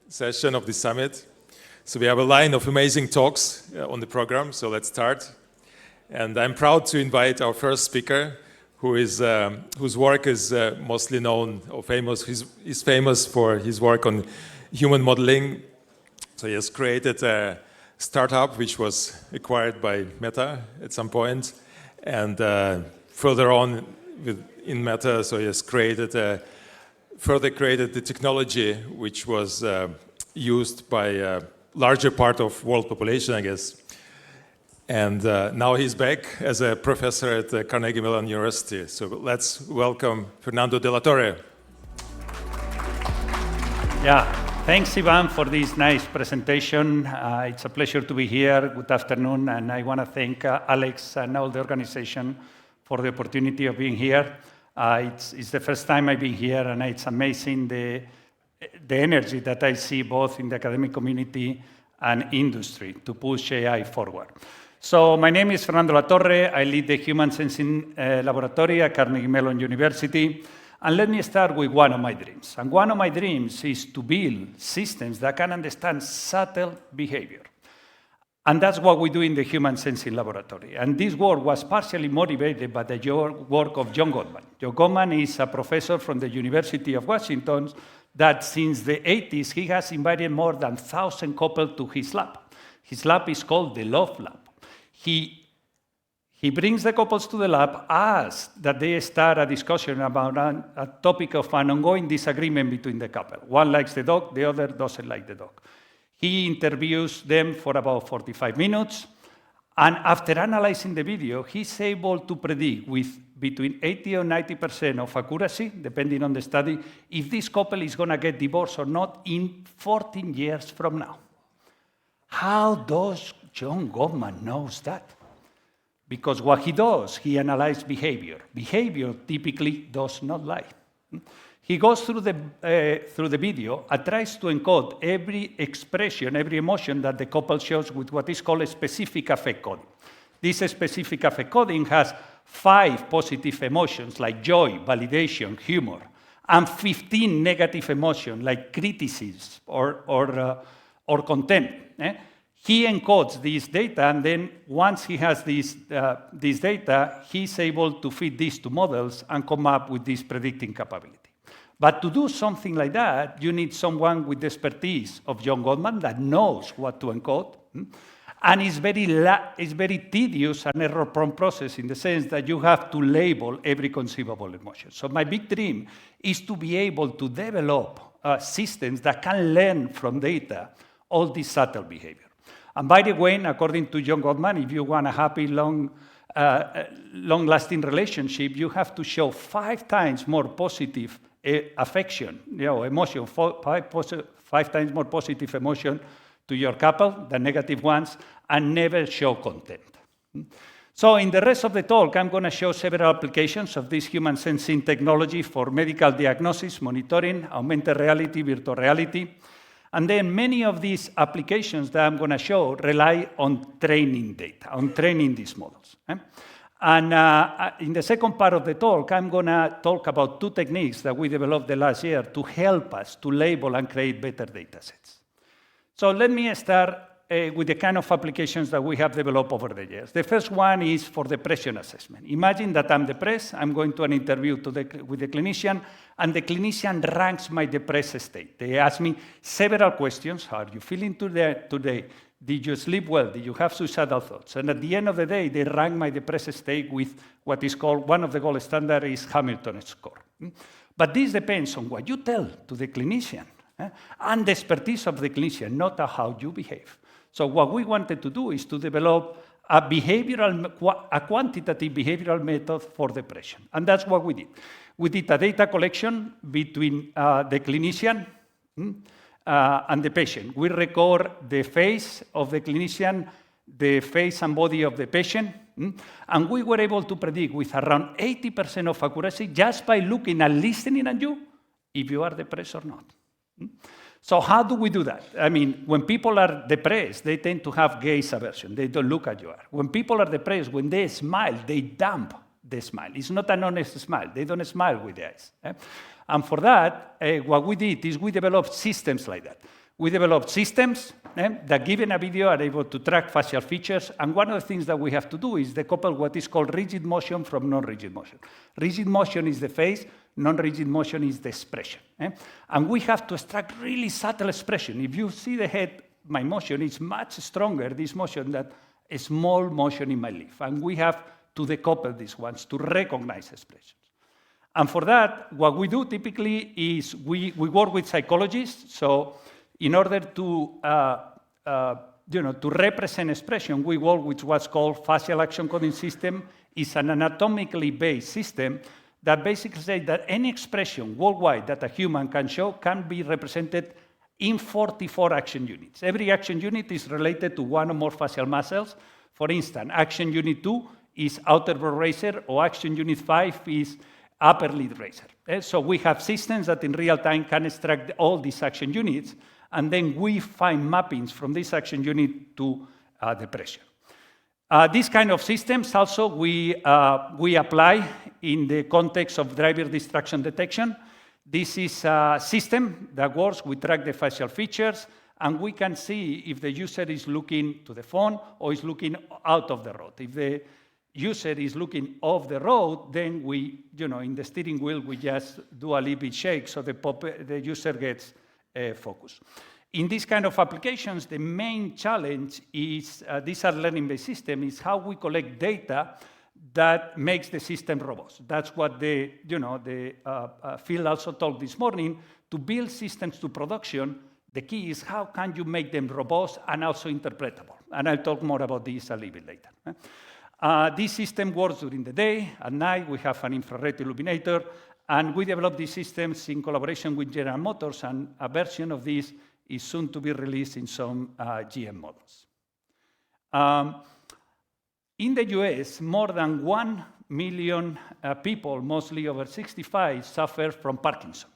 session of the summit. So we have a line of amazing talks on the program, so let's start. And I'm proud to invite our first speaker, whose work is mostly known or famous. He's famous for his work on human modeling. So he has created a startup which was acquired by Meta at some point, and further on in Meta, so he has further created the technology which was used by a larger part of world population, I guess. And now he's back as a professor at Carnegie Mellon University. So let's welcome Fernando de la Torre. Yeah, thanks, Ivan, for this nice presentation. It's a pleasure to be here. Good afternoon, and I want to thank Alex and all the organization for the opportunity of being here. It's the first time I've been here, and it's amazing the energy that I see both in the academic community and industry to push AI forward. So my name is Fernando La Torre. I lead the Human Sensing Laboratory at Carnegie Mellon University. And let me start with one of my dreams. And one of my dreams is to build systems that can understand subtle behavior. And that's what we do in the Human Sensing Laboratory. And this work was partially motivated by the work of John Gottman. John Gottman is a professor from the University of Washington that since the 80s, he has invited more than 1,000 couples to his lab. His lab is called the Love Lab. He brings the couples to the lab, asks that they start a discussion about a topic of an ongoing disagreement between the couple. One likes the dog, the other doesn't like the dog. He interviews them for about 45 minutes, and after analyzing the video, he's able to predict with between 80 or 90% of accuracy, depending on the study, if this couple is going to get divorced or not in 14 years from now. How does John Gottman knows that? Because what he does, he analyzes behavior. Behavior typically does not lie. He goes through the video and tries to encode every expression, every emotion that the couple shows with what is called a specific affect coding. This specific affect coding has 5 positive emotions like joy, validation, humor, and 15 negative emotions like criticism or contempt. He encodes this data, and then once he has this data, he's able to feed this to models and come up with this predicting capability. But to do something like that, you need someone with the expertise of John Gottman that knows what to encode. And it's very tedious and error-prone process in the sense that you have to label every conceivable emotion. So my big dream is to be able to develop systems that can learn from data all this subtle behavior. And by the way, according to John Gottman, if you want a happy, long-lasting relationship, you have to show 5 times more positive affection, emotion, 5 times more positive emotion to your couple than negative ones, and never show contempt. So in the rest of the talk, I'm going to show several applications of this human sensing technology for medical diagnosis, monitoring, augmented reality, virtual reality. And then many of these applications that I'm going to show rely on training data, on training these models. And in the second part of the talk, I'm going to talk about 2 techniques that we developed the last year to help us to label and create better data sets. So let me start with the kind of applications that we have developed over the years. The first one is for depression assessment. Imagine that I'm depressed, I'm going to an interview with the clinician, and the clinician ranks my depressed state. They ask me several questions. How are you feeling today? Did you sleep well? Did you have suicidal thoughts? And at the end of the day, they rank my depressed state with what is called, one of the gold standard is Hamilton score. But this depends on what you tell to the clinician and the expertise of the clinician, not how you behave. So what we wanted to do is to develop a quantitative behavioral method for depression. And that's what we did. We did a data collection between the clinician and the patient. We record the face of the clinician, the face and body of the patient, and we were able to predict with around 80% of accuracy just by looking and listening at you if you are depressed or not. So how do we do that? I mean, when people are depressed, they tend to have gaze aversion. They don't look at you. When people are depressed, when they smile, they dump the smile. It's not an honest smile. They don't smile with the eyes. And for that, what we did is we developed systems like that. We developed systems that, given a video, are able to track facial features. And one of the things that we have to do is decouple what is called rigid motion from non-rigid motion. Rigid motion is the face, non-rigid motion is the expression. And we have to extract really subtle expression. If you see the head, my motion is much stronger, this motion, than a small motion in my leaf. And we have to decouple these ones to recognize expressions. And for that, what we do typically is we work with psychologists. So in order to to represent expression, we work with what's called facial action coding system. It's an anatomically based system that basically says that any expression worldwide that a human can show can be represented in 44 action units. Every action unit is related to one or more facial muscles. For instance, action unit 2 is outer brow raiser, or action unit 5 is upper lid raiser. So we have systems that in real time can extract all these action units, and then we find mappings from this action unit to depression. These kind of systems also we apply in the context of driver distraction detection. This is a system that works, we track the facial features, and we can see if the user is looking to the phone or is looking out of the road. If the user is looking off the road, then we, in the steering wheel, we just do a little bit shake so the user gets focus. In these kind of applications, the main challenge is, these are learning-based systems, is how we collect data that makes the system robust. That's what the field also talked this morning. To build systems to production, the key is how can you make them robust and also interpretable. And I'll talk more about this a little bit later. This system works during the day. At night, we have an infrared illuminator. And we developed these systems in collaboration with General Motors, and a version of this is soon to be released in some GM models. In the US, more than 1 million people, mostly over 65, suffer from Parkinson.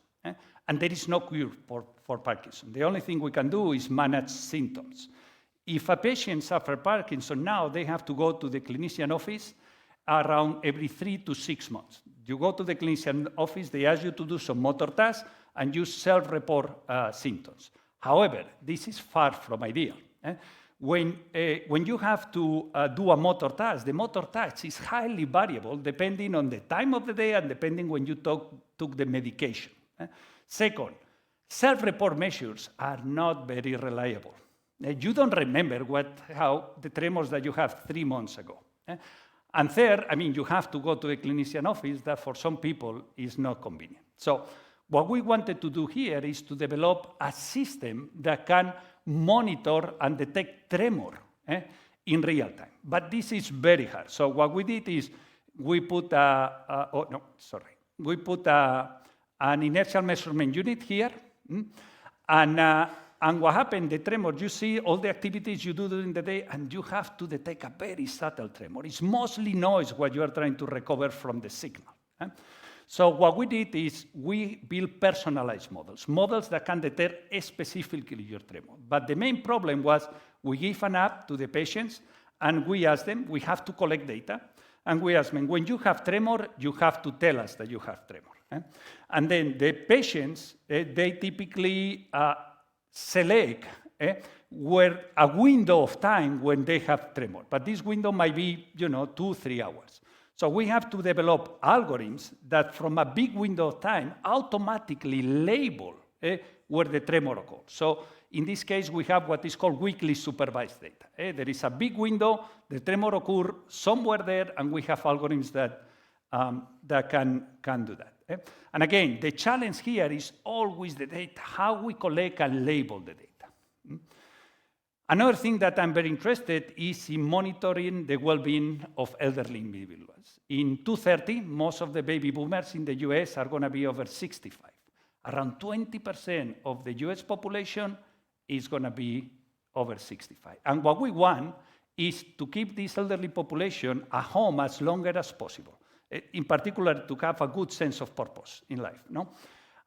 And there is no cure for Parkinson. The only thing we can do is manage symptoms. If a patient suffers Parkinson now, they have to go to the clinician office around every 3 to 6 months. You go to the clinician office, they ask you to do some motor tasks, and you self-report symptoms. However, this is far from ideal. When you have to do a motor task, the motor task is highly variable depending on the time of the day and depending when you took the medication. Second, self-report measures are not very reliable. You don't remember how the tremors that you have 3 months ago. And third, you have to go to a clinician office that for some people is not convenient. So what we wanted to do here is to develop a system that can monitor and detect tremor in real time. But this is very hard. So what we did is we put an inertial measurement unit here, and what happened, the tremor, you see all the activities you do during the day, and you have to detect a very subtle tremor. It's mostly noise what you are trying to recover from the signal. So what we did is we built personalized models that can detect specifically your tremor. But the main problem was we give an app to the patients, and we ask them, we have to collect data, and we ask them, when you have tremor, you have to tell us that you have tremor. And then the patients, they typically select where a window of time when they have tremor. But this window might be 2-3 hours. So we have to develop algorithms that from a big window of time automatically label where the tremor occurs. So in this case, we have what is called weekly supervised data. There is a big window, the tremor occurs somewhere there, and we have algorithms that can do that. And again, the challenge here is always the data, how we collect and label the data. Another thing that I'm very interested is in monitoring the well-being of elderly individuals. In 2030, most of the baby boomers in the US are going to be over 65. Around 20% of the US population is going to be over 65. And what we want is to keep this elderly population at home as long as possible. In particular, to have a good sense of purpose in life.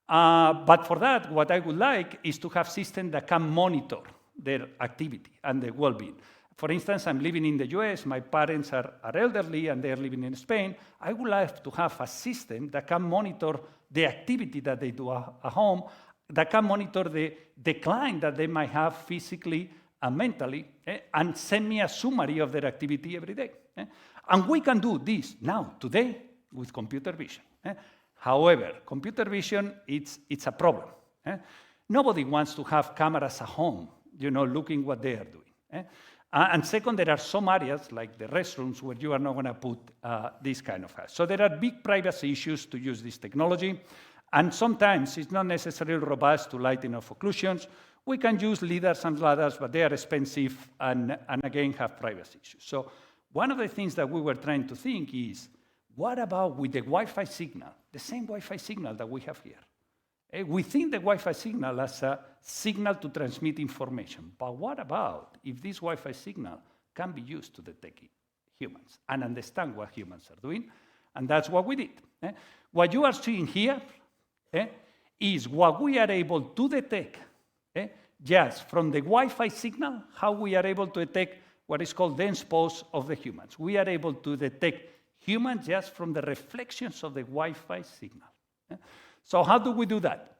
But for that, what I would like is to have systems that can monitor their activity and their well-being. For instance, I'm living in the US, my parents are elderly, and they're living in Spain. I would like to have a system that can monitor the activity that they do at home, monitor the decline that they might have physically and mentally, and send me a summary of their activity every day. And we can do this now, today, with computer vision. However, computer vision, it's a problem. Nobody wants to have cameras at home, looking what they are doing. And second, there are some areas, like the restrooms, where you are not going to put this kind of ads. So there are big privacy issues to use this technology, and sometimes it's not necessarily robust to lighting of occlusions. We can use leaders and ladders, but they are expensive and again have privacy issues. So one of the things that we were trying to think is, what about with the Wi-Fi signal, the same Wi-Fi signal that we have here? We think the Wi-Fi signal as a signal to transmit information, but what about if this Wi-Fi signal can be used to detect humans and understand what humans are doing? And that's what we did. What you are seeing here is what we are able to detect just from the Wi-Fi signal, how we are able to detect what is called dense pose of the humans. We are able to detect humans just from the reflections of the Wi-Fi signal. So how do we do that?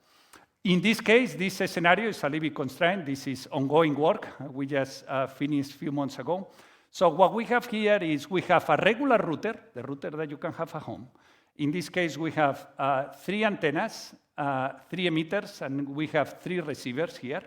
In this case, this scenario is a little bit constrained. This is ongoing work. We just finished a few months ago. So what we have here is we have a regular router, the router that you can have at home. In this case, we have 3 antennas, 3 emitters, and we have 3 receivers here.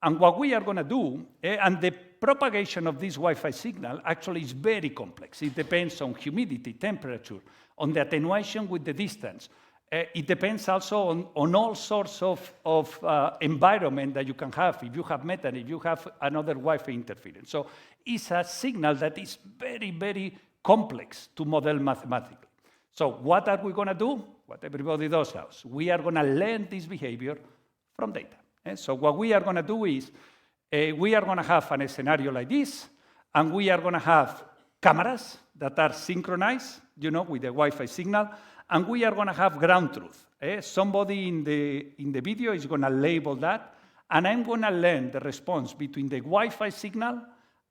And what we are going to do, and the propagation of this Wi-Fi signal actually is very complex. It depends on humidity, temperature, on the attenuation with the distance. It depends also on all sorts of environment that you can have, if you have metal, if you have another Wi-Fi interference. So it's a signal that is very, very complex to model mathematically. So what are we going to do? What everybody does now. We are going to learn this behavior from data. So what we are going to do is, we are going to have a scenario like this, and we are going to have cameras that are synchronized, with the Wi-Fi signal, and we are going to have ground truth. Somebody in the video is going to label that, and I'm going to learn the response between the Wi-Fi signal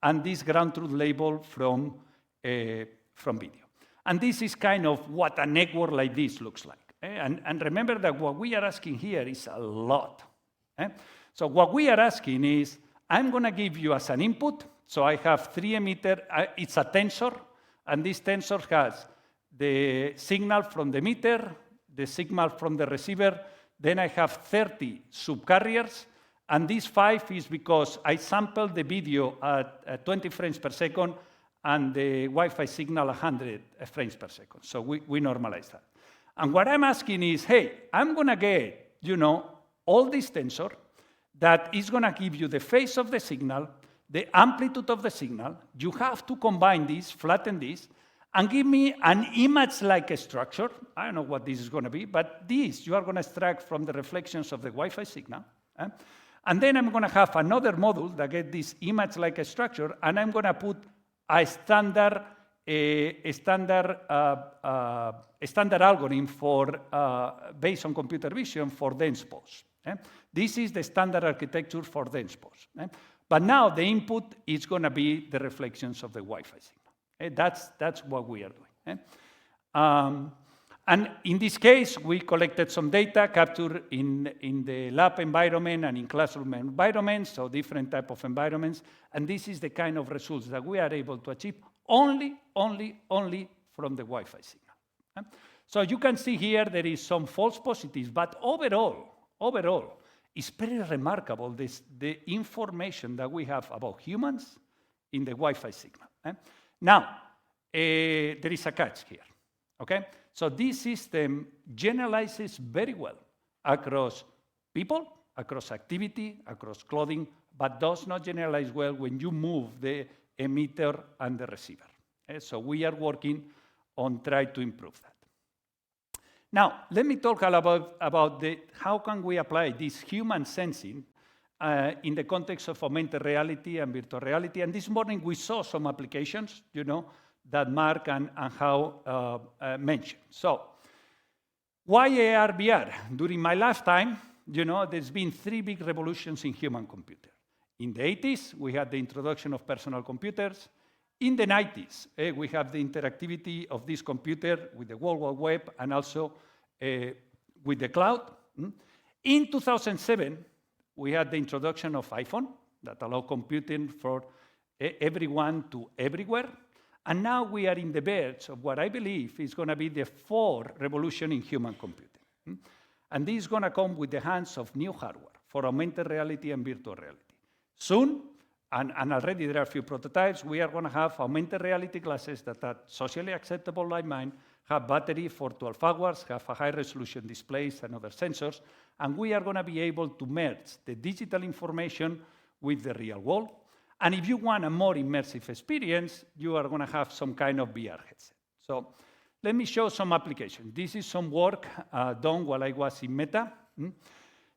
and this ground truth label from video. And this is kind of what a network like this looks like. And remember that what we are asking here is a lot. So what we are asking is, I'm going to give you as an input, so I have 3 emitters, it's a tensor, and this tensor has the signal from the emitter, the signal from the receiver, then I have 30 subcarriers, and this 5 is because I sampled the video at 20 frames per second and the Wi-Fi signal 100 frames per second. So we normalize that. And what I'm asking is, hey, I'm going to get, all this tensor that is going to give you the phase of the signal, the amplitude of the signal. You have to combine this, flatten this, and give me an image-like structure. I don't know what this is going to be, but this you are going to extract from the reflections of the Wi-Fi signal. And then I'm going to have another module that gets this image-like structure, and I'm going to put a standard algorithm based on computer vision for dense pose. This is the standard architecture for dense pose. But now the input is going to be the reflections of the Wi-Fi signal. That's what we are doing. And in this case, we collected some data captured in the lab environment and in classroom environments, so different type of environments. And this is the kind of results that we are able to achieve only from the Wi-Fi signal. So you can see here there is some false positives, but overall, it's very remarkable the information that we have about humans in the Wi-Fi signal. Now, there is a catch here. Okay? So this system generalizes very well across people, across activity, across clothing, but does not generalize well when you move the emitter and the receiver. So we are working on trying to improve that. Now, let me talk about how can we apply this human sensing in the context of augmented reality and virtual reality. And this morning we saw some applications, that Mark and Hao mentioned. So, why AR, VR? During my lifetime, there's been 3 big revolutions in human computing. In the 80s, we had the introduction of personal computers. In the 90s, we have the interactivity of this computer with the World Wide Web and also with the cloud. In 2007, we had the introduction of iPhone that allowed computing for everyone to everywhere. And now we are in the verge of what I believe is going to be the fourth revolution in human computing. And this is going to come with the hands of new hardware for augmented reality and virtual reality. Soon, and already there are a few prototypes, we are going to have augmented reality glasses that are socially acceptable like mine, have battery for 12 hours, have a high-resolution displays and other sensors, and we are going to be able to merge the digital information with the real world. And if you want a more immersive experience, you are going to have some kind of VR headset. So let me show some applications. This is some work done while I was in Meta.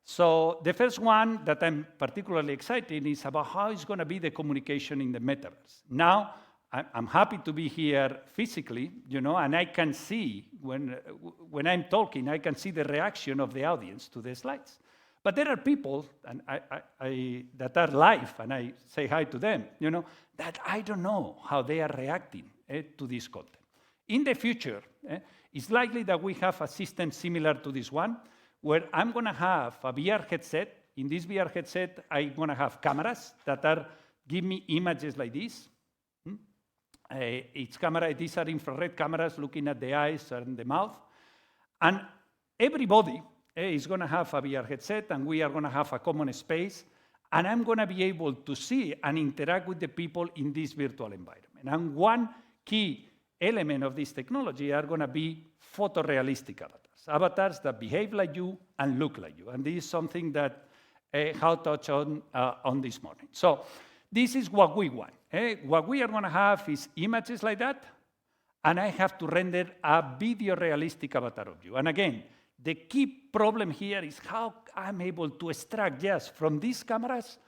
So the first one that I'm particularly excited is about how it's going to be the communication in the metaverse. Now, I'm happy to be here physically, and I can see, when I'm talking, I can see the reaction of the audience to the slides. But there are people that are live, and I say hi to them, that I don't know how they are reacting to this content. In the future, it's likely that we have a system similar to this one, where I'm going to have a VR headset. In this VR headset, I'm going to have cameras that give me images like this. These are infrared cameras looking at the eyes and the mouth. And everybody is going to have a VR headset, and we are going to have a common space, and I'm going to be able to see and interact with the people in this virtual environment. And one key element of this technology are going to be photorealistic avatars that behave like you and look like you. And this is something that Hao touched on this morning. So this is what we want. What we are going to have is images like that, and I have to render a video realistic avatar of you. And again, the key problem here is how I'm able to extract just from these cameras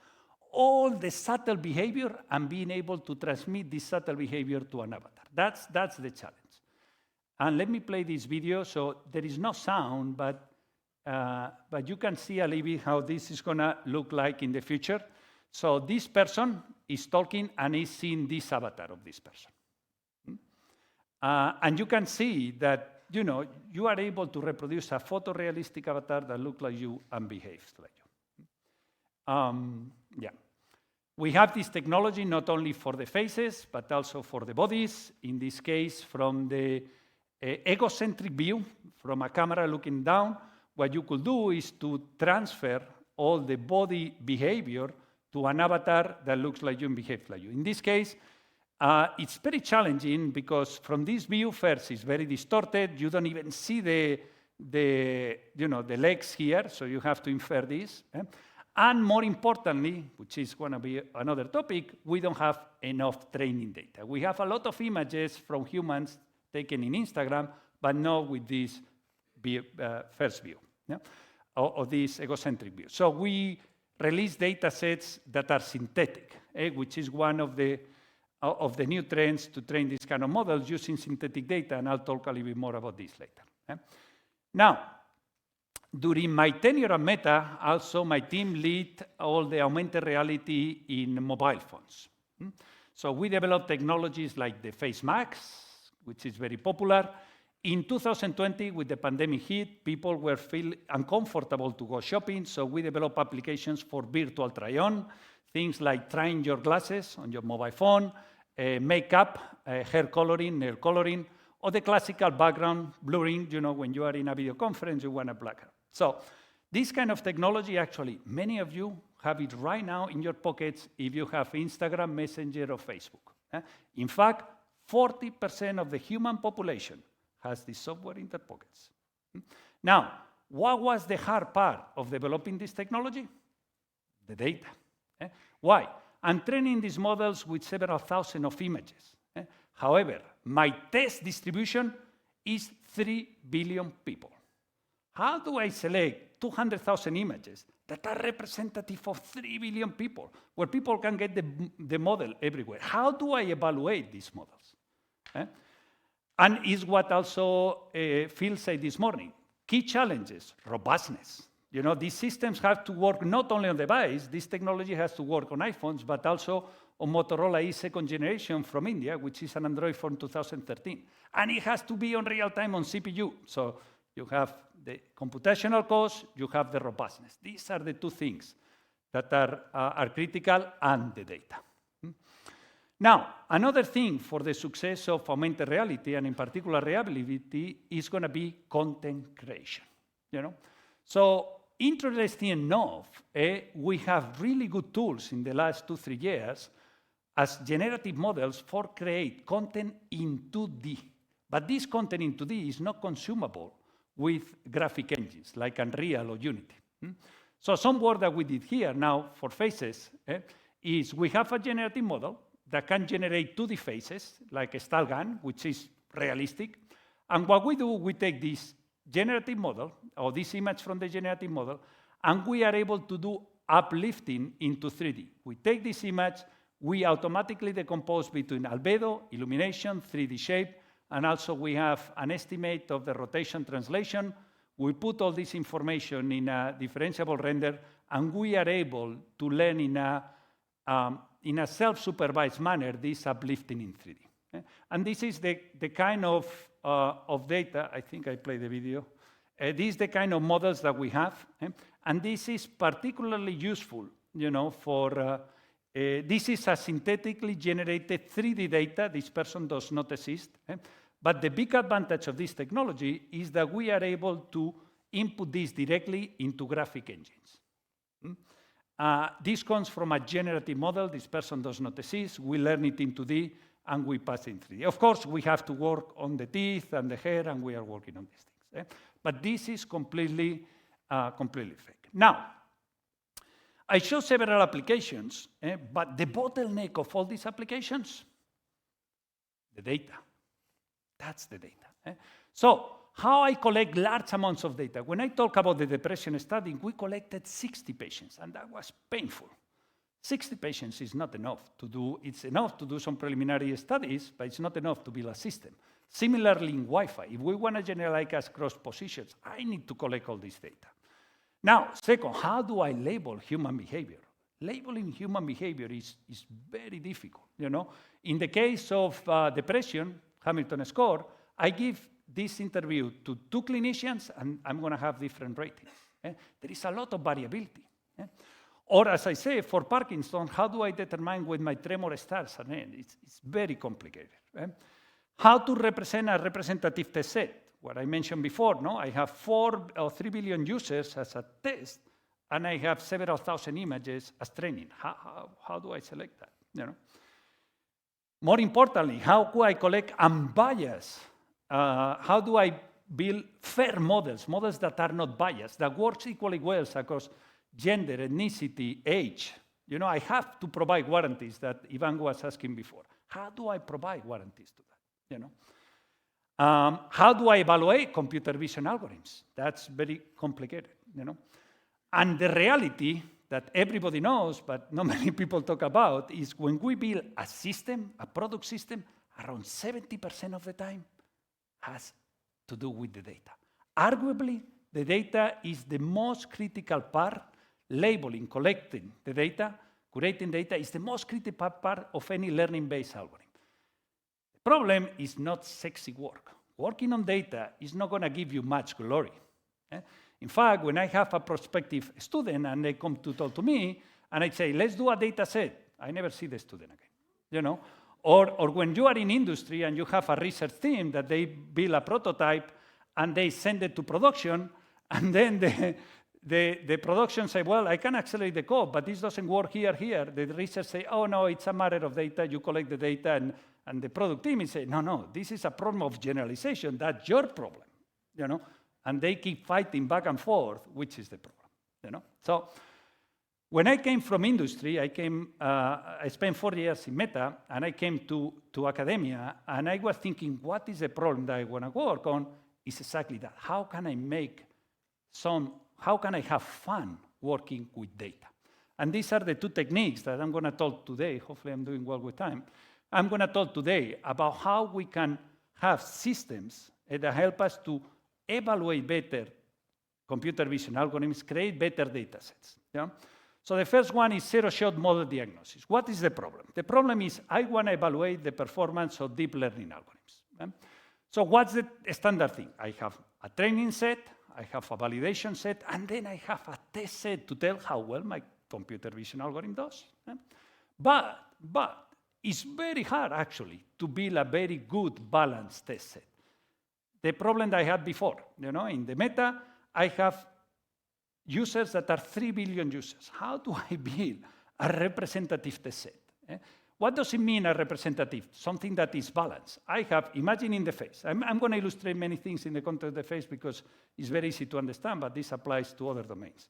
all the subtle behavior and being able to transmit this subtle behavior to an avatar. That's the challenge. And let me play this video. So there is no sound, but you can see a little bit how this is going to look like in the future. So this person is talking and is seeing this avatar of this person. And you can see that you are able to reproduce a photorealistic avatar that looks like you and behaves like you. We have this technology not only for the faces, but also for the bodies. In this case, from the egocentric view, from a camera looking down, what you could do is to transfer all the body behavior to an avatar that looks like you and behaves like you. In this case, it's very challenging because from this view, first, it's very distorted. You don't even see the legs here, so you have to infer this. And more importantly, which is going to be another topic, we don't have enough training data. We have a lot of images from humans taken in Instagram, but not with this first view, or this egocentric view. So we release data sets that are synthetic, which is one of the new trends to train these kind of models using synthetic data, and I'll talk a little bit more about this later. Now, during my tenure at Meta, also my team lead all the augmented reality in mobile phones. So we developed technologies like the Face Max, which is very popular. In 2020, with the pandemic hit, people were feeling uncomfortable to go shopping, so we developed applications for virtual try-on, things like trying your glasses on your mobile phone, makeup, hair coloring, nail coloring, or the classical background blurring, when you are in a video conference, you want a black hair. So this kind of technology, actually, many of you have it right now in your pockets if you have Instagram, Messenger, or Facebook. In fact, 40% of the human population has this software in their pockets. Now, what was the hard part of developing this technology? The data. Why? I'm training these models with several thousand of images. However, my test distribution is 3 billion people. How do I select 200,000 images that are representative of 3 billion people, where people can get the model everywhere? How do I evaluate these models? And is what also Phil said this morning. Key challenges, robustness. These systems have to work not only on the device, this technology has to work on iPhones, but also on Motorola E second generation from India, which is an Android from 2013. And it has to be on real time on CPU. So, You have the computational cost, you have the robustness. These are the two things that are critical, and the data. Now, another thing for the success of augmented reality, and in particular reliability, is going to be content creation. So interesting enough, we have really good tools in the last 2-3 years as generative models for create content in 2D. But this content in 2D is not consumable with graphic engines like Unreal or Unity. So some work that we did here now for faces is we have a generative model that can generate 2D faces, like a style gun, which is realistic. And what we do, we take this generative model, or this image from the generative model, and we are able to do uplifting into 3D. We take this image, we automatically decompose between albedo, illumination, 3D shape, and also we have an estimate of the rotation translation. We put all this information in a differentiable render, and we are able to learn in a self-supervised manner this uplifting in 3D. And this is the kind of data, I think I played the video. This is the kind of models that we have. And this is particularly useful, for, this is a synthetically generated 3D data. This person does not exist. But the big advantage of this technology is that we are able to input this directly into graphic engines. This comes from a generative model. This person does not exist. We learn it in 2D, and we pass in 3D. Of course, we have to work on the teeth and the hair, and we are working on these things. But this is completely fake. Now, I show several applications, but the bottleneck of all these applications, the data. That's the data. So how I collect large amounts of data. When I talk about the depression study, we collected 60 patients, and that was painful. 60 patients is not enough to do. It's enough to do some preliminary studies, but it's not enough to build a system. Similarly in Wi-Fi, if we want to generalize across positions, I need to collect all this data. Now, second, how do I label human behavior? Labeling human behavior is very difficult. In the case of depression, Hamilton score, I give this interview to 2 clinicians, and I'm going to have different ratings. There is a lot of variability. Or, as I say, for Parkinson, how do I determine when my tremor starts and ends? It's very complicated. How to represent a representative test set? What I mentioned before, I have 4 or 3 billion users as a test, and I have several thousand images as training. How do I select that? More importantly, how do I collect unbiased? How do I build fair models that are not biased, that works equally well across gender, ethnicity, age? I have to provide warranties that Ivan was asking before. How do I provide warranties to that? How do I evaluate computer vision algorithms? That's very complicated. And the reality that everybody knows, but not many people talk about, is when we build a system, a product system, around 70% of the time has to do with the data. Arguably, the data is the most critical part. Labeling, collecting the data, curating data is the most critical part of any learning-based algorithm. The problem is not sexy work. Working on data is not going to give you much glory. In fact, when I have a prospective student and they come to talk to me, and I say, let's do a data set, I never see the student again. Or when you are in industry and you have a research team that they build a prototype and they send it to production, and then the production say, well, I can accelerate the code, but this doesn't work here. The research say, oh, no, it's a matter of data. You collect the data, and the product team is saying, no, this is a problem of generalization. That's your problem, And they keep fighting back and forth, which is the problem, So when I came from industry, I spent 4 years in Meta, and I came to academia, and I was thinking, what is the problem that I want to work on? Is exactly that. How can I have fun working with data? And these are the 2 techniques that I'm going to talk today. Hopefully, I'm doing well with time. I'm going to talk today about how we can have systems that help us to evaluate better computer vision algorithms, create better data sets. So the first one is zero-shot model diagnosis. What is the problem? The problem is I want to evaluate the performance of deep learning algorithms. So what's the standard thing? I have a training set, I have a validation set, and then I have a test set to tell how well my computer vision algorithm does. But it's very hard, actually, to build a very good balanced test set. The problem that I had before, in the meta, I have users that are 3 billion users. How do I build a representative test set? What does it mean, a representative? Something that is balanced. I have, imagine in the face. I'm going to illustrate many things in the context of the face because it's very easy to understand, but this applies to other domains.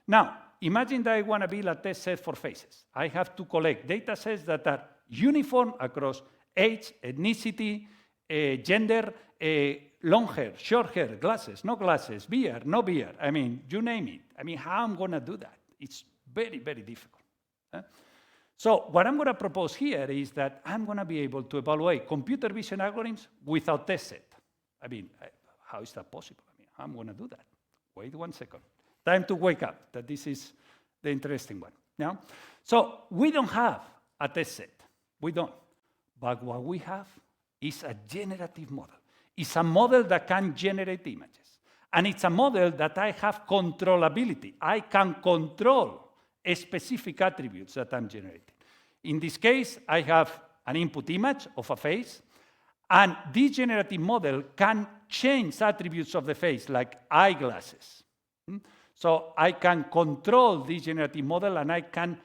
Now, imagine that I want to build a test set for faces. I have to collect data sets that are uniform across age, ethnicity, gender, long hair, short hair, glasses, no glasses, beard, no beard. I mean, you name it. I mean, how I'm going to do that? It's very, very difficult. So what I'm going to propose here is that I'm going to be able to evaluate computer vision algorithms without test set. I mean, how is that possible? I mean, how am I going to do that? Wait 1 second. Time to wake up, that this is the interesting one. Yeah? So we don't have a test set. We don't. But what we have is a generative model. It's a model that can generate images. And it's a model that I have controllability. I can control specific attributes that I'm generating. In this case, I have an input image of a face, and this generative model can change attributes of the face, like eyeglasses. So I can control this generative model, and I can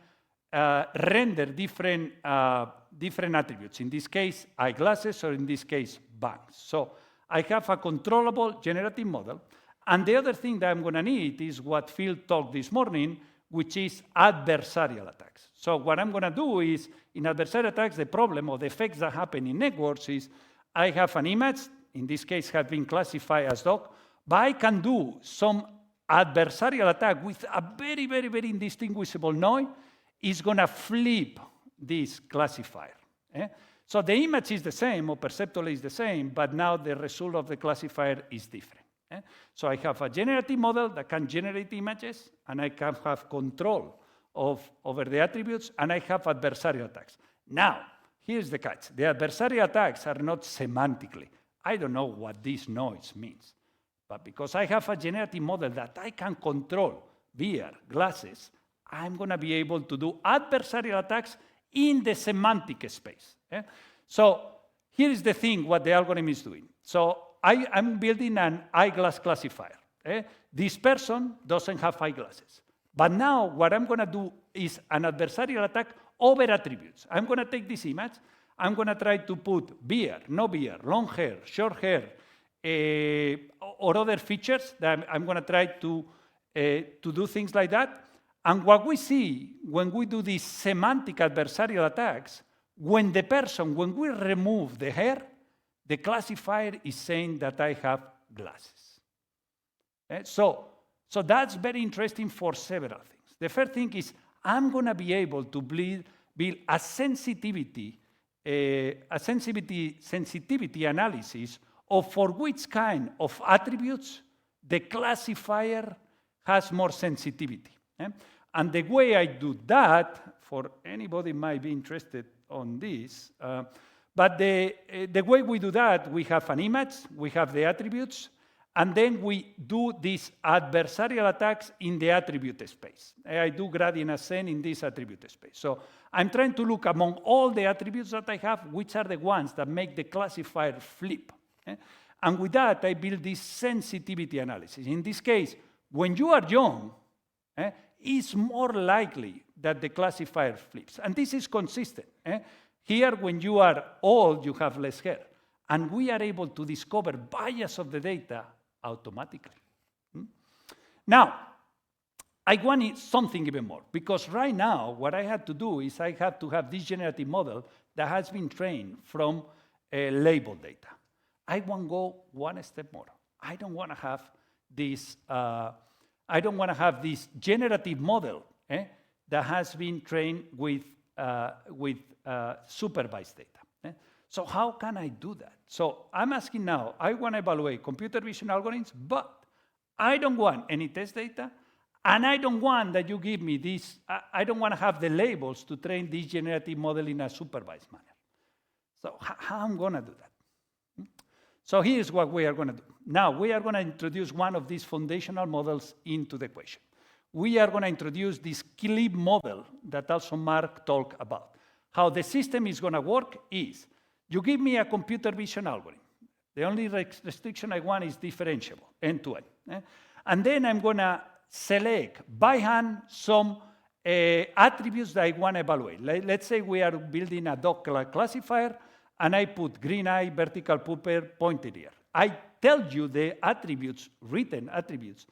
render different attributes. In this case, eyeglasses, or in this case, bangs. So I have a controllable generative model. And the other thing that I'm going to need is what Phil talked this morning, which is adversarial attacks. So what I'm going to do is, in adversarial attacks, the problem or the effects that happen in networks is I have an image, in this case has been classified as dog, but I can do some adversarial attack with a very, very, very indistinguishable noise. Is going to flip this classifier. So the image is the same, or perceptually is the same, but now the result of the classifier is different. So I have a generative model that can generate images, and I can have control over the attributes, and I have adversarial attacks. Now, here's the catch. The adversarial attacks are not semantically. I don't know what this noise means. But because I have a generative model that I can control via glasses, I'm going to be able to do adversarial attacks in the semantic space. So here is the thing, what the algorithm is doing. So I'm building an eyeglass classifier. This person doesn't have eyeglasses. But now what I'm going to do is an adversarial attack over attributes. I'm going to take this image. I'm going to try to put beard, no beard, long hair, short hair, or other features that I'm going to try to do things like that. And what we see when we do these semantic adversarial attacks, when we remove the hair, the classifier is saying that I have glasses. So that's very interesting for several things. The first thing is I'm going to be able to build a sensitivity analysis of for which kind of attributes the classifier has more sensitivity. And the way I do that, for anybody might be interested on this, but the way we do that, we have an image, we have the attributes, and then we do these adversarial attacks in the attribute space. I do gradient ascent in this attribute space. So I'm trying to look among all the attributes that I have, which are the ones that make the classifier flip. And with that, I build this sensitivity analysis. In this case, when you are young, it's more likely that the classifier flips. And this is consistent. Here, when you are old, you have less hair. And we are able to discover bias of the data automatically. Now, I wanted something even more, because right now, what I had to do is I had to have this generative model that has been trained from label data. I want to go one step more. I don't want to have this generative model that has been trained with supervised data. So how can I do that? So I'm asking now, I want to evaluate computer vision algorithms, but I don't want any test data, and I don't want that you give me this, I don't want to have the labels to train this generative model in a supervised manner. So how I'm going to do that? So here's what we are going to do. Now, we are going to introduce one of these foundational models into the equation. We are going to introduce this CLIP model that also Mark talked about. How the system is going to work is, you give me a computer vision algorithm. The only restriction I want is differentiable, end-to-end. And then I'm going to select by hand some attributes that I want to evaluate. Let's say we are building a dog classifier, and I put green eye, vertical pupil, pointed ear. I tell you the attributes, written attributes,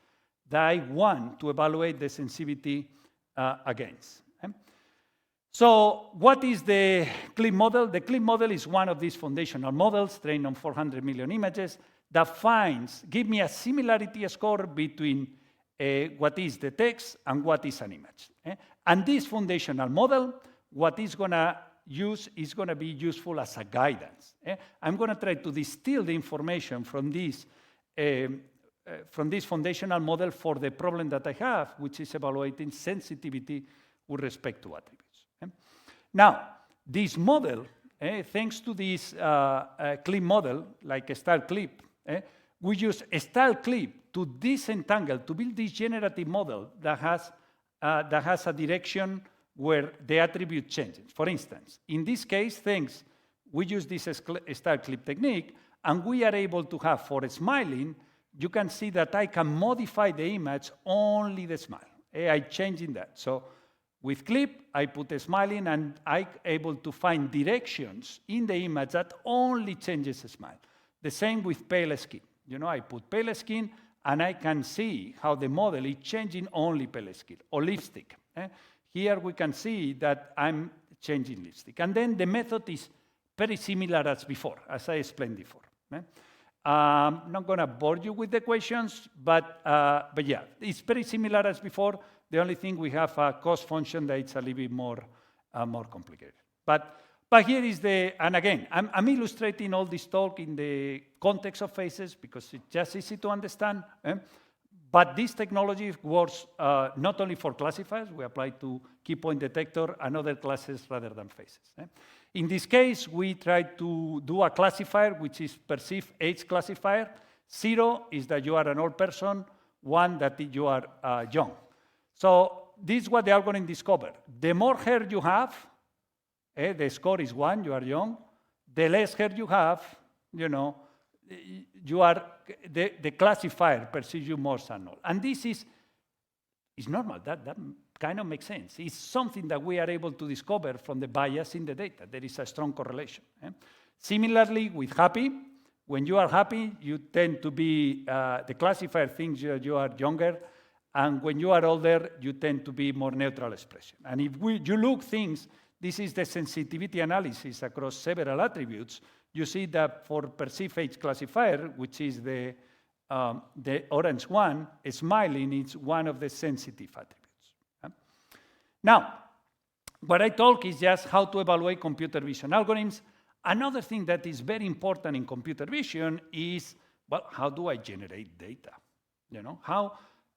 that I want to evaluate the sensitivity against. So what is the CLIP model? The CLIP model is one of these foundational models trained on 400 million images that give me a similarity score between what is the text and what is an image. And this foundational model, what is going to use is going to be useful as a guidance. I'm going to try to distill the information from this foundational model for the problem that I have, which is evaluating sensitivity with respect to attributes. Now, this model, thanks to this CLIP model, like a style clip, we use a style clip to disentangle, to build this generative model that has a direction where the attribute changes. For instance, in this case, we use this style clip technique, and we are able to have, for smiling, you can see that I can modify the image only the smile. I change in that. So with clip, I put a smiling, and I'm able to find directions in the image that only changes a smile. The same with pale skin. I put pale skin, and I can see how the model is changing only pale skin, or lipstick. Here we can see that I'm changing lipstick. And then the method is very similar as before, as I explained before. I'm not going to bore you with the questions, but yeah, it's very similar as before. The only thing, we have a cost function that it's a little bit more complicated. But here is and again, I'm illustrating all this talk in the context of faces because it's just easy to understand. But this technology works not only for classifiers, we apply to key point detector and other classes rather than faces. In this case, we try to do a classifier, which is perceived age classifier. 0 is that you are an old person, 1 that you are young. So this is what the algorithm discovered. The more hair you have, the score is 1, you are young. The less hair you have, you are the classifier perceives you more as old. And this is normal. That kind of makes sense. It's something that we are able to discover from the bias in the data. There is a strong correlation. Similarly, with happy, when you are happy, you tend to be, the classifier thinks you are younger, and when you are older, you tend to be more neutral expression. And if you look things, this is the sensitivity analysis across several attributes. You see that for perceived age classifier, which is the orange one, smiling is one of the sensitive attributes. Now, what I talk is just how to evaluate computer vision algorithms. Another thing that is very important in computer vision is, well, how do I generate data?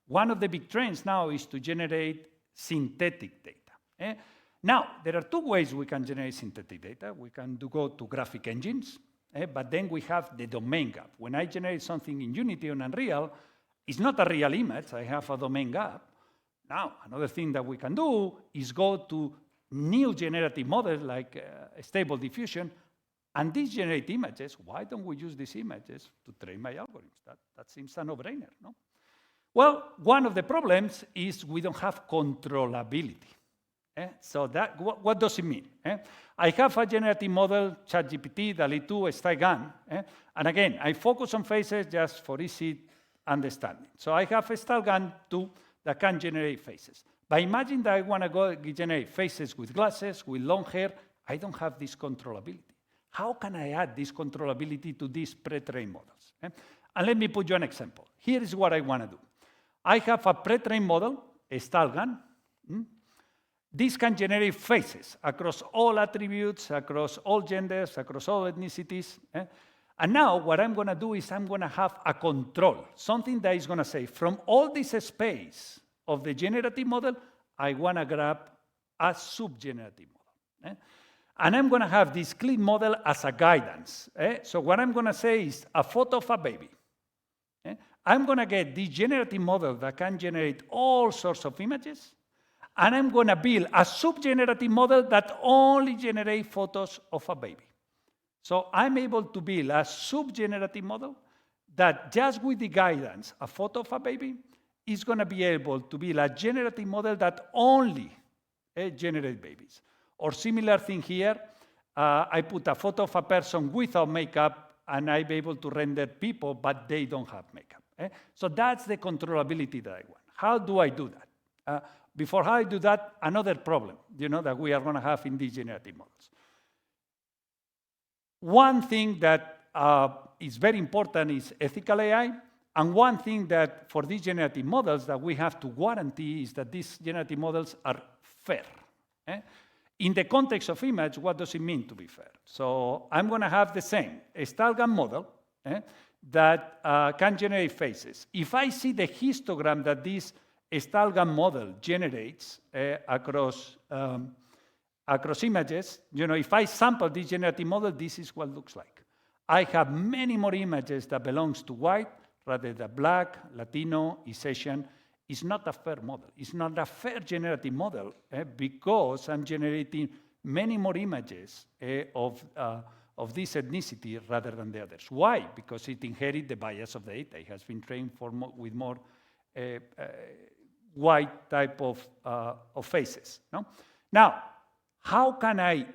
One of the big trends now is to generate synthetic data. Now, there are 2 ways we can generate synthetic data. We can go to graphic engines, but then we have the domain gap. When I generate something in Unity or Unreal, it's not a real image. I have a domain gap. Now, another thing that we can do is go to new generative models like Stable Diffusion, and these generate images. Why don't we use these images to train my algorithms? That seems a no-brainer, no? Well, one of the problems is we don't have controllability. So what does it mean? I have a generative model, ChatGPT, DALL-E 2, StyleGAN, and again, I focus on faces just for easy understanding. So I have a StyleGAN 2 that can generate faces. But imagine that I want to go generate faces with glasses, with long hair. I don't have this controllability. How can I add this controllability to these pre-trained models? And let me put you an example. Here is what I want to do. I have a pre-trained model, a StyleGAN. This can generate faces across all attributes, across all genders, across all ethnicities. And now what I'm going to do is I'm going to have a control, something that is going to say, from all this space of the generative model, I want to grab a subgenerative model. And I'm going to have this clean model as a guidance. So what I'm going to say is a photo of a baby. I'm going to get this generative model that can generate all sorts of images, and I'm going to build a sub-generative model that only generates photos of a baby. So I'm able to build a sub-generative model that just with the guidance, a photo of a baby, is going to be able to build a generative model that only generates babies. Or similar thing here, I put a photo of a person without makeup, and I'm able to render people, but they don't have makeup. So that's the controllability that I want. How do I do that? Before I do that, another problem, that we are going to have in these generative models. One thing that is very important is ethical AI, and one thing that for these generative models that we have to guarantee is that these generative models are fair. In the context of image, what does it mean to be fair? So I'm going to have the same Stalgan model that can generate faces. If I see the histogram that this Stalgan model generates across images, if I sample this generative model, this is what it looks like. I have many more images that belongs to white rather than black, Latino, East Asian. It's not a fair model. It's not a fair generative model because I'm generating many more images of this ethnicity rather than the others. Why? Because it inherits the bias of the data. It has been trained with more white type of faces. No? Now, how can I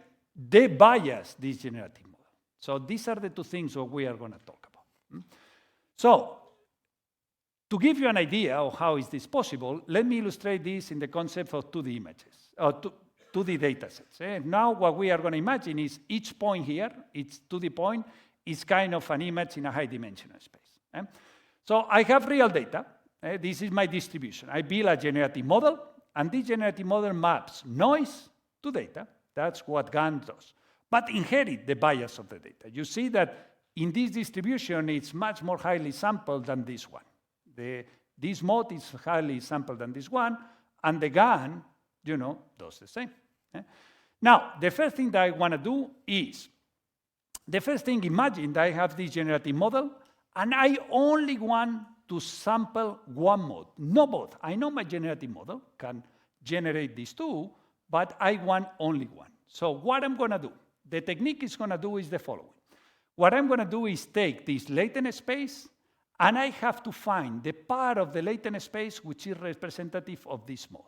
debias this generative model? So these are the two things that we are going to talk about. So to give you an idea of how is this possible, let me illustrate this in the concept of 2D images, or 2D data sets. Now what we are going to imagine is each point here, each 2D point, is kind of an image in a high-dimensional space. So I have real data. This is my distribution. I build a generative model, and this generative model maps noise to data. That's what GAN does. But inherit the bias of the data. You see that in this distribution, it's much more highly sampled than this one. This mode is highly sampled than this one, and the GAN, does the same. Now, the first thing that I want to do is, imagine that I have this generative model, and I only want to sample one mode, not both. I know my generative model can generate these two, but I want only one. So what I'm going to do, the technique is going to do is the following. What I'm going to do is take this latent space, and I have to find the part of the latent space which is representative of this mode.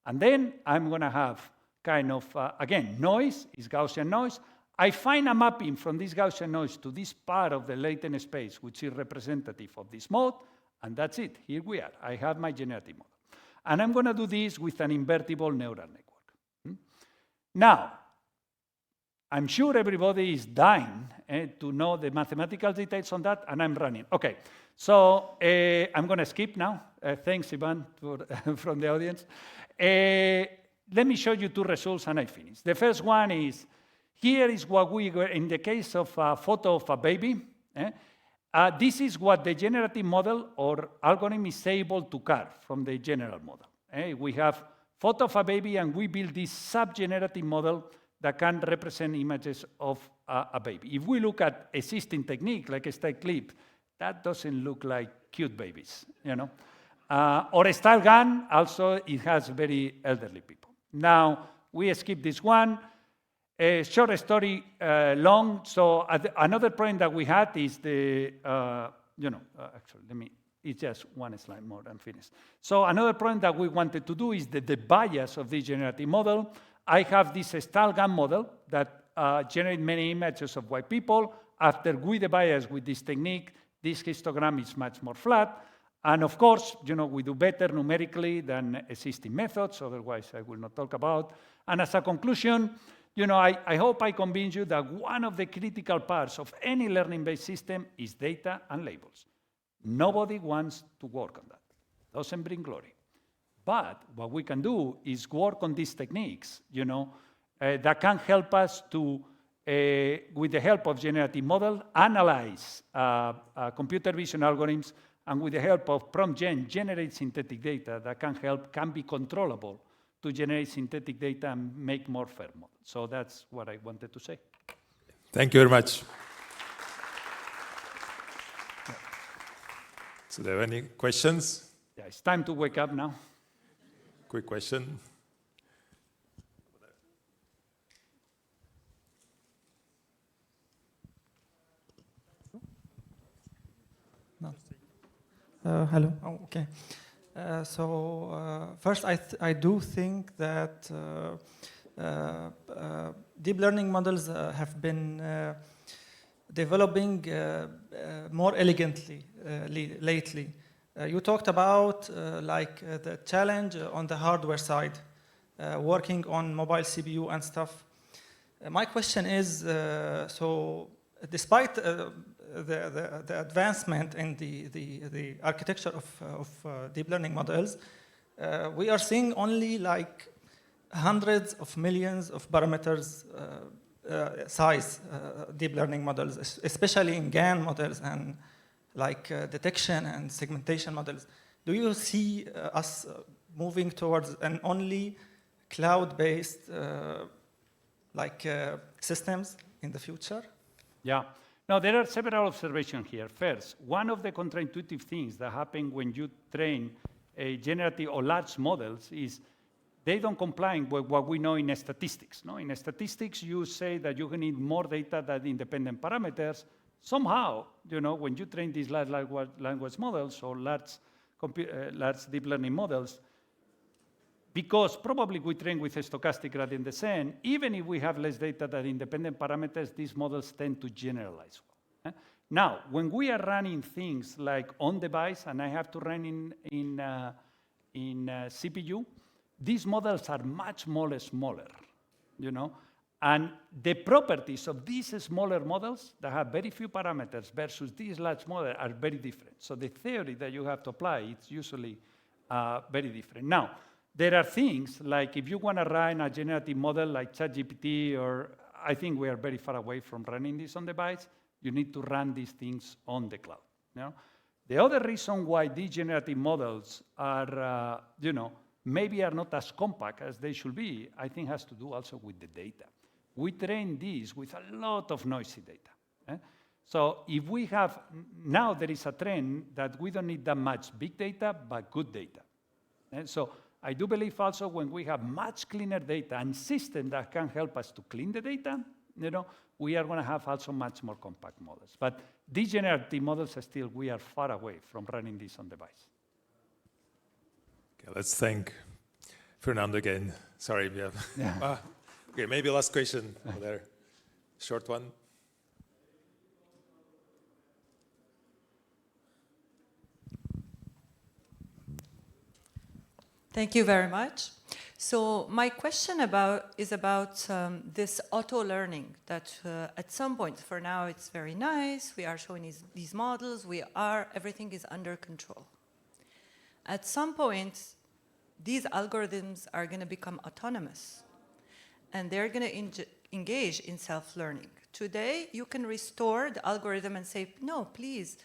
And then I'm going to have kind of, again, noise is Gaussian noise. I find a mapping from this Gaussian noise to this part of the latent space which is representative of this mode, and that's it. Here we are. I have my generative model. And I'm going to do this with an invertible neural network. Now, I'm sure everybody is dying to know the mathematical details on that, and I'm running. Okay, so I'm going to skip now. Thanks, Ivan, from the audience. Let me show you two results, and I finish. The first one is, here is what we were, in the case of a photo of a baby, this is what the generative model or algorithm is able to carve from the general model. We have photo of a baby, and we build this sub-generative model that can represent images of a baby. If we look at existing technique, like a style clip, that doesn't look like cute babies, or a style gun, also, it has very elderly people. Now, we skip this one. Short story long. So another point that we had is the, actually, it's just one slide more and finish. So another point that we wanted to do is the bias of this generative model. I have this Stalgan model that generates many images of white people. After we debias with this technique, this histogram is much more flat. And of course, we do better numerically than existing methods, otherwise I will not talk about. And as a conclusion, I hope I convince you that one of the critical parts of any learning-based system is data and labels. Nobody wants to work on that. Doesn't bring glory. But what we can do is work on these techniques, that can help us to, with the help of generative model, analyze computer vision algorithms, and with the help of prompt gen, generate synthetic data that can be controllable to generate synthetic data and make more fair models. So that's what I wanted to say. Thank you very much. So do you have any questions? Yeah, it's time to wake up now. Quick question. No. Hello. Oh, okay. First, I do think that deep learning models have been developing more elegantly lately. You talked about the challenge on the hardware side, working on mobile CPU and stuff. My question is, so despite the advancement in the architecture of deep learning models, we are seeing only like hundreds of millions of parameters size deep learning models, especially in GAN models and like detection and segmentation models. Do you see us moving towards an only cloud-based systems in the future? Yeah. Now, there are several observations here. First, one of the counterintuitive things that happen when you train a generative or large models is they don't comply with what we know in statistics. No? In statistics, you say that you need more data than independent parameters. Somehow, when you train these large language models or large deep learning models, because probably we train with a stochastic gradient descent, even if we have less data than independent parameters, these models tend to generalize well. Now, when we are running things like on-device, and I have to run in CPU, these models are much smaller, And the properties of these smaller models that have very few parameters versus these large models are very different. So the theory that you have to apply is usually very different. Now, there are things like if you want to run a generative model like ChatGPT, or I think we are very far away from running this on device, you need to run these things on the cloud. The other reason why these generative models are, maybe are not as compact as they should be, I think has to do also with the data. We train these with a lot of noisy data. So if we have, now there is a trend that we don't need that much big data, but good data. So I do believe also when we have much cleaner data and systems that can help us to clean the data, we are going to have also much more compact models. But these generative models are still, we are far away from running this on device. Okay, let's thank Fernando again. Sorry, we have. Okay, maybe last question over there. Short one. Thank you very much. So my question is about this auto-learning that at some point, for now it's very nice, we are showing these models, everything is under control. At some point, these algorithms are going to become autonomous and they're going to engage in self-learning. Today, you can restore the algorithm and say, no, please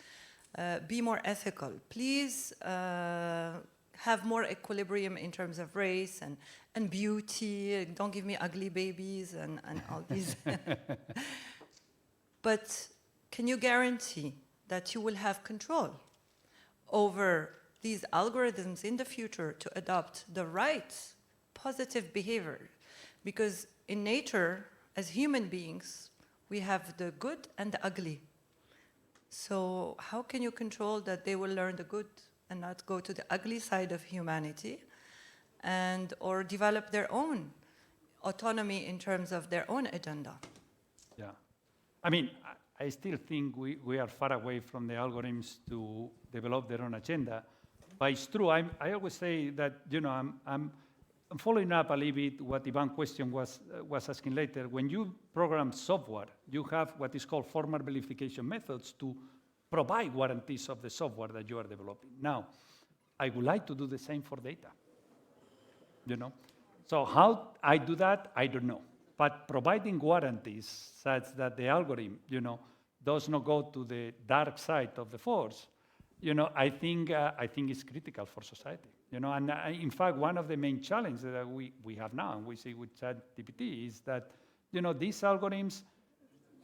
be more ethical. Please have more equilibrium in terms of race and beauty. Don't give me ugly babies and all these. But can you guarantee that you will have control over these algorithms in the future to adopt the right positive behavior? Because in nature, as human beings, we have the good and the ugly. So how can you control that they will learn the good and not go to the ugly side of humanity or develop their own autonomy in terms of their own agenda? Yeah. I mean, I still think we are far away from the algorithms to develop their own agenda. But it's true, I always say that, I'm following up a little bit what Ivan's question was asking later. When you program software, you have what is called formal verification methods to provide guarantees of the software that you are developing. Now, I would like to do the same for data. So how I do that, I don't know. But providing guarantees such that the algorithm, does not go to the dark side of the force, I think is critical for society. You know, and in fact, one of the main challenges that we have now, and we see with ChatGPT, is that, you know, these algorithms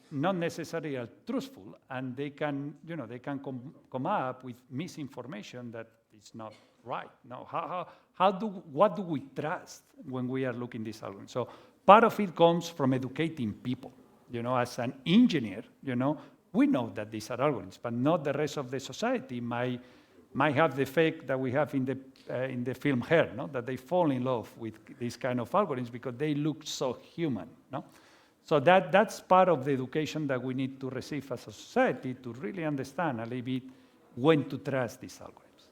not necessarily are truthful, and they can, you know, they can come up with misinformation that is not right. No, what do we trust when we are looking at these algorithms? So part of it comes from educating people. You know, as an engineer, you know, we know that these are algorithms, but not the rest of the society might have the effect that we have in the film Her, no? That they fall in love with these kind of algorithms because they look so human, no? So that's part of the education that we need to receive as a society to really understand a little bit when to trust these algorithms.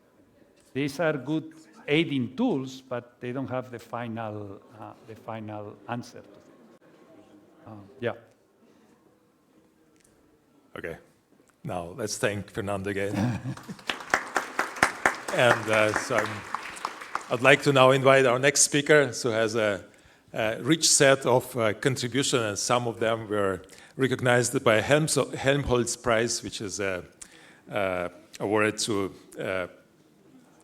These are good aiding tools, but they don't have the final answer to it. Yeah. Okay, now let's thank Fernando again. And so I'd like to now invite our next speaker, who has a rich set of contributions, and some of them were recognized by Helmholtz Prize, which is awarded to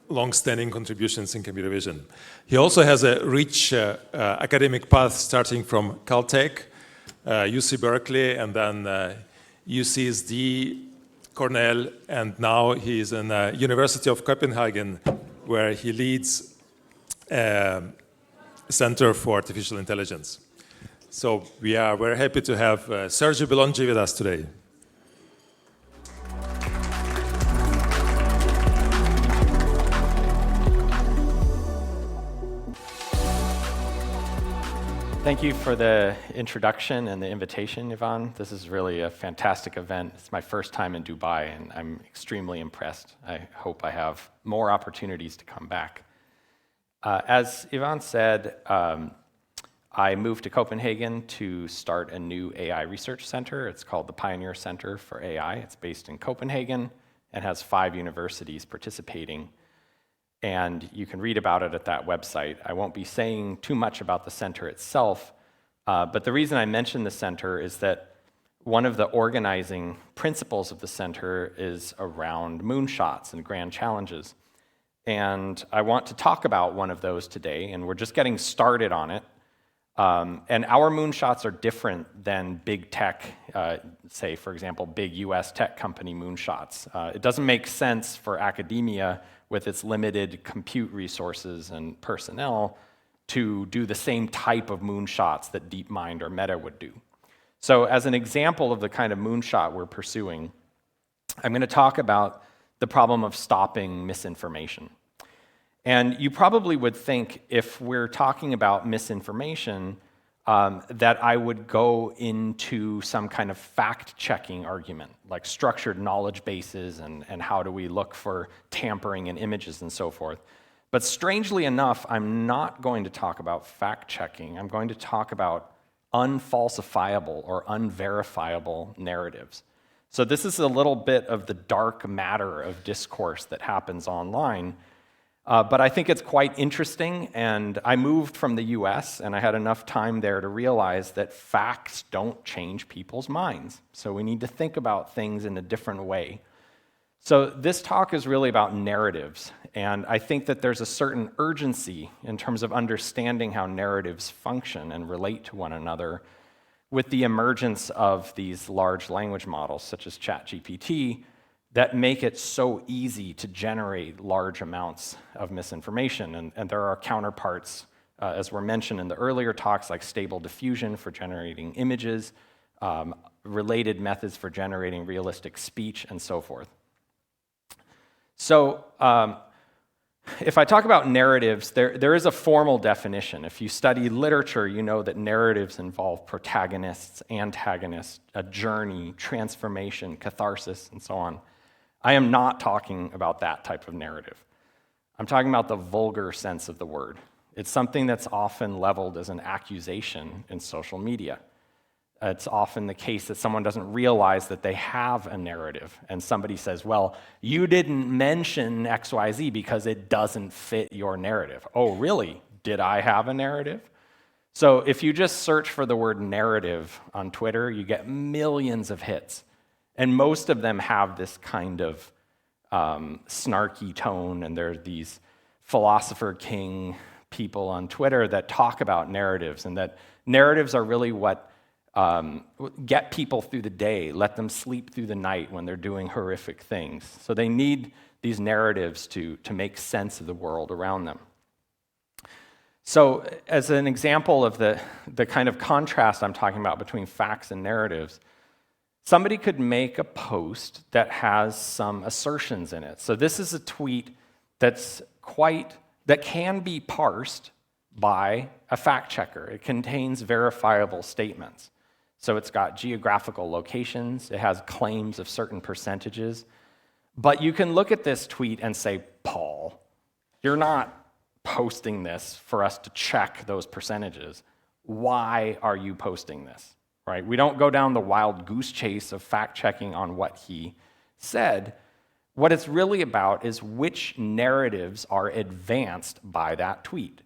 long-standing contributions in computer vision. He also has a rich academic path starting from Caltech, UC Berkeley, and then UCSD, Cornell, and now he is in the University of Copenhagen, where he leads Center for Artificial Intelligence. So we are very happy to have Sergio Belongi with us today. Thank you for the introduction and the invitation, Ivan. This is really a fantastic event. It's my first time in Dubai, and I'm extremely impressed. I hope I have more opportunities to come back. As Ivan said, I moved to Copenhagen to start a new AI research center. It's called the Pioneer Center for AI. It's based in Copenhagen and has 5 universities participating. And you can read about it at that website. I won't be saying too much about the center itself, but the reason I mention the center is that one of the organizing principles of the center is around moonshots and grand challenges. And I want to talk about one of those today, and we're just getting started on it. And our moonshots are different than big tech, say, for example, big US tech company moonshots. It doesn't make sense for academia with its limited compute resources and personnel to do the same type of moonshots that DeepMind or Meta would do. So as an example of the kind of moonshot we're pursuing, I'm going to talk about the problem of stopping misinformation. And you probably would think, if we're talking about misinformation, that I would go into some kind of fact-checking argument, like structured knowledge bases and how do we look for tampering in images and so forth. But strangely enough, I'm not going to talk about fact-checking. I'm going to talk about unfalsifiable or unverifiable narratives. So this is a little bit of the dark matter of discourse that happens online. But I think it's quite interesting, and I moved from the US, and I had enough time there to realize that facts don't change people's minds. So we need to think about things in a different way. So this talk is really about narratives, and I think that there's a certain urgency in terms of understanding how narratives function and relate to one another with the emergence of these large language models, such as ChatGPT, that make it so easy to generate large amounts of misinformation. And there are counterparts, as were mentioned in the earlier talks, like stable diffusion for generating images, related methods for generating realistic speech, and so forth. So if I talk about narratives, there is a formal definition. If you study literature, you know that narratives involve protagonists, antagonists, a journey, transformation, catharsis, and so on. I am not talking about that type of narrative. I'm talking about the vulgar sense of the word. It's something that's often leveled as an accusation in social media. It's often the case that someone doesn't realize that they have a narrative, and somebody says, well, you didn't mention XYZ because it doesn't fit your narrative. Oh, really? Did I have a narrative? So if you just search for the word narrative on Twitter, you get millions of hits. And most of them have this kind of snarky tone, and there are these philosopher king people on Twitter that talk about narratives, and that narratives are really what get people through the day, let them sleep through the night when they're doing horrific things. So they need these narratives to make sense of the world around them. So as an example of the kind of contrast I'm talking about between facts and narratives, somebody could make a post that has some assertions in it. So this is a tweet that can be parsed by a fact checker. It contains verifiable statements. So it's got geographical locations, it has claims of certain percentages. But you can look at this tweet and say, Paul, you're not posting this for us to check those percentages. Why are you posting this? Right? We don't go down the wild goose chase of fact checking on what he said. What it's really about is which narratives are advanced by that tweet.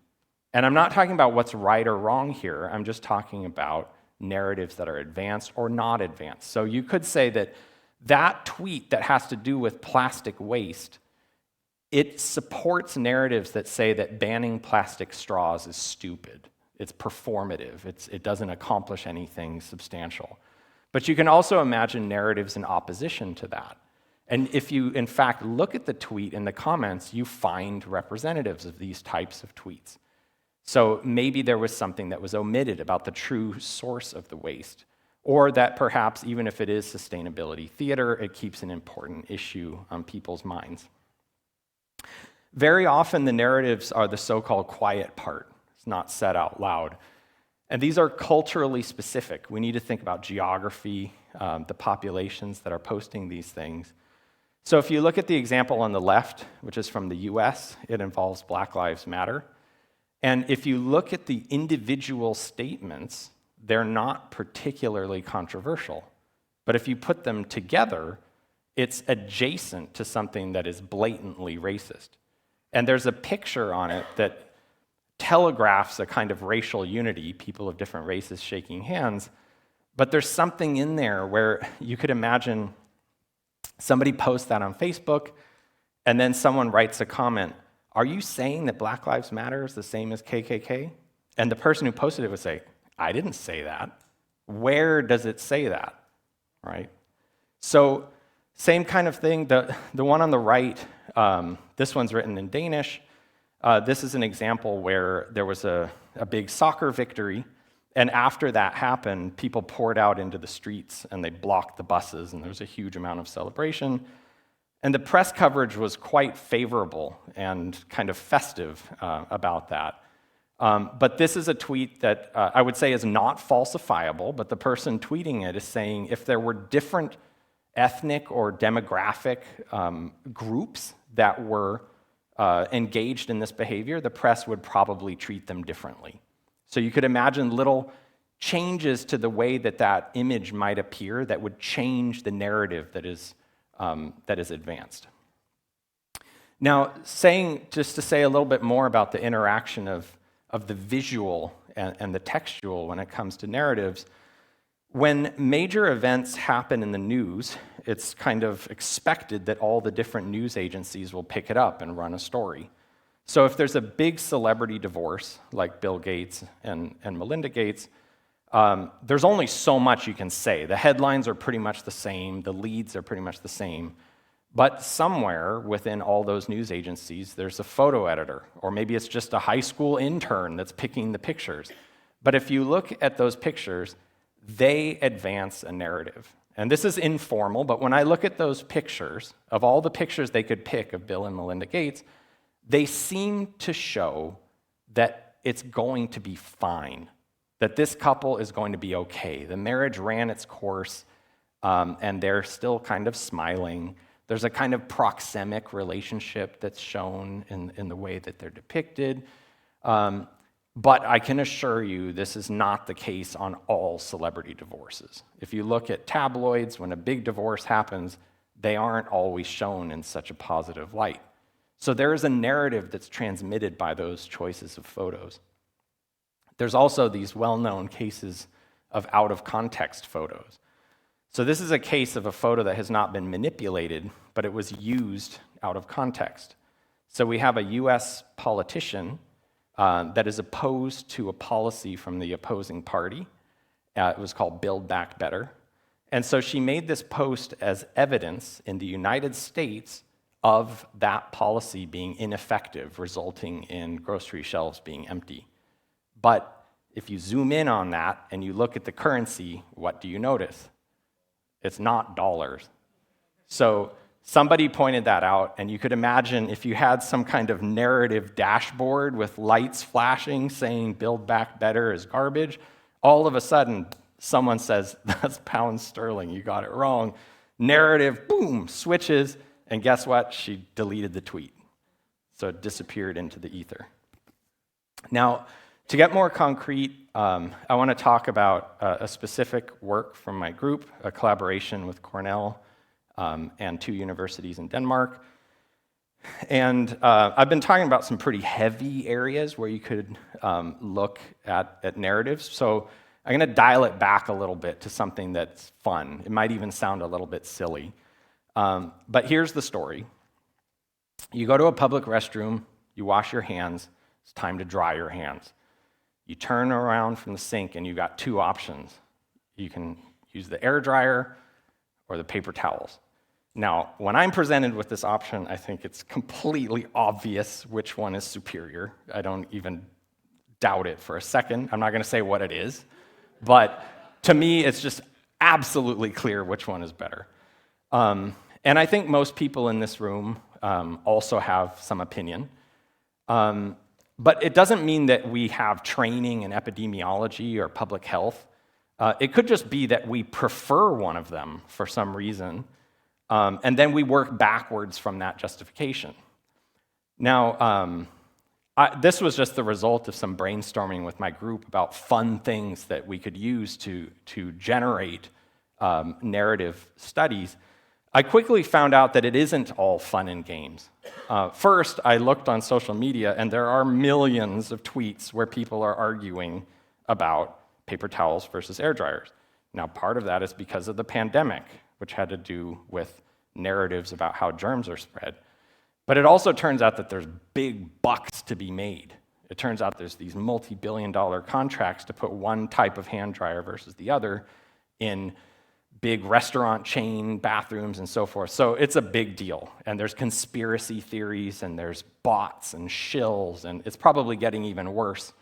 And I'm not talking about what's right or wrong here. I'm just talking about narratives that are advanced or not advanced. So you could say that that tweet that has to do with plastic waste, it supports narratives that say that banning plastic straws is stupid. It's performative. It doesn't accomplish anything substantial. But you can also imagine narratives in opposition to that. And if you, in fact, look at the tweet in the comments, you find representatives of these types of tweets. So maybe there was something that was omitted about the true source of the waste, or that perhaps even if it is sustainability theater, it keeps an important issue on people's minds. Very often the narratives are the so-called quiet part. It's not said out loud. And these are culturally specific. We need to think about geography, the populations that are posting these things. So if you look at the example on the left, which is from the US, it involves Black Lives Matter. And if you look at the individual statements, they're not particularly controversial. But if you put them together, it's adjacent to something that is blatantly racist. And there's a picture on it that telegraphs a kind of racial unity, people of different races shaking hands. But there's something in there where you could imagine somebody posts that on Facebook, and then someone writes a comment, are you saying that Black Lives Matter is the same as KKK? And the person who posted it would say, I didn't say that. Where does it say that, right? So same kind of thing, the one on the right, this one's written in Danish. This is an example where there was a big soccer victory, and after that happened, people poured out into the streets and they blocked the buses, and there was a huge amount of celebration. And the press coverage was quite favorable and kind of festive about that. But this is a tweet that I would say is not falsifiable, but the person tweeting it is saying if there were different ethnic or demographic groups that were engaged in this behavior, the press would probably treat them differently. So you could imagine little changes to the way that that image might appear that would change the narrative that is advanced. Now, just to say a little bit more about the interaction of the visual and the textual when it comes to narratives, when major events happen in the news, it's kind of expected that all the different news agencies will pick it up and run a story. So if there's a big celebrity divorce, like Bill Gates and Melinda Gates, there's only so much you can say. The headlines are pretty much the same, the leads are pretty much the same, but somewhere within all those news agencies, there's a photo editor, or maybe it's just a high school intern that's picking the pictures. But if you look at those pictures, they advance a narrative. And this is informal, but when I look at those pictures, of all the pictures they could pick of Bill and Melinda Gates, they seem to show that it's going to be fine, that this couple is going to be okay. The marriage ran its course, and they're still kind of smiling. There's a kind of proxemic relationship that's shown in the way that they're depicted. But I can assure you this is not the case on all celebrity divorces. If you look at tabloids, when a big divorce happens, they aren't always shown in such a positive light. So there is a narrative that's transmitted by those choices of photos. There's also these well-known cases of out-of-context photos. So this is a case of a photo that has not been manipulated, but it was used out of context. So we have a US politician that is opposed to a policy from the opposing party. It was called Build Back Better. And so she made this post as evidence in the United States of that policy being ineffective, resulting in grocery shelves being empty. But if you zoom in on that and you look at the currency, what do you notice? It's not dollars. So somebody pointed that out, and you could imagine if you had some kind of narrative dashboard with lights flashing saying Build Back Better is garbage, all of a sudden someone says, that's pound sterling, you got it wrong. Narrative, boom, switches, and guess what? She deleted the tweet. So it disappeared into the ether. Now, to get more concrete, I want to talk about a specific work from my group, a collaboration with Cornell and 2 universities in Denmark. And I've been talking about some pretty heavy areas where you could look at narratives. So I'm going to dial it back a little bit to something that's fun. It might even sound a little bit silly. But here's the story. You go to a public restroom, you wash your hands, it's time to dry your hands. You turn around from the sink and you've got 2 options. You can use the air dryer or the paper towels. Now, when I'm presented with this option, I think it's completely obvious which one is superior. I don't even doubt it for a second. I'm not going to say what it is. But to me, it's just absolutely clear which one is better. And I think most people in this room also have some opinion. But it doesn't mean that we have training in epidemiology or public health. It could just be that we prefer one of them for some reason, and then we work backwards from that justification. Now, this was just the result of some brainstorming with my group about fun things that we could use to generate narrative studies. I quickly found out that it isn't all fun and games. First, I looked on social media, and there are millions of tweets where people are arguing about paper towels versus air dryers. Now, part of that is because of the pandemic, which had to do with narratives about how germs are spread. But it also turns out that there's big bucks to be made. It turns out there's these multi-billion-dollar contracts to put one type of hand dryer versus the other in big restaurant chain bathrooms and so forth. So it's a big deal. And there's conspiracy theories, and there's bots and shills, and it's probably getting even worse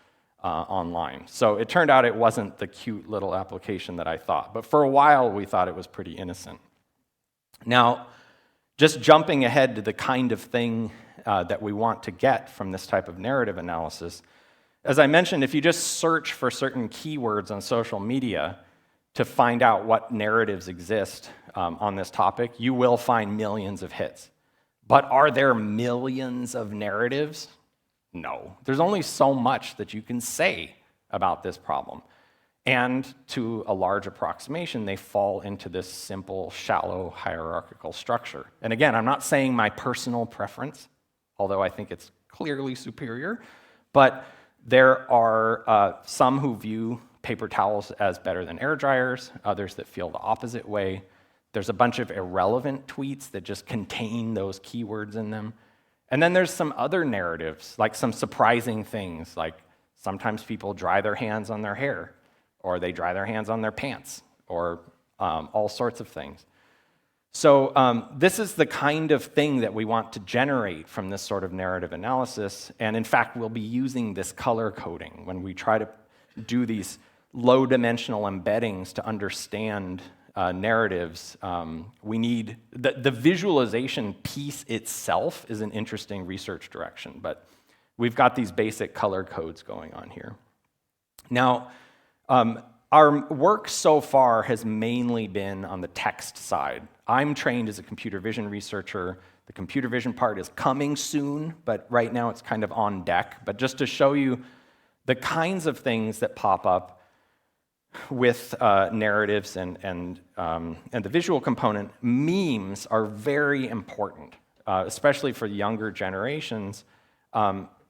online. So it turned out it wasn't the cute little application that I thought. But for a while, we thought it was pretty innocent. Now, just jumping ahead to the kind of thing that we want to get from this type of narrative analysis, as I mentioned, if you just search for certain keywords on social media to find out what narratives exist on this topic, you will find millions of hits. But are there millions of narratives? No. There's only so much that you can say about this problem. And to a large approximation, they fall into this simple, shallow, hierarchical structure. And again, I'm not saying my personal preference, although I think it's clearly superior, but there are some who view paper towels as better than air dryers, others that feel the opposite way. There's a bunch of irrelevant tweets that just contain those keywords in them. And then there's some other narratives, like some surprising things, like sometimes people dry their hands on their hair, or they dry their hands on their pants, or all sorts of things. So this is the kind of thing that we want to generate from this sort of narrative analysis. And in fact, we'll be using this color coding when we try to do these low-dimensional embeddings to understand narratives. We need the visualization piece itself is an interesting research direction, but we've got these basic color codes going on here. Now, our work so far has mainly been on the text side. I'm trained as a computer vision researcher. The computer vision part is coming soon, but right now it's kind of on deck. But just to show you the kinds of things that pop up with narratives and the visual component, memes are very important, especially for younger generations.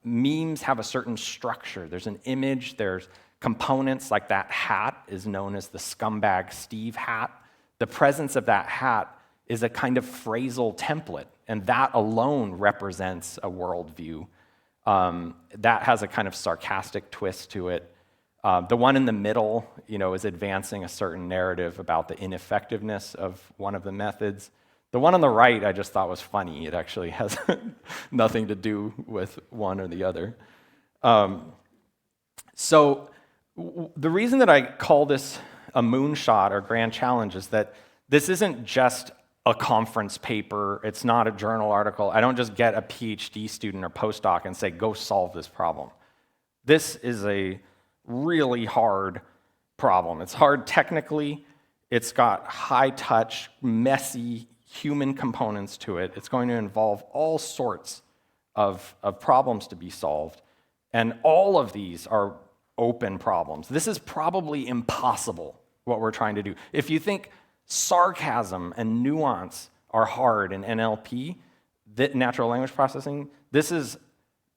Memes have a certain structure. There's an image, there's components, like that hat is known as the scumbag Steve hat. The presence of that hat is a kind of phrasal template, and that alone represents a worldview. That has a kind of sarcastic twist to it. The one in the middle, is advancing a certain narrative about the ineffectiveness of one of the methods. The one on the right I just thought was funny. It actually has nothing to do with one or the other. So the reason that I call this a moonshot or grand challenge is that this isn't just a conference paper. It's not a journal article. I don't just get a PhD student or postdoc and say, go solve this problem. This is a really hard problem. It's hard technically. It's got high touch, messy human components to it. It's going to involve all sorts of problems to be solved. And all of these are open problems. This is probably impossible, what we're trying to do. If you think sarcasm and nuance are hard in NLP, natural language processing, this is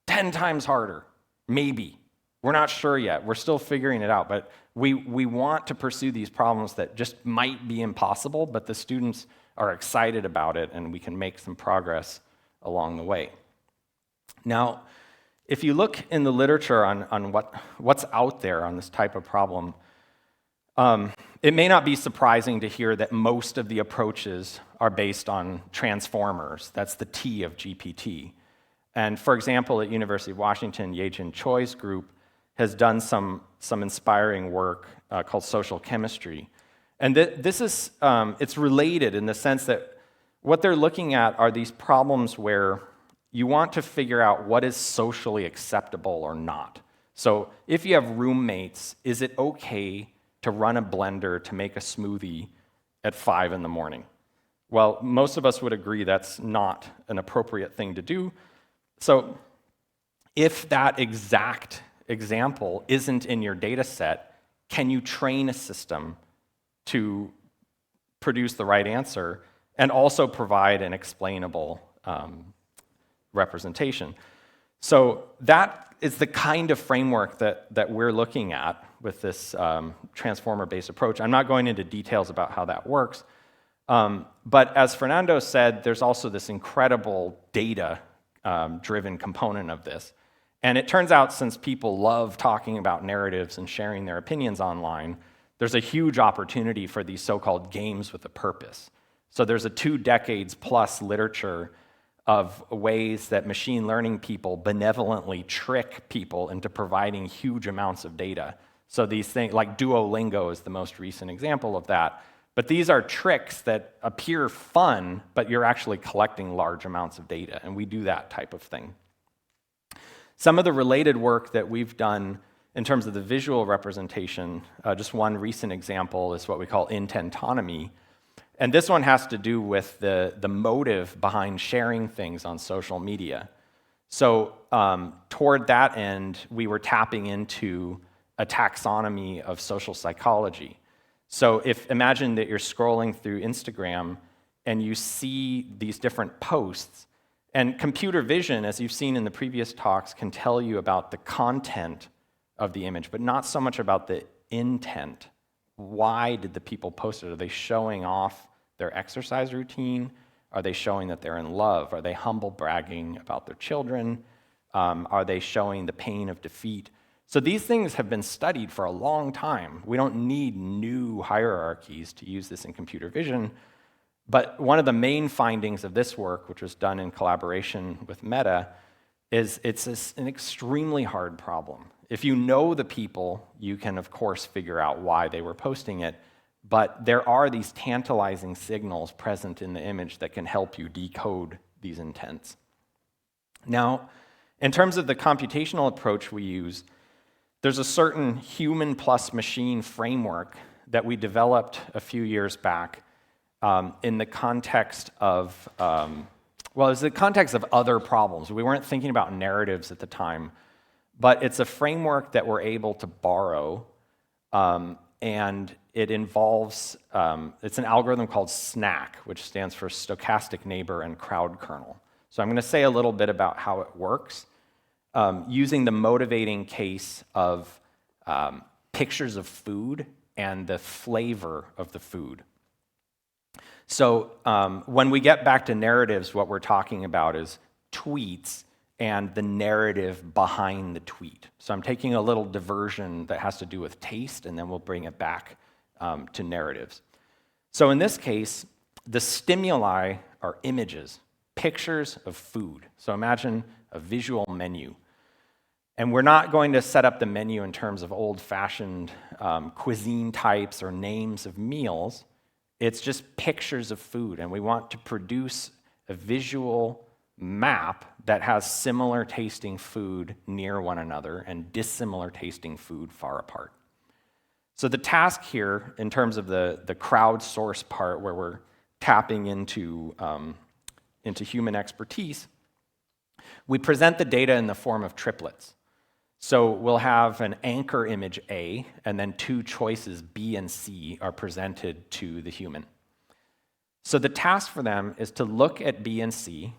10 times harder, maybe. We're not sure yet. We're still figuring it out, but we want to pursue these problems that just might be impossible, but the students are excited about it, and we can make some progress along the way. Now, if you look in the literature on what's out there on this type of problem, it may not be surprising to hear that most of the approaches are based on transformers. That's the T of GPT. And for example, at University of Washington, Ye-Jin Choi's group has done some inspiring work called social chemistry. And this is, it's related in the sense that what they're looking at are these problems where you want to figure out what is socially acceptable or not. So if you have roommates, is it okay to run a blender to make a smoothie at 5 in the morning? Well, most of us would agree that's not an appropriate thing to do. So if that exact example isn't in your data set, can you train a system to produce the right answer and also provide an explainable representation? So that is the kind of framework that we're looking at with this transformer-based approach. I'm not going into details about how that works, but as Fernando said, there's also this incredible data-driven component of this. And it turns out, since people love talking about narratives and sharing their opinions online, there's a huge opportunity for these so-called games with a purpose. So there's a 2 decades plus literature of ways that machine learning people benevolently trick people into providing huge amounts of data. So these things, like Duolingo is the most recent example of that. But these are tricks that appear fun, but you're actually collecting large amounts of data, and we do that type of thing. Some of the related work that we've done in terms of the visual representation, just one recent example is what we call intentonomy. And this one has to do with the motive behind sharing things on social media. So toward that end, we were tapping into a taxonomy of social psychology. So imagine that you're scrolling through Instagram and you see these different posts, and computer vision, as you've seen in the previous talks, can tell you about the content of the image, but not so much about the intent. Why did the people post it? Are they showing off their exercise routine? Are they showing that they're in love? Are they humble bragging about their children? Are they showing the pain of defeat? So these things have been studied for a long time. We don't need new hierarchies to use this in computer vision. But one of the main findings of this work, which was done in collaboration with Meta, is it's an extremely hard problem. If you know the people, you can, of course, figure out why they were posting it. But there are these tantalizing signals present in the image that can help you decode these intents. Now, in terms of the computational approach we use, there's a certain human plus machine framework that we developed a few years back in the context of, it's the context of other problems. We weren't thinking about narratives at the time, but it's a framework that we're able to borrow, and it involves, it's an algorithm called SNAC, which stands for Stochastic Neighbor and Crowd Kernel. So I'm going to say a little bit about how it works, using the motivating case of pictures of food and the flavor of the food. So when we get back to narratives, what we're talking about is tweets and the narrative behind the tweet. So I'm taking a little diversion that has to do with taste, and then we'll bring it back to narratives. So in this case, the stimuli are images, pictures of food. So imagine a visual menu. And we're not going to set up the menu in terms of old-fashioned cuisine types or names of meals. It's just pictures of food, and we want to produce a visual map that has similar tasting food near one another and dissimilar tasting food far apart. So the task here, in terms of the crowdsource part where we're tapping into human expertise, we present the data in the form of triplets. So we'll have an anchor image A, and then two choices B and C are presented to the human. So the task for them is to look at B and C,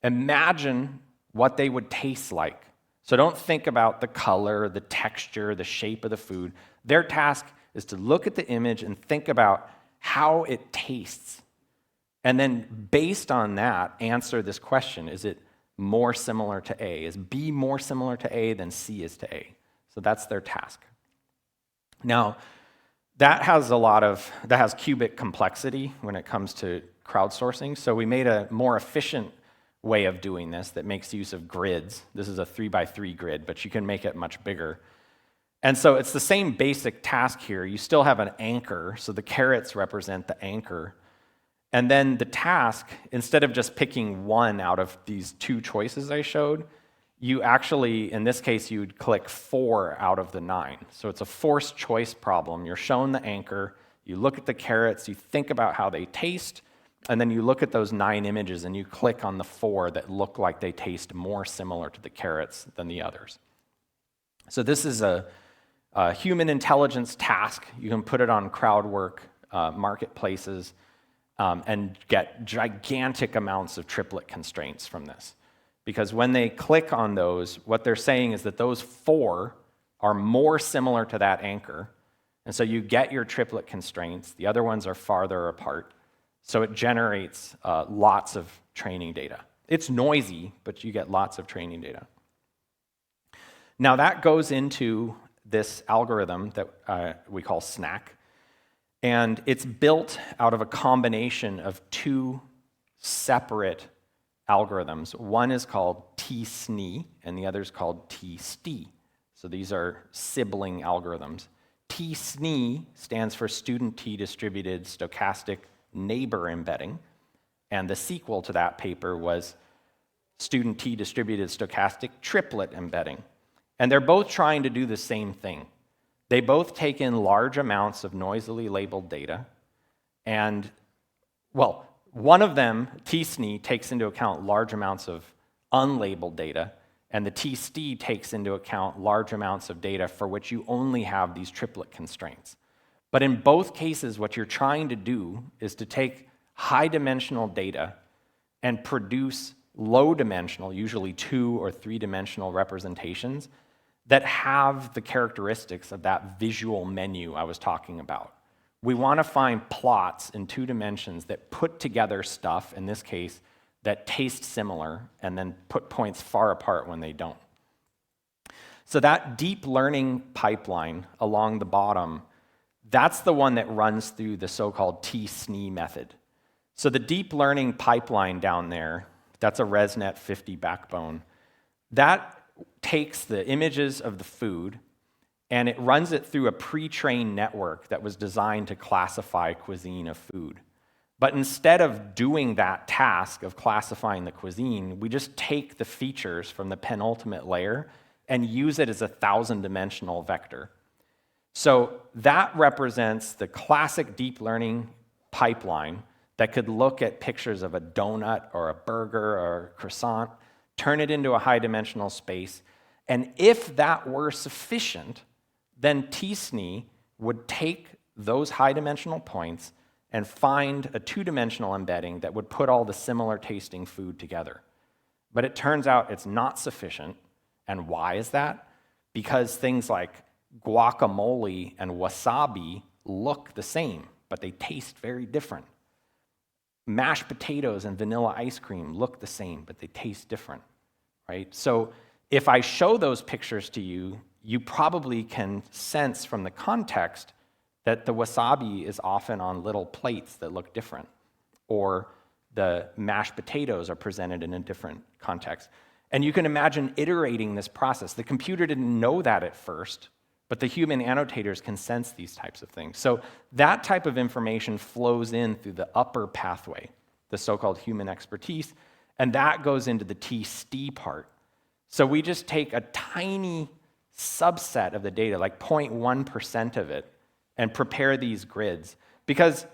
imagine what they would taste like. So don't think about the color, the texture, the shape of the food. Their task is to look at the image and think about how it tastes. And then based on that, answer this question: is it more similar to A? Is B more similar to A than C is to A? So that's their task. Now, that has cubic complexity when it comes to crowdsourcing. So we made a more efficient way of doing this that makes use of grids. This is a 3x3 grid, but you can make it much bigger. And so it's the same basic task here. You still have an anchor, so the carrots represent the anchor. And then the task, instead of just picking one out of these two choices I showed, you actually, in this case, you'd click 4 out of the 9. So it's a forced choice problem. You're shown the anchor, you look at the carrots, you think about how they taste, and then you look at those 9 images and you click on the 4 that look like they taste more similar to the carrots than the others. So this is a human intelligence task. You can put it on crowdwork marketplaces and get gigantic amounts of triplet constraints from this. Because when they click on those, what they're saying is that those 4 are more similar to that anchor, and so you get your triplet constraints. The other ones are farther apart, so it generates lots of training data. It's noisy, but you get lots of training data. Now that goes into this algorithm that we call SNAC, and it's built out of a combination of 2 separate algorithms. One is called T-SNE, and the other is called T-STE. So these are sibling algorithms. T-SNE stands for Student T-Distributed Stochastic Neighbor Embedding, and the sequel to that paper was Student T-Distributed Stochastic Triplet Embedding. And they're both trying to do the same thing. They both take in large amounts of noisily labeled data, and, well, one of them, T-SNE, takes into account large amounts of unlabeled data, and the T-STE takes into account large amounts of data for which you only have these triplet constraints. But in both cases, what you're trying to do is to take high-dimensional data and produce low-dimensional, usually 2 or 3-dimensional representations that have the characteristics of that visual menu I was talking about. We want to find plots in 2 dimensions that put together stuff, in this case, that taste similar, and then put points far apart when they don't. So that deep learning pipeline along the bottom, that's the one that runs through the so-called T-SNE method. So the deep learning pipeline down there, that's a ResNet 50 backbone, that takes the images of the food and it runs it through a pre-trained network that was designed to classify cuisine of food. But instead of doing that task of classifying the cuisine, we just take the features from the penultimate layer and use it as a 1,000-dimensional vector. So that represents the classic deep learning pipeline that could look at pictures of a donut or a burger or a croissant, turn it into a high-dimensional space, and if that were sufficient, then T-SNE would take those high-dimensional points and find a 2-dimensional embedding that would put all the similar tasting food together. But it turns out it's not sufficient. And why is that? Because things like guacamole and wasabi look the same, but they taste very different. mashed potatoes and vanilla ice cream look the same, but they taste different, right? So if I show those pictures to you, you probably can sense from the context that the wasabi is often on little plates that look different, or the mashed potatoes are presented in a different context. And you can imagine iterating this process. The computer didn't know that at first, but the human annotators can sense these types of things. So that type of information flows in through the upper pathway, the so-called human expertise, and that goes into the T-STE part. So we just take a tiny subset of the data, like 0.1% of it, and prepare these grids. Because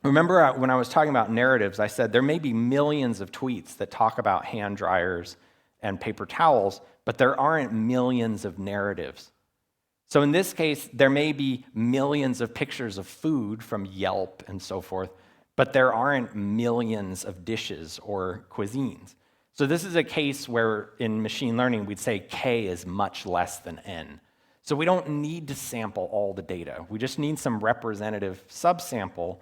remember when I was talking about narratives, I said there may be millions of tweets that talk about hand dryers and paper towels, but there aren't millions of narratives. So in this case, there may be millions of pictures of food from Yelp and so forth, but there aren't millions of dishes or cuisines. So this is a case where in machine learning, we'd say K is much less than N. So we don't need to sample all the data. We just need some representative subsample,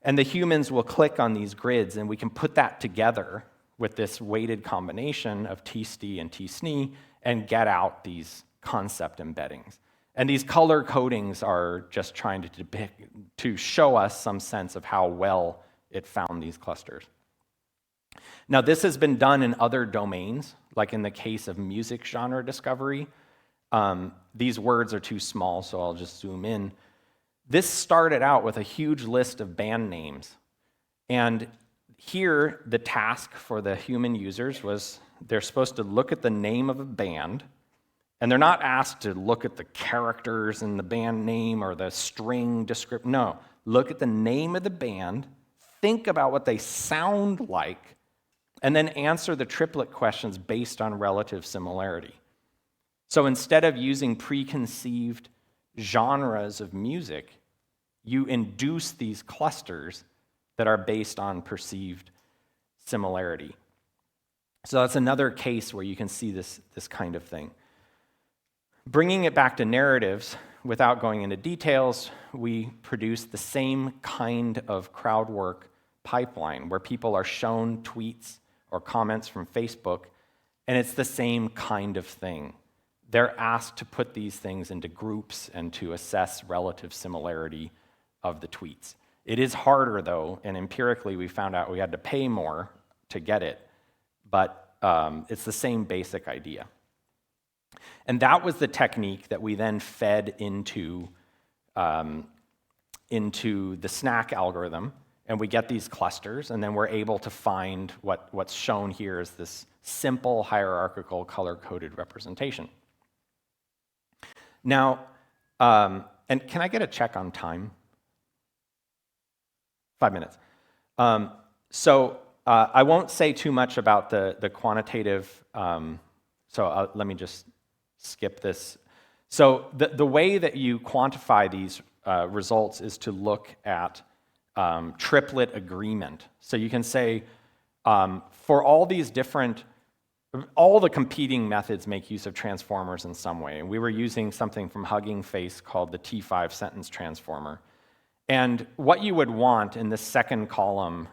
and the humans will click on these grids, and we can put that together with this weighted combination of T-STE and T-SNE and get out these concept embeddings. And these color codings are just trying to show us some sense of how well it found these clusters. Now, this has been done in other domains, like in the case of music genre discovery. These words are too small, so I'll just zoom in. This started out with a huge list of band names. And here, the task for the human users was they're supposed to look at the name of a band, and they're not asked to look at the characters in the band name or the string description. No, look at the name of the band, think about what they sound like, and then answer the triplet questions based on relative similarity. So instead of using preconceived genres of music, you induce these clusters that are based on perceived similarity. So that's another case where you can see this kind of thing. Bringing it back to narratives, without going into details, we produce the same kind of crowd work pipeline where people are shown tweets or comments from Facebook, and it's the same kind of thing. They're asked to put these things into groups and to assess relative similarity of the tweets. It is harder, though, and empirically we found out we had to pay more to get it, but it's the same basic idea. And that was the technique that we then fed into the snack algorithm, and we get these clusters, and then we're able to find what's shown here is this simple hierarchical color-coded representation. Now, and can I get a check on time? 5 minutes. I won't say too much about the quantitative, let me just skip this. So the way that you quantify these results is to look at triplet agreement. So you can say, for all these different, all the competing methods make use of transformers in some way. And we were using something from Hugging Face called the T5 sentence transformer. And what you would want in this second column,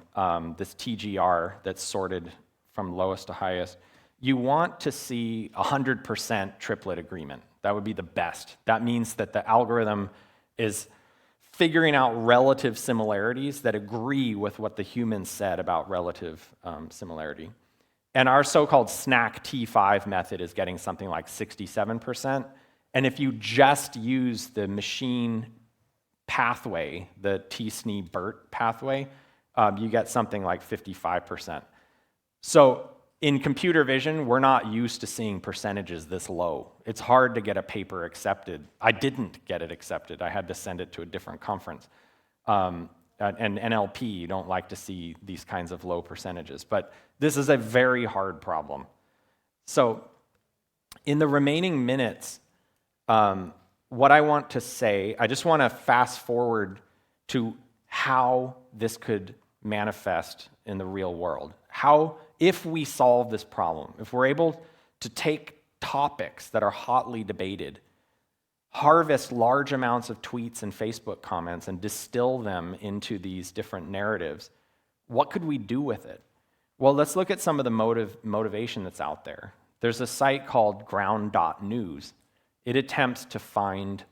this TGR that's sorted from lowest to highest, you want to see 100% triplet agreement. That would be the best. That means that the algorithm is figuring out relative similarities that agree with what the humans said about relative similarity. And our so-called snack T5 method is getting something like 67%. And if you just use the machine pathway, the T-SNE-BERT pathway, you get something like 55%. So in computer vision, we're not used to seeing percentages this low. It's hard to get a paper accepted. I didn't get it accepted. I had to send it to a different conference. And NLP, you don't like to see these kinds of low percentages. But this is a very hard problem. So in the remaining minutes, what I want to say, I just want to fast forward to how this could manifest in the real world. How, if we solve this problem, if we're able to take topics that are hotly debated, harvest large amounts of tweets and Facebook comments and distill them into these different narratives, What could we do with it? Well, let's look at some of the motivation that's out there. There's a site called ground.news. It attempts to find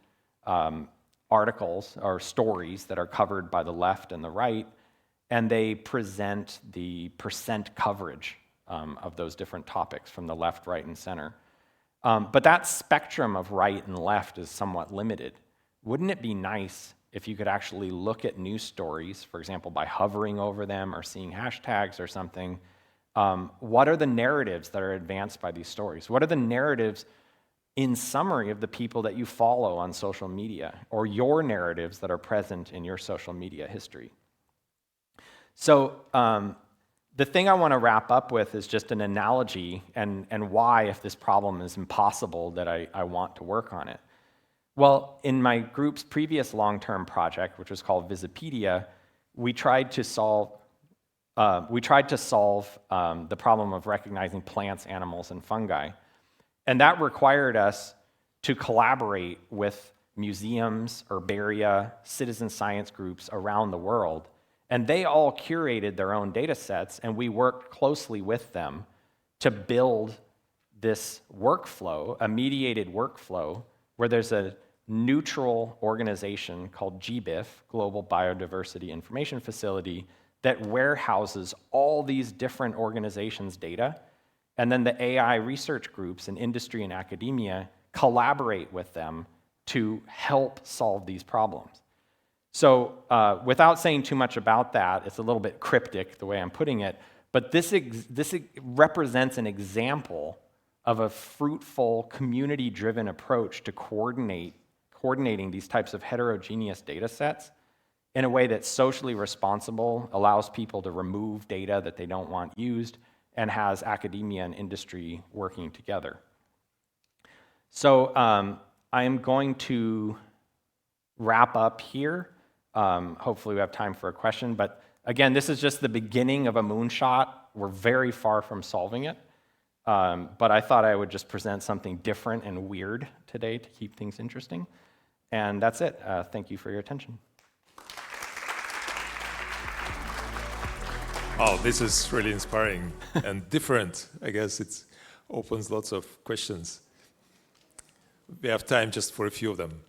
articles or stories that are covered by the left and the right, and they present the percent coverage of those different topics from the left, right, and center. But that spectrum of right and left is somewhat limited. Wouldn't it be nice if you could actually look at news stories, for example, by hovering over them or seeing hashtags or something? What are the narratives that are advanced by these stories? What are the narratives in summary of the people that you follow on social media, or your narratives that are present in your social media history? So the thing I want to wrap up with is just an analogy and why, if this problem is impossible, that I want to work on it. Well, in my group's previous long-term project, which was called Visipedia, we tried to solve the problem of recognizing plants, animals, and fungi. And that required us to collaborate with museums, herbaria, citizen science groups around the world. And they all curated their own data sets, and we worked closely with them to build this workflow, a mediated workflow, where there's a neutral organization called GBIF, Global Biodiversity Information Facility, that warehouses all these different organizations' data. And then the AI research groups in industry and academia collaborate with them to help solve these problems. So without saying too much about that, it's a little bit cryptic the way I'm putting it, but this represents an example of a fruitful, community-driven approach to coordinating these types of heterogeneous data sets in a way that's socially responsible, allows people to remove data that they don't want used, and has academia and industry working together. So I'm going to wrap up here. Hopefully we have time for a question, but again, this is just the beginning of a moonshot. We're very far from solving it, but I thought I would just present something different and weird today to keep things interesting. And that's it. Thank you for your attention. Oh, this is really inspiring and different. I guess it opens lots of questions. We have time just for a few of them.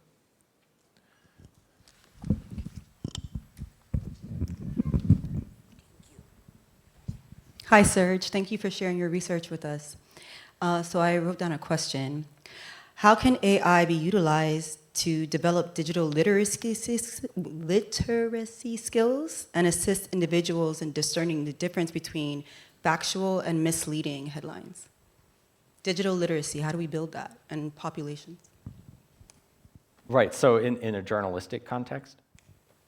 Hi, Serge. Thank you for sharing your research with us. So I wrote down a question. How can AI be utilized to develop digital literacy skills and assist individuals in discerning the difference between factual and misleading headlines? Digital literacy, how do we build that in populations? Right, so in a journalistic context?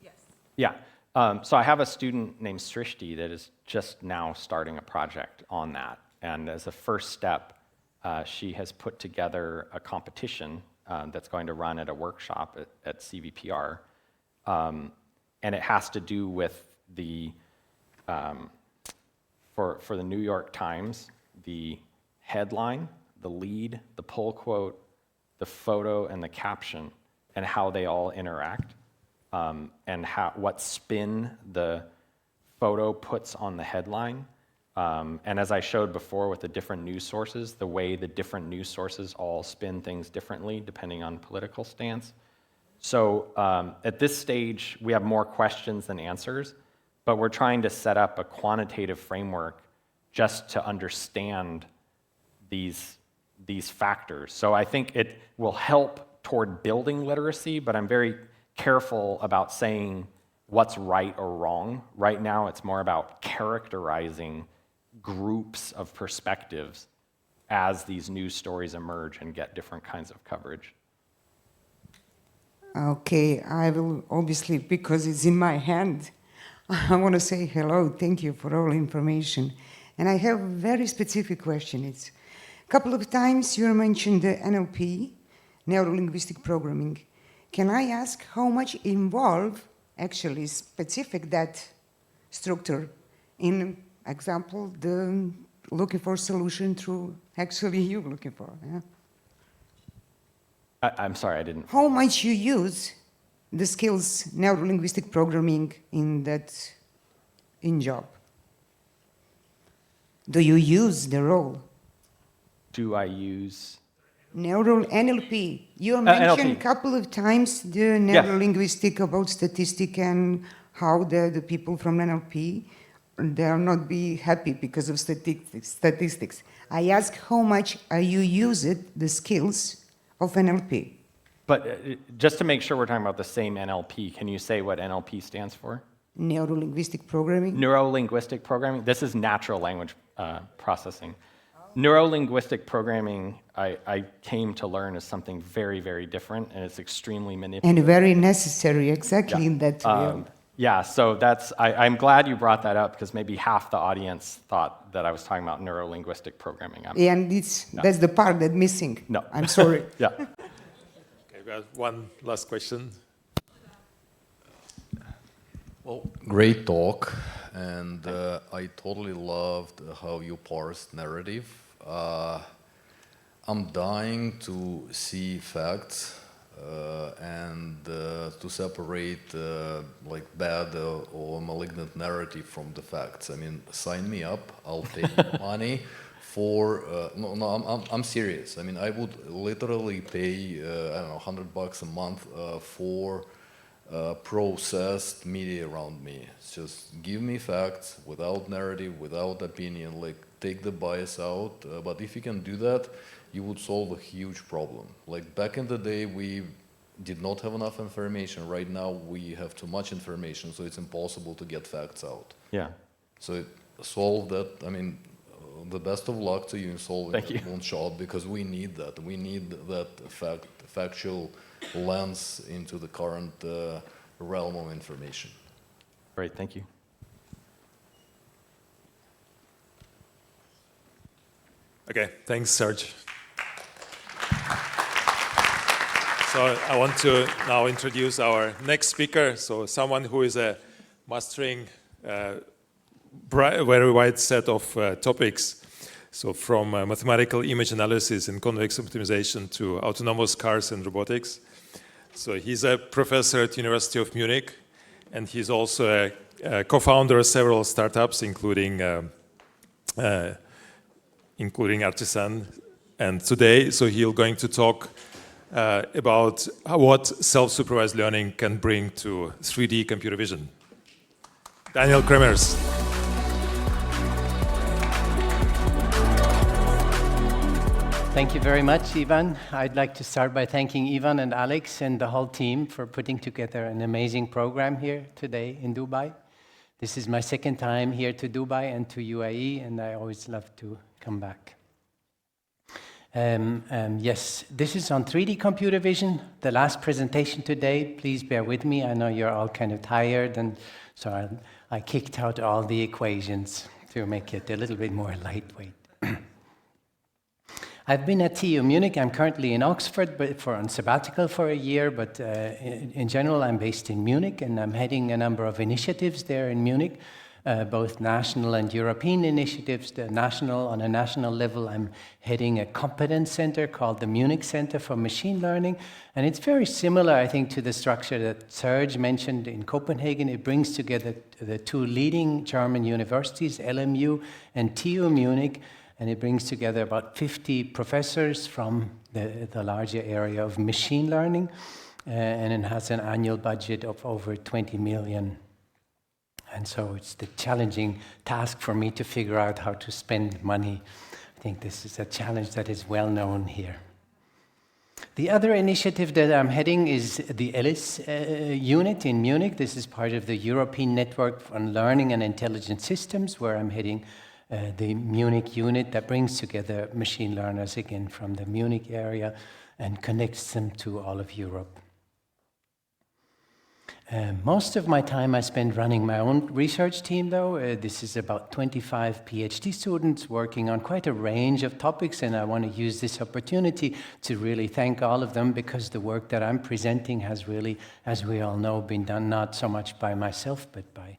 Yes. Yeah, so I have a student named Srishti that is just now starting a project on that. And as a first step, she has put together a competition that's going to run at a workshop at CVPR. And it has to do with the, for the New York Times, the headline, the lead, the pull quote, the photo, and the caption, and how they all interact, and what spin the photo puts on the headline. And as I showed before with the different news sources, the way the different news sources all spin things differently depending on political stance. So at this stage, we have more questions than answers, but we're trying to set up a quantitative framework just to understand these factors. So I think it will help toward building literacy, but I'm very careful about saying what's right or wrong. Right now, it's more about characterizing groups of perspectives as these news stories emerge and get different kinds of coverage. Okay, I will obviously, because it's in my hand, I want to say hello, thank you for all information. And I have a very specific question. It's a couple of times you mentioned the NLP, neuro-linguistic programming. Can I ask how much involve actually specific that structure in example, the looking for solution through actually you looking for, yeah? I'm sorry, I didn't. How much you use the skills neuro-linguistic programming in that in job? Do you use the role? Do I use? Neural NLP. You mentioned NLP. a couple of times the neurolinguistic about statistic and how the people from NLP, they'll not be happy because of statistics. I ask how much are you using the skills of NLP? But just to make sure we're talking about the same NLP, can you say what NLP stands for? Neuro-linguistic programming. Neuro-linguistic programming. This is natural language processing. Neuro-linguistic programming, I came to learn, is something very, very different, and it's extremely manipulative. And very necessary, exactly, in that field. Yeah, so I'm glad you brought that up, because maybe half the audience thought that I was talking about neuro-linguistic programming. And that's the part that's missing. No. I'm sorry. Yeah. Okay, we have one last question. Well, great talk, and I totally loved how you parsed narrative. I'm dying to see facts and to separate like bad or malignant narrative from the facts. I mean, sign me up. I'll pay money for. I'm serious. I mean, I would literally pay I don't know, $100 a month for processed media around me. Just give me facts without narrative, without opinion. Like take the bias out. But if you can do that, you would solve a huge problem. Like back in the day, we did not have enough information. Right now, we have too much information, so it's impossible to get facts out. Yeah. So solve that. I mean, the best of luck to you in solving Thank that you. moonshot, because we need that. We need that factual lens into the current realm of information. Great, thank you. Okay, thanks, Serge. So I want to now introduce our next speaker. So someone who is mastering a very wide set of topics. So from mathematical image analysis and convex optimization to autonomous cars and robotics. So he's a professor at University of Munich, and he's also a co-founder of several startups, including Artisan. And today, so he's going to talk about what self-supervised learning can bring to 3D computer vision. Daniel Kremers. Thank you very much, Ivan. I'd like to start by thanking Ivan and Alex and the whole team for putting together an amazing program here today in Dubai. This is my second time here to Dubai and to UAE, and I always love to come back. Yes, this is on 3D computer vision, the last presentation today. Please bear with me. I know you're all kind of tired, and so I kicked out all the equations to make it a little bit more lightweight. I've been at TU Munich. I'm currently in Oxford, but on sabbatical for a year. But in general, I'm based in Munich, and I'm heading a number of initiatives there in Munich, both national and European initiatives. On a national level, I'm heading a competence center called the Munich Center for Machine Learning, and it's very similar, I think, to the structure that Serge mentioned in Copenhagen. It brings together the two leading German universities, LMU and TU Munich. And it brings together about 50 professors from the larger area of machine learning, and it has an annual budget of over 20 million. And so it's the challenging task for me to figure out how to spend money. I think this is a challenge that is well known here. The other initiative that I'm heading is the ELIS unit in Munich. This is part of the European Network on Learning and Intelligent Systems, where I'm heading the Munich unit that brings together machine learners, again, from the Munich area and connects them to all of Europe. Most of my time I spend running my own research team, though. This is about 25 PhD students working on quite a range of topics, and I want to use this opportunity to really thank all of them, because the work that I'm presenting has really, as we all know, been done not so much by myself, but by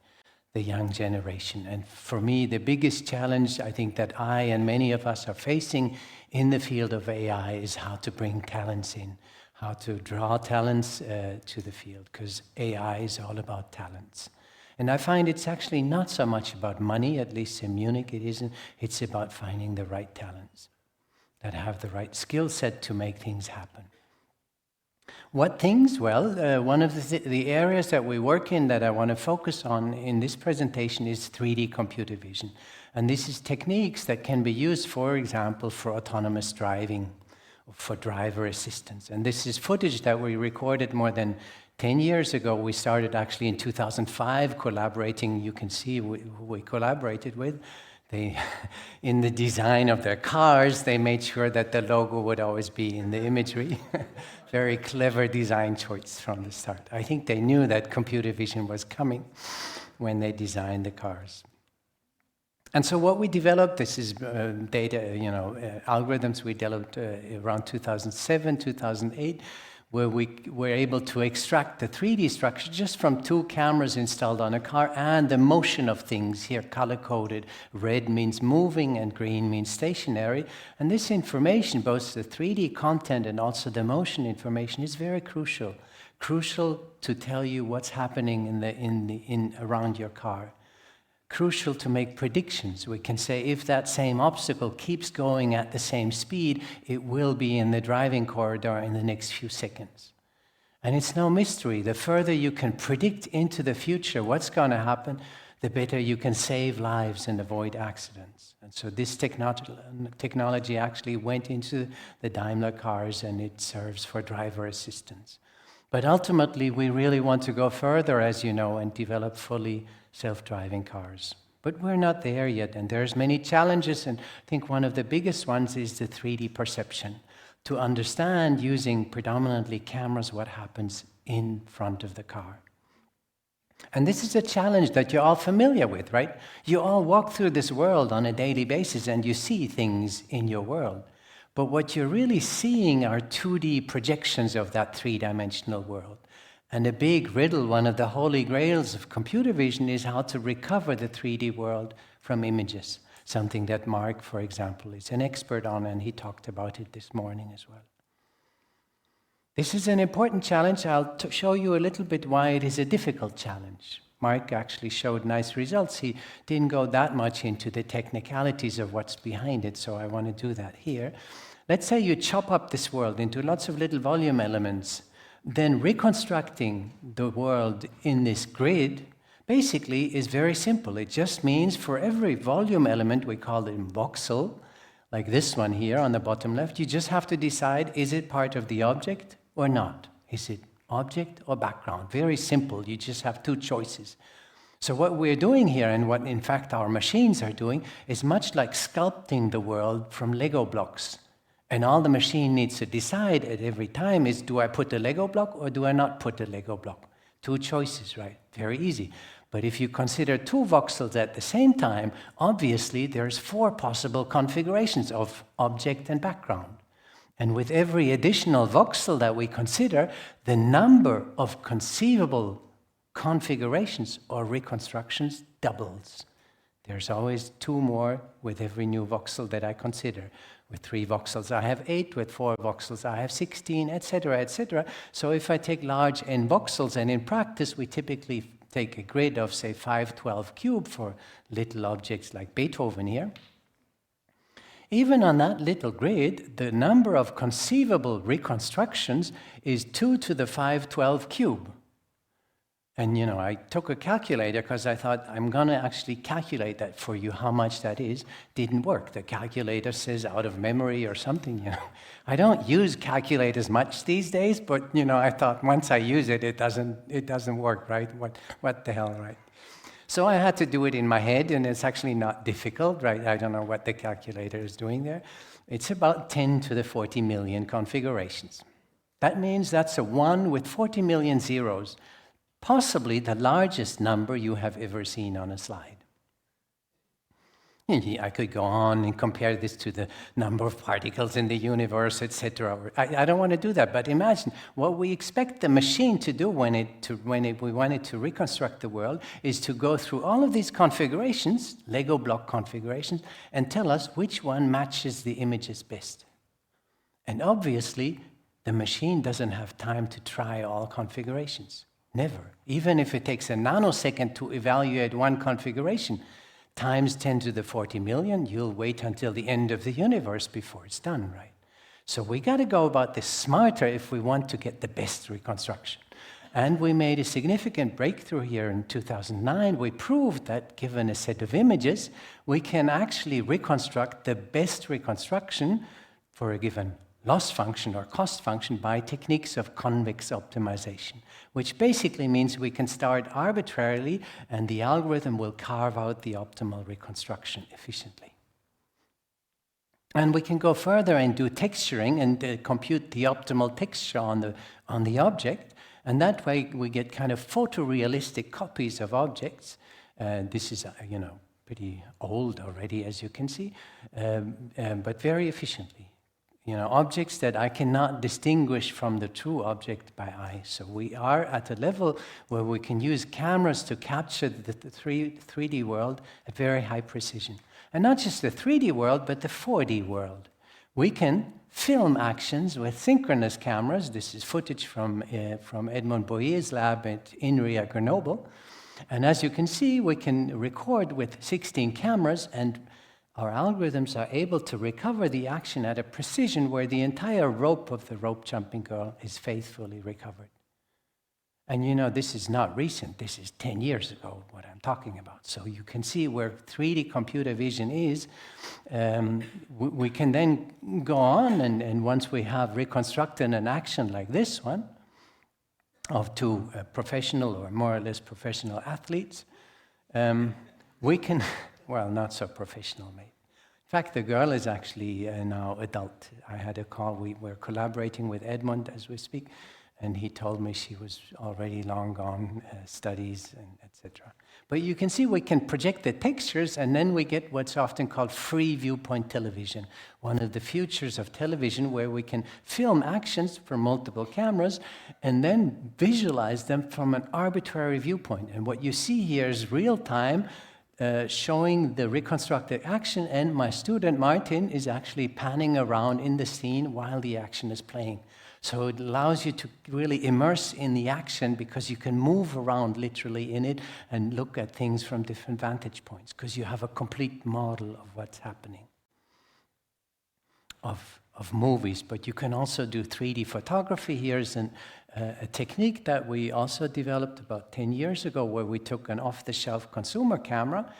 the young generation. And for me, the biggest challenge I think that I and many of us are facing in the field of AI is how to bring talents in, how to draw talents to the field, because AI is all about talents. And I find it's actually not so much about money, at least in Munich it isn't. It's about finding the right talents that have the right skill set to make things happen. What things? Well, one of the areas that we work in that I want to focus on in this presentation is 3D computer vision. And this is techniques that can be used, for example, for autonomous driving, for driver assistance. And this is footage that we recorded more than 10 years ago. We started actually in 2005 collaborating. You can see who we collaborated with. In the design of their cars, they made sure that the logo would always be in the imagery. Very clever design choice from the start. I think they knew that computer vision was coming when they designed the cars. And so what we developed, this is data, algorithms we developed around 2007, 2008, where we were able to extract the 3D structure just from 2 cameras installed on a car and the motion of things here color-coded. Red means moving and green means stationary. And this information, both the 3D content and also the motion information, is very crucial. Crucial to tell you what's happening around your car. Crucial to make predictions. We can say if that same obstacle keeps going at the same speed, it will be in the driving corridor in the next few seconds. And it's no mystery. The further you can predict into the future what's going to happen, the better you can save lives and avoid accidents. And so this technology actually went into the Daimler cars, and it serves for driver assistance. But ultimately, we really want to go further, as you know, and develop fully self-driving cars. But we're not there yet, and there's many challenges, and I think one of the biggest ones is the 3D perception. To understand, using predominantly cameras, what happens in front of the car. And this is a challenge that you're all familiar with, right? You all walk through this world on a daily basis, and you see things in your world. But what you're really seeing are 2D projections of that 3-dimensional world. And a big riddle, one of the holy grails of computer vision, is how to recover the 3D world from images. Something that Mark, for example, is an expert on, and he talked about it this morning as well. This is an important challenge. I'll show you a little bit why it is a difficult challenge. Mark actually showed nice results. He didn't go that much into the technicalities of what's behind it, so I want to do that here. Let's say you chop up this world into lots of little volume elements. Then reconstructing the world in this grid basically is very simple. It just means for every volume element, we call it voxel, like this one here on the bottom left, you just have to decide, is it part of the object or not? Is it object or background? Very simple. You just have 2 choices. So what we're doing here, and what in fact our machines are doing, is much like sculpting the world from Lego blocks. And all the machine needs to decide at every time is, do I put the Lego block or do I not put the Lego block? 2 choices, right? Very easy. But if you consider 2 voxels at the same time, obviously there's 4 possible configurations of object and background. And with every additional voxel that we consider, the number of conceivable configurations or reconstructions doubles. There's always 2 more with every new voxel that I consider. With 3 voxels, I have 8. With 4 voxels, I have 16, etc., etc. So if I take large n voxels, and in practice, we typically take a grid of, say, 512 cube for little objects like Beethoven here. Even on that little grid, the number of conceivable reconstructions is 2 to the 512 cube. And, I took a calculator because I thought, I'm going to actually calculate that for you, how much that is. Didn't work. The calculator says out of memory or something, I don't use calculators much these days, but, I thought once I use it, it doesn't work, right? What the hell, right? So I had to do it in my head, and it's actually not difficult, right? I don't know what the calculator is doing there. It's about 10 to the 40 million configurations. That means that's a 1 with 40 million zeros. Possibly the largest number you have ever seen on a slide. I could go on and compare this to the number of particles in the universe, etc. I don't want to do that, but imagine what we expect the machine to do when we want it to reconstruct the world is to go through all of these configurations, Lego block configurations, and tell us which one matches the images best. And obviously, the machine doesn't have time to try all configurations. Never. Even if it takes a nanosecond to evaluate one configuration, times 10 to the 40 million, you'll wait until the end of the universe before it's done, right? So we got to go about this smarter if we want to get the best reconstruction. And we made a significant breakthrough here in 2009. We proved that given a set of images, we can actually reconstruct the best reconstruction for a given loss function or cost function by techniques of convex optimization, which basically means we can start arbitrarily and the algorithm will carve out the optimal reconstruction efficiently. And we can go further and do texturing and compute the optimal texture on the object. And that way we get kind of photorealistic copies of objects. This is, pretty old already, as you can see, but very efficiently. Objects that I cannot distinguish from the true object by eye. So we are at a level where we can use cameras to capture the 3D world at very high precision. And not just the 3D world, but the 4D world. We can film actions with synchronous cameras. This is footage from Edmond Boyer's lab at INRI at Grenoble. And as you can see, we can record with 16 cameras, and our algorithms are able to recover the action at a precision where the entire rope of the rope jumping girl is faithfully recovered. And this is not recent. This is 10 years ago, what I'm talking about. So you can see where 3D computer vision is. We can then go on, and once we have reconstructed an action like this one, of two professional or more or less professional athletes, we can, well, not so professional maybe. In fact, the girl is actually now adult. I had a call, we're collaborating with Edmond as we speak, and he told me she was already long gone, studies, and etc. But you can see we can project the textures, and then we get what's often called free viewpoint television, one of the futures of television where we can film actions from multiple cameras and then visualize them from an arbitrary viewpoint. And what you see here is real time showing the reconstructed action, and my student Martin is actually panning around in the scene while the action is playing. So it allows you to really immerse in the action because you can move around literally in it and look at things from different vantage points because you have a complete model of what's happening of movies. But you can also do 3D photography. Here's a technique that we also developed about 10 years ago where we took an off-the-shelf consumer camera,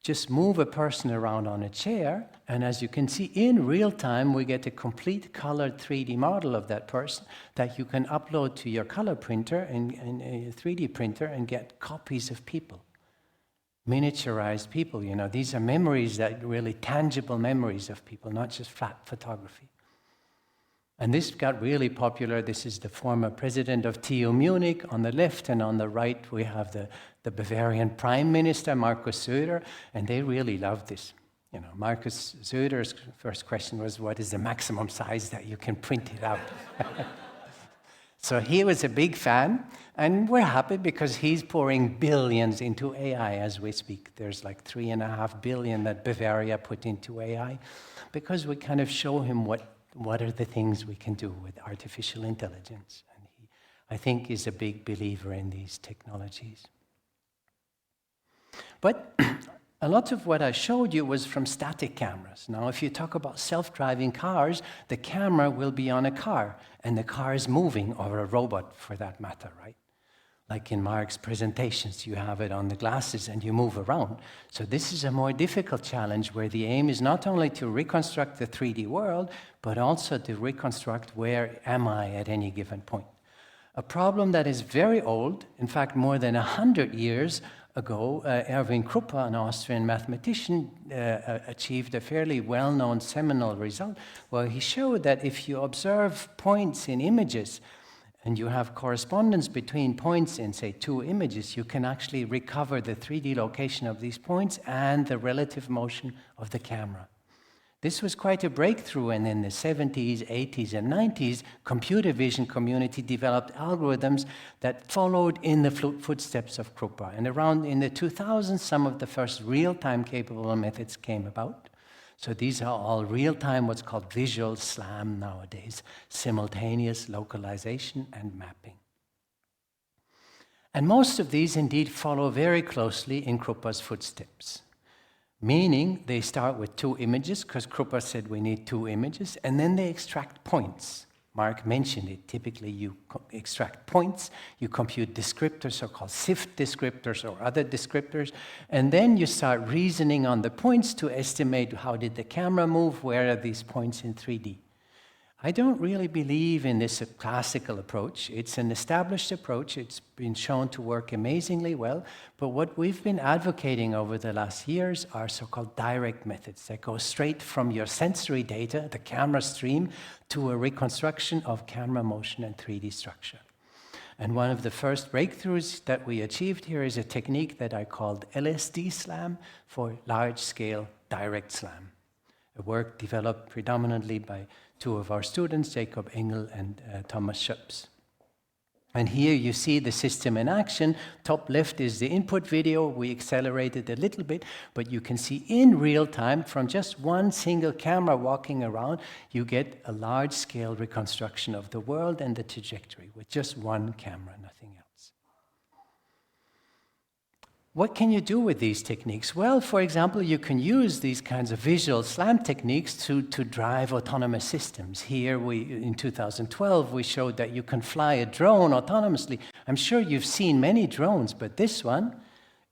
just move a person around on a chair, and as you can see, in real time, we get a complete colored 3D model of that person that you can upload to your color printer and a 3D printer and get copies of people, miniaturized people. These are memories that really tangible memories of people, not just flat photography. And this got really popular. This is the former president of TU Munich on the left, and on the right we have the Bavarian Prime Minister, Markus Söder, and they really love this. Markus Söder's first question was, what is the maximum size that you can print it out? So he was a big fan, and we're happy because he's pouring billions into AI as we speak. There's like 3.5 billion that Bavaria put into AI because we kind of show him what are the things we can do with artificial intelligence. And he, I think, is a big believer in these technologies. But a lot of what I showed you was from static cameras. Now, if you talk about self-driving cars, the camera will be on a car, and the car is moving, or a robot for that matter, right? Like in Mark's presentations, you have it on the glasses and you move around. So this is a more difficult challenge where the aim is not only to reconstruct the 3D world, but also to reconstruct where am I at any given point. A problem that is very old, in fact, more than 100 years ago, Erwin Kruppe, an Austrian mathematician, achieved a fairly well-known seminal result where he showed that if you observe points in images and you have correspondence between points in, say, two images, you can actually recover the 3D location of these points and the relative motion of the camera. This was quite a breakthrough, and in the 70s, 80s, and 90s, computer vision community developed algorithms that followed in the footsteps of Kruppe. And around in the 2000s, some of the first real-time capable methods came about. So these are all real-time, what's called visual SLAM nowadays, simultaneous localization and mapping. And most of these indeed follow very closely in Krupa's footsteps, meaning they start with 2 images, because Krupa said we need 2 images, and then they extract points. Mark mentioned it. Typically, you extract points, you compute descriptors, so-called SIFT descriptors or other descriptors, and then you start reasoning on the points to estimate how did the camera move, where are these points in 3D. I don't really believe in this classical approach. It's an established approach. It's been shown to work amazingly well. But what we've been advocating over the last years are so-called direct methods that go straight from your sensory data, the camera stream, to a reconstruction of camera motion and 3D structure. And one of the first breakthroughs that we achieved here is a technique that I called LSD SLAM, for large-scale direct SLAM. A work developed predominantly by 2 of our students, Jacob Engel and Thomas Schöps. And here you see the system in action. Top left is the input video. We accelerated a little bit, but you can see in real time, from just one single camera walking around, you get a large-scale reconstruction of the world and the trajectory with just one camera, nothing else. What can you do with these techniques? Well, for example, you can use these kinds of visual SLAM techniques to drive autonomous systems. Here, in 2012, we showed that you can fly a drone autonomously. I'm sure you've seen many drones, but this one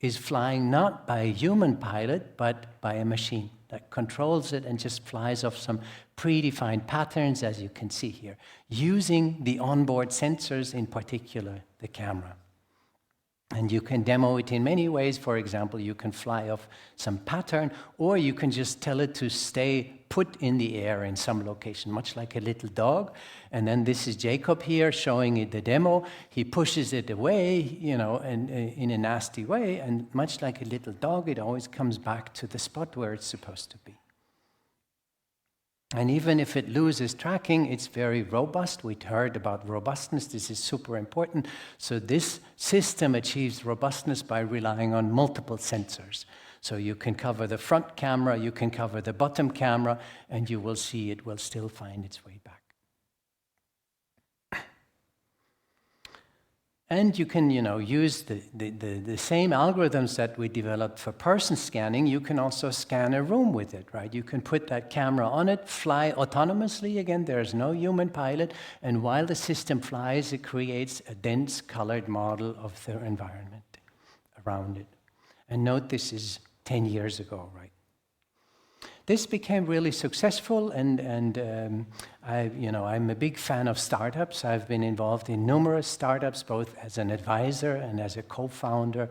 is flying not by a human pilot, but by a machine that controls it and just flies off some predefined patterns, as you can see here, using the onboard sensors, in particular, the camera. And you can demo it in many ways. For example, you can fly off some pattern, or you can just tell it to stay put in the air in some location, much like a little dog. And then this is Jacob here showing it the demo. He pushes it away, and in a nasty way. And much like a little dog, it always comes back to the spot where it's supposed to be. And even if it loses tracking, it's very robust. We heard about robustness. This is super important. So this system achieves robustness by relying on multiple sensors. So you can cover the front camera, you can cover the bottom camera, and you will see it will still find its way back. And you can, use the same algorithms that we developed for person scanning. You can also scan a room with it, right? You can put that camera on it, fly autonomously. Again, there's no human pilot. And while the system flies, it creates a dense colored model of the environment around it. And note, this is 10 years ago, right? This became really successful, and I'm a big fan of startups. I've been involved in numerous startups, both as an advisor and as a co-founder.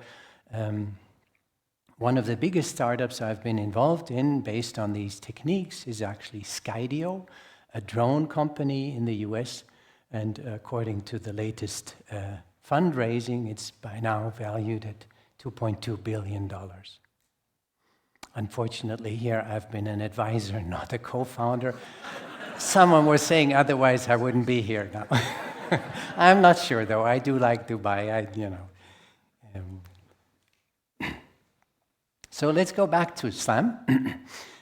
One of the biggest startups I've been involved in, based on these techniques, is actually Skydio, a drone company in the US. And according to the latest fundraising, it's by now valued at $2.2 billion. Unfortunately, here I've been an advisor, not a co-founder. Someone was saying otherwise I wouldn't be here now. I'm not sure, though. I do like Dubai, So let's go back to SLAM.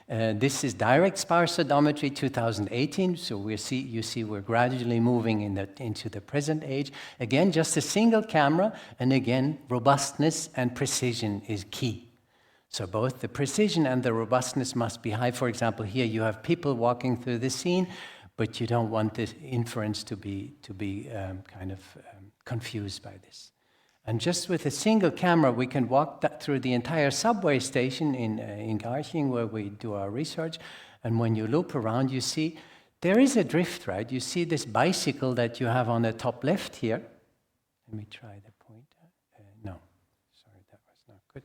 This is direct sparse odometry 2018. So you see we're gradually moving into the present age. Again, just a single camera, and again, robustness and precision is key. So both the precision and the robustness must be high. For example, here you have people walking through the scene, but you don't want the inference to be confused by this. And just with a single camera, we can walk through the entire subway station in Garching, where we do our research. And when you loop around, you see there is a drift, right? You see this bicycle that you have on the top left here. Let me try the pointer. No, sorry, that was not good.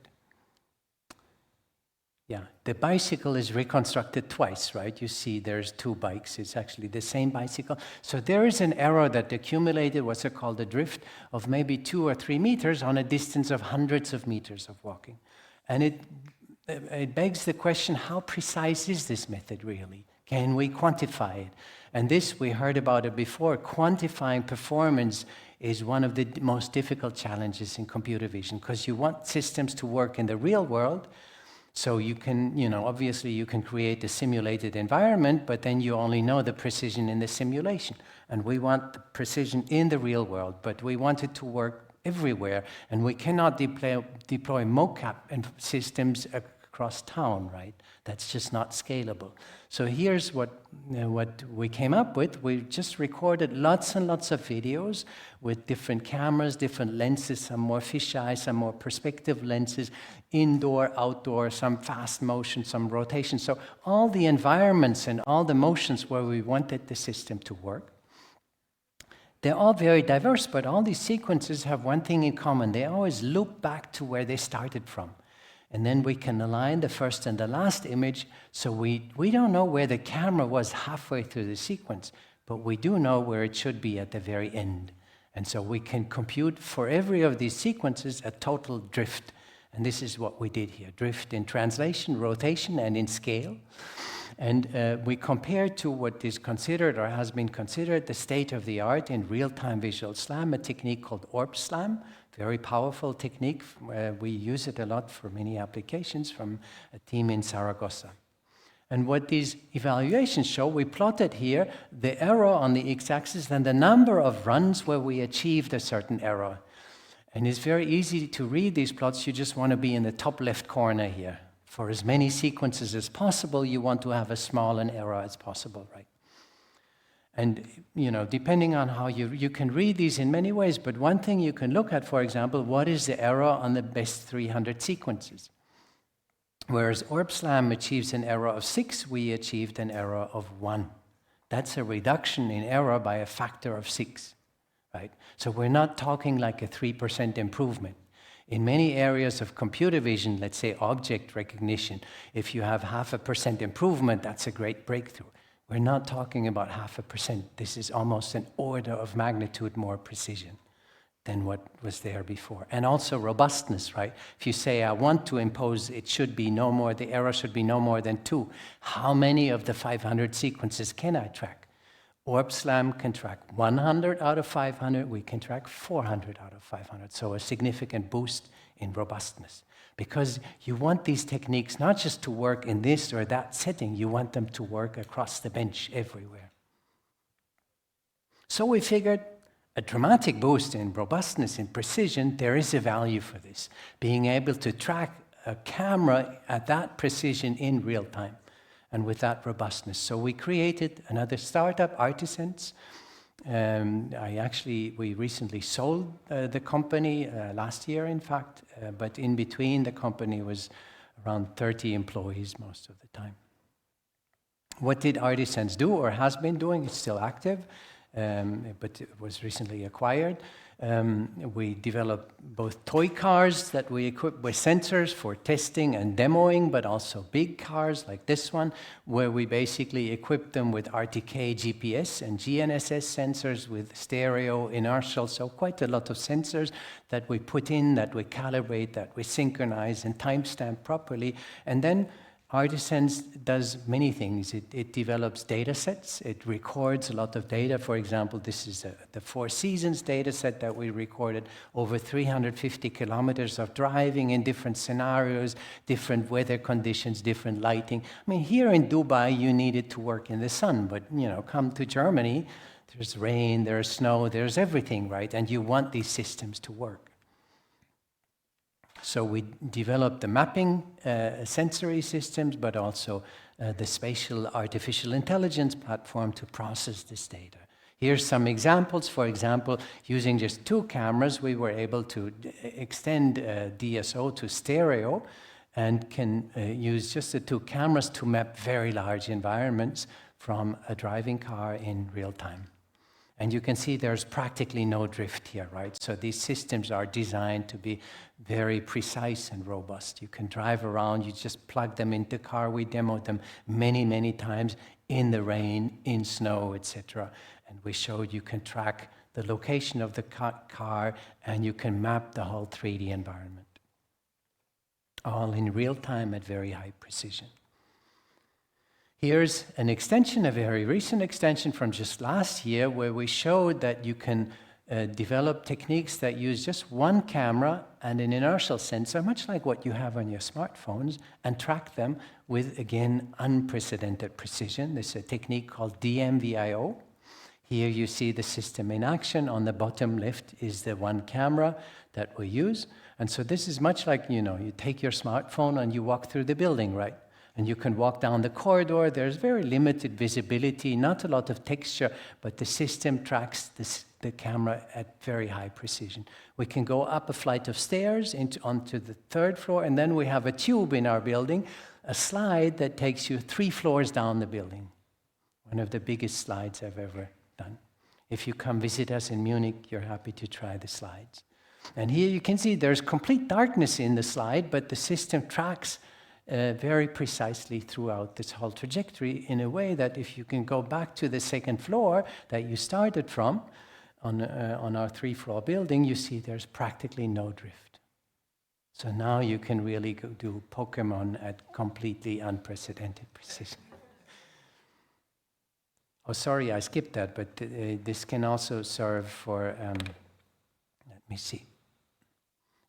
Yeah, the bicycle is reconstructed twice, right? You see there's 2 bikes. It's actually the same bicycle. So there is an error that accumulated, what's called a drift, of maybe 2 or 3 meters on a distance of hundreds of meters of walking. And it begs the question, how precise is this method really? Can we quantify it? And this, we heard about it before, quantifying performance is one of the most difficult challenges in computer vision, because you want systems to work in the real world. So you can, obviously you can create a simulated environment, but then you only know the precision in the simulation. And we want the precision in the real world, but we want it to work everywhere, and we cannot deploy mocap and systems across town, right? That's just not scalable. So here's what we came up with. We just recorded lots and lots of videos with different cameras, different lenses, some more fisheye, some more perspective lenses, indoor, outdoor, some fast motion, some rotation. So all the environments and all the motions where we wanted the system to work. They're all very diverse, but all these sequences have one thing in common. They always loop back to where they started from. And then we can align the first and the last image, so we don't know where the camera was halfway through the sequence, but we do know where it should be at the very end. And so we can compute for every of these sequences a total drift. And this is what we did here, drift in translation, rotation, and in scale. And we compared to what is considered or has been considered the state of the art in real-time visual SLAM, a technique called ORB SLAM, very powerful technique. We use it a lot for many applications from a team in Zaragoza. And what these evaluations show, we plotted here the error on the x-axis and the number of runs where we achieved a certain error. And it's very easy to read these plots. You just want to be in the top left corner here. For as many sequences as possible, you want to have as small an error as possible, right? And, you know, depending on how you can read these in many ways, but one thing you can look at, for example, what is the error on the best 300 sequences? Whereas ORB SLAM achieves an error of 6, we achieved an error of 1. That's a reduction in error by a factor of 6, right? So we're not talking like a 3% improvement. In many areas of computer vision, let's say object recognition, if you have 0.5% improvement, that's a great breakthrough. We're not talking about 0.5%. This is almost an order of magnitude more precision than what was there before. And also robustness, right? If you say, I want to impose, it should be no more, the error should be no more than 2. How many of the 500 sequences can I track? ORB SLAM can track 100 out of 500. We can track 400 out of 500. So a significant boost in robustness. Because you want these techniques not just to work in this or that setting, you want them to work across the bench everywhere. So we figured a dramatic boost in robustness, in precision, there is a value for this. Being able to track a camera at that precision in real time and with that robustness. So we created another startup, Artisans. We recently sold the company last year, in fact, but in between the company was around 30 employees most of the time. What did Artisans do or has been doing? It's still active, but it was recently acquired. We developed both toy cars that we equip with sensors for testing and demoing, but also big cars like this one, where we basically equip them with RTK GPS and GNSS sensors with stereo, inertial, so quite a lot of sensors that we put in, that we calibrate, that we synchronize and timestamp properly. And then Artisans does many things. It develops data sets. It records a lot of data. For example, this is the Four Seasons data set that we recorded, over 350 kilometers of driving in different scenarios, different weather conditions, different lighting. I mean, here in Dubai, you need it to work in the sun, but you know, come to Germany, there's rain, there's snow, there's everything, right? And you want these systems to work. So we developed the mapping sensory systems, but also the spatial artificial intelligence platform to process this data. Here's some examples. For example, using just 2 cameras, we were able to extend DSO to stereo and can use just the 2 cameras to map very large environments from a driving car in real time. And you can see there's practically no drift here, right? So these systems are designed to be very precise and robust. You can drive around, you just plug them into the car. We demoed them many, many times in the rain, in snow, etc. And we showed you can track the location of the car and you can map the whole 3D environment. All in real time at very high precision. Here's an extension, a very recent extension from just last year, where we showed that you can develop techniques that use just 1 camera and an inertial sensor, much like what you have on your smartphones, and track them with, again, unprecedented precision. This is a technique called DMVIO. Here you see the system in action. On the bottom left is the one camera that we use. And so this is much like, you know, you take your smartphone and you walk through the building, right? And you can walk down the corridor. There's very limited visibility, not a lot of texture, but the system tracks the camera at very high precision. We can go up a flight of stairs onto the 3rd floor, and then we have a tube in our building, a slide that takes you 3 floors down the building. One of the biggest slides I've ever done. If you come visit us in Munich, you're happy to try the slides. And here you can see there's complete darkness in the slide, but the system tracks very precisely throughout this whole trajectory in a way that if you can go back to the 2nd floor that you started from on our 3-floor building, you see there's practically no drift. So now you can really go do Pokemon at completely unprecedented precision. Oh, sorry, I skipped that, but this can also serve for, let me see.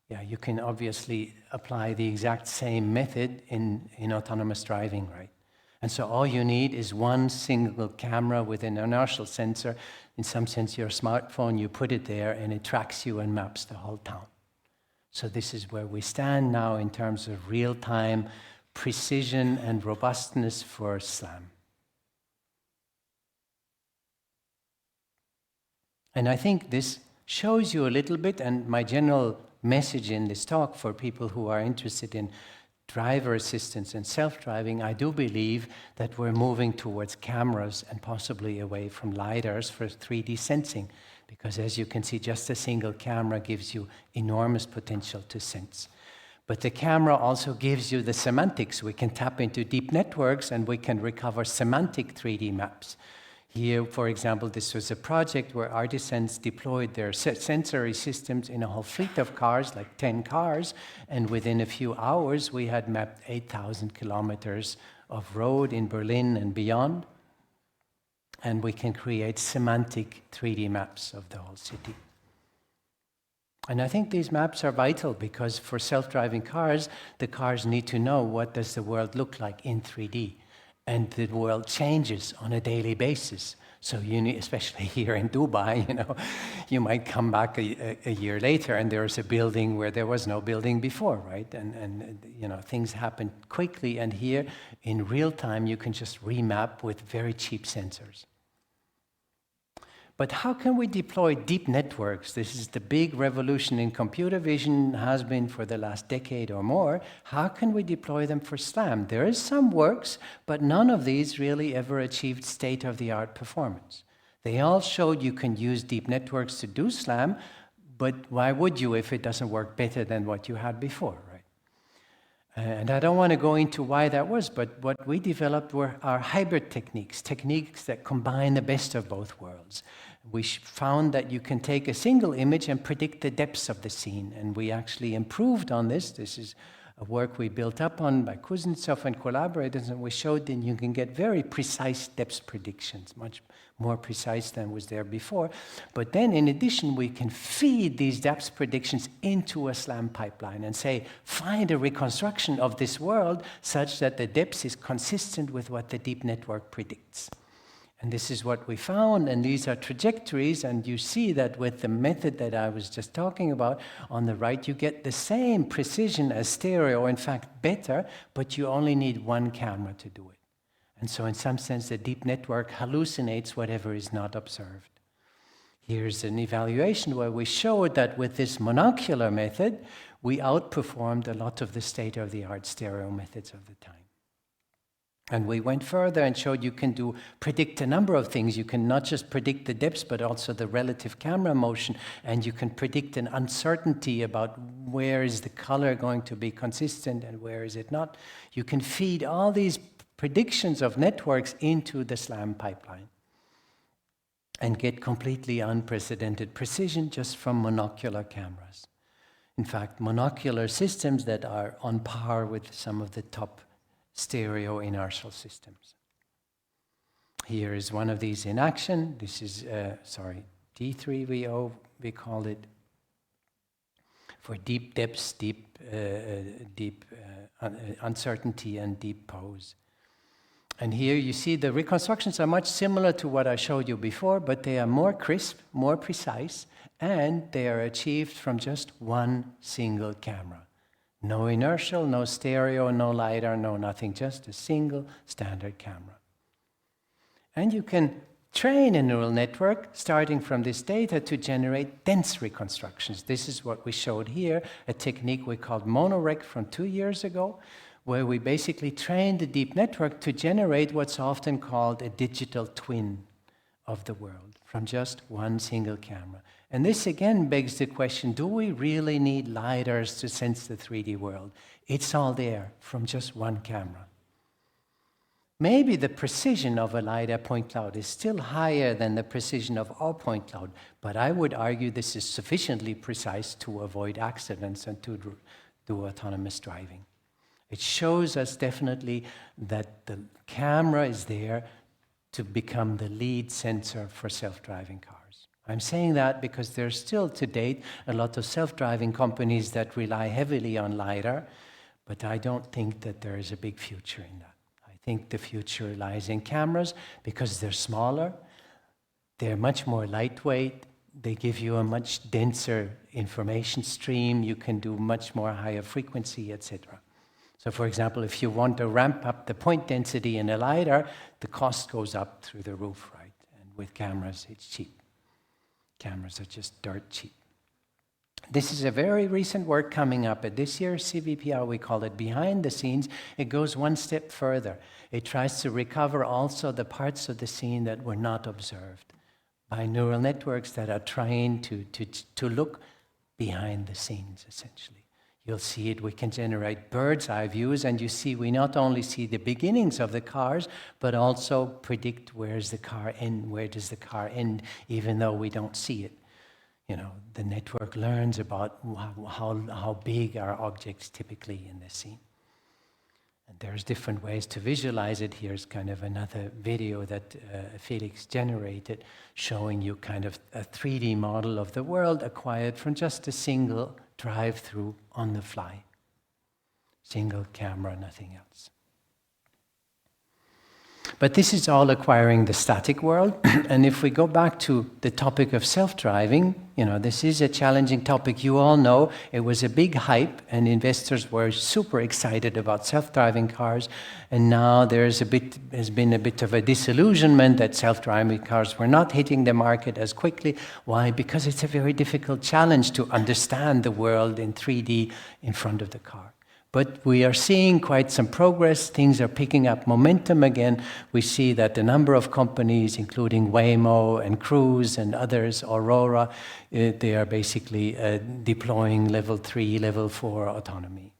Yeah, you can obviously apply the exact same method in autonomous driving, right? And so all you need is one single camera with an inertial sensor. In some sense, your smartphone, you put it there and it tracks you and maps the whole town. So this is where we stand now in terms of real-time precision and robustness for SLAM. And I think this shows you a little bit, and my general message in this talk for people who are interested in driver assistance and self-driving, I do believe that we're moving towards cameras and possibly away from LiDARs for 3D sensing, because as you can see, just a single camera gives you enormous potential to sense. But the camera also gives you the semantics. We can tap into deep networks and we can recover semantic 3D maps. Here, for example, this was a project where artisans deployed their sensory systems in a whole fleet of cars, like 10 cars, and within a few hours we had mapped 8,000 kilometers of road in Berlin and beyond. And we can create semantic 3D maps of the whole city. And I think these maps are vital because for self-driving cars, the cars need to know what does the world look like in 3D. And the world changes on a daily basis. So you need, especially here in Dubai, you know, you might come back a year later and there's a building where there was no building before, right? And you know, things happen quickly. And here, in real time, you can just remap with very cheap sensors. But how can we deploy deep networks? This is the big revolution in computer vision, has been for the last decade or more. How can we deploy them for SLAM? There is some works, but none of these really ever achieved state-of-the-art performance. They all showed you can use deep networks to do SLAM, but why would you if it doesn't work better than what you had before, right? And I don't want to go into why that was, but what we developed were our hybrid techniques, techniques that combine the best of both worlds. We found that you can take a single image and predict the depths of the scene, and we actually improved on this. This is a work we built up on by Kuznetsov and collaborators, and we showed that you can get very precise depth predictions, much more precise than was there before. But then, in addition, we can feed these depth predictions into a SLAM pipeline and say, find a reconstruction of this world such that the depth is consistent with what the deep network predicts. And this is what we found, and these are trajectories, and you see that with the method that I was just talking about, on the right you get the same precision as stereo, in fact better, but you only need one camera to do it. And so in some sense the deep network hallucinates whatever is not observed. Here's an evaluation where we showed that with this monocular method, we outperformed a lot of the state-of-the-art stereo methods of the time. And we went further and showed you can predict a number of things. You can not just predict the depths, but also the relative camera motion, and you can predict an uncertainty about where is the color going to be consistent and where is it not. You can feed all these predictions of networks into the SLAM pipeline and get completely unprecedented precision just from monocular cameras. In fact, monocular systems that are on par with some of the top stereo inertial systems. Here is one of these in action. This is, D3VO, we call it, for deep depths, deep uncertainty, and deep pose. And here you see the reconstructions are much similar to what I showed you before, but they are more crisp, more precise, and they are achieved from just one single camera. No inertial, no stereo, no LiDAR, no nothing, just a single standard camera. And you can train a neural network starting from this data to generate dense reconstructions. This is what we showed here, a technique we called monorec from 2 years ago, where we basically trained the deep network to generate what's often called a digital twin of the world from just one single camera. And this again begs the question, do we really need LiDARs to sense the 3D world? It's all there from just one camera. Maybe the precision of a LiDAR point cloud is still higher than the precision of our point cloud, but I would argue this is sufficiently precise to avoid accidents and to do autonomous driving. It shows us definitely that the camera is there to become the lead sensor for self-driving cars. I'm saying that because there's still to date a lot of self-driving companies that rely heavily on LiDAR, but I don't think that there is a big future in that. I think the future lies in cameras because they're smaller, they're much more lightweight, they give you a much denser information stream, you can do much more higher frequency, etc. So for example, if you want to ramp up the point density in a LiDAR, the cost goes up through the roof, right? And with cameras, it's cheap. Cameras are just dirt cheap. This is a very recent work coming up at this year's CVPR. We call it Behind the Scenes. It goes one step further. It tries to recover also the parts of the scene that were not observed by neural networks that are trained to look behind the scenes, essentially. You'll see it, we can generate bird's eye views, and you see we not only see the beginnings of the cars, but also predict where's the car end, where does the car end, even though we don't see it. You know, the network learns about how big are objects typically in the scene. And there's different ways to visualize it. Here's kind of another video that Felix generated, showing you kind of a 3D model of the world acquired from just a single drive-through on the fly. Single camera, nothing else. But this is all acquiring the static world. And if we go back to the topic of self-driving, you know, this is a challenging topic. You all know it was a big hype and investors were super excited about self-driving cars. And now has been a bit of a disillusionment that self-driving cars were not hitting the market as quickly. Why? Because it's a very difficult challenge to understand the world in 3D in front of the car. But we are seeing quite some progress. Things are picking up momentum again. We see that the number of companies, including Waymo and Cruise and others, Aurora, they are basically deploying level 3, level 4 autonomy.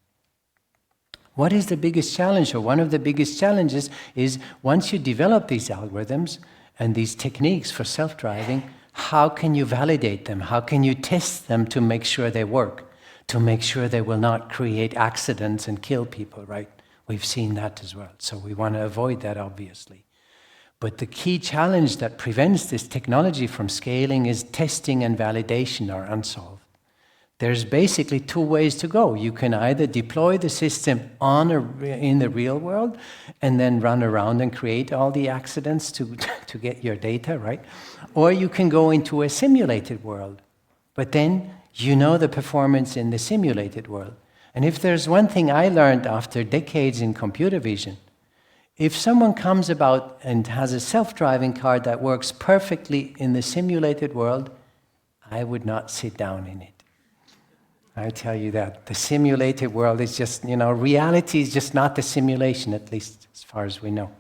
What is the biggest challenge, or one of the biggest challenges, is once you develop these algorithms and these techniques for self-driving, how can you validate them? How can you test them to make sure they work? To make sure they will not create accidents and kill people, right? We've seen that as well. So we want to avoid that, obviously. But the key challenge that prevents this technology from scaling is testing and validation are unsolved. There's basically 2 ways to go. You can either deploy the system in the real world and then run around and create all the accidents to get your data, right? Or you can go into a simulated world. But then you know the performance in the simulated world. And if there's one thing I learned after decades in computer vision, if someone comes about and has a self-driving car that works perfectly in the simulated world, I would not sit down in it. I tell you that. The simulated world is just, you know, reality is just not the simulation, at least as far as we know.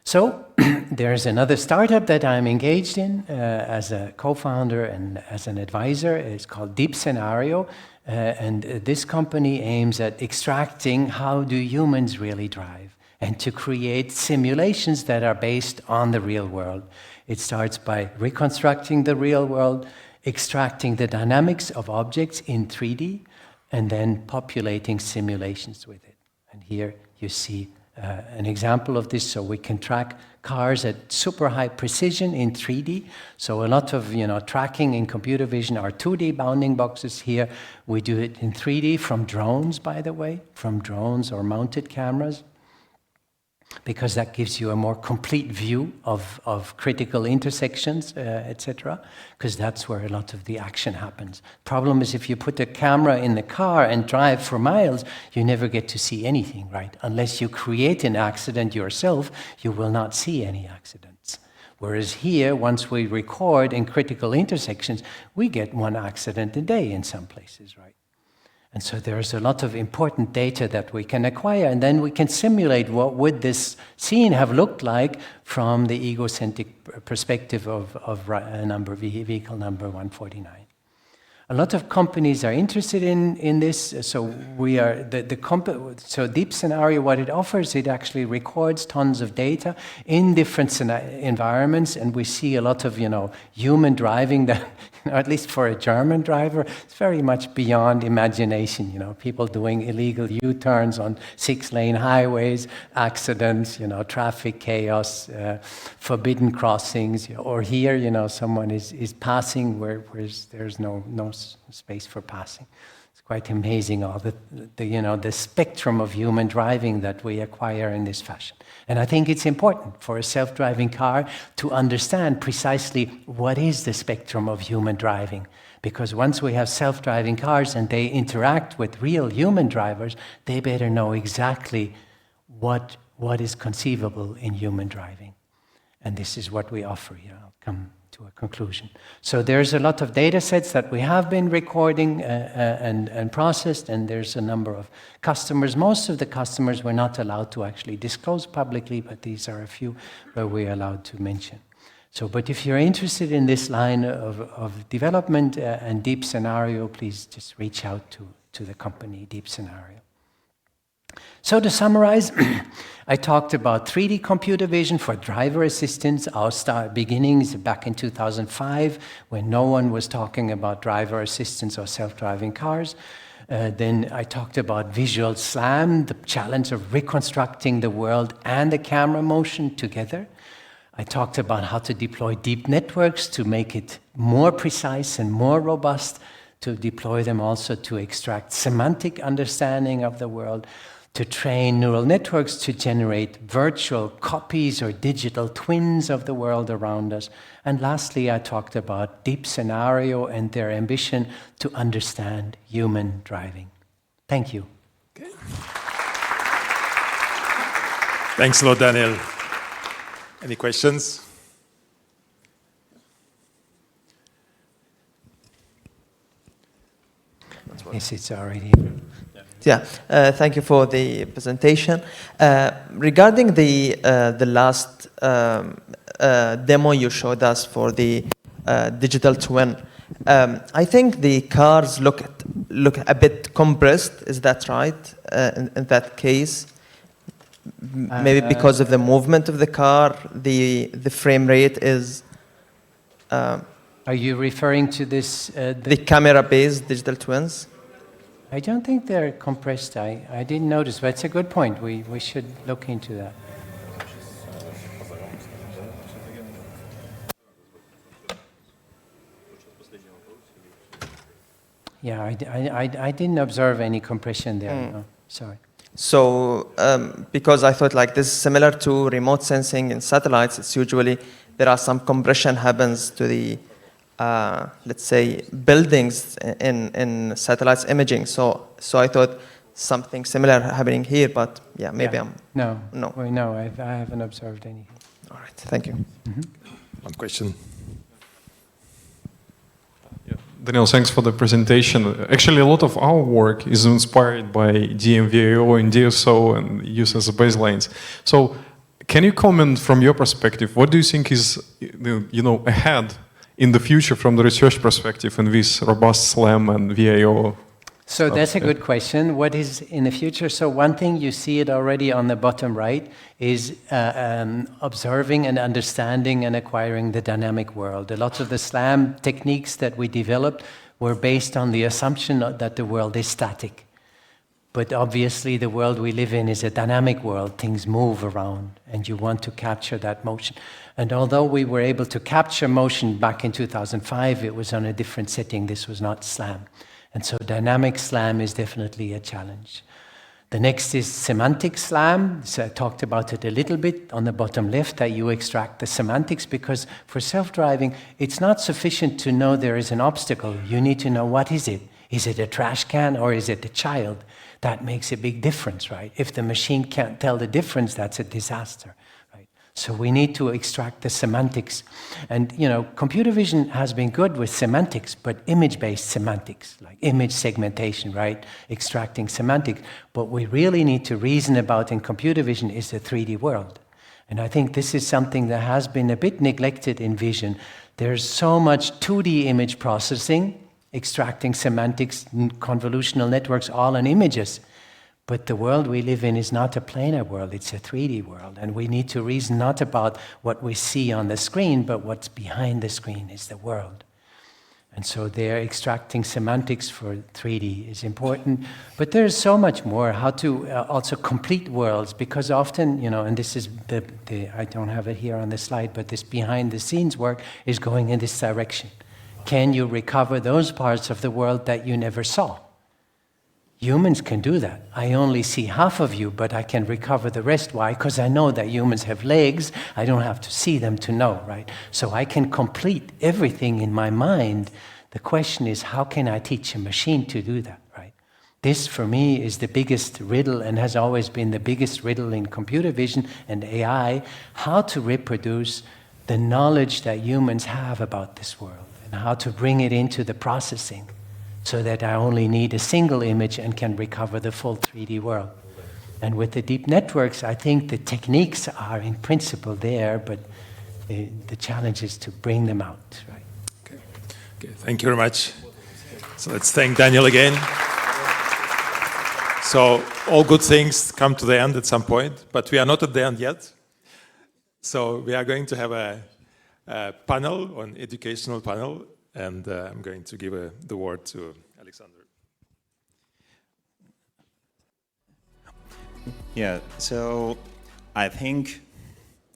So there's another startup that I'm engaged in as a co-founder and as an advisor. It's called Deep Scenario. And this company aims at extracting how do humans really drive and to create simulations that are based on the real world. It starts by reconstructing the real world, extracting the dynamics of objects in 3D, and then populating simulations with it. And here you see an example of this, so we can track cars at super high precision in 3D. So a lot of tracking in computer vision are 2D bounding boxes. Here we do it in 3D from drones, by the way, from drones or mounted cameras. because that gives you a more complete view of critical intersections, etc., because that's where a lot of the action happens. Problem is, if you put a camera in the car and drive for miles, you never get to see anything, right? Unless you create an accident yourself, you will not see any accidents. Whereas here, once we record in critical intersections, we get one accident a day in some places, right? And so there's a lot of important data that we can acquire, and then we can simulate what would this scene have looked like from the egocentric perspective of vehicle number 149. A lot of companies are interested in this, so we are so Deep Scenario, what it offers, it actually records tons of data in different environments, and we see a lot of human driving that, at least for a German driver, it's very much beyond imagination. People doing illegal U-turns on 6-lane highways, accidents, traffic chaos, forbidden crossings, or here, someone is passing where there's no space for passing. It's quite amazing all the spectrum of human driving that we acquire in this fashion. And I think it's important for a self-driving car to understand precisely what is the spectrum of human driving. Because once we have self-driving cars and they interact with real human drivers, they better know exactly what is conceivable in human driving. And this is what we offer here. I'll come to a conclusion. So there's a lot of data sets that we have been recording and processed, and there's a number of customers. Most of the customers we're not allowed to actually disclose publicly, but these are a few where we're allowed to mention. So, but if you're interested in this line of development and Deep Scenario, please just reach out to the company Deep Scenario. So to summarize, I talked about 3D computer vision for driver assistance, our beginnings back in 2005, when no one was talking about driver assistance or self-driving cars. Then I talked about visual SLAM, the challenge of reconstructing the world and the camera motion together. I talked about how to deploy deep networks to make it more precise and more robust, to deploy them also to extract semantic understanding of the world, to train neural networks to generate virtual copies or digital twins of the world around us. And lastly, I talked about Deep Scenario and their ambition to understand human driving. Thank you. Okay. Thanks a lot, Daniel. Any questions? Yes, it's already. Yeah, thank you for the presentation. Regarding the last demo you showed us for the digital twin, I think the cars look a bit compressed. Is that right? In that case, maybe because of the movement of the car, the frame rate is. Are you referring to this? The camera-based digital twins? I don't think they're compressed. I didn't notice, but it's a good point. We should look into that. Yeah, I didn't observe any compression there. No, sorry. So, because I thought like this is similar to remote sensing in satellites, it's usually there are some compression happens to the let's say, buildings in satellites imaging. So I thought something similar happening here, but yeah, maybe I'm... No, I haven't observed anything. All right, thank you. One question. Daniel, thanks for the presentation. Actually, a lot of our work is inspired by DMVAO and DSO and use as baselines. So can you comment from your perspective, what do you think is ahead in the future from the research perspective in this robust SLAM and VAO? So that's a good question. What is in the future? So one thing, you see it already on the bottom right, is observing and understanding and acquiring the dynamic world. A lot of the SLAM techniques that we developed were based on the assumption that the world is static. But obviously the world we live in is a dynamic world. Things move around and you want to capture that motion. And although we were able to capture motion back in 2005, it was on a different setting. This was not SLAM. And so dynamic SLAM is definitely a challenge. The next is semantic slam. So I talked about it a little bit on the bottom left, that you extract the semantics, because for self-driving, it's not sufficient to know there is an obstacle. You need to know, what is it? Is it a trash can or is it a child? That makes a big difference, right? If the machine can't tell the difference, that's a disaster. So we need to extract the semantics. And, you know, computer vision has been good with semantics, but image-based semantics, like image segmentation, right? Extracting semantics. What we really need to reason about in computer vision is the 3D world. And I think this is something that has been a bit neglected in vision. There's so much 2D image processing, extracting semantics, convolutional networks, all on images. But the world we live in is not a planar world, it's a 3D world. And we need to reason not about what we see on the screen, but what's behind the screen is the world. And so there, extracting semantics for 3D is important. But there's so much more, how to also complete worlds, because often, you know, and this is I don't have it here on the slide, but this behind the scenes work is going in this direction. Can you recover those parts of the world that you never saw? Humans can do that. I only see half of you, but I can recover the rest. Why? Because I know that humans have legs. I don't have to see them to know, right? So I can complete everything in my mind. The question is, how can I teach a machine to do that, right? This, for me, is the biggest riddle and has always been the biggest riddle in computer vision and AI, how to reproduce the knowledge that humans have about this world and how to bring it into the processing, so that I only need a single image and can recover the full 3D world. And with the deep networks, I think the techniques are in principle there, but the challenge is to bring them out. Right? Okay, thank you very much. So let's thank Daniel again. So all good things come to the end at some point, but we are not at the end yet. So we are going to have a panel, an educational panel, and I'm going to give the word to Alexander. Yeah, so I think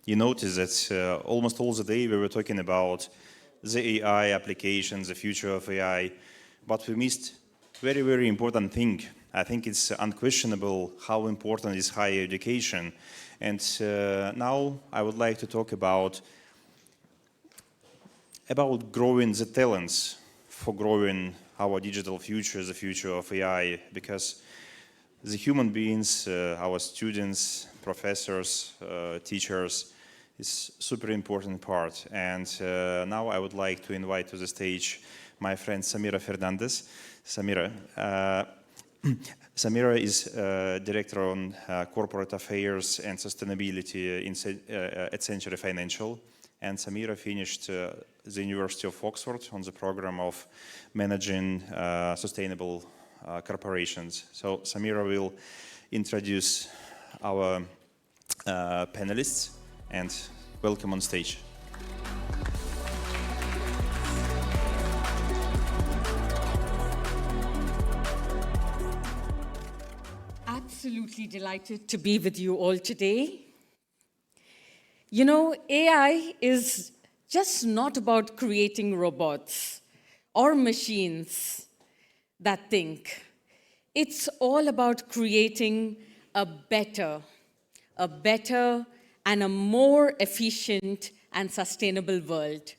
you notice that almost all the day we were talking about the AI applications, the future of AI, but we missed very, very important thing. I think it's unquestionable how important is higher education. And now I would like to talk about growing the talents for growing our digital future, the future of AI, because the human beings, our students, professors, teachers, is super important part. And now I would like to invite to the stage my friend Samira Fernandez. Samira. Samira is Director on Corporate Affairs and Sustainability at Century Financial. And Samira finished the University of Oxford on the program of managing sustainable corporations. So Samira will introduce our panelists and welcome on stage. Absolutely delighted to be with you all today. You know, AI is just not about creating robots or machines that think. It's all about creating a better and a more efficient and sustainable world.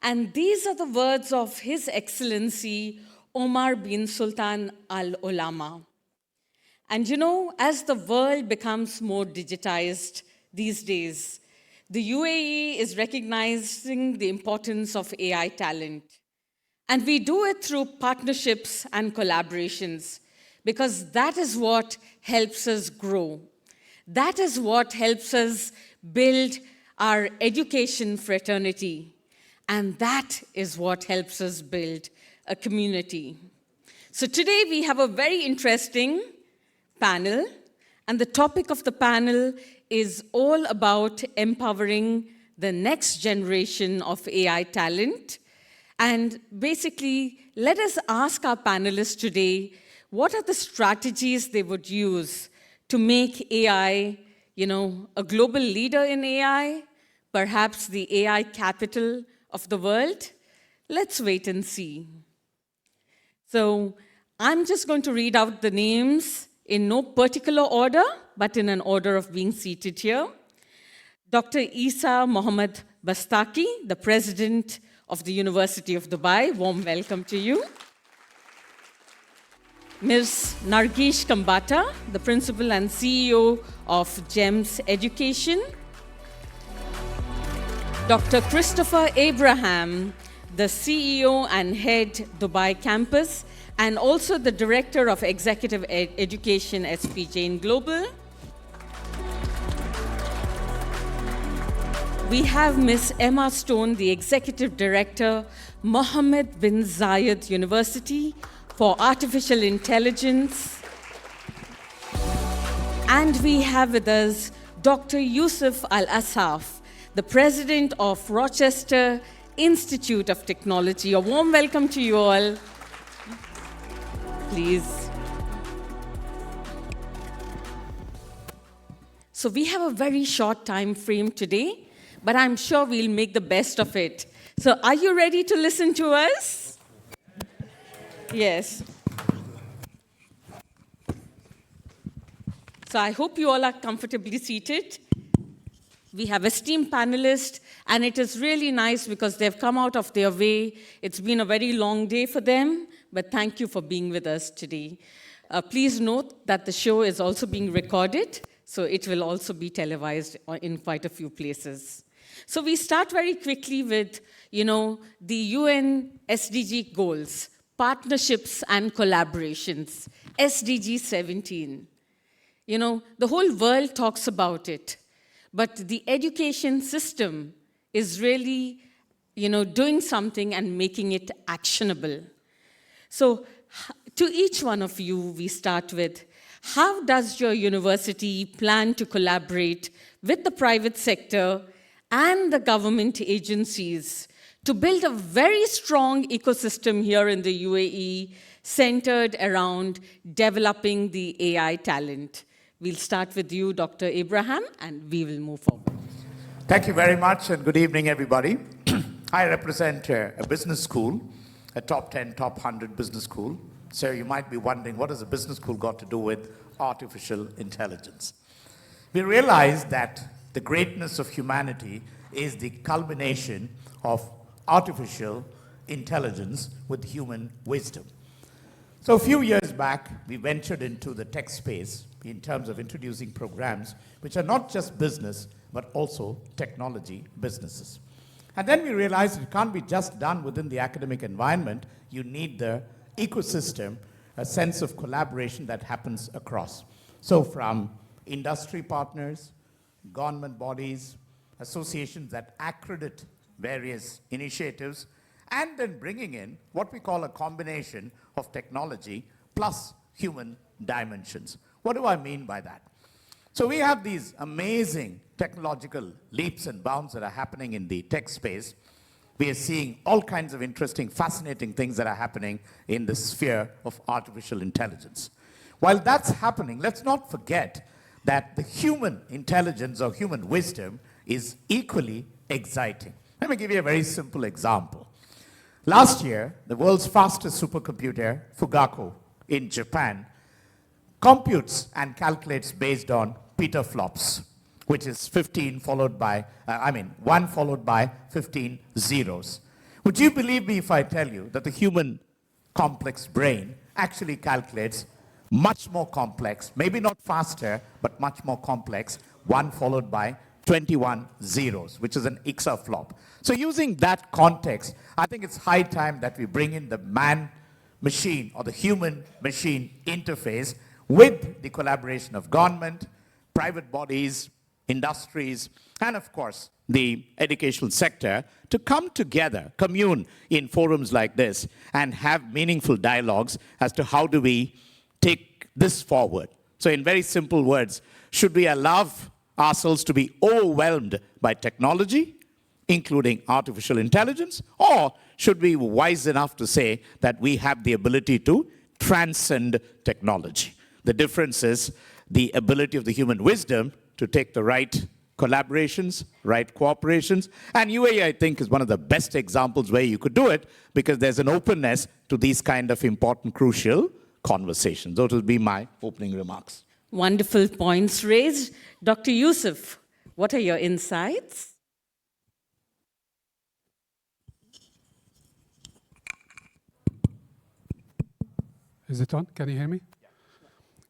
And these are the words of His Excellency Omar bin Sultan Al Olama. And you know, as the world becomes more digitized these days, the UAE is recognizing the importance of AI talent. And we do it through partnerships and collaborations, because that is what helps us grow. That is what helps us build our education fraternity. And that is what helps us build a community. So today we have a very interesting panel, and the topic of the panel is all about empowering the next generation of AI talent. And basically, let us ask our panelists today, what are the strategies they would use to make AI, you know, a global leader in AI, perhaps the AI capital of the world? Let's wait and see. So I'm just going to read out the names in no particular order, but in an order of being seated here. Dr. Isa Mohammed Bastaki, the President of the University of Dubai, warm welcome to you. Ms. Nargish Kambata, the Principal and CEO of GEMS Education. Dr. Christopher Abraham, the CEO and Head Dubai Campus, and also the Director of Executive Education, SP Jain Global. We have Ms. Emma Stone, the Executive Director, Mohammed bin Zayed University for Artificial Intelligence. And we have with us Dr. Yusuf Al-Asaf, the President of Rochester Institute of Technology. A warm welcome to you all. Please. So we have a very short time frame today, but I'm sure we'll make the best of it. So are you ready to listen to us? Yes. So I hope you all are comfortably seated. We have esteemed panelists, and it is really nice because they've come out of their way. It's been a very long day for them, but thank you for being with us today. Please note that the show is also being recorded, so it will also be televised in quite a few places. So we start very quickly with, the UN SDG goals, partnerships and collaborations, SDG 17. The whole world talks about it. But the education system is really, doing something and making it actionable. So to each one of you, we start with, how does your university plan to collaborate with the private sector and the government agencies to build a very strong ecosystem here in the UAE centered around developing the AI talent? We'll start with you, Dr. Abraham, and we will move forward. Thank you very much, and good evening, everybody. I represent a business school, a top 10, top 100 business school. So you might be wondering, what has a business school got to do with artificial intelligence? We realize that the greatness of humanity is the culmination of artificial intelligence with human wisdom. So a few years back, we ventured into the tech space in terms of introducing programs which are not just business, but also technology businesses. And then we realized it can't be just done within the academic environment. You need the ecosystem, a sense of collaboration that happens across. So from industry partners, government bodies, associations that accredit various initiatives, and then bringing in what we call a combination of technology plus human dimensions. What do I mean by that? So we have these amazing technological leaps and bounds that are happening in the tech space. We are seeing all kinds of interesting, fascinating things that are happening in the sphere of artificial intelligence. While that's happening, let's not forget that the human intelligence or human wisdom is equally exciting. Let me give you a very simple example. Last year, the world's fastest supercomputer, Fugaku, in Japan, computes and calculates based on petaflops, which is 1 followed by 15 zeros. Would you believe me if I tell you that the human complex brain actually calculates much more complex, maybe not faster, but much more complex, 1 followed by 21 zeros, which is an exaflop. So using that context, I think it's high time that we bring in the man-machine or the human-machine interface with the collaboration of government, private bodies, industries, and of course, the educational sector to come together, commune in forums like this, and have meaningful dialogues as to how do we take this forward. So in very simple words, should we allow ourselves to be overwhelmed by technology, including artificial intelligence, or should we be wise enough to say that we have the ability to transcend technology? The difference is the ability of the human wisdom to take the right collaborations, right cooperations, and UAE, I think, is one of the best examples where you could do it because there's an openness to these kind of important, crucial conversation. Those would be my opening remarks. Wonderful points raised. Dr. Yusuf, what are your insights? Is it on? Can you hear me?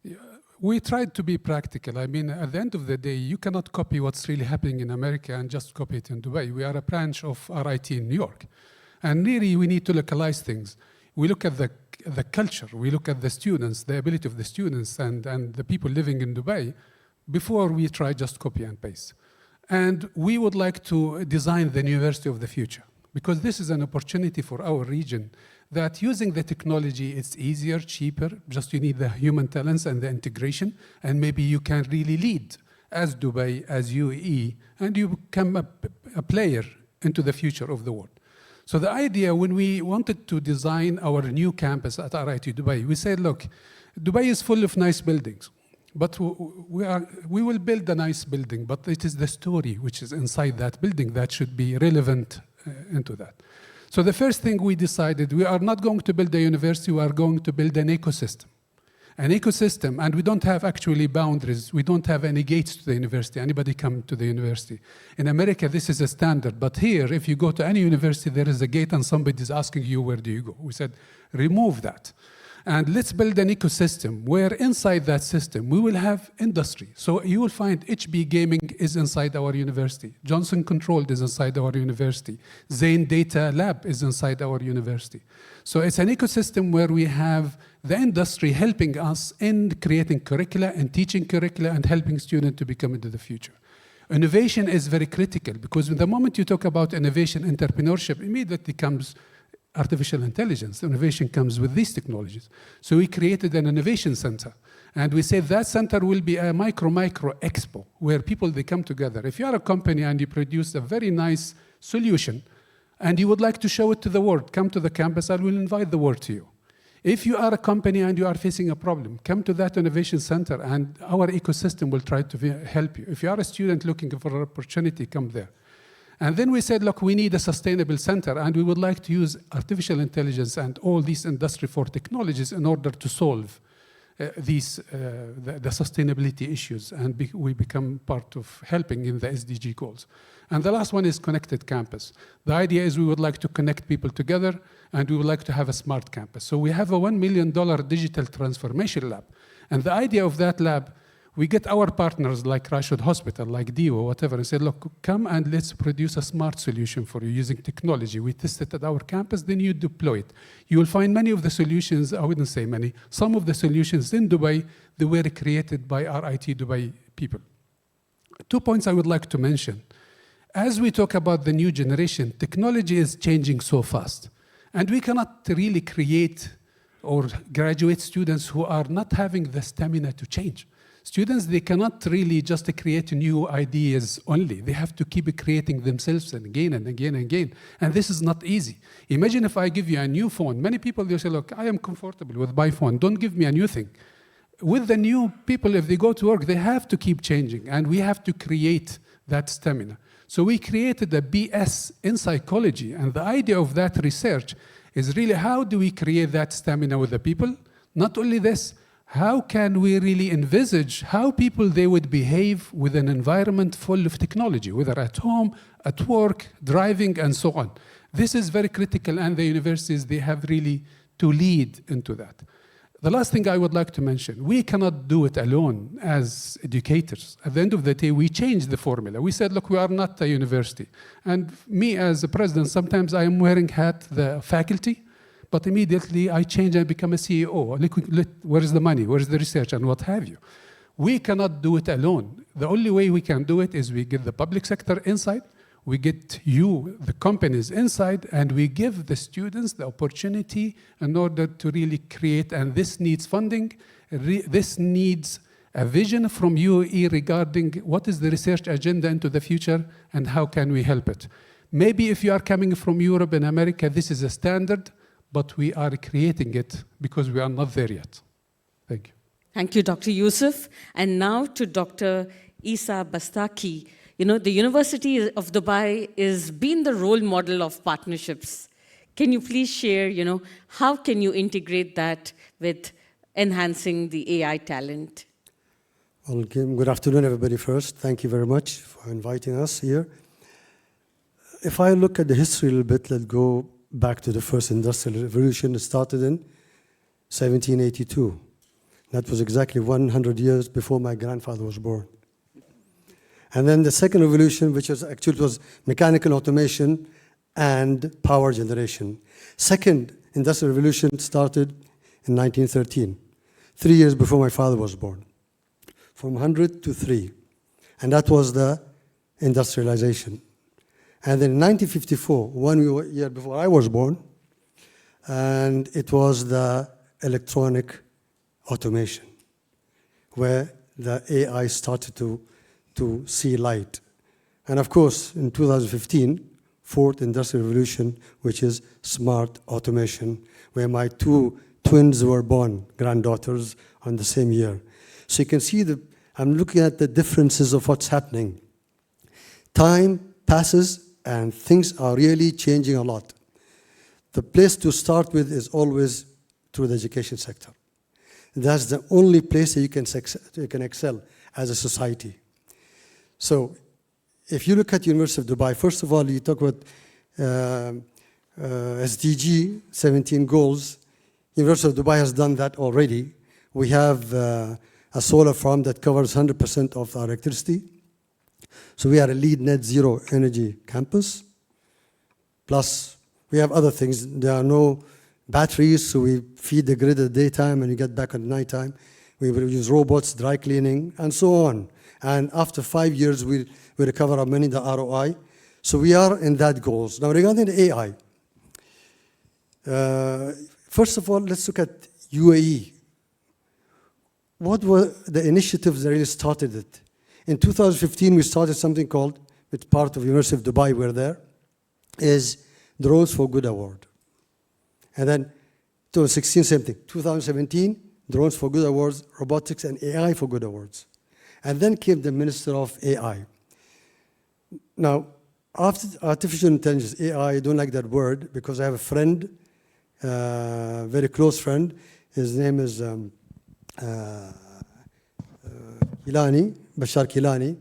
Yeah. We tried to be practical. I mean, at the end of the day, you cannot copy what's really happening in America and just copy it in Dubai. We are a branch of RIT in New York. And really, we need to localize things. We look at the culture. We look at the students, the ability of the students and the people living in Dubai before we try just copy and paste. And we would like to design the university of the future because this is an opportunity for our region that using the technology, it's easier, cheaper, just you need the human talents and the integration, and maybe you can really lead as Dubai, as UAE, and you become a player into the future of the world. So the idea when we wanted to design our new campus at RIT Dubai, we said, look, Dubai is full of nice buildings, but we will build a nice building, but it is the story which is inside that building that should be relevant into that. So the first thing we decided, we are not going to build a university, we are going to build an ecosystem. An ecosystem, and we don't have actually boundaries. We don't have any gates to the university. Anybody come to the university. In America, this is a standard. But here, if you go to any university, there is a gate and somebody is asking you, where do you go? We said, remove that. And let's build an ecosystem where inside that system, we will have industry. So you will find HB Gaming is inside our university. Johnson Controlled is inside our university. Zane Data Lab is inside our university. So it's an ecosystem where we have the industry helping us in creating curricula and teaching curricula and helping students to become into the future. Innovation is very critical because the moment you talk about innovation, entrepreneurship, immediately comes artificial intelligence. Innovation comes with these technologies. So we created an innovation center. And we said that center will be a micro expo where people, they come together. If you are a company and you produce a very nice solution and you would like to show it to the world, come to the campus, I will invite the world to you. If you are a company and you are facing a problem, come to that innovation center and our ecosystem will try to help you. If you are a student looking for an opportunity, come there. And then we said, look, we need a sustainable center, and we would like to use artificial intelligence and all these Industry 4 technologies in order to solve the sustainability issues, and we become part of helping in the SDG goals. And the last one is connected campus. The idea is we would like to connect people together, and we would like to have a smart campus. So we have a $1 million digital transformation lab. And the idea of that lab, we get our partners like Rashid Hospital, like DIO, whatever, and said, look, come and let's produce a smart solution for you using technology. We test it at our campus, then you deploy it. You will find many of the solutions, I wouldn't say many, some of the solutions in Dubai, they were created by RIT Dubai people. 2 points I would like to mention. As we talk about the new generation, technology is changing so fast. And we cannot really create or graduate students who are not having the stamina to change. Students, they cannot really just create new ideas only. They have to keep creating themselves and again and again and again. And this is not easy. Imagine if I give you a new phone. Many people, they say, look, I am comfortable with my phone. Don't give me a new thing. With the new people, if they go to work, they have to keep changing. And we have to create that stamina. So we created a BS in psychology. And the idea of that research is really how do we create that stamina with the people? Not only this, how can we really envisage how people, they would behave with an environment full of technology, whether at home, at work, driving, and so on. This is very critical, and the universities, they have really to lead into that. The last thing I would like to mention, we cannot do it alone as educators. At the end of the day, we changed the formula. We said, look, we are not a university. And me as a president, sometimes I am wearing hat the faculty, but immediately I change and become a CEO. Where is the money? Where is the research? And what have you? We cannot do it alone. The only way we can do it is we get the public sector inside, we get you, the companies inside, and we give the students the opportunity in order to really create, and this needs funding, this needs a vision from UAE regarding what is the research agenda into the future and how can we help it. Maybe if you are coming from Europe and America, this is a standard, but we are creating it because we are not there yet. Thank you. Thank you, Dr. Yusuf. And now to Dr. Isa Bastaki. You know, the University of Dubai is being the role model of partnerships. Can you please share, how can you integrate that with enhancing the AI talent? Well, good afternoon, everybody, first. Thank you very much for inviting us here. If I look at the history a little bit, let's go back to the first industrial revolution. It started in 1782. That was exactly 100 years before my grandfather was born. And then the second revolution, which was actually was mechanical automation and power generation. Second industrial revolution started in 1913, 3 years before my father was born. From 100 to 3. And that was the industrialization. And then in 1954, 1 year before I was born, and it was the electronic automation, where the AI started to see light. And of course, in 2015, fourth industrial revolution, which is smart automation, where my two twins were born, granddaughters, on the same year. So you can see I'm looking at the differences of what's happening. Time passes and things are really changing a lot. The place to start with is always through the education sector. That's the only place that you can excel as a society. So if you look at University of Dubai, first of all, you talk about SDG 17 goals. University of Dubai has done that already. We have a solar farm that covers 100% of our electricity. So we are a lead net zero energy campus. Plus, we have other things. There are no batteries, so we feed the grid at the daytime and you get back at nighttime. We will use robots, dry cleaning, and so on. And after 5 years, we recover our money, the ROI. So we are in that goals. Now, regarding the AI, first of all, let's look at UAE. What were the initiatives that really started it? In 2015, we started something called, with part of University of Dubai, we're there, is Drones for Good Award. And then 2016, same thing. 2017, Drones for Good Awards, Robotics and AI for Good Awards. And then came the Minister of AI. Now, after artificial intelligence, AI, I don't like that word because I have a friend, very close friend. His name is Kilani, Bashar Kilani.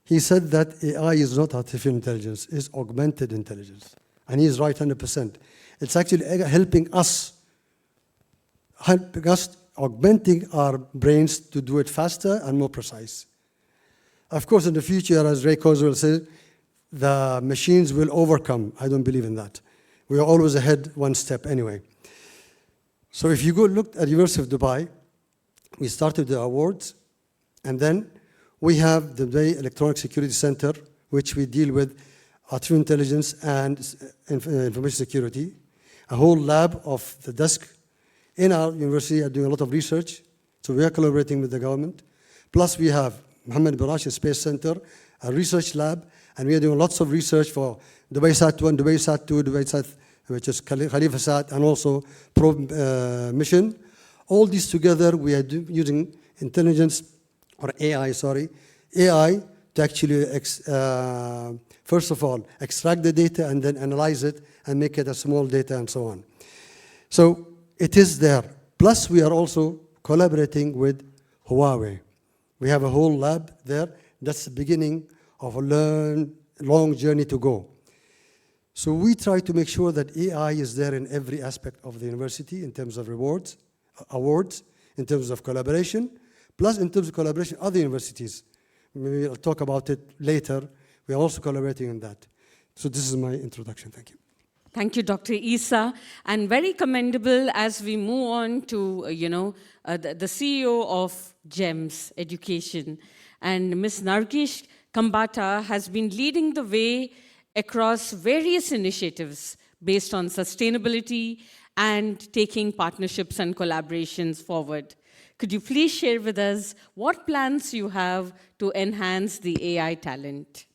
He said that AI is not artificial intelligence, it's augmented intelligence. And he's right 100%. It's actually helping us, augmenting our brains to do it faster and more precise. Of course, in the future, as Ray Kurzweil said, the machines will overcome. I don't believe in that. We are always ahead one step anyway. So if you go look at University of Dubai, we started the awards, and then we have the Dubai Electronic Security Center, which we deal with artificial intelligence and information security. A whole lab of the desk in our university are doing a lot of research. So we are collaborating with the government. Plus we have Mohammed bin Rashid Space Center, a research lab, and we are doing lots of research for Dubai Sat 1, Dubai Sat 2, Dubai Sat, which is Khalifa Sat, and also probe mission. All these together, we are using intelligence, or AI, sorry, AI to actually, first of all, extract the data and then analyze it and make it a small data and so on. So it is there. Plus, we are also collaborating with Huawei. We have a whole lab there. That's the beginning of a long journey to go. So we try to make sure that AI is there in every aspect of the university in terms of awards, in terms of collaboration, plus in terms of collaboration with other universities. Maybe I'll talk about it later. We are also collaborating on that. So this is my introduction. Thank you. Thank you, Dr. Isa. And very commendable as we move on to, the CEO of GEMS Education. And Ms. Nargish Kambata has been leading the way across various initiatives based on sustainability and taking partnerships and collaborations forward. Could you please share with us what plans you have to enhance the AI talent?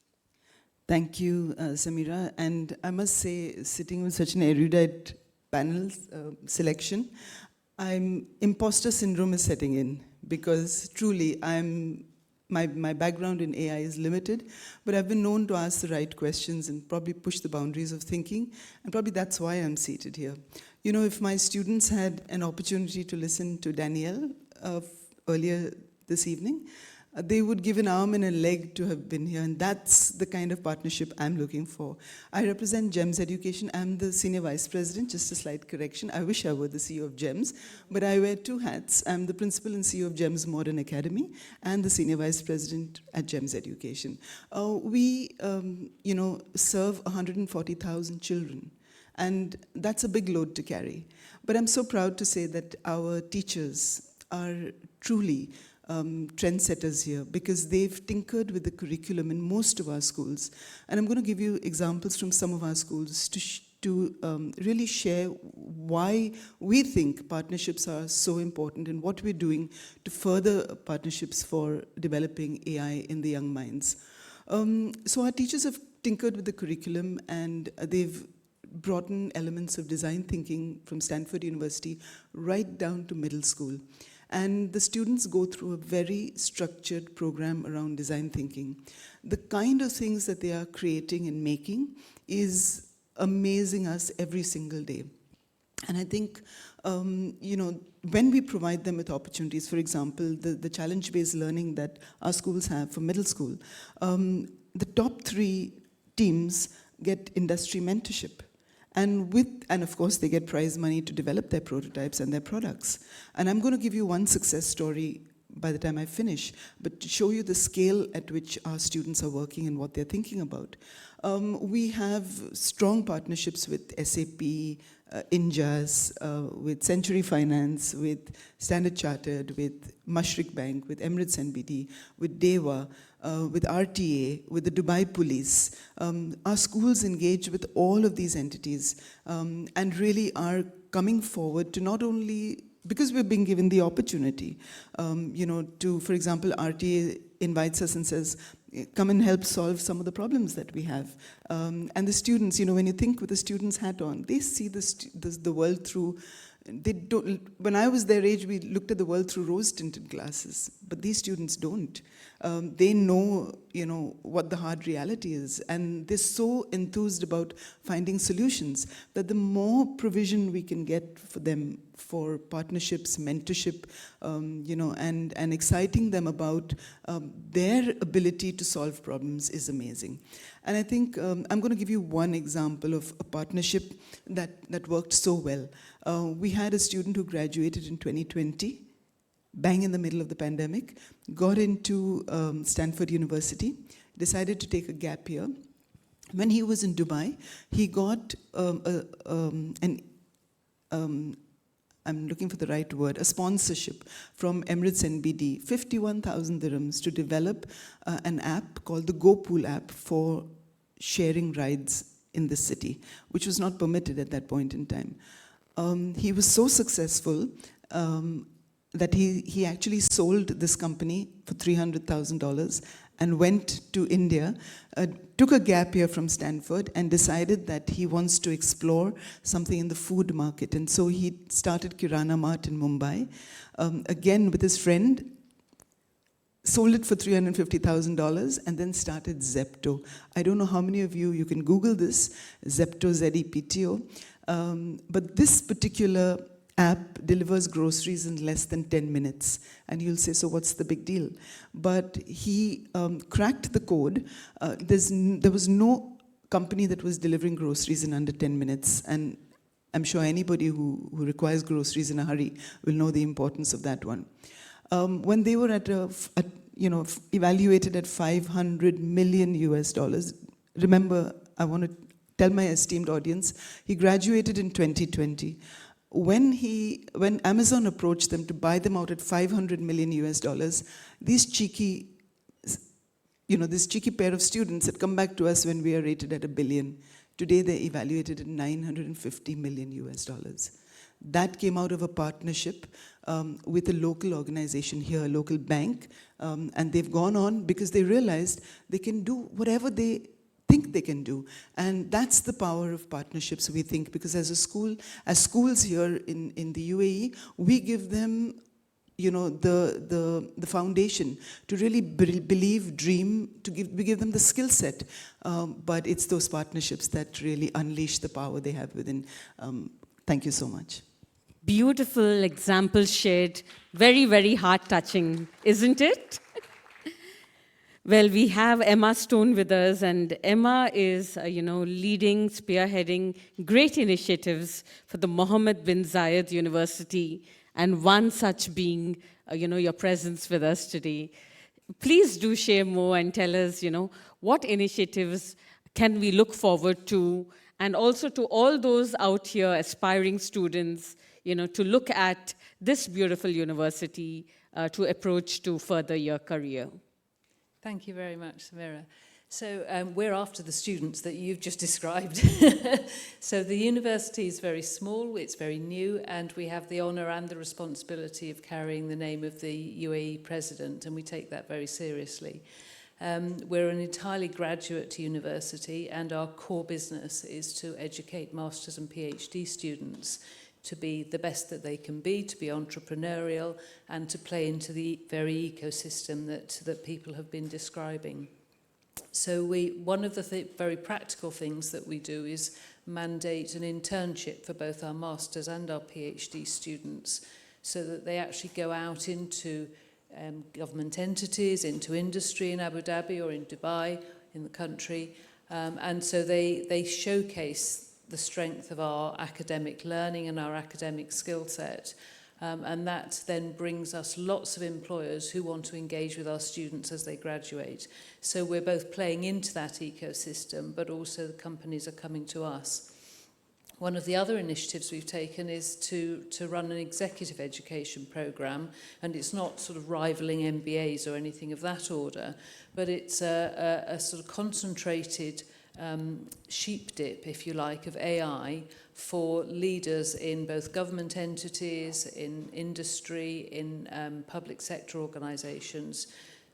Thank you, Samira. And I must say, sitting with such an erudite panel selection, imposter syndrome is setting in, because truly I'm my background in AI is limited, but I've been known to ask the right questions and probably push the boundaries of thinking, and probably that's why I'm seated here. You know, if my students had an opportunity to listen to Danielle earlier this evening, they would give an arm and a leg to have been here, and that's the kind of partnership I'm looking for. I represent GEMS Education. I'm the Senior Vice President, just a slight correction. I wish I were the CEO of GEMS, but I wear two hats. I'm the Principal and CEO of GEMS Modern Academy and the Senior Vice President at GEMS Education. We serve 140,000 children, and that's a big load to carry. But I'm so proud to say that our teachers are truly trendsetters here, because they've tinkered with the curriculum in most of our schools. And I'm going to give you examples from some of our schools to really share why we think partnerships are so important and what we're doing to further partnerships for developing AI in the young minds. So our teachers have tinkered with the curriculum, and they've brought in elements of design thinking from Stanford University right down to middle school. And the students go through a very structured program around design thinking. The kind of things that they are creating and making is amazing us every single day. And I think, when we provide them with opportunities, for example, the challenge-based learning that our schools have for middle school, the top 3 teams get industry mentorship. And of course, they get prize money to develop their prototypes and their products. And I'm going to give you one success story by the time I finish, but to show you the scale at which our students are working and what they're thinking about. We have strong partnerships with SAP, Injas, with Century Finance, with Standard Chartered, with Mashrik Bank, with Emirates NBD, with DEWA, with RTA, with the Dubai Police. Our schools engage with all of these entities and really are coming forward to not only, because we're being given the opportunity, for example, RTA invites us and says, come and help solve some of the problems that we have. And the students, when you think with the students' hat on, they see the world through. They don't. When I was their age, we looked at the world through rose-tinted glasses, but these students don't. They know, what the hard reality is, and they're so enthused about finding solutions that the more provision we can get for them for partnerships, mentorship, and exciting them about their ability to solve problems is amazing. And I think I'm going to give you one example of a partnership that worked so well. We had a student who graduated in 2020, bang in the middle of the pandemic, got into Stanford University, decided to take a gap year. When he was in Dubai, he got I'm looking for the right word, a sponsorship from Emirates NBD, 51,000 dirhams to develop an app called the GoPool app for sharing rides in the city, which was not permitted at that point in time. He was so successful that he actually sold this company for $300,000 and went to India, took a gap year from Stanford, and decided that he wants to explore something in the food market. And so he started Kirana Mart in Mumbai, again with his friend, sold it for $350,000, and then started Zepto. I don't know how many of you can Google this, Zepto, Z-E-P-T-O. But this particular app delivers groceries in less than 10 minutes. And you'll say, so what's the big deal? But he cracked the code. There was no company that was delivering groceries in under 10 minutes. And I'm sure anybody who requires groceries in a hurry will know the importance of that one. When they were evaluated at $500 million US, remember, I want to tell my esteemed audience, he graduated in 2020. When Amazon approached them to buy them out at $500 million US, these cheeky, this cheeky pair of students had come back to us when we are rated at $1 billion. Today they're evaluated at $950 million US. That came out of a partnership with a local organization here, a local bank, and they've gone on because they realized they can do whatever they think they can do. And that's the power of partnerships, we think, because as schools here in the UAE, we give them the foundation to really believe, dream, to give them the skill set. But it's those partnerships that really unleash the power they have within. Thank you so much. Beautiful example shared. Very, very heart-touching, isn't it? Well, we have Emma Stone with us, and Emma is, leading, spearheading great initiatives for the Mohammed bin Zayed University, and one such being, your presence with us today. Please do share more and tell us, what initiatives can we look forward to, and also to all those out here aspiring students, to look at this beautiful university to approach to further your career. Thank you very much, Samira. So we're after the students that you've just described. So the university is very small, it's very new, and we have the honour and the responsibility of carrying the name of the UAE president, and we take that very seriously. We're an entirely graduate university, and our core business is to educate masters and PhD students to be the best that they can be, to be entrepreneurial, and to play into the very ecosystem that people have been describing. So one of the very practical things that we do is mandate an internship for both our masters and our PhD students, so that they actually go out into government entities, into industry in Abu Dhabi or in Dubai, in the country, and so they showcase the strength of our academic learning and our academic skill set. And that then brings us lots of employers who want to engage with our students as they graduate. So we're both playing into that ecosystem, but also the companies are coming to us. One of the other initiatives we've taken is to run an executive education program, and it's not sort of rivaling MBAs or anything of that order, but it's a sort of concentrated sheep dip, if you like, of AI for leaders in both government entities, in industry, in public sector organisations,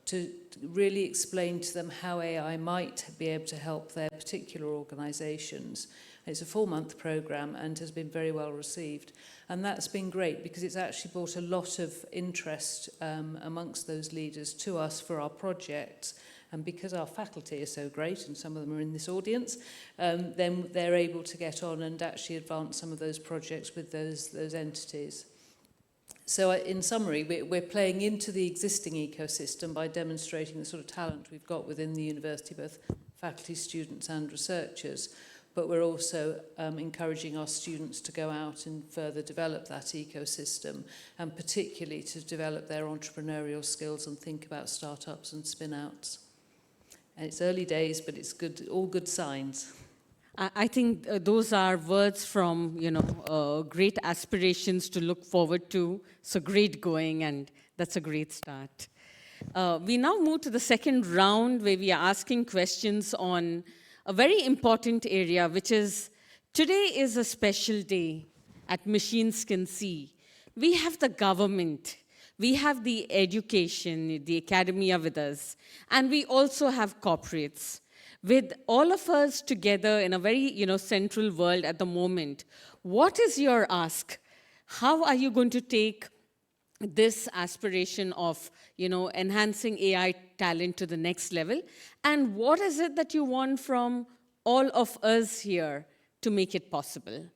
to really explain to them how AI might be able to help their particular organisations. It's a 4-month programme and has been very well received. And that's been great because it's actually brought a lot of interest amongst those leaders to us for our projects. And because our faculty is so great, and some of them are in this audience, then they're able to get on and actually advance some of those projects with those entities. So in summary, we're playing into the existing ecosystem by demonstrating the sort of talent we've got within the university, both faculty, students and researchers. But we're also encouraging our students to go out and further develop that ecosystem, and particularly to develop their entrepreneurial skills and think about startups and spin-outs. And it's early days, but it's good, all good signs. I think those are words from, great aspirations to look forward to. So great going, and that's a great start. We now move to the second round, where we are asking questions on a very important area, which is, today is a special day at Machines Can See. We have the government, we have the education, the academia with us, and we also have corporates. With all of us together in a very, central world at the moment, what is your ask? How are you going to take this aspiration of, enhancing AI talent to the next level? And what is it that you want from all of us here to make it possible?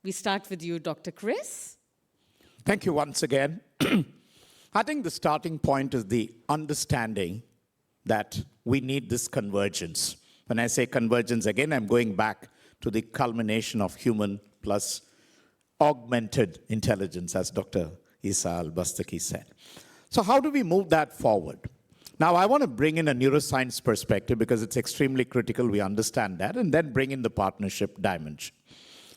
We start with you, Dr. Chris. Thank you once again. I think the starting point is the understanding that we need this convergence. When I say convergence, again, I'm going back to the culmination of human plus augmented intelligence, as Dr. Isa Al-Bastaki said. So how do we move that forward? Now, I want to bring in a neuroscience perspective because it's extremely critical we understand that, and then bring in the partnership dimension.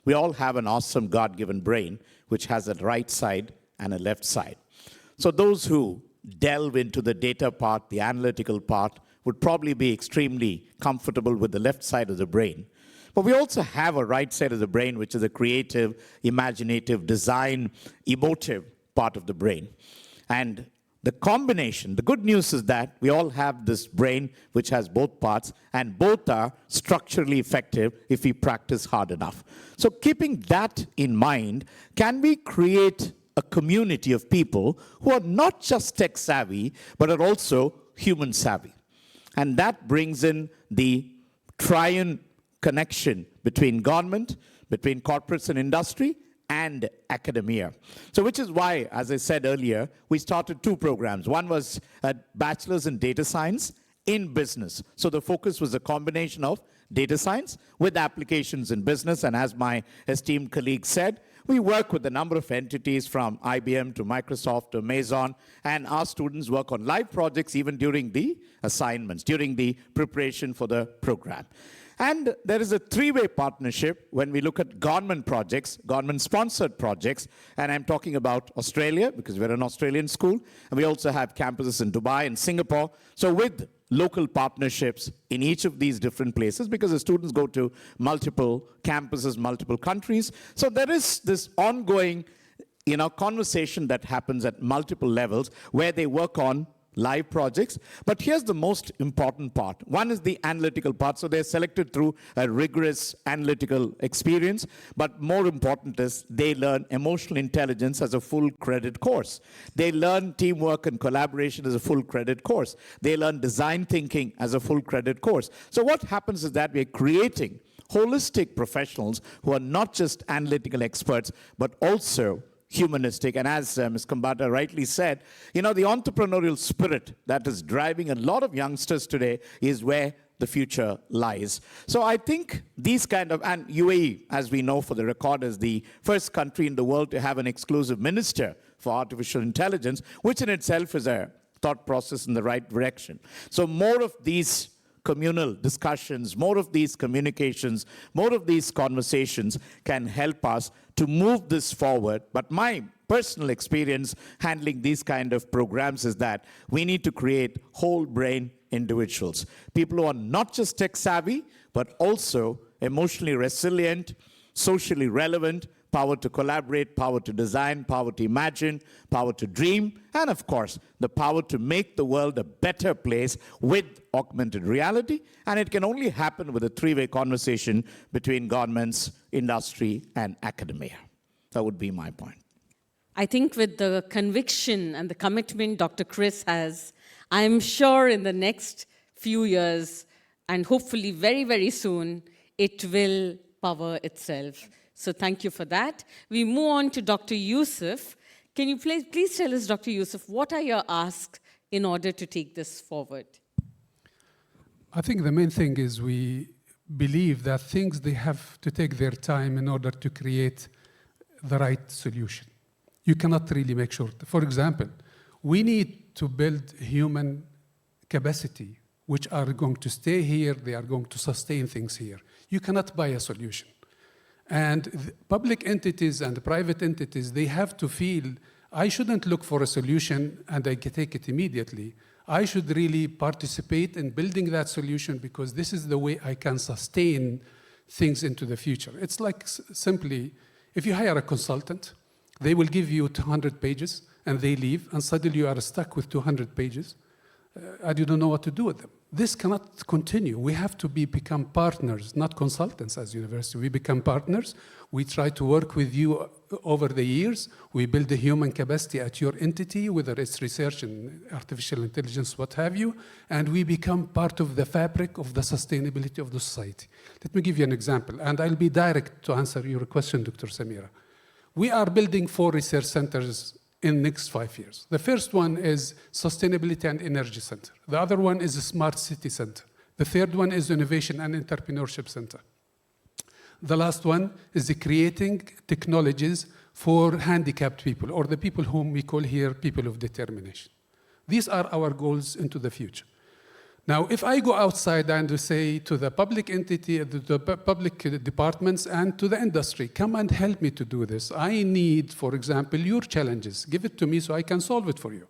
We all have an awesome God-given brain, which has a right side and a left side. So those who delve into the data part, the analytical part, would probably be extremely comfortable with the left side of the brain. But we also have a right side of the brain, which is a creative, imaginative, design, emotive part of the brain. And the combination, the good news is that we all have this brain which has both parts, and both are structurally effective if we practice hard enough. So keeping that in mind, can we create a community of people who are not just tech savvy, but are also human savvy. And that brings in the triune connection between government, between corporates and industry, and academia. So which is why, as I said earlier, we started 2 programs. One was a bachelor's in data science in business. So the focus was a combination of data science with applications in business. And as my esteemed colleague said, we work with a number of entities from IBM to Microsoft to Amazon, and our students work on live projects even during the assignments, during the preparation for the program. And there is a 3-way partnership when we look at government projects, government-sponsored projects, and I'm talking about Australia, because we're an Australian school, and we also have campuses in Dubai and Singapore. So with local partnerships in each of these different places, because the students go to multiple campuses, multiple countries. So there is this ongoing, conversation that happens at multiple levels where they work on live projects. But here's the most important part. One is the analytical part. So they're selected through a rigorous analytical experience. But more important is they learn emotional intelligence as a full credit course. They learn teamwork and collaboration as a full credit course. They learn design thinking as a full credit course. So what happens is that we're creating holistic professionals who are not just analytical experts, but also humanistic. And as Ms. Kambata rightly said, the entrepreneurial spirit that is driving a lot of youngsters today is where the future lies. So I think these kind of, and UAE, as we know for the record, is the first country in the world to have an exclusive minister for artificial intelligence, which in itself is a thought process in the right direction. So more of these communal discussions, more of these communications, more of these conversations can help us to move this forward. But my personal experience handling these kind of programs is that we need to create whole brain individuals. People who are not just tech savvy, but also emotionally resilient, socially relevant, power to collaborate, power to design, power to imagine, power to dream, and of course, the power to make the world a better place with augmented reality. And it can only happen with a 3-way conversation between governments, industry, and academia. That would be my point. I think with the conviction and the commitment Dr. Chris has, I'm sure in the next few years, and hopefully very, very soon, it will power itself. So thank you for that. We move on to Dr. Yusuf. Can you please tell us, Dr. Yusuf, what are your asks in order to take this forward? I think the main thing is we believe that things, they have to take their time in order to create the right solution. You cannot really make sure. For example, we need to build human capacity, which are going to stay here, they are going to sustain things here. You cannot buy a solution. And the public entities and the private entities, they have to feel, I shouldn't look for a solution and I can take it immediately. I should really participate in building that solution because this is the way I can sustain things into the future. It's like simply, if you hire a consultant, they will give you 200 pages and they leave, and suddenly you are stuck with 200 pages and you don't know what to do with them. This cannot continue. We have to become partners, not consultants as university. We become partners. We try to work with you over the years. We build the human capacity at your entity, whether it's research in artificial intelligence, what have you, and we become part of the fabric of the sustainability of the society. Let me give you an example, and I'll be direct to answer your question, Dr. Samira. We are building 4 research centers in the next 5 years. The first one is Sustainability and Energy Center. The other one is a Smart City Center. The third one is Innovation and Entrepreneurship Center. The last one is the Creating Technologies for Handicapped People, or the people whom we call here people of determination. These are our goals into the future. Now, if I go outside and say to the public entity, the public departments and to the industry, come and help me to do this. I need, for example, your challenges. Give it to me so I can solve it for you.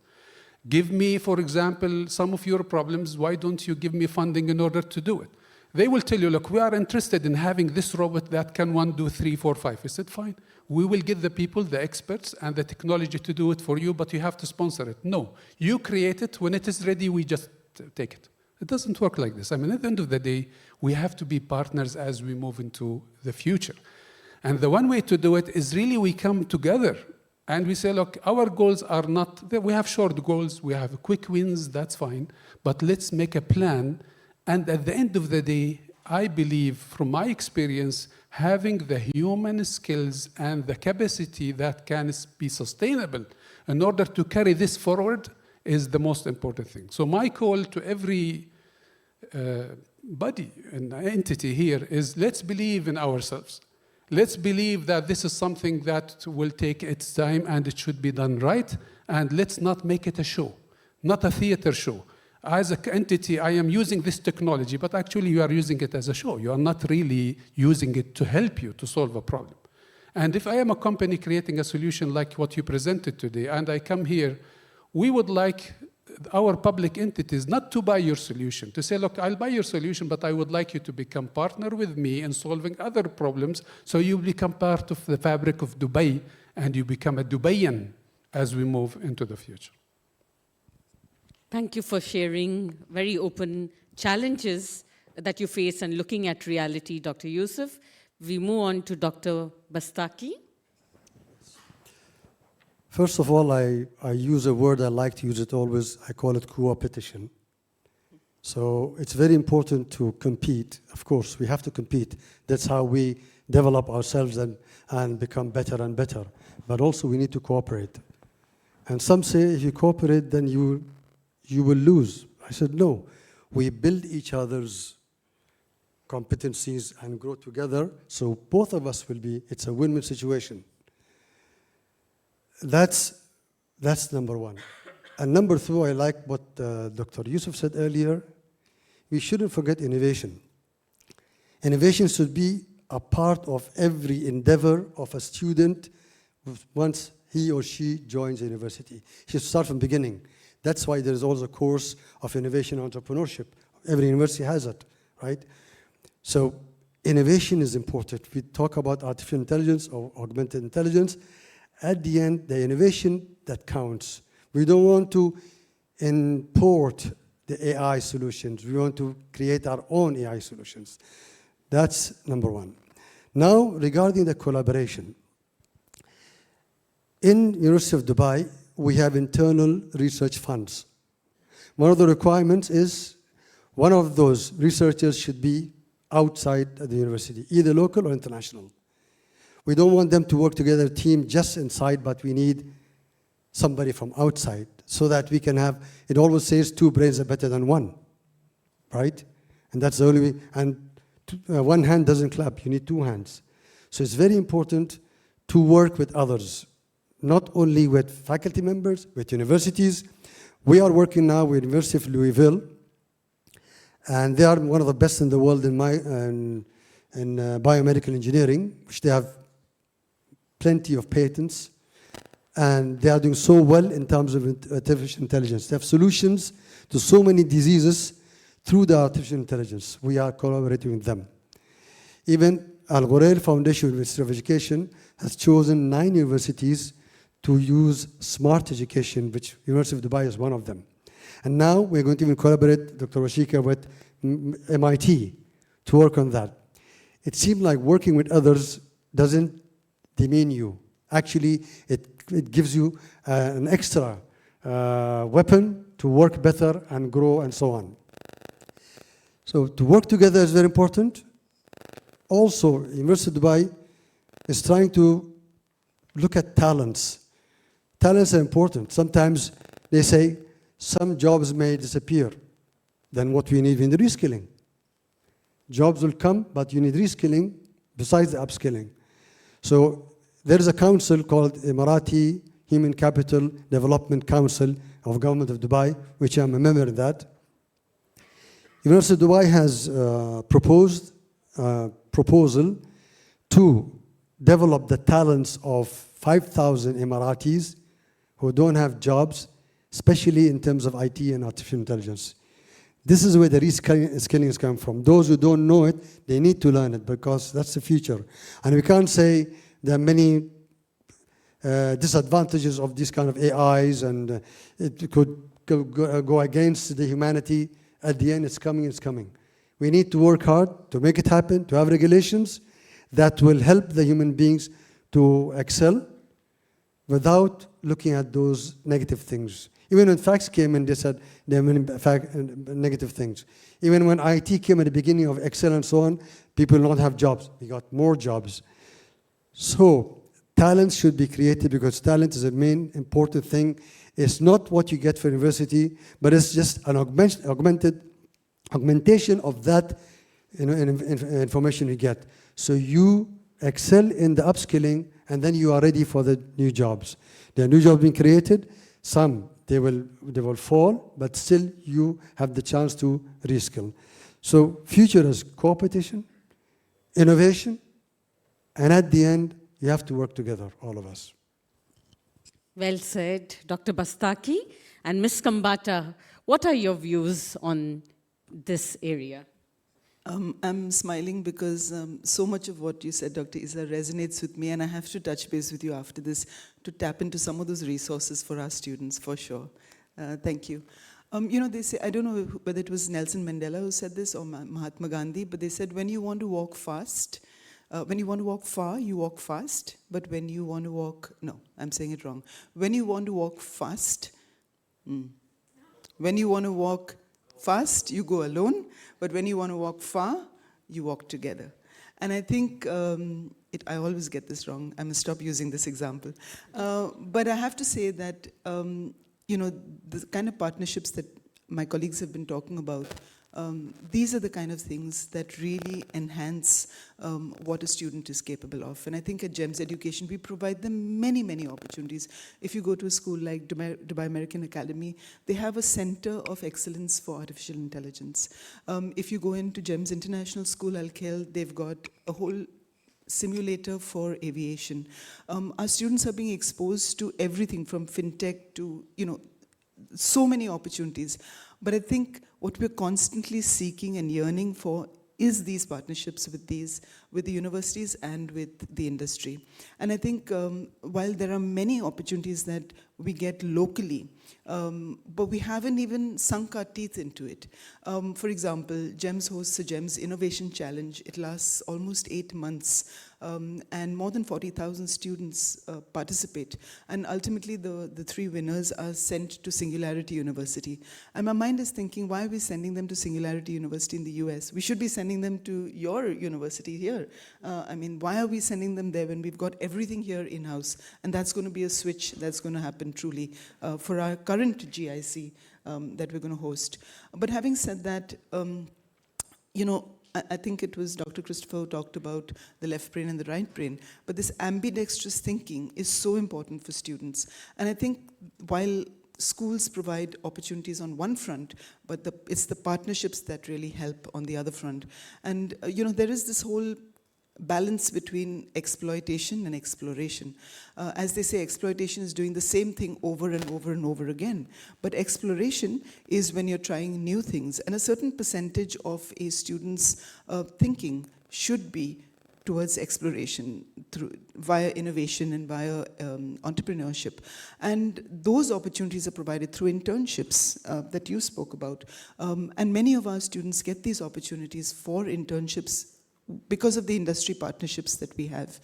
Give me, for example, some of your problems. Why don't you give me funding in order to do it? They will tell you, look, we are interested in having this robot that can 1, 2, 3, 4, 5. I said, fine. We will get the people, the experts, and the technology to do it for you, but you have to sponsor it. No, you create it. When it is ready, we just take it. It doesn't work like this. I mean, at the end of the day, we have to be partners as we move into the future. And the one way to do it is really we come together And we say, look, our goals are not, we have short goals, we have quick wins, that's fine, but let's make a plan. And at the end of the day, I believe, from my experience, having the human skills and the capacity that can be sustainable in order to carry this forward is the most important thing. So my call to every body and entity here is, let's believe in ourselves. Let's believe that this is something that will take its time and it should be done right, and let's not make it a show, not a theater show. As an entity, I am using this technology, but actually you are using it as a show. You are not really using it to help you to solve a problem. And if I am a company creating a solution like what you presented today, and I come here, we would like our public entities not to buy your solution, to say, look, I'll buy your solution, but I would like you to become partner with me in solving other problems, so you become part of the fabric of Dubai, and you become a Dubaian as we move into the future. Thank you for sharing very open challenges that you face and looking at reality, Dr. Yusuf. We move on to Dr. Bastaki. First of all, I use a word I like to use it always. I call it co-opetition. So it's very important to compete. Of course, we have to compete. That's how we develop ourselves and become better and better. But also we need to cooperate. And some say if you cooperate, then you will lose. I said, no. We build each other's competencies and grow together, so both of us will be, it's a win-win situation. That's number one. And number two, I like what Dr. Yusuf said earlier. We shouldn't forget innovation. Innovation should be a part of every endeavor of a student once he or she joins the university. He should start from the beginning. That's why there is also a course of innovation entrepreneurship. Every university has it, right? So innovation is important. We talk about artificial intelligence or augmented intelligence. At the end, the innovation that counts. We don't want to import the AI solutions. We want to create our own AI solutions. That's number one. Now, regarding the collaboration. In University of Dubai, we have internal research funds. One of the requirements is one of those researchers should be outside the university, either local or international. We don't want them to work together, a team just inside, but we need somebody from outside so that we can have, it always says 2 brains are better than 1, right? And that's the only way, and one hand doesn't clap, you need 2 hands. So it's very important to work with others, not only with faculty members, with universities. We are working now with University of Louisville, and they are one of the best in the world in biomedical engineering, which they have plenty of patents, and they are doing so well in terms of artificial intelligence. They have solutions to so many diseases through the artificial intelligence. We are collaborating with them. Even Al Ghurair Foundation University of Education has chosen 9 universities to use smart education, which University of Dubai is one of them. And now we're going to even collaborate, Dr. Washika, with MIT to work on that. It seemed like working with others doesn't demean you. Actually, it gives you an extra weapon to work better and grow and so on. So to work together is very important. Also, University of Dubai is trying to look at talents. Talents are important. Sometimes they say some jobs may disappear. Then what we need is the reskilling. Jobs will come, but you need reskilling besides the upskilling. So there is a council called Emirati Human Capital Development Council of Government of Dubai, which I'm a member of that. University of Dubai has proposed a proposal to develop the talents of 5,000 Emiratis who don't have jobs, especially in terms of IT and artificial intelligence. This is where the reskilling is coming from. Those who don't know it, they need to learn it because that's the future. And we can't say there are many disadvantages of this kind of AIs and it could go against the humanity. At the end, it's coming, it's coming. We need to work hard to make it happen, to have regulations that will help the human beings to excel without looking at those negative things. Even when facts came in, they said there are many negative things. Even when IT came at the beginning of Excel and so on, people don't have jobs. We got more jobs. So talent should be created, because talent is a main important thing. It's not what you get for university, but it's just an augmentation of that information you get. So you excel in the upskilling, and then you are ready for the new jobs. There are new jobs being created. Some, they will fall, but still you have the chance to reskill. So future is competition, innovation, and at the end, you have to work together, all of us. Well said, Dr. Bastaki. And Ms. Kambata, what are your views on this area? I'm smiling because so much of what you said, Dr. Isa, resonates with me, and I have to touch base with you after this to tap into some of those resources for our students, for sure. Thank you. They say, I don't know whether it was Nelson Mandela who said this or Mahatma Gandhi, but they said, when you want to walk fast, when you want to walk far, you walk fast, but when you want to walk, no, I'm saying it wrong. When you want to walk fast, when you want to walk fast, you go alone, but when you want to walk far, you walk together. And I think, I always get this wrong, I must stop using this example. But I have to say that, the kind of partnerships that my colleagues have been talking about, these are the kind of things that really enhance what a student is capable of. And I think at GEMS Education, we provide them many, many opportunities. If you go to a school like Dubai American Academy, they have a center of excellence for artificial intelligence. If you go into GEMS International School, Al-Khail, they've got a whole simulator for aviation. Our students are being exposed to everything from fintech to, so many opportunities. But I think what we're constantly seeking and yearning for is these partnerships with the universities and with the industry. And I think while there are many opportunities that we get locally, but we haven't even sunk our teeth into it. For example, GEMS hosts a GEMS Innovation Challenge. It lasts almost 8 months, and more than 40,000 students participate. And ultimately, the 3 winners are sent to Singularity University. And my mind is thinking, why are we sending them to Singularity University in the US? We should be sending them to your university here. Why are we sending them there when we've got everything here in-house? And that's going to be a switch that's going to happen truly for our current GIC that we're going to host. But having said that, I think it was Dr. Christopher who talked about the left brain and the right brain, but this ambidextrous thinking is so important for students. And I think while schools provide opportunities on one front, but it's the partnerships that really help on the other front. And there is this whole balance between exploitation and exploration. As they say, exploitation is doing the same thing over and over and over again. But exploration is when you're trying new things. And a certain percentage of a student's thinking should be towards exploration via innovation and via entrepreneurship. And those opportunities are provided through internships that you spoke about. And many of our students get these opportunities for internships because of the industry partnerships that we have.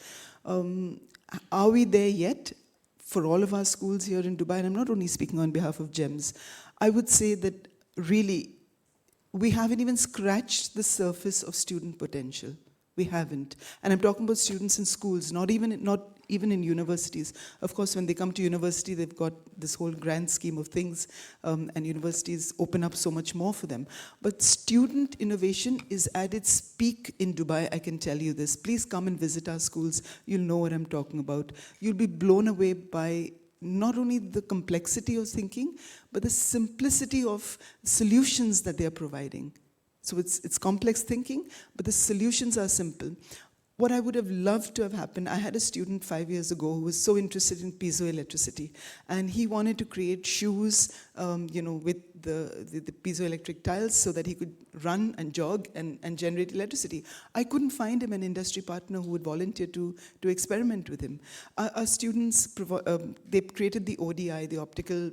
Are we there yet for all of our schools here in Dubai? And I'm not only speaking on behalf of GEMS. I would say that really, we haven't even scratched the surface of student potential. We haven't. And I'm talking about students in schools, not even in universities. Of course, when they come to university, they've got this whole grand scheme of things, and universities open up so much more for them. But student innovation is at its peak in Dubai, I can tell you this. Please come and visit our schools. You'll know what I'm talking about. You'll be blown away by not only the complexity of thinking, but the simplicity of solutions that they're providing. So it's complex thinking, but the solutions are simple. What I would have loved to have happened, I had a student 5 years ago who was so interested in piezoelectricity, and he wanted to create shoes, with the piezoelectric tiles so that he could run and jog and generate electricity. I couldn't find him an industry partner who would volunteer to experiment with him. Our students, they created the ODI, the optical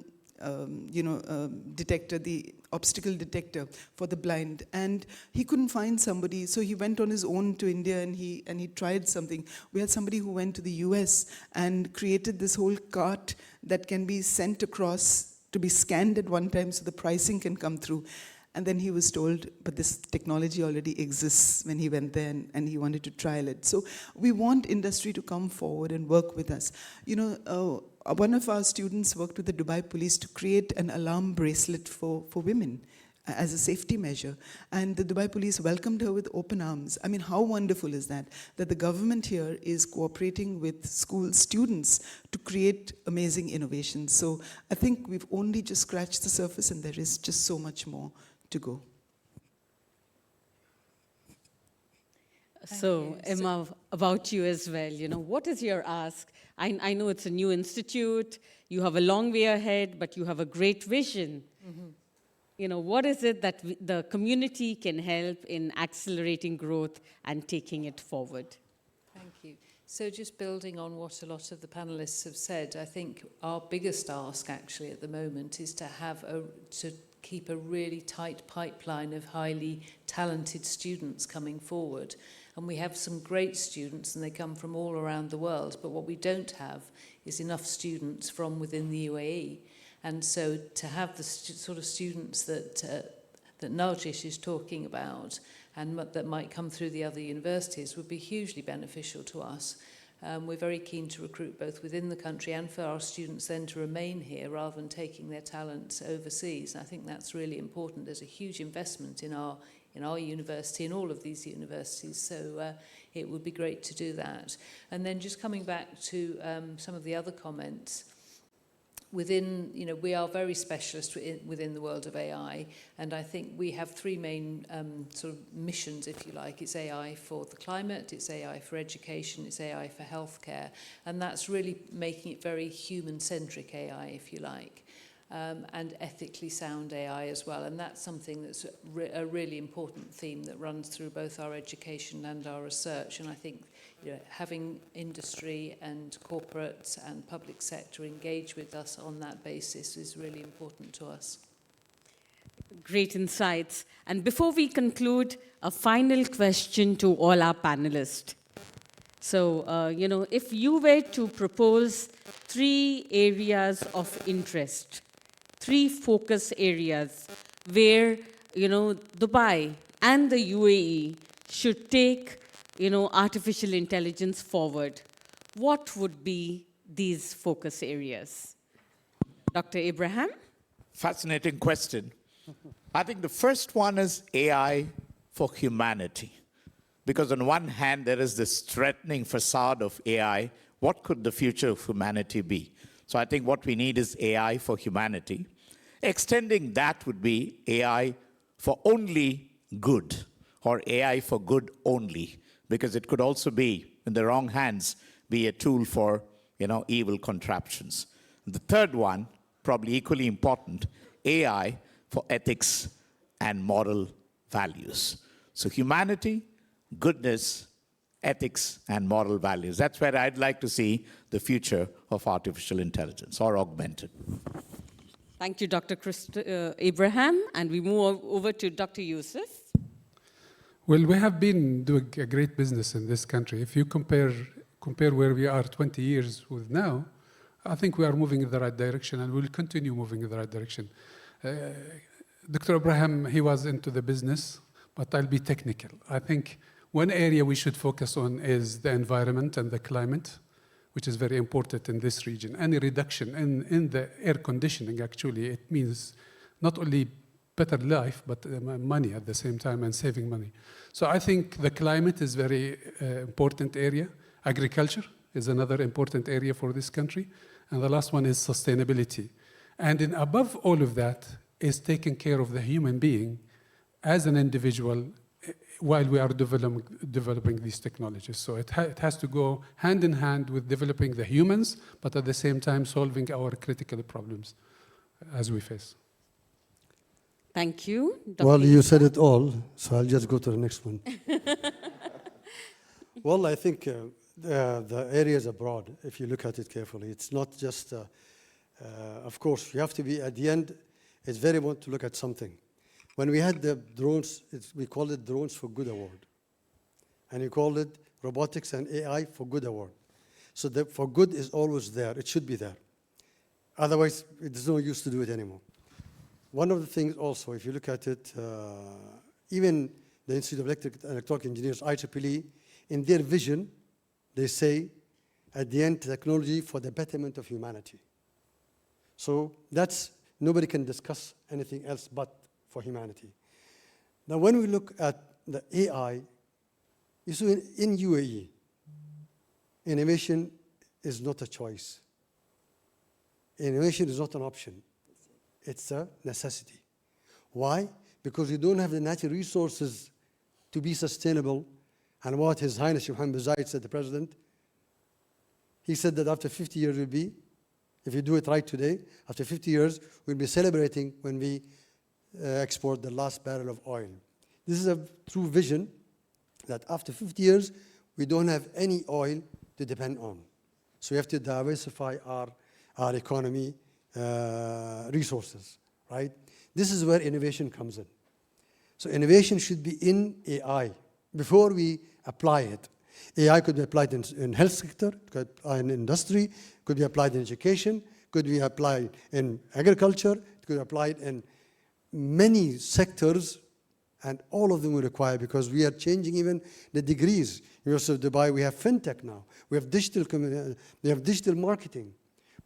detector, the obstacle detector for the blind, and he couldn't find somebody, so he went on his own to India and he tried something. We had somebody who went to the US and created this whole cart that can be sent across to be scanned at one time so the pricing can come through. And then he was told, but this technology already exists when he went there and he wanted to trial it. So we want industry to come forward and work with us. One of our students worked with the Dubai police to create an alarm bracelet for women as a safety measure. And the Dubai police welcomed her with open arms. I mean, how wonderful is that? That the government here is cooperating with school students to create amazing innovations. So I think we've only just scratched the surface and there is just so much more to go. So, Emma, about you as well, what is your ask? I know it's a new institute, you have a long way ahead, but you have a great vision. Mm-hmm. What is it that the community can help in accelerating growth and taking it forward? Thank you. So just building on what a lot of the panelists have said, I think our biggest ask actually at the moment is to keep a really tight pipeline of highly talented students coming forward. And we have some great students and they come from all around the world, but what we don't have is enough students from within the UAE. And so to have the sort of students that Narjish is talking about and that might come through the other universities would be hugely beneficial to us. We're very keen to recruit both within the country and for our students then to remain here rather than taking their talents overseas. And I think that's really important. There's a huge investment in our university, in all of these universities, so it would be great to do that. And then just coming back to some of the other comments, we are very specialist within the world of AI, and I think we have three main sort of missions, if you like. It's AI for the climate, it's AI for education, it's AI for healthcare, and that's really making it very human-centric AI, if you like. And ethically sound AI as well. And that's something that's a really important theme that runs through both our education and our research. And I think having industry and corporates and public sector engage with us on that basis is really important to us. Great insights. And before we conclude, a final question to all our panelists. So, if you were to propose 3 areas of interest, 3 focus areas where, Dubai and the UAE should take, artificial intelligence forward, what would be these focus areas? Dr. Abraham? Fascinating question. I think the first one is AI for humanity. Because on one hand, there is this threatening facade of AI. What could the future of humanity be? So I think what we need is AI for humanity. Extending that would be AI for only good, or AI for good only, because it could also be, in the wrong hands, be a tool for evil contraptions. The third one, probably equally important, AI for ethics and moral values. So humanity, goodness, ethics, and moral values. That's where I'd like to see the future of artificial intelligence, or augmented. Thank you, Dr. Abraham. And we move over to Dr. Yusuf. Well, we have been doing a great business in this country. If you compare where we are 20 years with now, I think we are moving in the right direction and we'll continue moving in the right direction. Dr. Abraham, he was into the business, but I'll be technical. I think one area we should focus on is the environment and the climate, which is very important in this region. Any reduction in the air conditioning, actually, it means not only better life, but money at the same time and saving money. So I think the climate is very important area. Agriculture is another important area for this country. And the last one is sustainability. And above all of that is taking care of the human being as an individual while we are developing these technologies. So it has to go hand in hand with developing the humans, but at the same time solving our critical problems as we face. Thank you. Dr. Well, you said it all, so I'll just go to the next one. Well, I think the areas are broad, if you look at it carefully. It's not just Of course, you have to be, at the end, it's very important to look at something. When we had the drones, we called it Drones for Good Award. And we called it Robotics and AI for Good Award. So the for good is always there. It should be there. Otherwise, there's no use to do it anymore. One of the things also, if you look at it, even the Institute of Electronic Engineers, IEEE, in their vision, they say, at the end, technology for the betterment of humanity. So that's, nobody can discuss anything else but for humanity. Now, when we look at the AI, you see in UAE, innovation is not a choice. Innovation is not an option. It's a necessity. Why? Because we don't have the natural resources to be sustainable. And what His Highness Mohammed bin Zayed said, the president, he said that after 50 years we'll be, if you do it right today, after 50 years, we'll be celebrating when we export the last barrel of oil. This is a true vision that after 50 years, we don't have any oil to depend on. So we have to diversify our economy resources, right? This is where innovation comes in. So innovation should be in AI before we apply it. AI could be applied in health sector, could be applied in industry, could be applied in education, could be applied in agriculture, it could be applied in many sectors, and all of them will require, because we are changing even the degrees. University of Dubai, we have fintech now, we have digital marketing,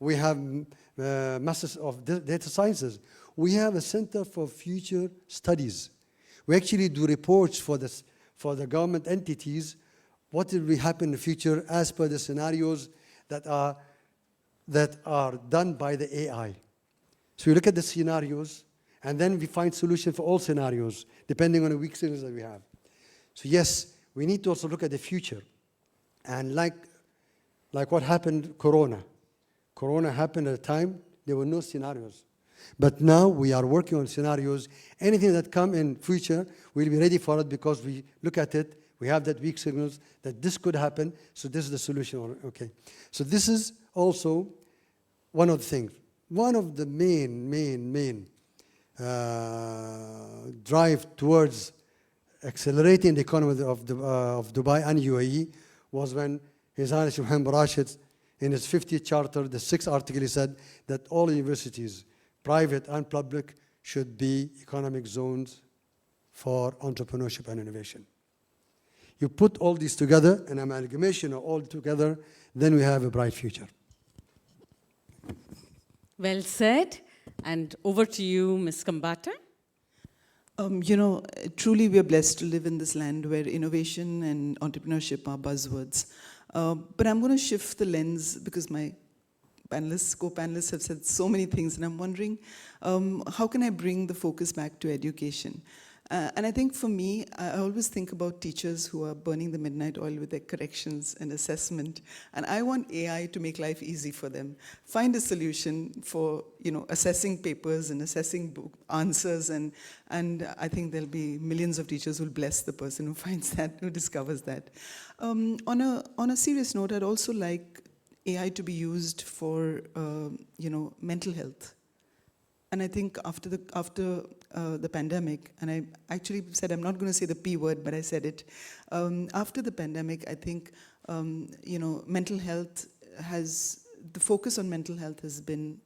we have masters of data sciences, we have a center for future studies. We actually do reports for the government entities, what will happen in the future as per the scenarios that are done by the AI. So we look at the scenarios, and then we find solutions for all scenarios, depending on the weak signals that we have. So yes, we need to also look at the future. And like what happened, Corona. Corona happened at a time, there were no scenarios. But now we are working on scenarios. Anything that come in future, we'll be ready for it, because we look at it, we have that weak signals that this could happen, so this is the solution. Okay. So this is also one of the things. One of the main drive towards accelerating the economy of Dubai and UAE was when His Highness Mohammed bin Rashid, in his 50th charter, the 6th article, he said that all universities, private and public, should be economic zones for entrepreneurship and innovation. You put all these together, an amalgamation of all together, then we have a bright future. Well said. And over to you, Ms. Kambata. You know, truly we are blessed to live in this land where innovation and entrepreneurship are buzzwords. But I'm going to shift the lens, because my co-panelists have said so many things, and I'm wondering, how can I bring the focus back to education? And I think for me, I always think about teachers who are burning the midnight oil with their corrections and assessment. And I want AI to make life easy for them. Find a solution for, assessing papers and assessing book answers. And I think there'll be millions of teachers who'll bless the person who finds that, who discovers that. On a serious note, I'd also like AI to be used for, mental health. And I think after the pandemic, and I actually said I'm not going to say the P word, but I said it. After the pandemic, I think mental health the focus on mental health has been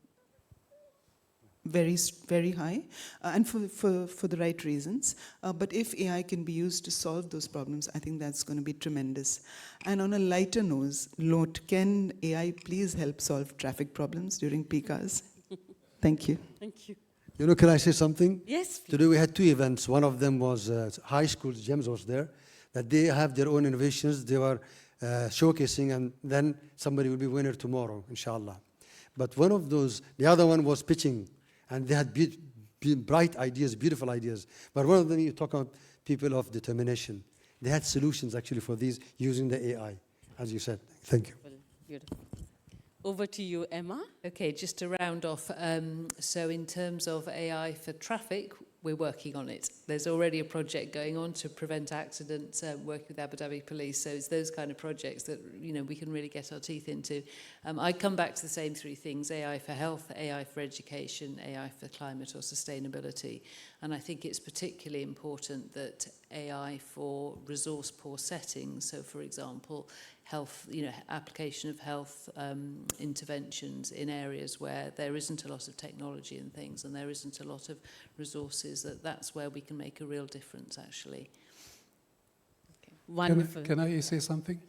very, very high, and for the right reasons. But if AI can be used to solve those problems, I think that's going to be tremendous. And on a lighter note, can AI please help solve traffic problems during peak hours? Thank you. Thank you. Can I say something? Yes, please. Today we had 2 events. One of them was high school, James was there, that they have their own innovations. They were showcasing, and then somebody will be winner tomorrow, inshallah. But one of those, the other one was pitching, and they had bright ideas, beautiful ideas. But one of them, you talk about people of determination. They had solutions actually for these using the AI, as you said. Thank you. Beautiful. Over to you, Emma. Okay, just to round off, so in terms of AI for traffic, we're working on it. There's already a project going on to prevent accidents, working with Abu Dhabi Police. So it's those kind of projects that we can really get our teeth into. I come back to the same three things: AI for health, AI for education, AI for climate or sustainability. And I think it's particularly important that AI for resource-poor settings. So, for example, health, application of health interventions in areas where there isn't a lot of technology and things, and there isn't a lot of resources, that's where we can make a real difference, actually. Okay. Wonderful. Can I say something?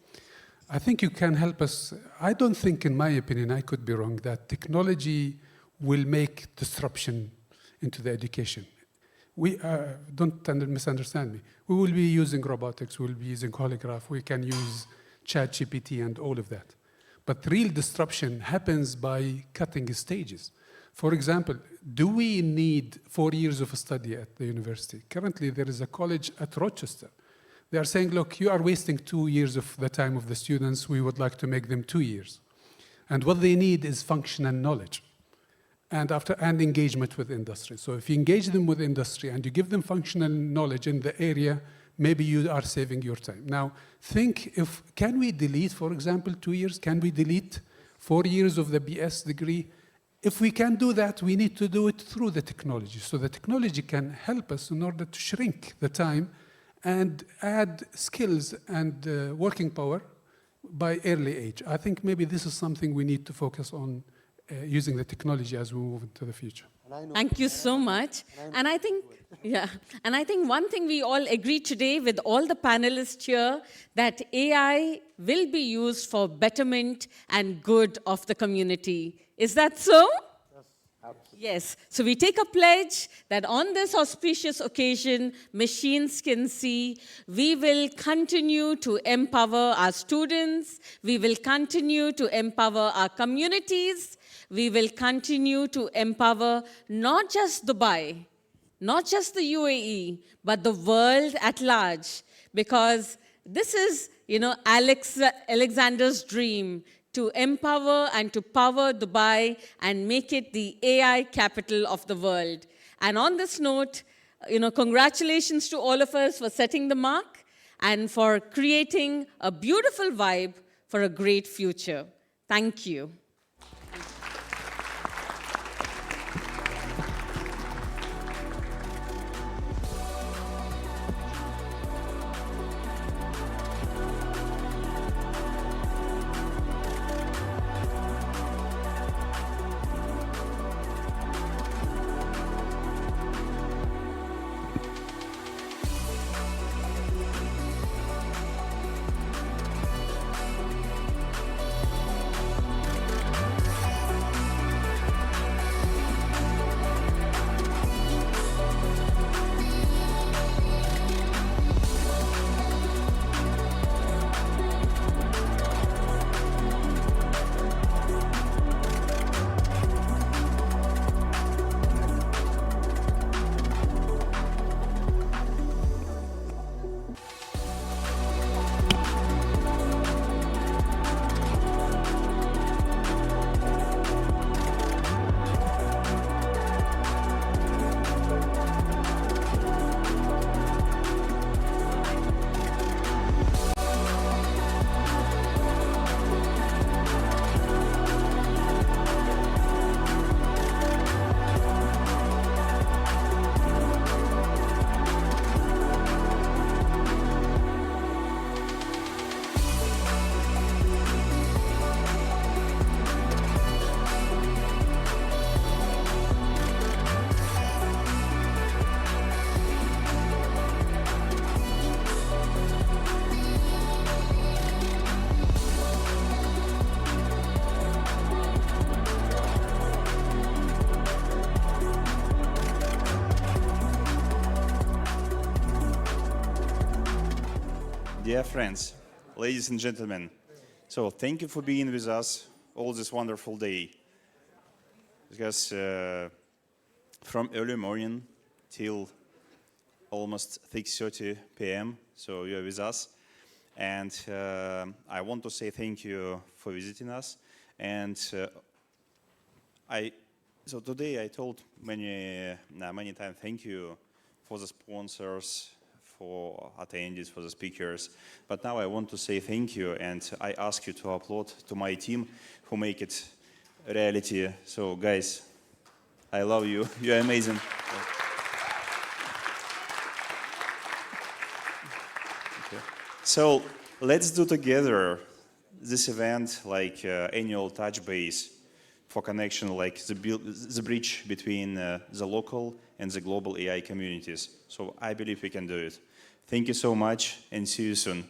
I think you can help us. I don't think, in my opinion, I could be wrong, that technology will make disruption into the education. We don't misunderstand me. We will be using robotics, we will be using holograph, we can use ChatGPT and all of that. But real disruption happens by cutting stages. For example, do we need 4 years of study at the university? Currently, there is a college at Rochester. They are saying, look, you are wasting 2 years of the time of the students. We would like to make them 2 years. And what they need is functional knowledge and engagement with industry. So if you engage them with industry and you give them functional knowledge in the area, maybe you are saving your time. Now, think can we delete, for example, 2 years? Can we delete 4 years of the BS degree? If we can do that, we need to do it through the technology. So the technology can help us in order to shrink the time and add skills and working power by early age. I think maybe this is something we need to focus on using the technology as we move into the future. Thank you so much. And I think one thing we all agree today with all the panelists here, that AI will be used for betterment and good of the community. Is that so? Yes. So we take a pledge that on this auspicious occasion, machines can see, we will continue to empower our students, we will continue to empower our communities, we will continue to empower not just Dubai, not just the UAE, but the world at large. Because this is, Alexander's dream, to empower and to power Dubai and make it the AI capital of the world. And on this note, congratulations to all of us for setting the mark and for creating a beautiful vibe for a great future. Thank you. Dear friends, ladies and gentlemen, so thank you for being with us all this wonderful day. Because from early morning till almost 6:30 p.m., so you're with us. And I want to say thank you for visiting us. And so today I told many times thank you for the sponsors, for attendees, for the speakers. But now I want to say thank you, and I ask you to applaud to my team who make it a reality. So guys, I love you. You're amazing. Okay. So let's do together this event like annual touch base for connection, like the bridge between the local and the global AI communities. So I believe we can do it. Thank you so much, and see you soon.